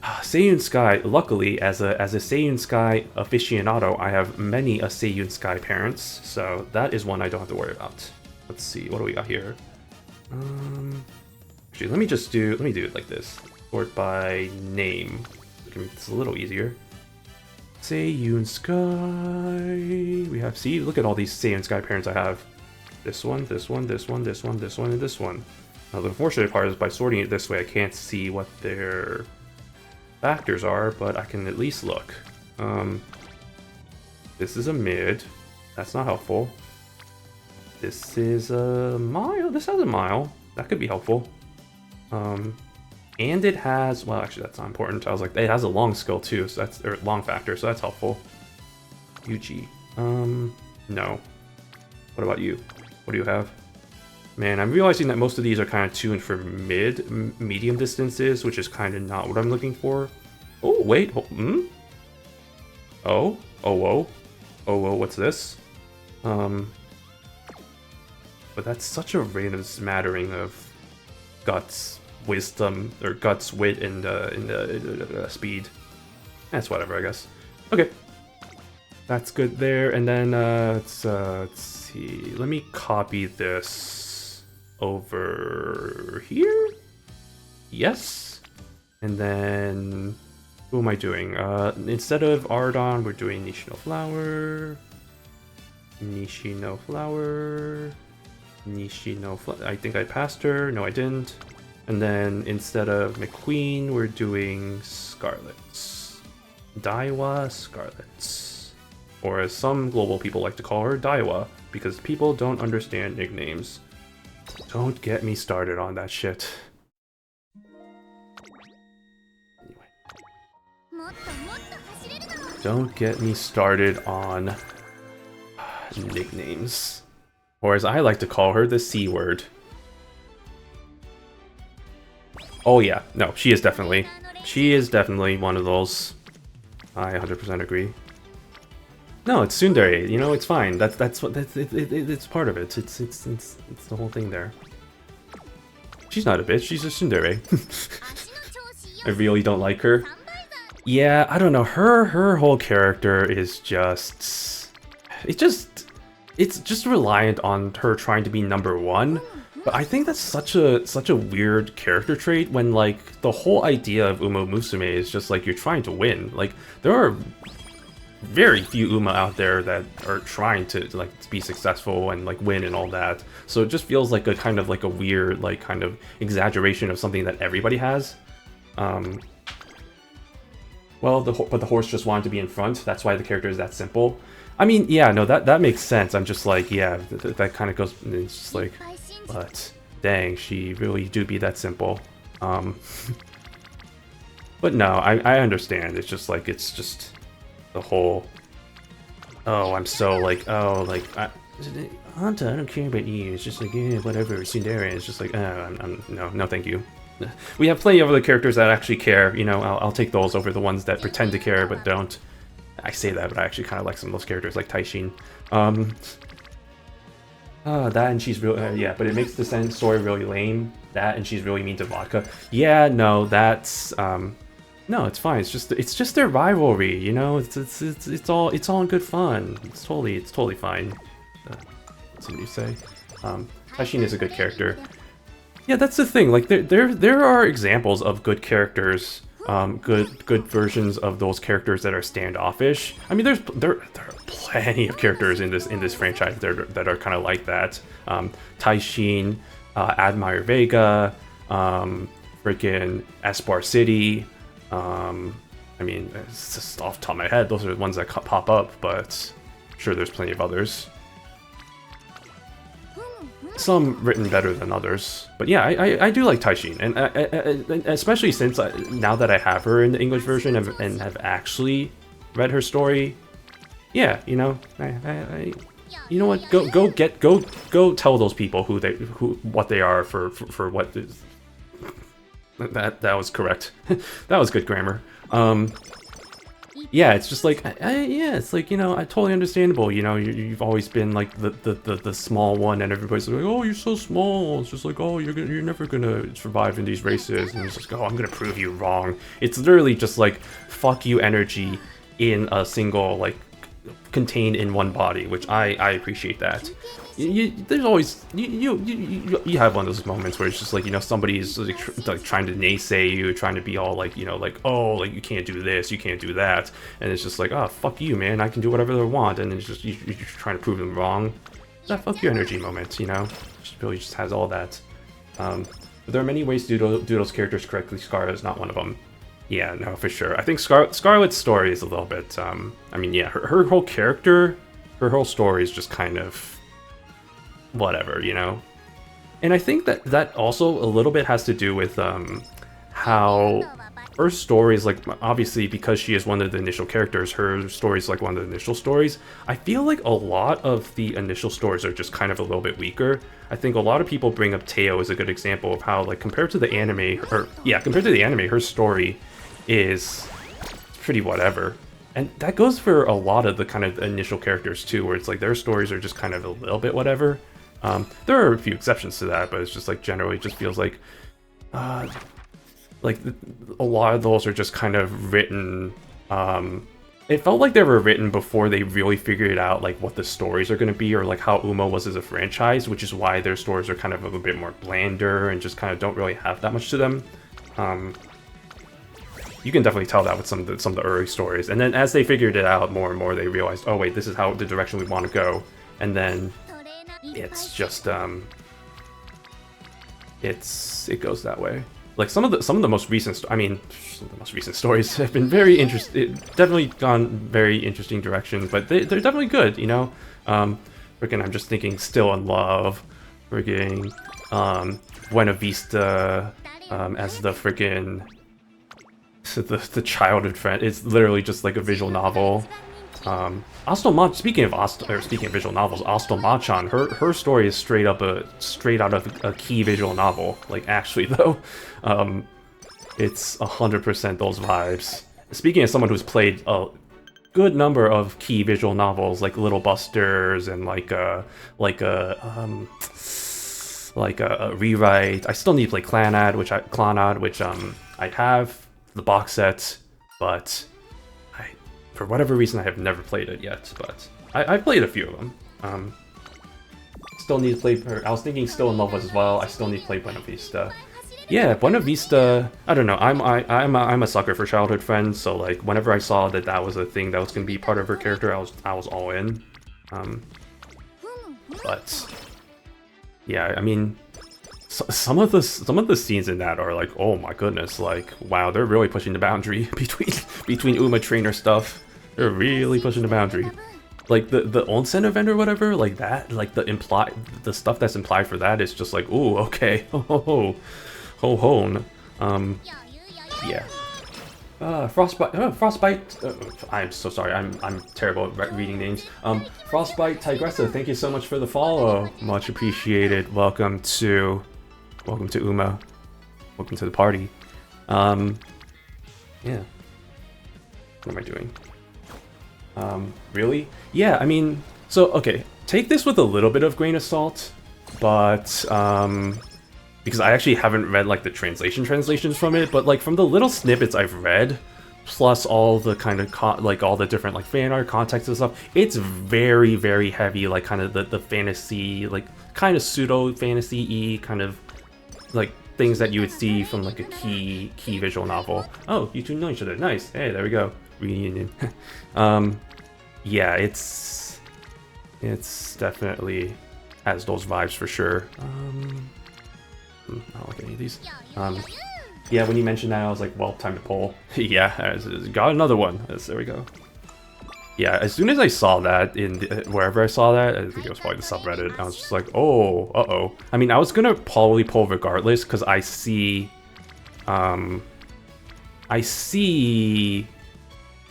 Seiyun Sky. Luckily, as a Seiyun Sky aficionado, I have many a Seiyun Sky parents, so that is one I don't have to worry about. Let's see. What do we got here? Actually, let me do it like this. Sort by name. It's a little easier. Seiyun Sky. We have, see, look at all these Seiyun Sky parents I have. This one, this one, this one, this one, this one, and this one. Now the unfortunate part is by sorting it this way, I can't see what their factors are, but I can at least look. This is a mid. That's not helpful. This is a mile. This has a mile. That could be helpful. And it has, well, actually that's not important. I was like, it has a long skill too, so that's, or long factor, so that's helpful. UG. No. What about you? What do you have? Man, I'm realizing that most of these are kind of tuned for medium distances, which is kind of not what I'm looking for. Oh, wait, Oh, whoa. Oh, whoa, what's this? But that's such a random smattering of guts, wisdom, or guts, wit, and speed. That's whatever, I guess. Okay. That's good there. And then let's see. Let me copy this over here. Yes. And then who am I doing? Instead of Ardon, we're doing Nishino Flower. Nishino Flower. Nishino Flower. I think I passed her. No, I didn't. And then instead of McQueen, we're doing Scarlets. Daiwa Scarlets. Or as some global people like to call her, Daiwa, because people don't understand nicknames. Don't get me started on that shit. Anyway. Don't get me started on nicknames. Or as I like to call her, the C word. Oh yeah, no, she is definitely one of those. I 100% agree. No, it's tsundere. You know, it's fine. It's part of it. It's the whole thing there. She's not a bitch. She's a tsundere. I really don't like her. Yeah, I don't know. Her whole character is just it's just reliant on her trying to be #1. But I think that's such a weird character trait when, like, the whole idea of Umamusume is just like you're trying to win. Like, there are very few Uma out there that are trying to like be successful and like win and all that. So it just feels like a kind of like a weird like kind of exaggeration of something that everybody has. Well, but the horse just wanted to be in front. That's why the character is that simple. I mean, yeah, no, that makes sense. I'm just like, yeah, that kind of goes. It's just like, but dang, she really do be that simple. But no, I understand. It's just like the whole. Oh, I'm so like, oh, like Hanta, I don't care about you. It's just like, yeah, whatever. Tsundere. It's just like, no, thank you. We have plenty of other characters that actually care. You know, I'll take those over the ones that pretend to care but don't. I say that, but I actually kind of like some of those characters, like Taishin. That and she's real, yeah, but it makes the story really lame. That and she's really mean to vodka. Yeah, no, that's no, it's fine. It's just their rivalry, you know. It's all in good fun. It's totally fine. What's what you say? Taishin is a good character. Yeah, that's the thing. Like there are examples of good characters. Good versions of those characters that are standoffish. I mean, there are plenty of characters in this franchise that are kind of like that. Taishin, Admire Vega, freaking Espoir City. I mean, it's just off the top of my head. Those are the ones that pop up, but I'm sure there's plenty of others. Some written better than others, but yeah, I do like Taishin, and especially since now that I have her in the English version and have actually read her story, yeah, you know, you know what, go tell those people what they are for what is that was correct. That was good grammar. Yeah, it's just like, yeah, it's like, you know, totally understandable. You know, you've always been like the small one, and everybody's like, oh, you're so small. It's just like, oh, you're never gonna survive in these races, and it's just, oh, I'm gonna prove you wrong. It's literally just like fuck you energy in a single, like, contained in one body, which I appreciate that. There's always you have one of those moments where it's just like, you know, somebody's like trying to naysay you, trying to be all like, you know, like, oh, like you can't do this, you can't do that, and it's just like, oh, fuck you, man, I can do whatever I want, and it's just you're trying to prove them wrong. That fuck you energy moment, you know, really just has all that. But there are many ways to do those characters correctly. Scarlet is not one of them. Yeah, no, for sure. I think Scarlet's story is a little bit. I mean, yeah, her whole character, her whole story is just kind of whatever, you know. And I think that also a little bit has to do with how her story is, like, obviously because she is one of the initial characters, her story is like one of the initial stories. I feel like a lot of the initial stories are just kind of a little bit weaker. I think a lot of people bring up Teo as a good example of how, like, compared to the anime, her story is pretty whatever. And that goes for a lot of the kind of initial characters too, where it's like their stories are just kind of a little bit whatever. There are a few exceptions to that, but it's just like generally it just feels like a lot of those are just kind of written it felt like they were written before they really figured out like what the stories are going to be, or like how Uma was as a franchise, which is why their stories are kind of a little bit more blander and just kind of don't really have that much to them. You can definitely tell that with some of the early stories, and then as they figured it out more and more, they realized, oh wait, this is how the direction we want to go, and then it's just it goes that way. Like some of the most recent, some of the most recent stories have been very interesting. Definitely gone very interesting directions, but they're definitely good, you know. Freaking, I'm just thinking, Still in Love, freaking, Buena Vista, as the freaking the childhood friend. It's literally just like a visual novel. Speaking of visual novels, Astomachan, her story is straight out of a key visual novel. Like actually though, it's 100% those vibes. Speaking of someone who's played a good number of key visual novels, like Little Busters and like a Rewrite. I still need to play Clannad, which I have the box set, but for whatever reason, I have never played it yet, but I've played a few of them. Still need to play. I was thinking Still in Love as well. I still need to play Buena Vista. Yeah, Buena Vista. I don't know. I'm a sucker for childhood friends. So like, whenever I saw that was a thing that was gonna be part of her character, I was all in. But yeah, I mean, some of the scenes in that are like, oh my goodness, like wow, they're really pushing the boundary between Uma trainer stuff. They're really pushing the boundary. Like the onsen event or whatever, like that, like the stuff that's implied for that is just like, ooh, okay, ho. Yeah. Frostbite. I'm so sorry. I'm terrible at reading names. Frostbite Tigressa, thank you so much for the follow. Much appreciated. Welcome to Uma. Welcome to the party. Yeah. What am I doing? Really? Yeah, I mean, so, okay, take this with a little bit of grain of salt, but, because I actually haven't read, like, the translations from it, but, like, from the little snippets I've read, plus all the kind of, all the different, like, fan art, context and stuff, it's very, very heavy, like, kind of the fantasy, like, kind of pseudo-fantasy-y, kind of, like, things that you would see from, like, a key visual novel. Oh, you two know each other. Nice. Hey, there we go. Reunion. Yeah, it's definitely has those vibes for sure. I don't like any of these. Yeah, when you mentioned that, I was like, well, time to pull. Yeah, got another one. There we go. Yeah, as soon as I saw that wherever I saw that, I think it was probably the subreddit, I was just like, oh, uh-oh. I mean, I was gonna probably pull regardless, because I see,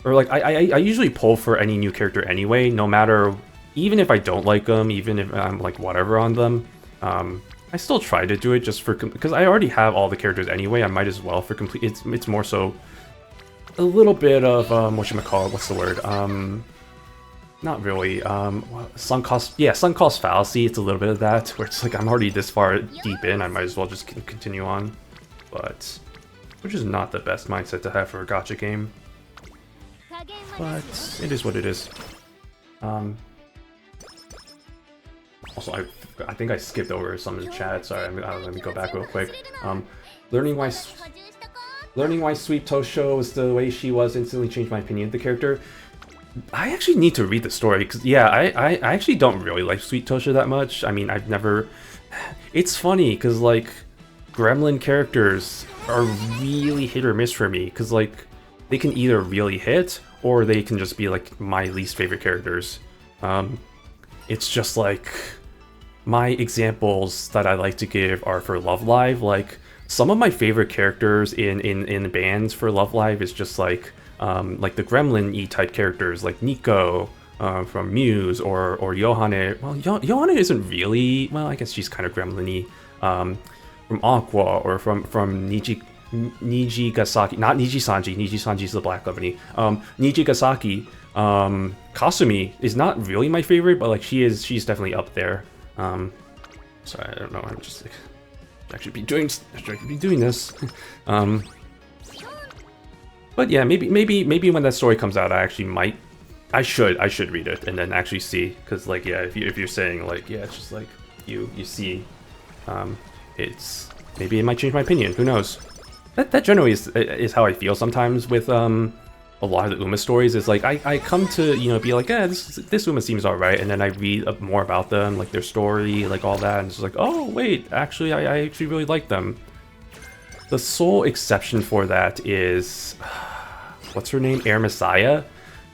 or like, I usually pull for any new character anyway, no matter, even if I don't like them, even if I'm like whatever on them, I still try to do it just for, because I already have all the characters anyway, I might as well for complete, it's more so a little bit of, whatchamacallit, what's the word, not really, sunk cost fallacy, it's a little bit of that, where it's like, I'm already this far deep in, I might as well just continue on, but, which is not the best mindset to have for a gacha game. But it is what it is. Also, I think I skipped over some in the chat. Sorry, let me go back real quick. Learning why Sweet Tosho was the way she was instantly changed my opinion of the character. I actually need to read the story because yeah, I actually don't really like Sweet Tosho that much. I mean, I've never. It's funny because like Gremlin characters are really hit or miss for me because like they can either really hit or they can just be like my least favorite characters. It's just like my examples that I like to give are for Love Live. Like some of my favorite characters in bands for Love Live is just like the Gremlin-y type characters like Nico from Muse or Yohane. Well, Yohane isn't really, well, I guess she's kind of Gremlin-y. From Aqua or from Nijigasaki, not Niji-sanji. Niji-sanji's the Black Company. Nijigasaki, Kasumi is not really my favorite, but like she's definitely up there. Sorry, I don't know. I'm just like, I should be doing this. But But yeah, maybe when that story comes out, I actually might. I should read it and then actually see, because like yeah, if you're saying like yeah, it's just like you see, it's maybe it might change my opinion. Who knows? That generally is how I feel sometimes with a lot of the Uma stories. Is like I come to be like, yeah, this Uma seems alright, and then I read more about them, like their story, like all that, and it's like, oh wait, actually I actually really like them. The sole exception for that is what's her name, Air Messiah,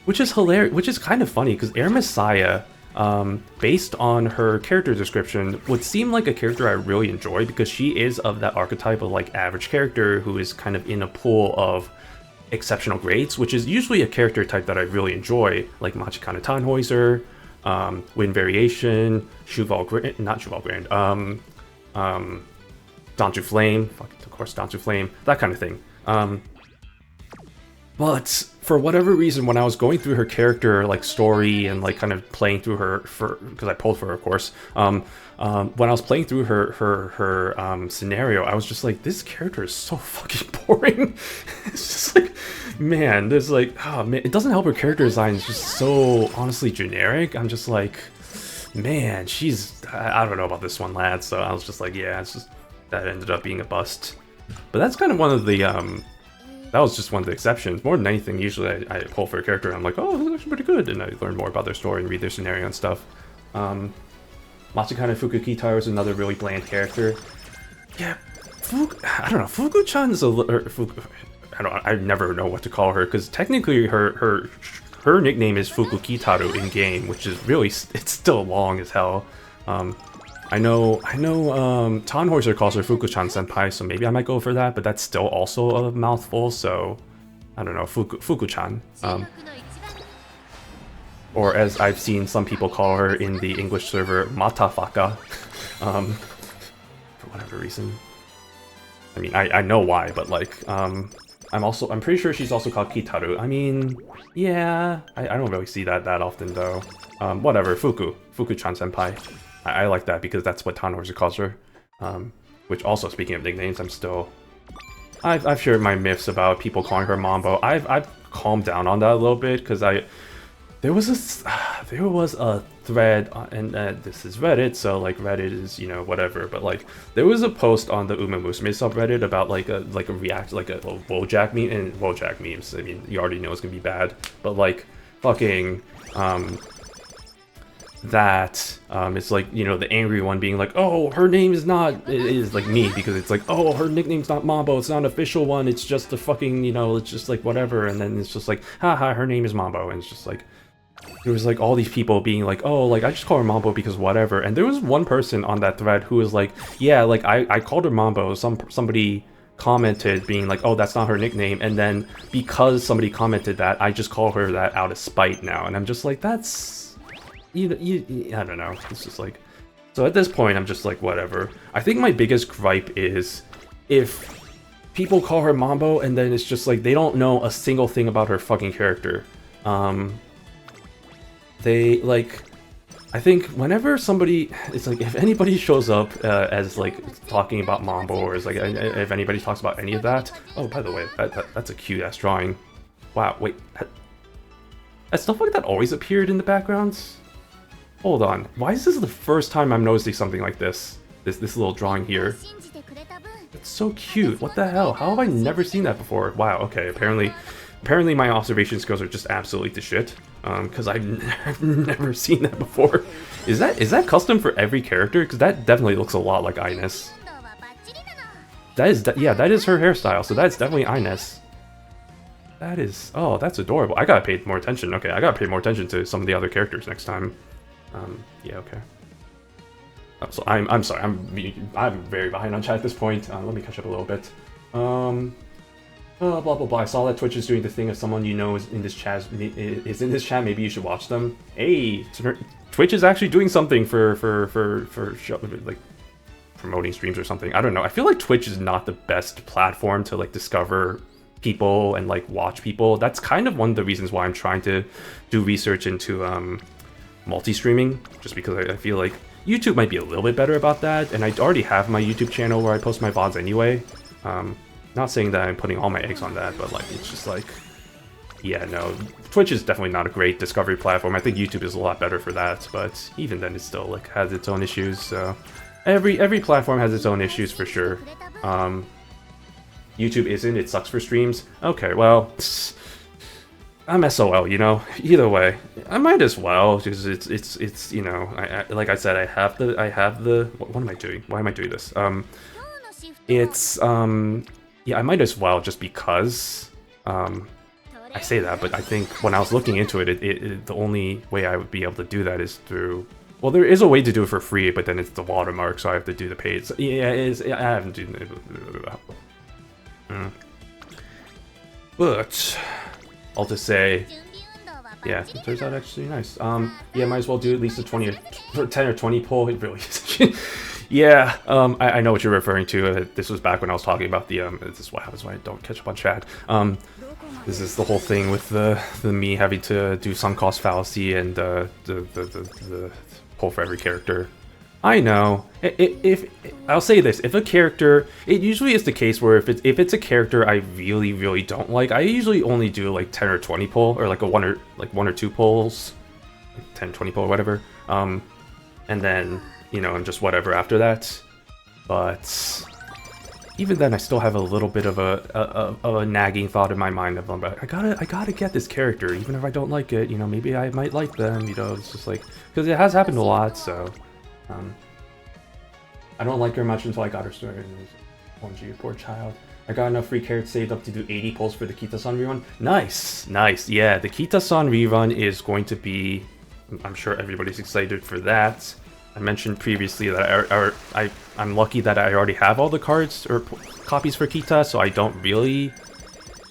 which is hilarious, which is kind of funny because Air Messiah, based on her character description, would seem like a character I really enjoy because she is of that archetype of like average character who is kind of in a pool of exceptional grades, which is usually a character type that I really enjoy, like Machikana Tannhäuser, Wind Variation, not Cheval Grand, Danzu Flame, of course Danzu Flame, that kind of thing. But for whatever reason, when I was going through her character like story and like kind of playing through her because I pulled for her, of course, when I was playing through her scenario, I was just like, this character is so fucking boring. It's just like, man, there's like, oh man, it doesn't help her character design. It's just so honestly generic. I'm just like, man, I don't know about this one, lad. So I was just like, yeah, it's just that ended up being a bust. But that's kind of one of the that was just one of the exceptions. More than anything, usually I pull for a character and I'm like, oh, this is actually pretty good, and I learn more about their story and read their scenario and stuff. Matsukane Fukukitaro is another really bland character. Yeah, I don't know, Fuku-chan is I never know what to call her, because technically her nickname is Fukukitaru in game, which is really, it's still long as hell. I know Tannhäuser calls her Fuku-chan senpai, so maybe I might go for that, but that's still also a mouthful, so I don't know, Fuku-chan. Or as I've seen some people call her in the English server, Matafaka, for whatever reason. I mean, I know why, but like, I'm pretty sure she's also called Kitaru. I mean, yeah, I don't really see that often though. Whatever, Fuku-chan senpai. I like that because that's what Tannhäuser calls her. Which also, speaking of nicknames, I've shared my myths about people calling her Mambo. I've calmed down on that a little bit because there was a thread, and this is Reddit, so like Reddit is whatever. But like there was a post on the Umamusume subreddit about like a Wojak meme, and Wojak memes. I mean, you already know it's gonna be bad, but like fucking it's like, the angry one being like, oh, her name is like me, because it's like, oh, her nickname's not Mambo, it's not an official one, it's just a fucking, it's just like whatever, and then it's just like, haha, her name is Mambo, and it's just like, there was like all these people being like, oh, like I just call her Mambo because whatever, and there was one person on that thread who was like, yeah, like I called her Mambo, somebody commented being like, oh, that's not her nickname, and then because somebody commented that, I just call her that out of spite now, and I'm just like, that's... I don't know, it's just like... So at this point, I'm just like, whatever. I think my biggest gripe is if people call her Mambo and then it's just like, they don't know a single thing about her fucking character. They, like... I think whenever somebody... It's like, if anybody shows up as, like, talking about Mambo, or is like, if anybody talks about any of that... Oh, by the way, that's a cute-ass drawing. Wow, wait... Has stuff like that always appeared in the backgrounds? Hold on, why is this the first time I'm noticing something like this? This little drawing here. It's so cute, what the hell? How have I never seen that before? Wow, okay, apparently my observation skills are just absolutely the shit. Because I've never seen that before. Is that custom for every character? Because that definitely looks a lot like Ines. That is her hairstyle, so that's definitely Ines. That is... Oh, that's adorable. I gotta pay more attention. Okay, I gotta pay more attention to some of the other characters next time. Yeah, okay. Oh, so I'm sorry, I'm very behind on chat at this point. Let me catch up a little bit. Oh, blah blah blah. I saw that Twitch is doing the thing if someone you know is in this chat. Maybe you should watch them. Hey, Twitch is actually doing something for like promoting streams or something. I don't know. I feel like Twitch is not the best platform to like discover people and like watch people. That's kind of one of the reasons why I'm trying to do research into multi-streaming, just because I feel like YouTube might be a little bit better about that, and I already have my YouTube channel where I post my VODs anyway. not saying that I'm putting all my eggs on that, but like it's just like, yeah, no, Twitch is definitely not a great discovery platform. I think YouTube is a lot better for that, but even then, it still like has its own issues. So every platform has its own issues for sure. YouTube isn't. It sucks for streams. Okay, well, I'm SOL, you know. Either way, I might as well because it's you know, I like I said, I have the. What am I doing? Why am I doing this? Yeah, I might as well just because. I say that, but I think when I was looking into it, the only way I would be able to do that is through. Well, there is a way to do it for free, but then it's the watermark, so I have to do the paid. So, yeah, I haven't done it. But I'll just say, yeah, it turns out actually nice. Yeah, might as well do at least a 20 or 10 or 20 poll. It really is. Yeah, I know what you're referring to. This was back when I was talking about the this is what happens when I don't catch up on chat. This is the whole thing with the me having to do sunk cost fallacy and the poll for every character. I know. If I'll say this, if a character, it usually is the case where if it's a character I really don't like, I usually only do like 10 or 20 poll, or like one or two polls, like 10, 20 poll or whatever. And then, you know, and just whatever after that. But even then, I still have a little bit of a nagging thought in my mind of, I gotta get this character, even if I don't like it. You know, maybe I might like them. You know, it's just like, because it has happened a lot. So, I don't like her much until I got her started. OMG, poor child. I got enough free carrots saved up to do 80 polls for the Kita-san rerun. Nice, nice. Yeah, the Kita-san rerun is going to be. I'm sure everybody's excited for that. I mentioned previously that I'm lucky that I already have all the cards or copies for Kita, so I don't really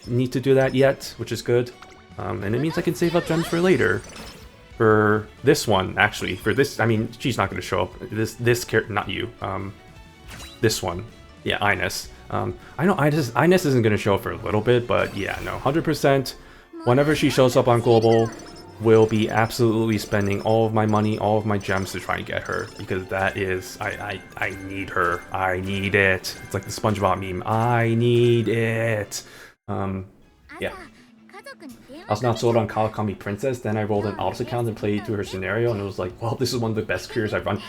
need to do that yet, which is good. And it means I can save up gems for later. For this one, actually, for this, I mean, she's not going to show up. This character, not you. This one, yeah, Ines. I know Ines isn't going to show up for a little bit, but yeah, no, 100%. Whenever she shows up on Global, will be absolutely spending all of my money, all of my gems to try and get her, because that is, I need her. I need it. It's like the SpongeBob meme. I need it. Yeah. I was not sold on Kawakami Princess, then I rolled an Altus account and played through her scenario, and it was like, well, this is one of the best careers I've run.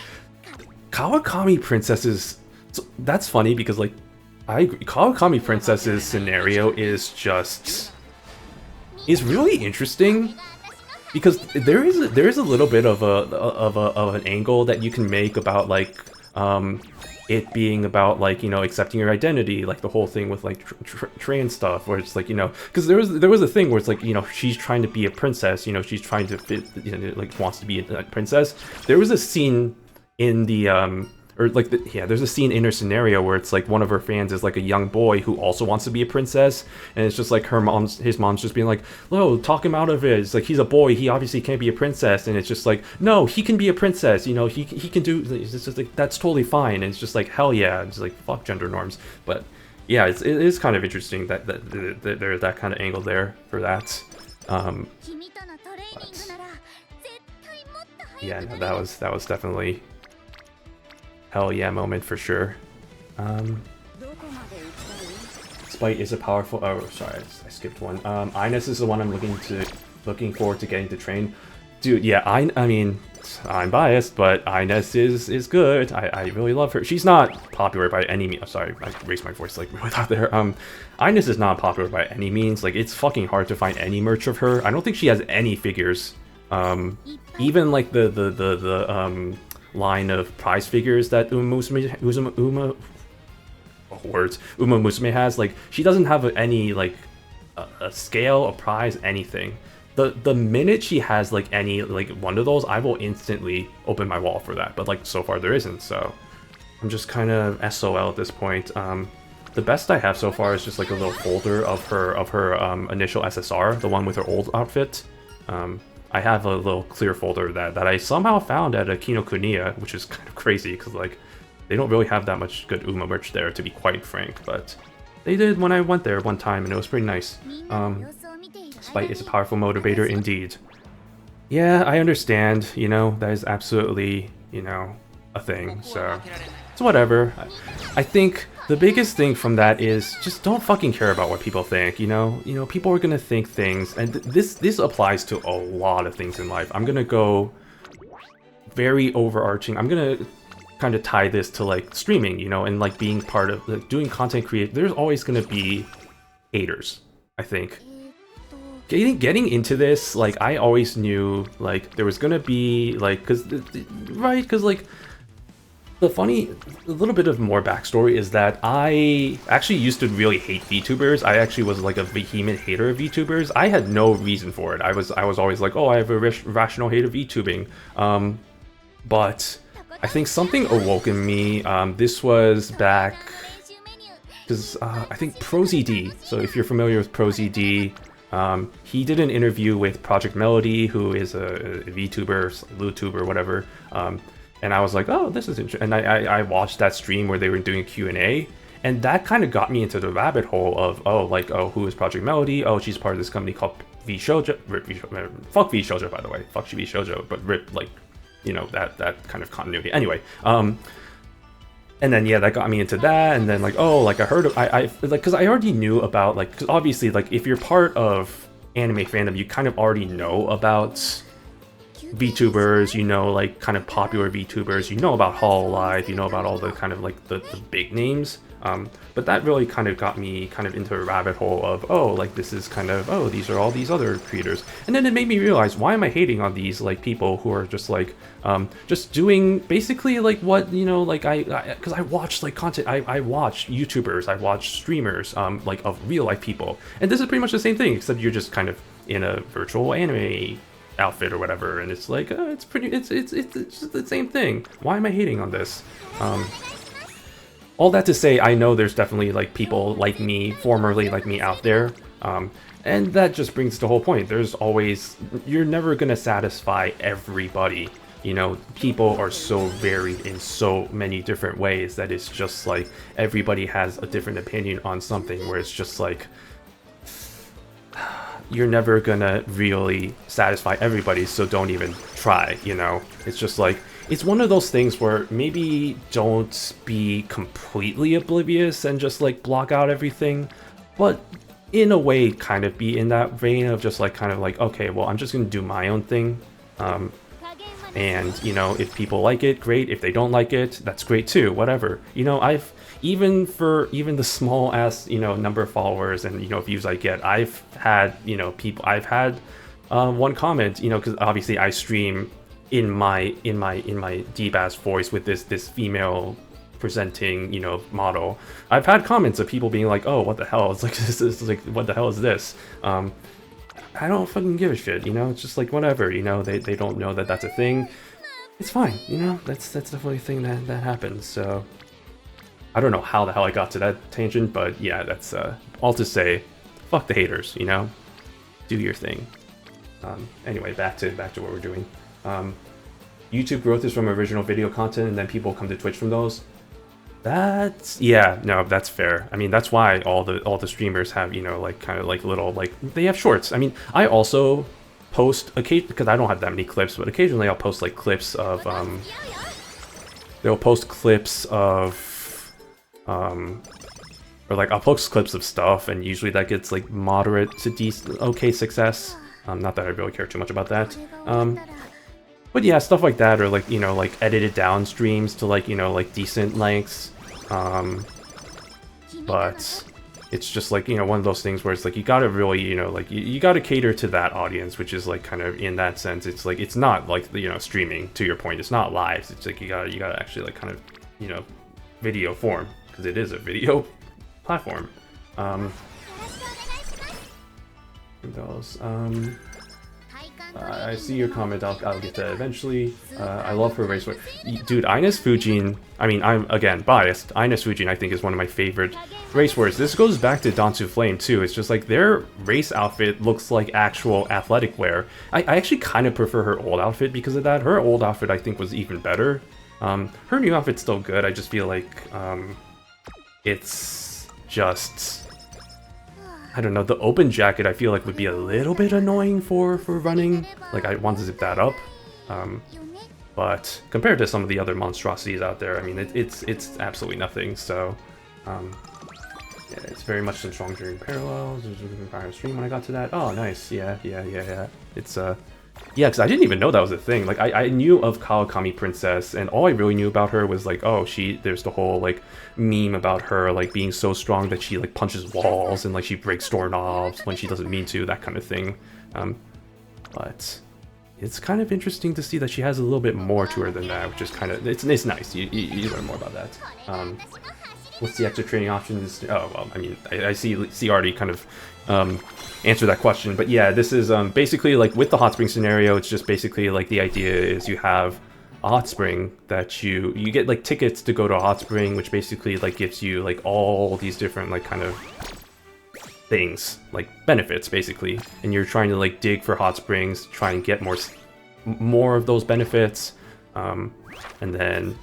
Kawakami Princess is, that's funny because like, Kawakami Princess's scenario is really interesting. Because there is a little bit of an angle that you can make about like it being about like, you know, accepting your identity, like the whole thing with like trans stuff, where it's like, you know, because there was a thing where it's like, you know, she's trying to be a princess, you know, she's trying to fit, you know, like wants to be a princess. There was a scene in the or like there's a scene in her scenario where it's like one of her fans is like a young boy who also wants to be a princess, and it's just like his mom's just being like, "Oh, talk him out of it. It's like he's a boy. He obviously can't be a princess." And it's just like, "No, he can be a princess. You know, he can do. It's just like that's totally fine." And it's just like, hell yeah. It's like fuck gender norms. But yeah, it is kind of interesting that there's that kind of angle there for that. But, yeah, no, that was definitely. Hell yeah moment for sure. Spite is a powerful. Oh, sorry, I skipped one. Ines is the one I'm looking forward to getting to train. Dude, yeah, I mean, I'm biased, but Ines is good. I really love her. She's not popular by any means. Sorry, I raised my voice like really loud there. Ines is not popular by any means. Like, it's fucking hard to find any merch of her. I don't think she has any figures. Even like the line of prize figures that Umamusume has, like, she doesn't have any like a scale, a prize, anything. The minute she has like any like one of those, I will instantly open my wall for that. But like so far there isn't, so I'm just kind of SOL at this point. The best I have so far is just like a little folder of her initial SSR, the one with her old outfit. I have a little clear folder that I somehow found at a Kinokuniya, which is kind of crazy because like they don't really have that much good Uma merch there, to be quite frank, but they did when I went there one time and it was pretty nice. Spite is a powerful motivator indeed. Yeah, I understand, you know, that is absolutely, you know, a thing, so it's whatever. I think the biggest thing from that is just don't fucking care about what people think, you know? You know, people are gonna think things, and this applies to a lot of things in life. I'm gonna go very overarching. I'm gonna kind of tie this to like streaming, you know, and like being part of like doing content create. There's always gonna be haters, I think. Getting into this, like, I always knew, like, there was gonna be, like, because, like, a little bit of more backstory is that I actually used to really hate VTubers. I actually was, like, a vehement hater of VTubers. I had no reason for it. I was always like, oh, I have a rational hate of VTubing. But I think something awoke in me. This was back, because I think ProZD, so if you're familiar with ProZD, he did an interview with Project Melody, who is a VTuber, LuTuber, whatever, and I was like, oh, this is interesting, and I watched that stream where they were doing a Q&A, and that kind of got me into the rabbit hole of, oh, who is Project Melody? Oh, she's part of this company called VShoujo, fuck VShoujo, by the way, fuck VShoujo, but rip, like, you know, that kind of continuity. Anyway, and then, yeah, that got me into that, and then, like, oh, like, I heard of, like, because I already knew about, like, because obviously, like, if you're part of anime fandom, you kind of already know about VTubers, you know, like, kind of popular VTubers, you know about Hololive, you know about all the kind of, like, the big names, but that really kind of got me kind of into a rabbit hole of, oh, like, this is kind of, oh, these are all these other creators, and then it made me realize, why am I hating on these, like, people who are just, like, just doing basically, like, what, you know, like, because I watch, like, content, I watch YouTubers, I watch streamers, like, of real-life people, and this is pretty much the same thing, except you're just kind of in a virtual anime outfit or whatever, and it's like, it's just the same thing. Why am I hating on this? All that to say, I know there's definitely, like, people like me, formerly like me, out there, and that just brings the whole point. There's always, you're never gonna satisfy everybody, you know, people are so varied in so many different ways that it's just like, everybody has a different opinion on something, where it's just like, you're never gonna really satisfy everybody, so don't even try, you know? It's just like, it's one of those things where maybe don't be completely oblivious and just, like, block out everything, but in a way kind of be in that vein of just, like, kind of like, okay, well, I'm just gonna do my own thing, and, you know, if people like it, great. If they don't like it, that's great too, whatever. You know, I've, even the small ass, you know, number of followers and, you know, views I get, I've had, you know, I've had one comment, you know, because obviously I stream in my deep ass voice with this female presenting, you know, model. I've had comments of people being like, oh, what the hell? It's like, this is like, what the hell is this? I don't fucking give a shit, you know? It's just like, whatever, you know? They don't know that that's a thing. It's fine, you know? That's definitely a thing that happens, so... I don't know how the hell I got to that tangent, but yeah, that's all to say, fuck the haters, you know? Do your thing. Anyway, back to what we're doing. YouTube growth is from original video content, and then people come to Twitch from those. That's, yeah, no, that's fair. I mean, that's why all the streamers have, you know, like, kind of like little, like, they have shorts. I mean, I also post occasionally, because I don't have that many clips, but occasionally I'll post, like, clips of, they'll post clips of, or like, I'll post clips of stuff, and usually that gets, like, moderate to decent, okay success. Not that I really care too much about that. But yeah, stuff like that, or like, you know, like edited down streams to, like, you know, like decent lengths. But it's just like, you know, one of those things where it's like, you gotta really, you know, like, you gotta cater to that audience, which is like, kind of, in that sense, it's like, it's not like, you know, streaming, to your point, it's not live, it's like, you gotta actually, like, kind of, you know, video form, because it is a video platform. I see your comment, I'll get to that eventually. I love her race wear. Dude, Ines Fujin, I mean, I'm, again, biased. Ines Fujin, I think, is one of my favorite race wears. This goes back to Dansu Flame, too. It's just like, their race outfit looks like actual athletic wear. I actually kind of prefer her old outfit because of that. Her old outfit, I think, was even better. Her new outfit's still good, I just feel like, it's just... I don't know, the open jacket I feel like would be a little bit annoying for running. Like, I want to zip that up. But compared to some of the other monstrosities out there, I mean, it's absolutely nothing, so... Yeah, it's very much some strong during parallels. There's a fire stream when I got to that. Oh, nice. Yeah. It's yeah, because I didn't even know that was a thing. Like, I knew of Kawakami Princess, and all I really knew about her was, like, oh, there's the whole, like, meme about her, like, being so strong that she, like, punches walls, and, like, she breaks doorknobs when she doesn't mean to, that kind of thing. But it's kind of interesting to see that she has a little bit more to her than that, which is kind of, it's nice. You learn more about that. What's the extra training options? Oh, well, I mean, I see already kind of answer that question, but yeah, this is basically like with the hot spring scenario. It's just basically like the idea is you have a hot spring that you get like tickets to go to a hot spring, which basically like gives you like all these different like kind of things, like benefits basically, and you're trying to like dig for hot springs, try and get more of those benefits, and then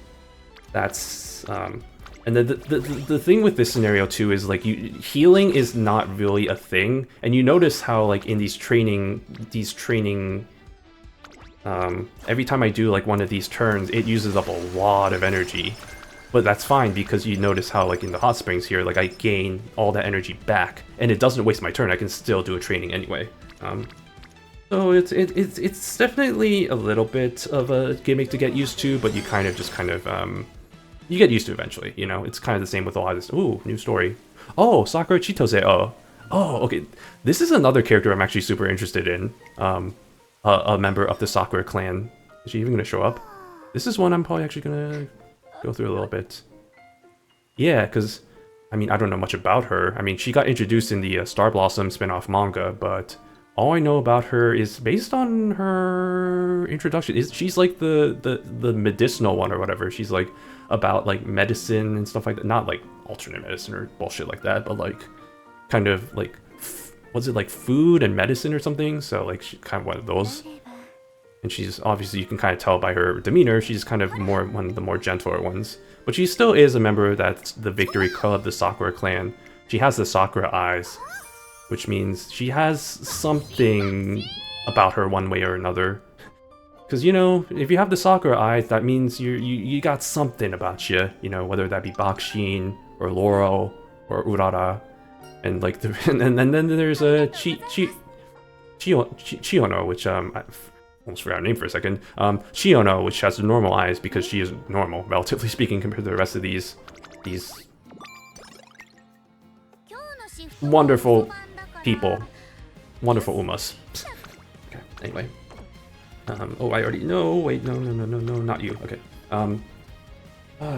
that's and then the thing with this scenario too is like healing is not really a thing, and you notice how like in these training every time I do like one of these turns, it uses up a lot of energy, but that's fine because you notice how like in the hot springs here, like I gain all that energy back, and it doesn't waste my turn. I can still do a training anyway. So it's definitely a little bit of a gimmick to get used to, but you kind of you get used to eventually, you know? It's kind of the same with a lot of this. Ooh, new story. Oh, Sakura Chitose. Oh, okay. This is another character I'm actually super interested in. A member of the Sakura clan. Is she even going to show up? This is one I'm probably actually going to go through a little bit. Yeah, because, I mean, I don't know much about her. I mean, she got introduced in the Star Blossom spin-off manga, but all I know about her is based on her introduction. She's like the medicinal one or whatever. She's like about like medicine and stuff like that. Not like alternate medicine or bullshit like that, but like kind of like was it like food and medicine or something? So like she's kind of one of those. And she's obviously, you can kind of tell by her demeanor, she's kind of one of the more gentler ones. But she still is a member that's the Victory Club, the Sakura clan. She has the Sakura eyes, which means she has something about her one way or another. Because, you know, if you have the Sakura eyes, that means you got something about you, you know, whether that be Bakushin, or Laurel, or Urara. And, like, and then there's a Chiono, which, I almost forgot her name for a second. Chiono, which has the normal eyes because she is normal, relatively speaking, compared to the rest of these wonderful people. Wonderful Umas. Okay, anyway. Oh, I already know. Wait, no, not you. Okay.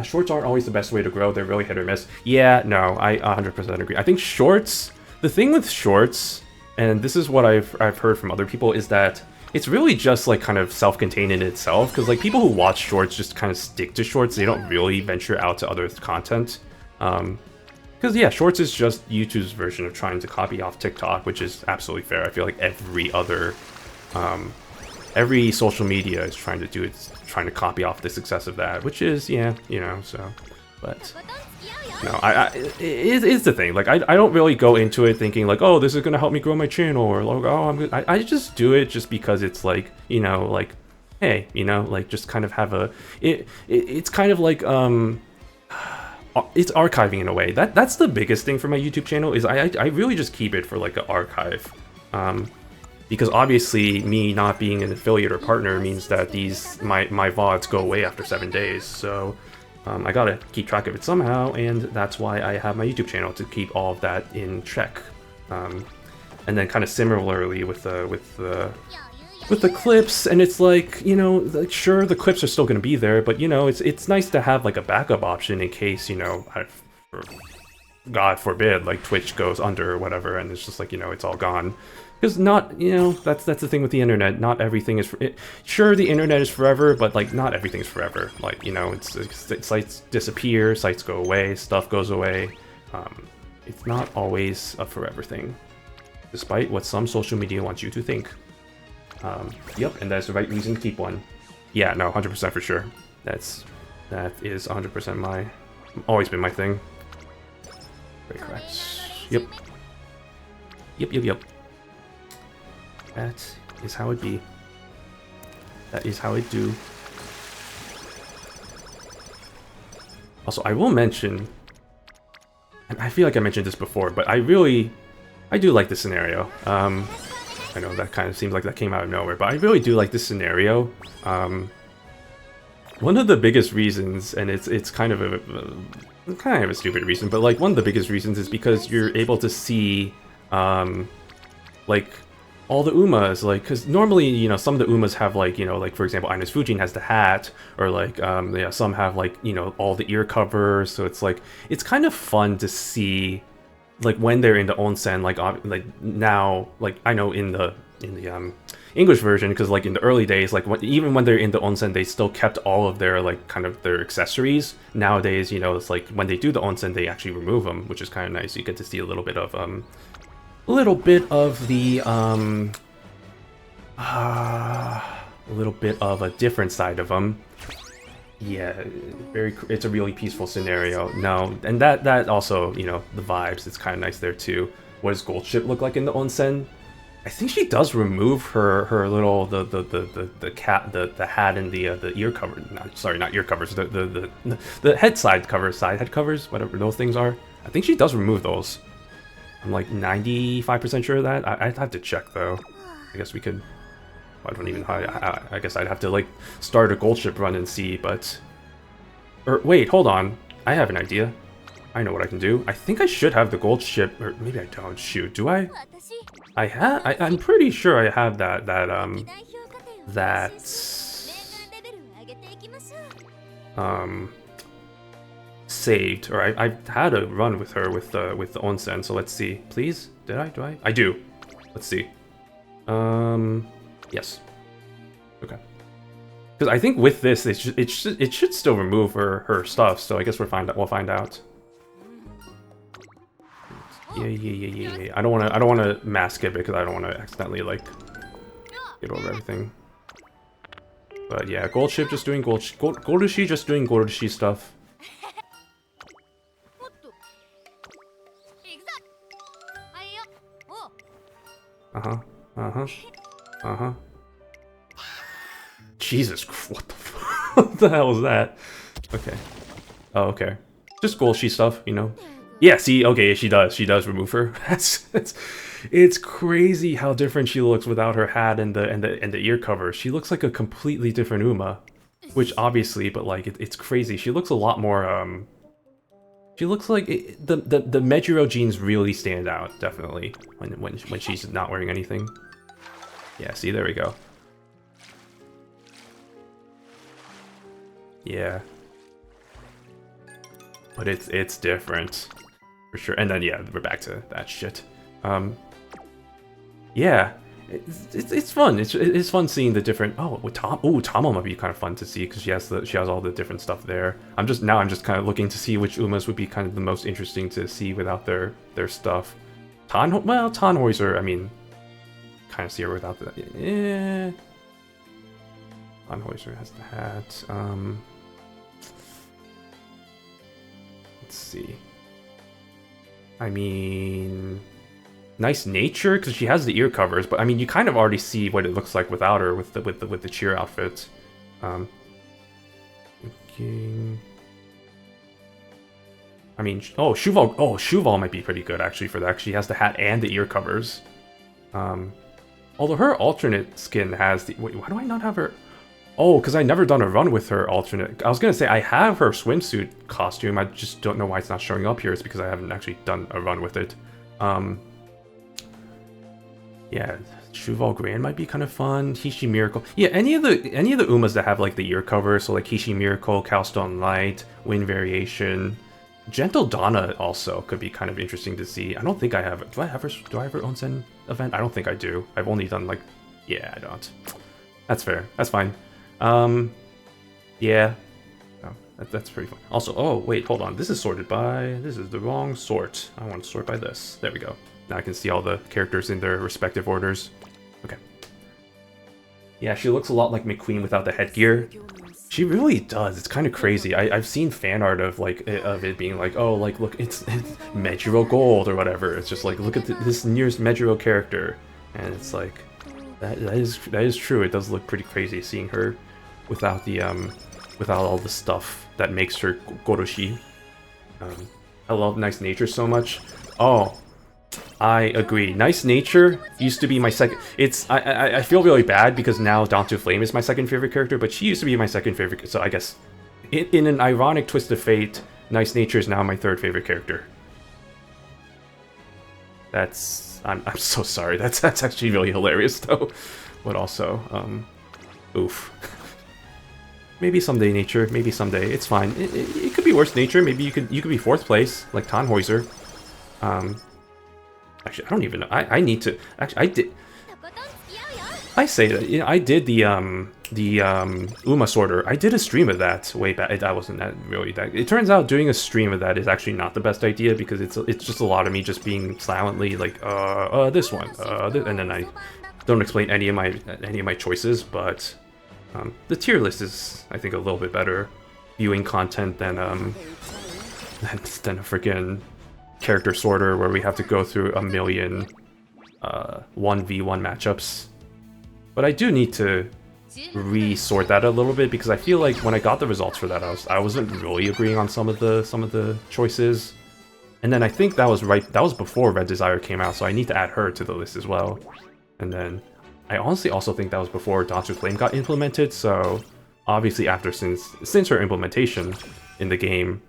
Shorts aren't always the best way to grow. They're really hit or miss. Yeah, no, I 100% agree. I think shorts, the thing with shorts, and this is what I've heard from other people, is that it's really just like kind of self-contained in itself, because like people who watch shorts just kind of stick to shorts. They don't really venture out to other content. Because yeah, shorts is just YouTube's version of trying to copy off TikTok, which is absolutely fair. I feel like every social media is trying to do it, trying to copy off the success of that, which is, yeah, you know, so, but, no, it's the thing, like, I don't really go into it thinking, like, oh, this is gonna help me grow my channel, or, like, oh, I'm good. I just do it just because it's, like, you know, like, hey, you know, like, just kind of have a, it's kind of like, it's archiving in a way. That's the biggest thing for my YouTube channel, is I really just keep it for, like, an archive, because obviously me not being an affiliate or partner means that my VODs go away after 7 days, so I gotta keep track of it somehow, and that's why I have my YouTube channel, to keep all of that in check. And then kind of similarly with the clips, and it's like, you know, like, sure, the clips are still gonna be there, but you know, it's nice to have like a backup option in case, you know, God forbid, like Twitch goes under or whatever, and it's just like, you know, it's all gone. Because not, you know, that's the thing with the internet. Not everything is, sure, the internet is forever, but like not everything's forever. Like, you know, sites disappear, sites go away, stuff goes away. It's not always a forever thing, despite what some social media wants you to think. Yep, and that's the right reason to keep one. Yeah, no, 100% for sure. That is 100% always been my thing. Very correct. Yep. Yep. That is how it be. That is how it do. Also, I will mention, and I feel like I mentioned this before, but I do like this scenario. I know that kind of seems like that came out of nowhere, but I really do like this scenario. One of the biggest reasons, and it's kind of a stupid reason, but like one of the biggest reasons is because you're able to see like all the Umas, like, because normally, you know, some of the Umas have like, you know, like for example, Ines Fujin has the hat, or like yeah, some have like, you know, all the ear covers, so it's like it's kind of fun to see like when they're in the onsen, like now, like I know in the English version, because like in the early days, like even when they're in the onsen, they still kept all of their like kind of their accessories. Nowadays, you know, it's like when they do the onsen, they actually remove them, which is kind of nice. You get to see a little bit of the a little bit of a different side of them. Yeah, it's a really peaceful scenario. No, and that also, you know, the vibes, it's kind of nice there too. What does Gold Ship look like in the onsen? I think she does remove her little the hat and the ear cover. Not ear covers. The head side covers, whatever those things are. I think she does remove those. I'm like 95% sure of that. I'd have to check though. I guess we could. I don't even. I guess I'd have to like start a Gold Ship run and see. But, or wait, hold on. I have an idea. I know what I can do. I think I should have the Gold Ship, or maybe I don't. Shoot, do I? I'm pretty sure I have that saved, or I've had a run with her with the onsen. So let's see. Please, did I? Do I? I do. Let's see. Yes. Okay. Because I think with this, it should still remove her stuff. So I guess we'll find out. Yeah. I don't wanna mask it because I don't wanna accidentally like get over everything. But yeah, Gold Ship just doing Goldushi just doing Goldushi stuff. Jesus, what the what the hell was that? Okay. Oh, okay. Just Goldushi stuff, you know. Yeah, see, okay, she does remove her. It's crazy how different she looks without her hat and the ear cover. She looks like a completely different Uma, which obviously, but like it's crazy. She looks a lot more she looks like the Mejiro genes really stand out, definitely, when she's not wearing anything. Yeah, see, there we go. Yeah. But it's different. For sure. And then yeah, we're back to that shit. Yeah, it's fun. It's fun seeing the different. Oh, with Tama might be kind of fun to see because she has all the different stuff there. I'm just kind of looking to see which Umas would be kind of the most interesting to see without their stuff. Tannhäuser, I mean, kind of see her without the. Yeah. Tannhäuser has the hat. Let's see. I mean, nice nature because she has the ear covers, but I mean, you kind of already see what it looks like without her with the cheer outfit. Thinking. I mean, Shuval might be pretty good actually for that. She has the hat and the ear covers. Although her alternate skin has the. Wait, why do I not have her? Oh, because I never done a run with her alternate. I was gonna say I have her swimsuit costume. I just don't know why it's not showing up here. It's because I haven't actually done a run with it. Yeah, Shuval Grand might be kind of fun. Hishi Miracle. Yeah, any of the Umas that have like the ear cover. So like Hishi Miracle, Cowstone Light, Wind Variation, Gentle Donna also could be kind of interesting to see. I don't think I have. Do I have her onsen event? I don't think I do. I've only done like. Yeah, I don't. That's fair. That's fine. Yeah. Oh, that's pretty fun. Also, oh, wait, hold on. This is sorted by... This is the wrong sort. I want to sort by this. There we go. Now I can see all the characters in their respective orders. Okay. Yeah, she looks a lot like McQueen without the headgear. She really does. It's kind of crazy. I've seen fan art of like of it being like, oh, like look, it's Mejiro Gold or whatever. It's just like look at this nearest Mejiro character, and it's like that is true. It does look pretty crazy seeing her without the without all the stuff that makes her Goroshi. I love Nice Nature so much. Oh, I agree. Nice Nature used to be my second. I feel really bad because now Dantu Flame is my second favorite character, but she used to be my second favorite. So I guess in an ironic twist of fate, Nice Nature is now my third favorite character. I'm so sorry. That's actually really hilarious though. But also, oof. Maybe someday, Nature. Maybe someday. It's fine. It could be worse, Nature. Maybe you could be 4th place, like Tannhäuser. Actually, I don't even know. I need to. Actually, I did. I say that. You know, I did the Uma Sorter. I did a stream of that way back. I wasn't that really that. It turns out doing a stream of that is actually not the best idea because it's just a lot of me just being silently like this one, and then I don't explain any of my choices, but. The tier list is, I think, a little bit better viewing content than a freaking character sorter where we have to go through a million 1v1 matchups. But I do need to re-sort that a little bit because I feel like when I got the results for that, I wasn't really agreeing on some of the choices. And then I think that was before Red Desire came out, so I need to add her to the list as well. And then I honestly also think that was before Dantu Flame got implemented, so obviously after since her implementation in the game,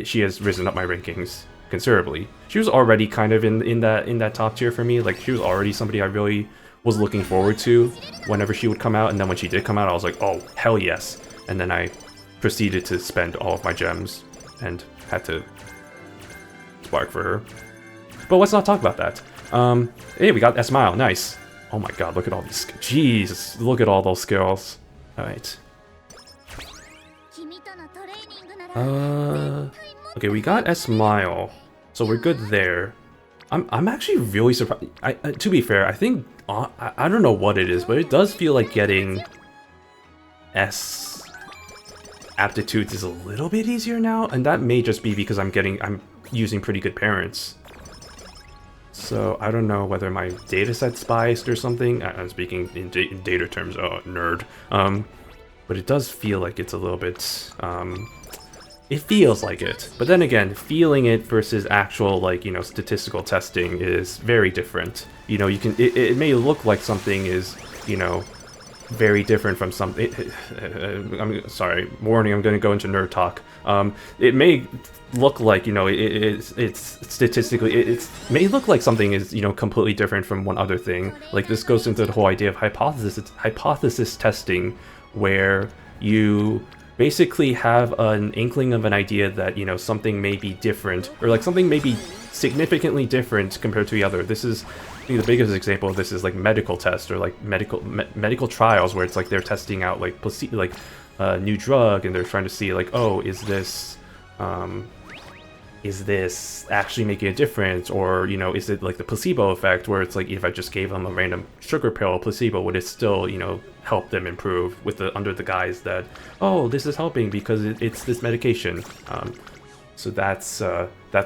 she has risen up my rankings considerably. She was already kind of in that top tier for me. Like she was already somebody I really was looking forward to whenever she would come out, and then when she did come out, I was like, oh hell yes! And then I proceeded to spend all of my gems and had to spark for her. But let's not talk about that. Hey, we got S-Mile, nice. Oh my god, look at all these. Jeez, look at all those skills. Alright. Okay, we got S-Mile, so we're good there. I'm actually really surprised. To be fair, I think I don't know what it is, but it does feel like getting S aptitudes is a little bit easier now, and that may just be because I'm using pretty good parents. So I don't know whether my dataset's biased or something. I'm speaking in data terms, nerd. But it does feel like it's a little bit. It feels like it, but then again, feeling it versus actual statistical testing is very different. You know, you can it may look like something is very different from something. I'm sorry, warning. I'm going to go into nerd talk. It may look like it's statistically it may look like something is completely different from one other thing. Like this goes into the whole idea of hypothesis testing, where you basically have an inkling of an idea that something may be different, or like something may be significantly different compared to the other. This is, I think, the biggest example of this is like medical tests or like medical trials, where it's like they're testing out like a new drug, and they're trying to see like, oh, is this actually making a difference, or is it like the placebo effect, where it's like if I just gave them a random sugar pill placebo, would it still help them improve under the guise that, oh, this is helping because it's this medication. So that's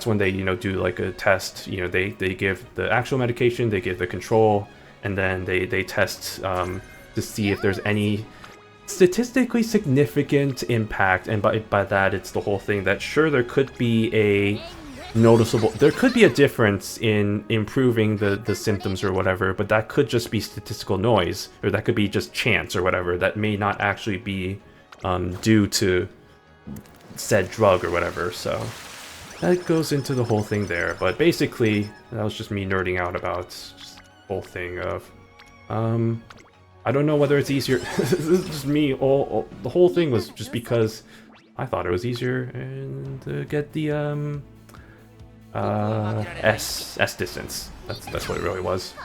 when they do like a test. They give the actual medication, they give the control, and then they test to see if there's any statistically significant impact. And by that, it's the whole thing that sure, there could be a difference in improving the symptoms or whatever, but that could just be statistical noise, or that could be just chance or whatever. That may not actually be due to said drug or whatever. So that goes into the whole thing there. But basically, that was just me nerding out about just the whole thing of I don't know whether it's easier. This is just me. The whole thing was just because I thought it was easier and to get the S distance. That's what it really was.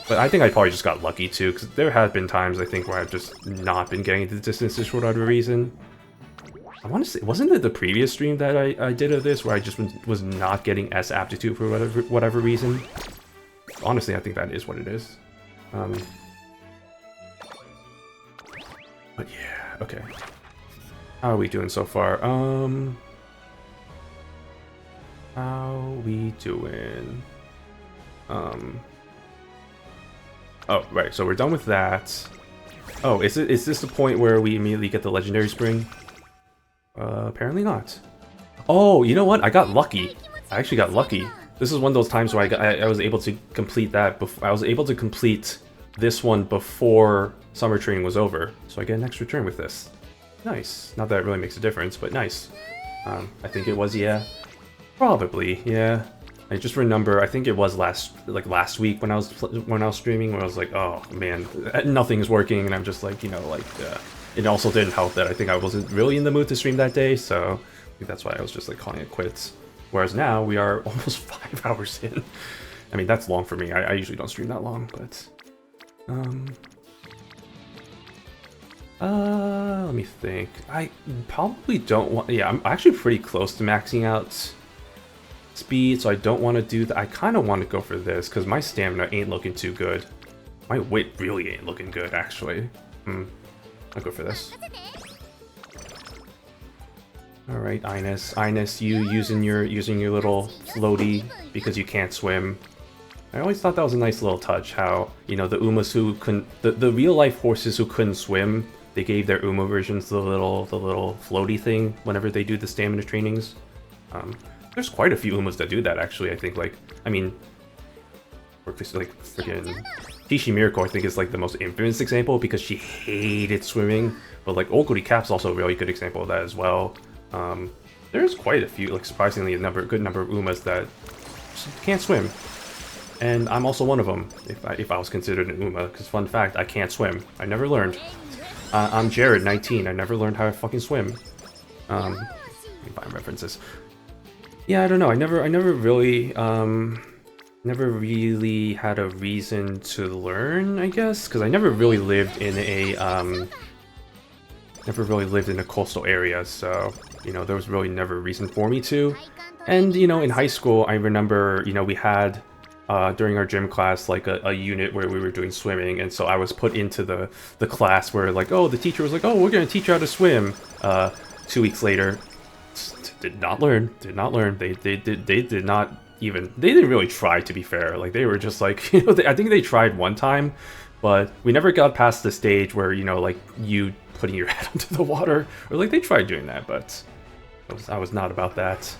But I think I probably just got lucky too, because there have been times I think where I've just not been getting the distances for whatever reason. I want to say, wasn't it the previous stream that I did of this where I just was not getting S aptitude for whatever reason? Honestly, I think that is what it is. But yeah, okay. How are we doing so far? How we doing? Oh, right, so we're done with that. Oh, is this the point where we immediately get the Legendary Spring? Apparently not. Oh, you know what? I got lucky. I actually got lucky. This is one of those times where I was able to complete that. I was able to complete this one before summer training was over, so I get an extra turn with this. Nice. Not that it really makes a difference, but nice. I think it was, yeah. Probably, yeah. I just remember, I think it was last week when I was streaming, where I was like, oh man, nothing's working, and I'm just like, you know, like, it also didn't help that I think I wasn't really in the mood to stream that day, so I think that's why I was just like calling it quits. Whereas now we are almost 5 hours in. I mean, that's long for me. I usually don't stream that long, but let me think. I probably don't want. Yeah, I'm actually pretty close to maxing out speed, so I don't want to do that. I kind of want to go for this because my stamina ain't looking too good. My wit really ain't looking good, actually. I'll go for this. All right, Ines, you using your little floaty because you can't swim. I always thought that was a nice little touch. How, you know, the Umas who couldn't, the real life horses who couldn't swim, they gave their Uma versions the little floaty thing whenever they do the stamina trainings. There's quite a few Umas that do that, actually. I think, like, I mean, like freaking Tishi Miracle, I think, is like the most infamous example because she hated swimming. But like Oguri Cap's also a really good example of that as well. There's quite a few, like surprisingly good number of Umas that just can't swim. And I'm also one of them, if I was considered an Uma, because fun fact, I can't swim. I never learned. I'm Jared, 19. I never learned how to fucking swim. Let me find references. Yeah, I don't know. I never really had a reason to learn, I guess, because I never really lived in a coastal area, so you know there was really never a reason for me to. And you know, in high school, I remember, you know, we had during our gym class like a unit where we were doing swimming, and so I was put into the class where like, oh, the teacher was like, oh, we're gonna teach you how to swim. 2 weeks later, did not learn. They did not even. They didn't really try, to be fair. Like they were just like, you know, I think they tried one time, but we never got past the stage where, you know, like you putting your head into the water, or like they tried doing that, but I was not about that.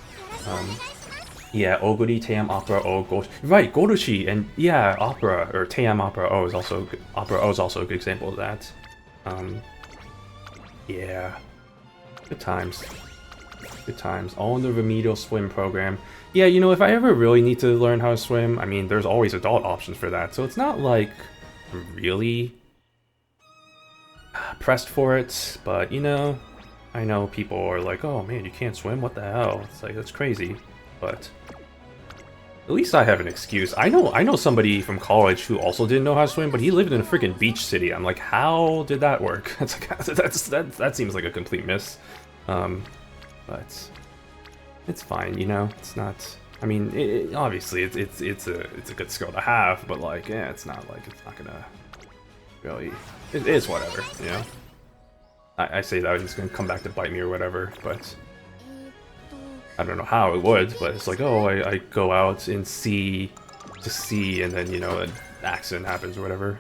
Yeah, Oguri, Team Opera, O, Go, right, Gorushi, and yeah, Opera, or Team Opera O is also a good example of that. Yeah, good times, all in the remedial swim program. Yeah, you know, if I ever really need to learn how to swim, I mean, there's always adult options for that, so it's not like I'm really pressed for it, but you know, I know people are like, oh man, you can't swim, what the hell? It's like, that's crazy, but at least I have an excuse. I know somebody from college who also didn't know how to swim, but he lived in a freaking beach city. I'm like, how did that work? It's like, that seems like a complete miss. But it's fine, you know. It's not. I mean, obviously, it's a good skill to have, but like, yeah, it's not gonna really. It is whatever, you know. I say that it's gonna come back to bite me or whatever, but I don't know how it would. But it's like, oh, I go out and see to sea, and then, you know, an accident happens or whatever.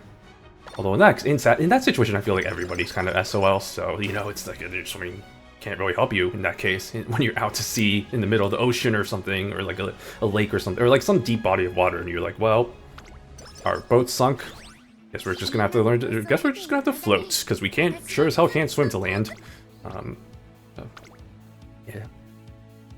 Although in that situation, I feel like everybody's kind of SOL, so you know, it's like swimming can't really help you in that case when you're out to sea in the middle of the ocean or something, or like a lake or something, or like some deep body of water, and you're like, well, our boat sunk. Guess we're just gonna have to learn to. Guess we're just gonna have to float because we sure as hell can't swim to land. So, yeah.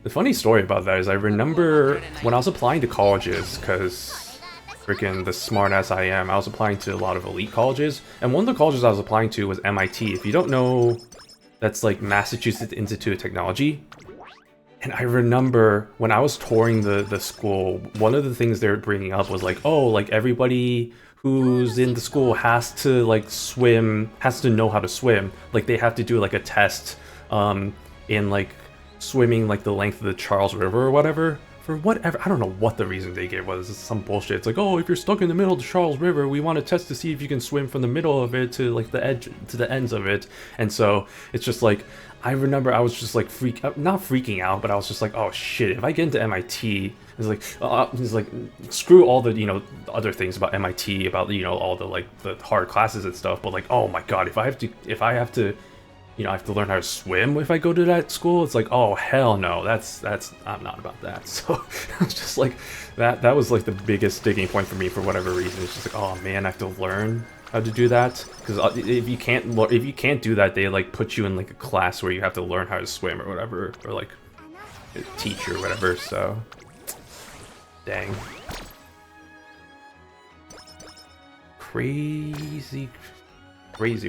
The funny story about that is I remember when I was applying to colleges, because freaking the smartass I am, I was applying to a lot of elite colleges, and one of the colleges I was applying to was MIT. If you don't know, that's like Massachusetts Institute of Technology. And I remember when I was touring the school, one of the things they were bringing up was like, oh, like everybody who's in the school has to like swim, has to know how to swim. Like they have to do like a test in like swimming like the length of the Charles River or whatever. For whatever, I don't know what the reason they gave was. It's some bullshit. It's like, oh, if you're stuck in the middle of the Charles River, we want to test to see if you can swim from the middle of it to like the edge, to the ends of it. And so it's just like, I remember I was just like not freaking out, but I was just like, oh shit, if I get into MIT, it's like screw all the, you know, other things about MIT, about, you know, all the like the hard classes and stuff, but like, oh my god, if I have to you know, I have to learn how to swim if I go to that school. It's like, oh hell no, that's I'm not about that. So it's just like that was like the biggest sticking point for me for whatever reason. It's just like, oh man, I have to learn how to do that, because if you can't do that, they like put you in like a class where you have to learn how to swim or whatever, or like a teacher or whatever. So dang, crazy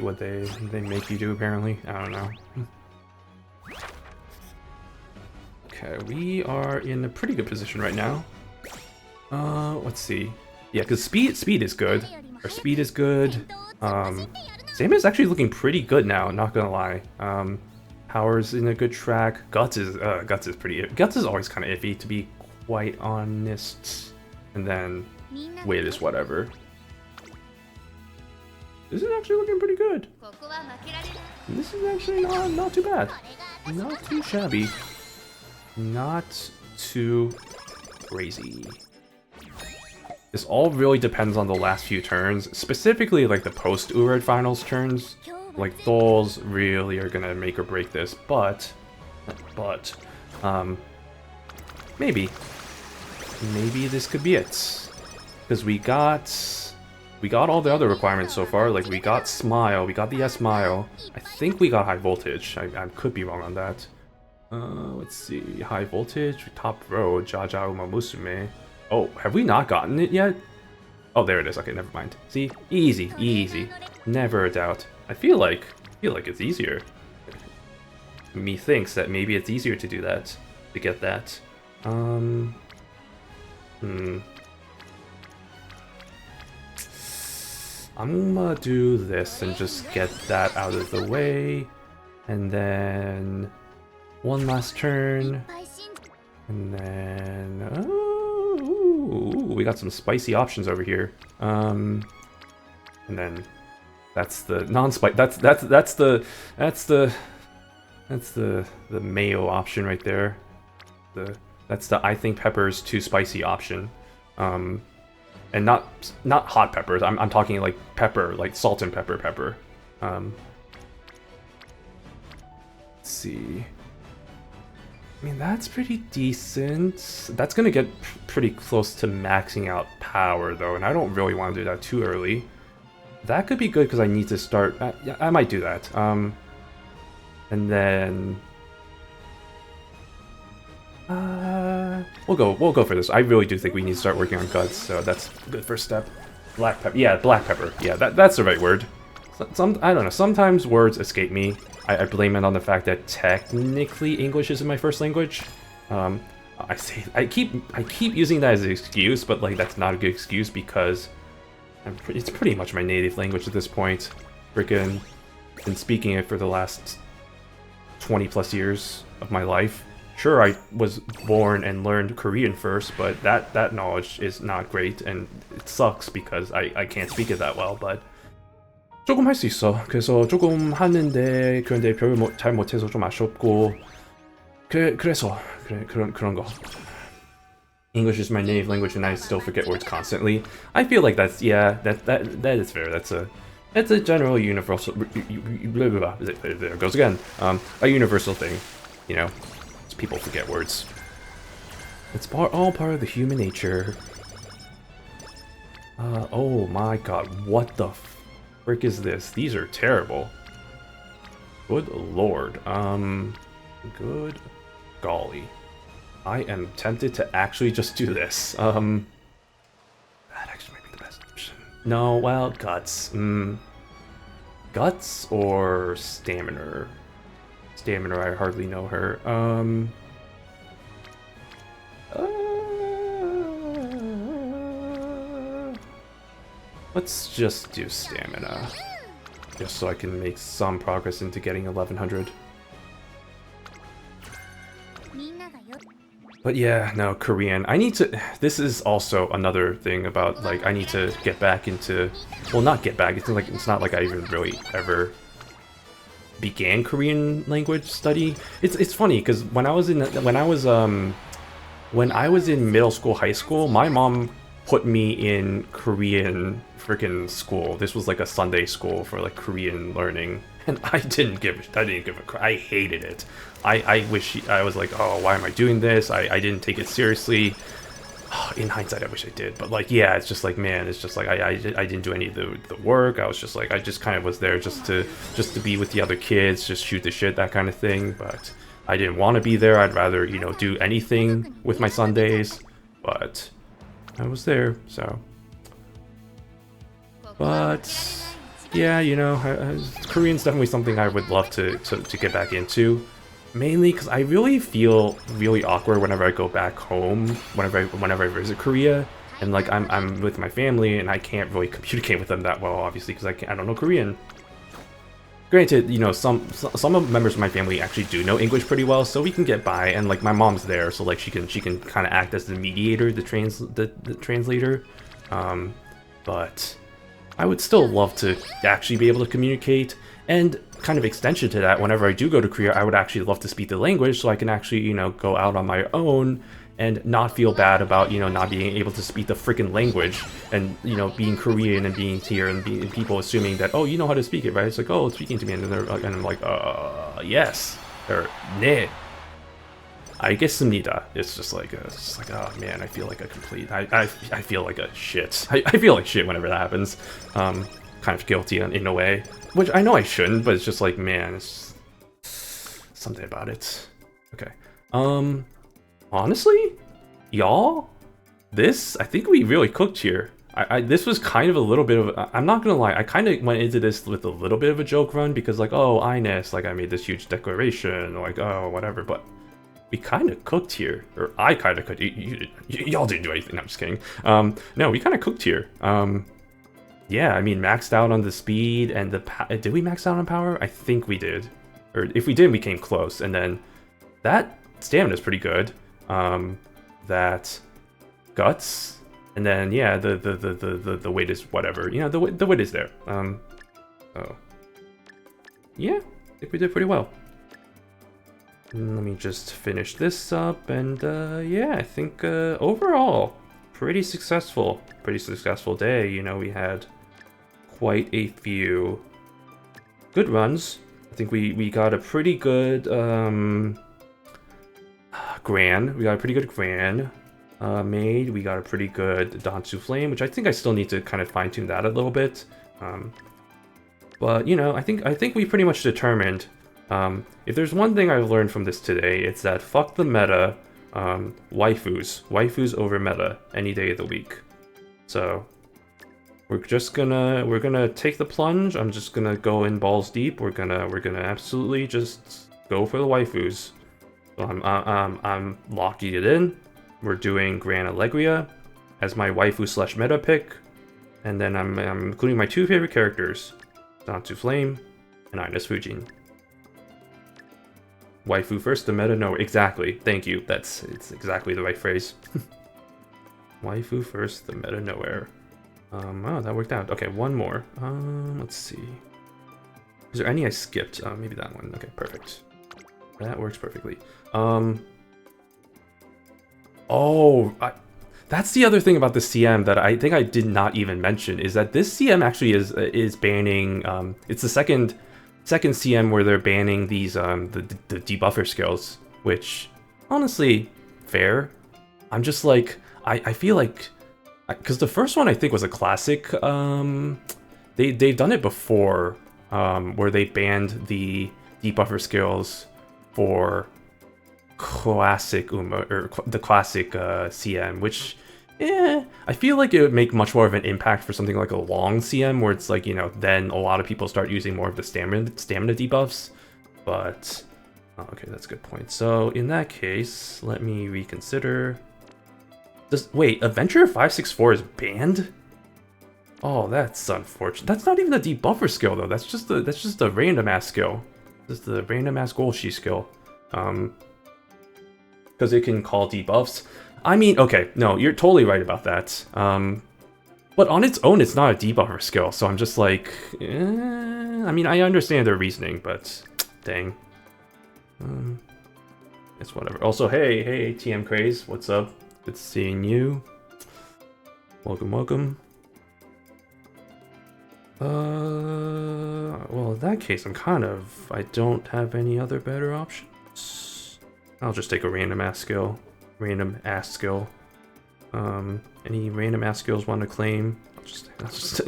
what they make you do, apparently. I don't know. Okay, we are in a pretty good position right now. Let's see. Yeah, because speed is good. Our speed is good. Sam is actually looking pretty good now, not gonna lie. Power's in a good track. Guts is pretty. Guts is always kind of iffy, to be quite honest. And then wit is whatever. This is actually looking pretty good. This is actually not too bad. Not too shabby. Not too crazy. This all really depends on the last few turns, specifically like the post-Ured finals turns. Like those really are gonna make or break this, but maybe this could be it, because we got all the other requirements so far. Like we got Smile, we got the S-Mile. I think we got High Voltage. I could be wrong on that. Let's see. High Voltage, Top Row, Jaja Umamusume. Oh, have we not gotten it yet? Oh, there it is. Okay, never mind. See? Easy. Never a doubt. I feel like it's easier. Methinks that maybe it's easier to do that, to get that. I'm gonna do this and just get that out of the way, and then one last turn, and then ooh, we got some spicy options over here. And then that's the non-spicy. That's the mayo option right there. That's the I think peppers too spicy option. And not hot peppers. I'm talking like pepper, like salt and pepper. Let's see. I mean, that's pretty decent. That's gonna get pretty close to maxing out power though, and I don't really want to do that too early. That could be good because I need to start. Yeah, I might do that. And then we'll go for this. I really do think we need to start working on guts, so that's a good first step. Black pepper. Yeah, black pepper. Yeah, that's the right word. I don't know. Sometimes words escape me. I blame it on the fact that technically English isn't my first language. I keep using that as an excuse, but like that's not a good excuse because it's pretty much my native language at this point. Freaking been speaking it for the last 20 plus years of my life. Sure, I was born and learned Korean first, but that knowledge is not great, and it sucks because I can't speak it that well, but 조금 할 수 있어. 그래서 조금 하는데 그런데 별 잘 못해서 좀 아쉽고 그래서 그런 거. English is my native language and I still forget words constantly. I feel like that's that is fair. That's a general universal blah, blah, blah. There it goes again. A universal thing, you know. People forget words. It's all part of the human nature. Oh my god, what the frick is this? These are terrible. Good lord. Good golly. I am tempted to actually just do this. That actually might be the best option. No, well, guts. Guts or stamina? Stamina, I hardly know her. Let's just do stamina. Just so I can make some progress into getting 1100. But yeah, no, Korean. I need to... This is also another thing about, like, I need to get back into... Well, not get back. It's not like I even really ever began Korean language study. It's funny because when I was in middle school, high school, my mom put me in Korean freaking school. This was like a Sunday school for like Korean learning, and I didn't give a crap. I hated it. I wish I was like, oh, why am I doing this? I didn't take it seriously. Oh, in hindsight, I wish I did, but like, yeah, it's just like, man, it's just like I didn't do any of the work. I was just like, I just kind of was there just to be with the other kids, just shoot the shit, that kind of thing. But I didn't want to be there. I'd rather, you know, do anything with my Sundays, but I was there, so. But yeah, you know, Korean's definitely something I would love to get back into. Mainly because I really feel really awkward whenever I go back home, whenever I visit Korea, and like I'm with my family and I can't really communicate with them that well, obviously, because I don't know Korean. Granted, you know, some members of my family actually do know English pretty well, so we can get by. And like my mom's there, so like she can kind of act as the mediator, the translator. But I would still love to actually be able to communicate. And kind of extension to that, whenever I do go to Korea, I would actually love to speak the language so I can actually, you know, go out on my own and not feel bad about, you know, not being able to speak the freaking language and, you know, being Korean and being here and people assuming that, oh, you know how to speak it, right? It's like, oh, it's speaking to me, and I'm like, yes, or ne. 알겠습니다. It's just like, oh man, I feel like a complete, I feel like a shit. I feel like shit whenever that happens. Kind of guilty in a way. Which I know I shouldn't, but it's just like, man, it's something about it. Okay. Honestly, y'all, I think we really cooked here. This was kind of a little bit of, I'm not gonna lie, I kind of went into this with a little bit of a joke run because like, oh, Ines, like I made this huge declaration, like, oh, whatever, but we kind of cooked here, or I kind of cooked. Y'all didn't do anything. No, I'm just kidding. No, we kind of cooked here. Yeah, I mean, maxed out on the speed and the did we max out on power? I think we did. Or if we didn't, we came close. And then that stamina is pretty good. That guts, and then yeah, the weight is whatever. You know, the weight is there. Oh, yeah, I think we did pretty well. Let me just finish this up, and yeah, I think overall pretty successful day. You know, we had quite a few good runs. I think we got a pretty good Gran. We got a pretty good Gran made. We got a pretty good Dansu Flame, which I think I still need to kind of fine tune that a little bit. But you know, I think we pretty much determined. If there's one thing I've learned from this today, it's that fuck the meta. Waifus over meta any day of the week. So we're gonna take the plunge. I'm just gonna go in balls deep. We're gonna absolutely just go for the waifus. So I'm locking it in. We're doing Gran Allegria as my waifu / meta pick, and then I'm including my two favorite characters, Dansu Flame and Ines Fujin. Waifu first, the meta nowhere. Exactly. Thank you. It's exactly the right phrase. Waifu first, the meta nowhere. Oh, that worked out. Okay, one more. Let's see. Is there any I skipped? Maybe that one. Okay, perfect. That works perfectly. That's the other thing about the CM that I think I did not even mention, is that this CM actually is banning. It's the second CM where they're banning these the debuffer skills, which honestly fair. I'm just like, I feel like, because the first one I think was a classic. They've done it before, where they banned the debuffer skills for classic the classic CM, which I feel like it would make much more of an impact for something like a long CM, where it's like, you know, then a lot of people start using more of the stamina debuffs. But okay, that's a good point. So in that case, let me reconsider. Wait, Adventure 564 is banned? Oh, that's unfortunate. That's not even a debuffer skill though. That's just a random ass skill. Just the random ass Golshi skill. Because it can call debuffs. I mean, okay, no, you're totally right about that. But on its own, it's not a debuffer skill, so I'm just like, I mean, I understand their reasoning, but dang. It's whatever. Also, hey, TM Craze, what's up? Good seeing you. Welcome. Well, in that case, I don't have any other better options. I'll just take a random ass skill. Random ass skill. Any random ass skills want to claim? I'll just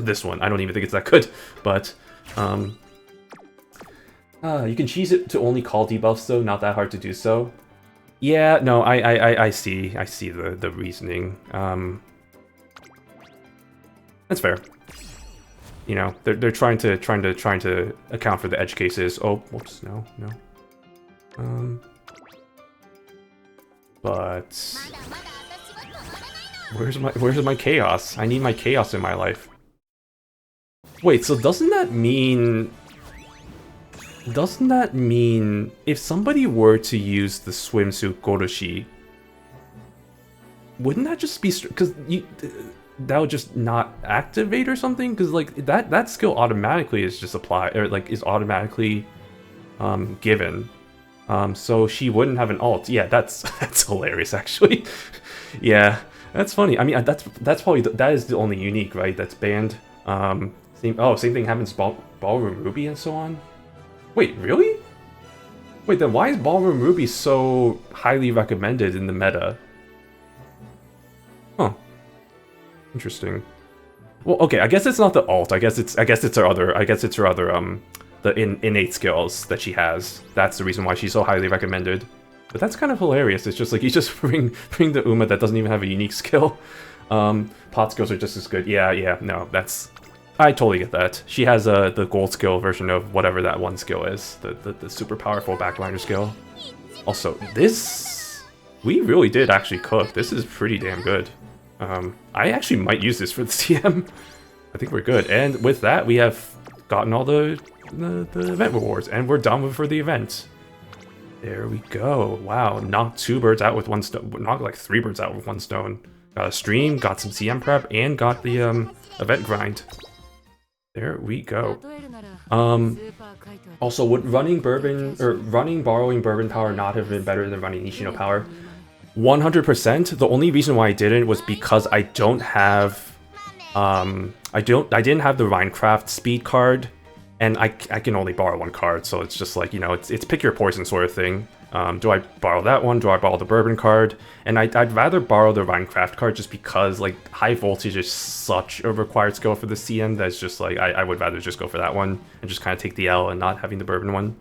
this one. I don't even think it's that good, but, you can cheese it to only call debuffs though, not that hard to do so. Yeah, no, I see the reasoning. That's fair. You know, they're trying to account for the edge cases. Oh, whoops, no. But where's my chaos? I need my chaos in my life. Wait, so doesn't that mean if somebody were to use the swimsuit Goroshi, wouldn't that just be because that would just not activate or something? Because like that skill automatically is just applied, or like is automatically given. So she wouldn't have an alt. Yeah, that's hilarious actually. Yeah, that's funny. I mean, that's probably that is the only unique, right? That's banned. Same thing happens Ballroom Ruby and so on. Wait, really? Wait, then why is Ballroom Ruby so highly recommended in the meta? Huh. Interesting. Well, okay, I guess it's not the alt. I guess it's her other the innate skills that she has. That's the reason why she's so highly recommended. But that's kind of hilarious. It's just like you just bring the Uma that doesn't even have a unique skill. Pot skills are just as good. Yeah, no, I totally get that. She has the gold skill version of whatever that one skill is, the super powerful backliner skill. Also, we really did actually cook. This is pretty damn good. I actually might use this for the CM. I think we're good. And with that, we have gotten all the event rewards, and we're done for the event. There we go. Wow, knocked 2 birds out with 1 stone. Knocked like 3 birds out with 1 stone. Got a stream, got some CM prep, and got the event grind. There we go. Also, would running borrowing bourbon power not have been better than running Nishino power? 100%. The only reason why I didn't was because I don't have I didn't have the Minecraft speed card, and I can only borrow 1 card, so it's just like, you know, it's pick your poison sort of thing. Do I borrow that one? Do I borrow the bourbon card? And I'd rather borrow the Minecraft card just because like high voltage is such a required skill for the CM that's just like I would rather just go for that one and just kind of take the L and not having the bourbon one.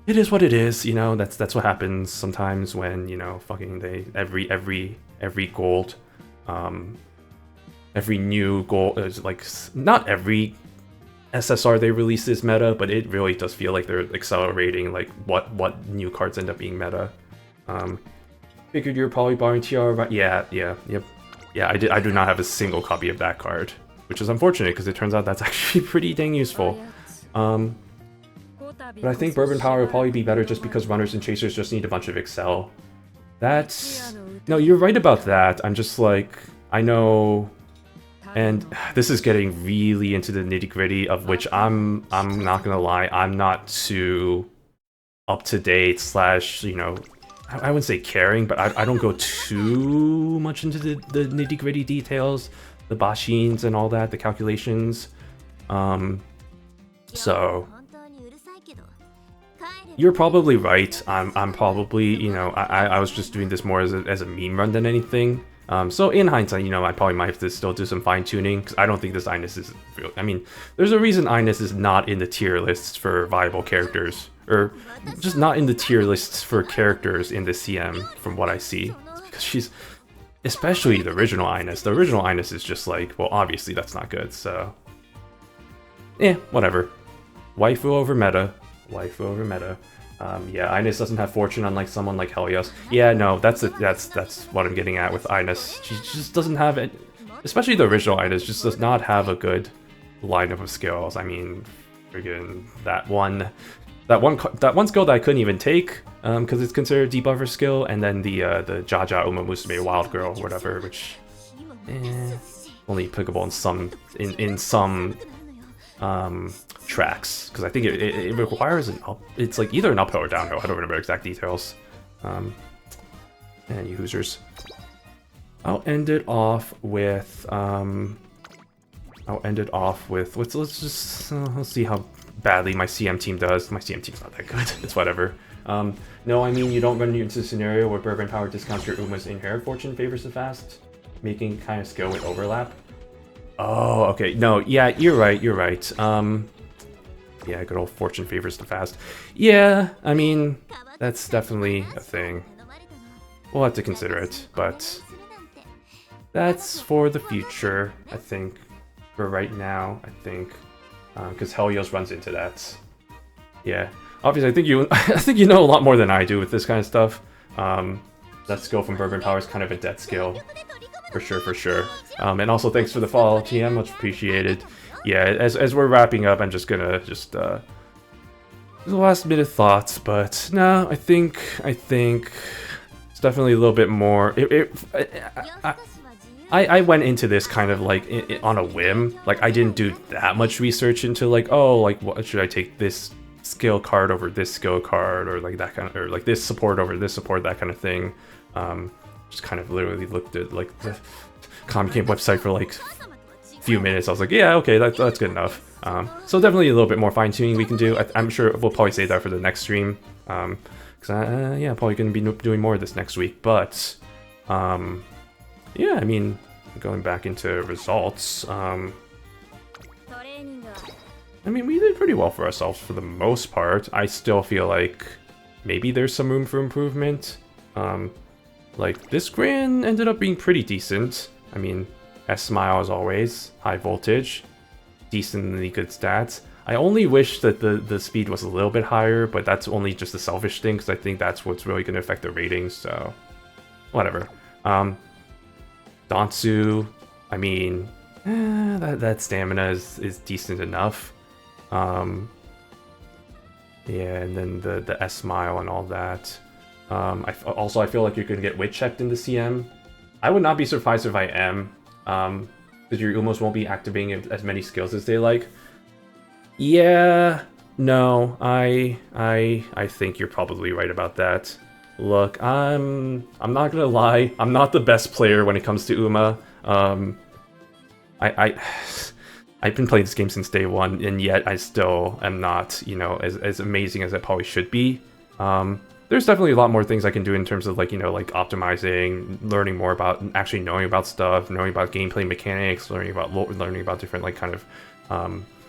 It is what it is, you know. That's what happens sometimes when, you know, fucking every gold, every new gold is like, not every SSR they release is meta, but it really does feel like they're accelerating like what new cards end up being meta. Figured you're probably borrowing TR, but yeah, I do not have a single copy of that card, which is unfortunate because it turns out that's actually pretty dang useful. But I think bourbon power will probably be better just because runners and chasers just need a bunch of excel. No, you're right about that. I'm just like, I know. And this is getting really into the nitty-gritty, of which I'm not gonna lie, I'm not too up to date / you know, I wouldn't say caring, but I don't go too much into the nitty-gritty details, the bashins and all that, the calculations. So you're probably right. I'm probably, you know, I was just doing this more as a meme run than anything. So in hindsight, you know, I probably might have to still do some fine-tuning, because I don't think this Ines is real. I mean, there's a reason Ines is not in the tier lists for viable characters, or just not in the tier lists for characters in the CM, from what I see. It's because she's, especially the original Ines. The original Ines is just like, well, obviously that's not good, so... whatever. Waifu over meta. Waifu over meta. Yeah, Ines doesn't have fortune unlike someone like Helios. Yeah, no, that's what I'm getting at with Ines. She just doesn't have it, especially the original Ines, just does not have a good lineup of skills. I mean, friggin' that one skill that I couldn't even take, because it's considered a debuffer skill, and then the Jaja Umamusume Wild Girl, whatever, which only applicable in some tracks, because I think it requires it's like either an uphill or downhill. I don't remember exact details. And you hoosers. I'll end it off with I'll end it off with let's see how badly my CM team does. My CM team's not that good. It's whatever. No, I mean you don't run into a scenario where Bourbon Power discounts your Uma's inherent fortune favors the fast, making kind of skill with overlap. Oh, okay. No, yeah, you're right. You're right. Yeah, good old fortune favors the fast. Yeah, I mean that's definitely a thing. We'll have to consider it, but that's for the future, I think. For right now, I think, because Helios runs into that. Yeah, obviously, I think you know a lot more than I do with this kind of stuff. That skill from Bourbon Power is kind of a dead skill, for sure, for sure. And also, thanks for the follow, TM, much appreciated. Yeah, as we're wrapping up, I'm just gonna the last minute thoughts, but no, I think it's definitely a little bit more. I went into this kind of like on a whim. Like I didn't do that much research into like, oh, like what should I take this skill card over this skill card, or like that kind of, or like this support over this support, that kind of thing. Just kind of literally looked at like the Comic Game website for like a few minutes. I was like, yeah, okay, that's good enough. So definitely a little bit more fine tuning we can do. I'm sure we'll probably save that for the next stream. Because yeah, probably gonna be doing more of this next week. But yeah, I mean, going back into results, I mean, we did pretty well for ourselves for the most part. I still feel like maybe there's some room for improvement. Like, this Grand ended up being pretty decent. I mean, S-Smile as always, high voltage, decently good stats. I only wish that the speed was a little bit higher, but that's only just a selfish thing, because I think that's what's really going to affect the ratings, so whatever. Dansu, I mean, that stamina is decent enough. Yeah, and then the S-Mile and all that. I feel like you're going to get wit checked in the CM. I would not be surprised if I am, because your Umos won't be activating as many skills as they like. Yeah, no, I think you're probably right about that. Look, I'm not gonna lie, I'm not the best player when it comes to Uma. I've been playing this game since day one, and yet I still am not, you know, as amazing as I probably should be. There's definitely a lot more things I can do in terms of like, you know, like optimizing, learning more about, actually knowing about stuff, knowing about gameplay mechanics, learning about different like kind of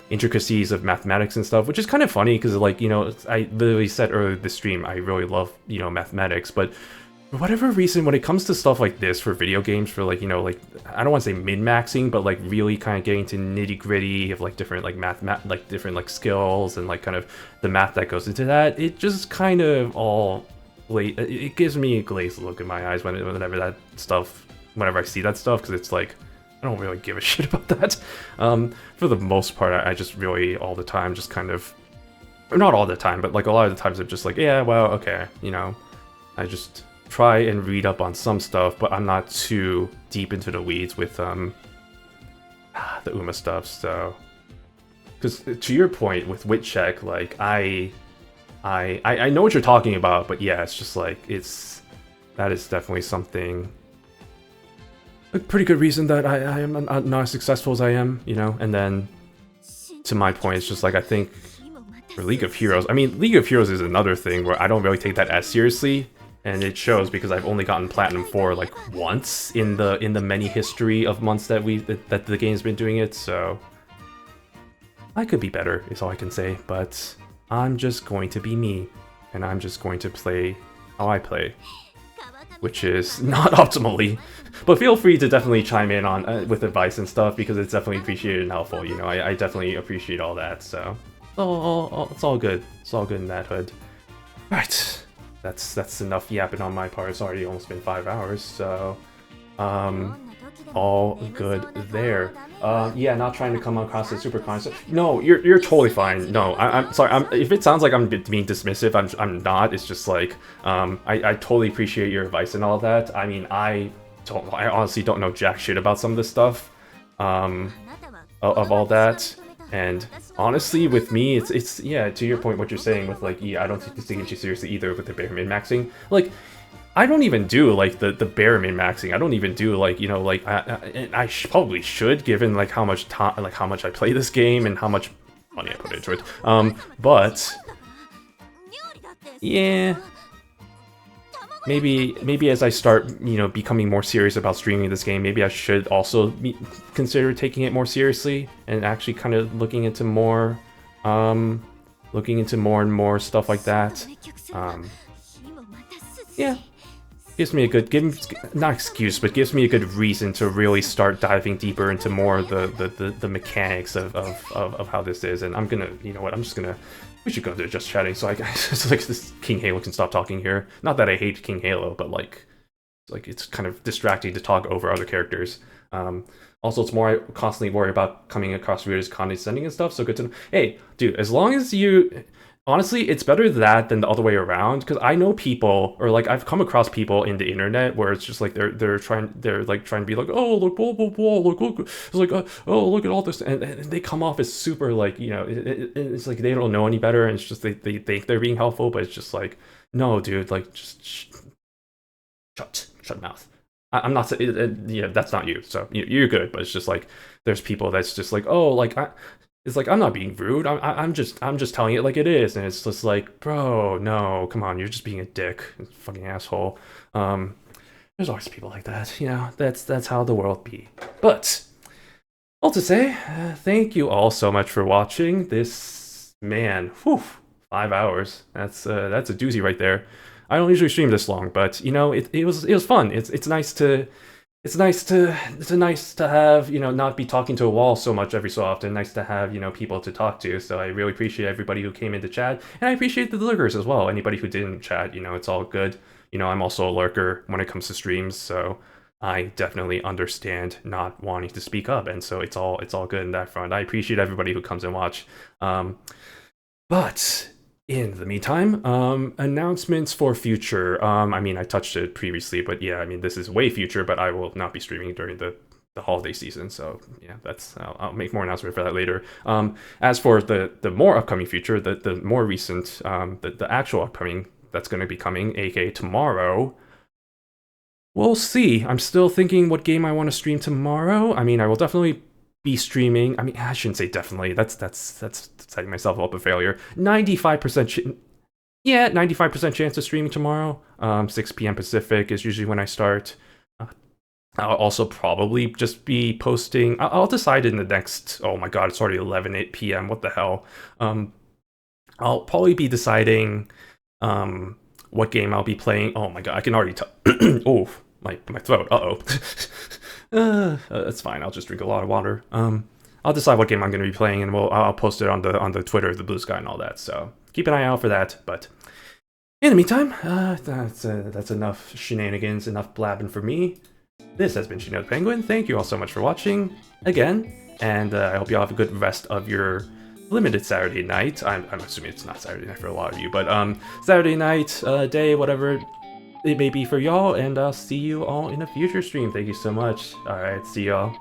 intricacies of mathematics and stuff, which is kind of funny because like, you know, I literally said earlier this stream I really love, you know, mathematics, but for whatever reason when it comes to stuff like this for video games, for like, you know, like I don't want to say min-maxing, but like really kind of getting to nitty-gritty of like different like different like skills and like kind of the math that goes into that, it just kind of all it gives me a glazed look in my eyes whenever I see that stuff, because it's like I don't really give a shit about that. For the most part, I just really all the time just kind of, or not all the time, but like a lot of the times I'm just like, yeah, well, okay, you know, I just try and read up on some stuff, but I'm not too deep into the weeds with the Uma stuff. So, because to your point with wit check, like I know what you're talking about, but yeah, it's just like that is definitely something. A pretty good reason that I am not as successful as I am, you know. And then to my point, it's just like I think for League of Heroes, I mean, League of Heroes is another thing where I don't really take that as seriously, and it shows because I've only gotten Platinum 4 like once in the many history of months that the game's been doing it. So I could be better, is all I can say. But I'm just going to be me, and I'm just going to play how I play, which is not optimally. But feel free to definitely chime in on with advice and stuff, because it's definitely appreciated and helpful. You know, I definitely appreciate all that. So it's all good. It's all good in that hood. Right, that's enough yapping on my part. It's already almost been 5 hours. So all good there. Yeah, not trying to come across as super conscious. No, you're totally fine. No, I'm sorry. If it sounds like I'm being dismissive, I'm not. It's just like I totally appreciate your advice and all that. I mean, I honestly don't know jack shit about some of this stuff of all that. And honestly, with me, it's yeah, to your point, what you're saying with like, yeah, I don't take this too seriously either with the bare min-maxing. Like, I don't even do like the bare min maxing. I don't even do like, you know, like probably should, given like how much time, like how much I play this game and how much money I put into it. But yeah, maybe as I start, you know, becoming more serious about streaming this game, maybe I should also consider taking it more seriously and actually kind of looking into more and more stuff like that. Yeah, gives me a good, not excuse, but gives me a good reason to really start diving deeper into more of the mechanics of how this is. And I'm gonna, you know what, we should go to just chatting so so like this King Halo can stop talking here. Not that I hate King Halo, but like it's kind of distracting to talk over other characters. Also, it's more I constantly worry about coming across readers condescending and stuff, so good to know. Hey, dude, as long as you... Honestly, it's better that than the other way around, because I know people, or like I've come across people in the internet where it's just like they're trying to be like, oh look, blah blah blah, look, it's like oh look at all this, and they come off as super like, you know, it's like they don't know any better, and it's just they think they're being helpful, but it's just like, no dude, like just shut mouth. I'm not saying, yeah, that's not you, so you're good, but it's just like there's people that's just like, oh, like it's like, I'm not being rude. I'm just telling it like it is, and it's just like, bro, no, come on, you're just being a dick, fucking asshole. There's always people like that, you know. That's how the world be. But all to say, thank you all so much for watching this. Man, whew, 5 hours. That's a doozy right there. I don't usually stream this long, but you know, it was fun. It's nice to have, you know, not be talking to a wall so much every so often. Nice to have, you know, people to talk to. So I really appreciate everybody who came into chat, and I appreciate the lurkers as well. Anybody who didn't chat, you know, it's all good. You know, I'm also a lurker when it comes to streams, so I definitely understand not wanting to speak up, and so it's all good in that front. I appreciate everybody who comes and watch. But in the meantime, announcements for future. I mean, I touched it previously, but yeah, I mean, this is way future, but I will not be streaming during the holiday season, so yeah, I'll make more announcements for that later. As for the more upcoming future, the more recent, the actual upcoming that's going to be coming, aka tomorrow, we'll see. I'm still thinking what game I want to stream tomorrow. I mean, I will definitely be streaming. I mean, I shouldn't say definitely. That's setting myself up a failure. 95%. Yeah, 95% chance of streaming tomorrow. 6 p.m. Pacific is usually when I start. I'll also probably just be posting. I'll decide in the next. Oh my god, it's already 8 p.m. What the hell? I'll probably be deciding what game I'll be playing. Oh my god, I can already tell. Oh, my throat. That's fine. I'll just drink a lot of water. I'll decide what game I'm going to be playing, and I'll post it on the Twitter, the Blue Sky, and all that. So keep an eye out for that. But in the meantime, that's enough shenanigans, enough blabbing for me. This has been Shino the Penguin. Thank you all so much for watching again, and I hope you all have a good rest of your limited Saturday night. I'm assuming it's not Saturday night for a lot of you, but Saturday night, day, whatever it may be for y'all, and I'll see you all in a future stream. Thank you so much. All right, see y'all.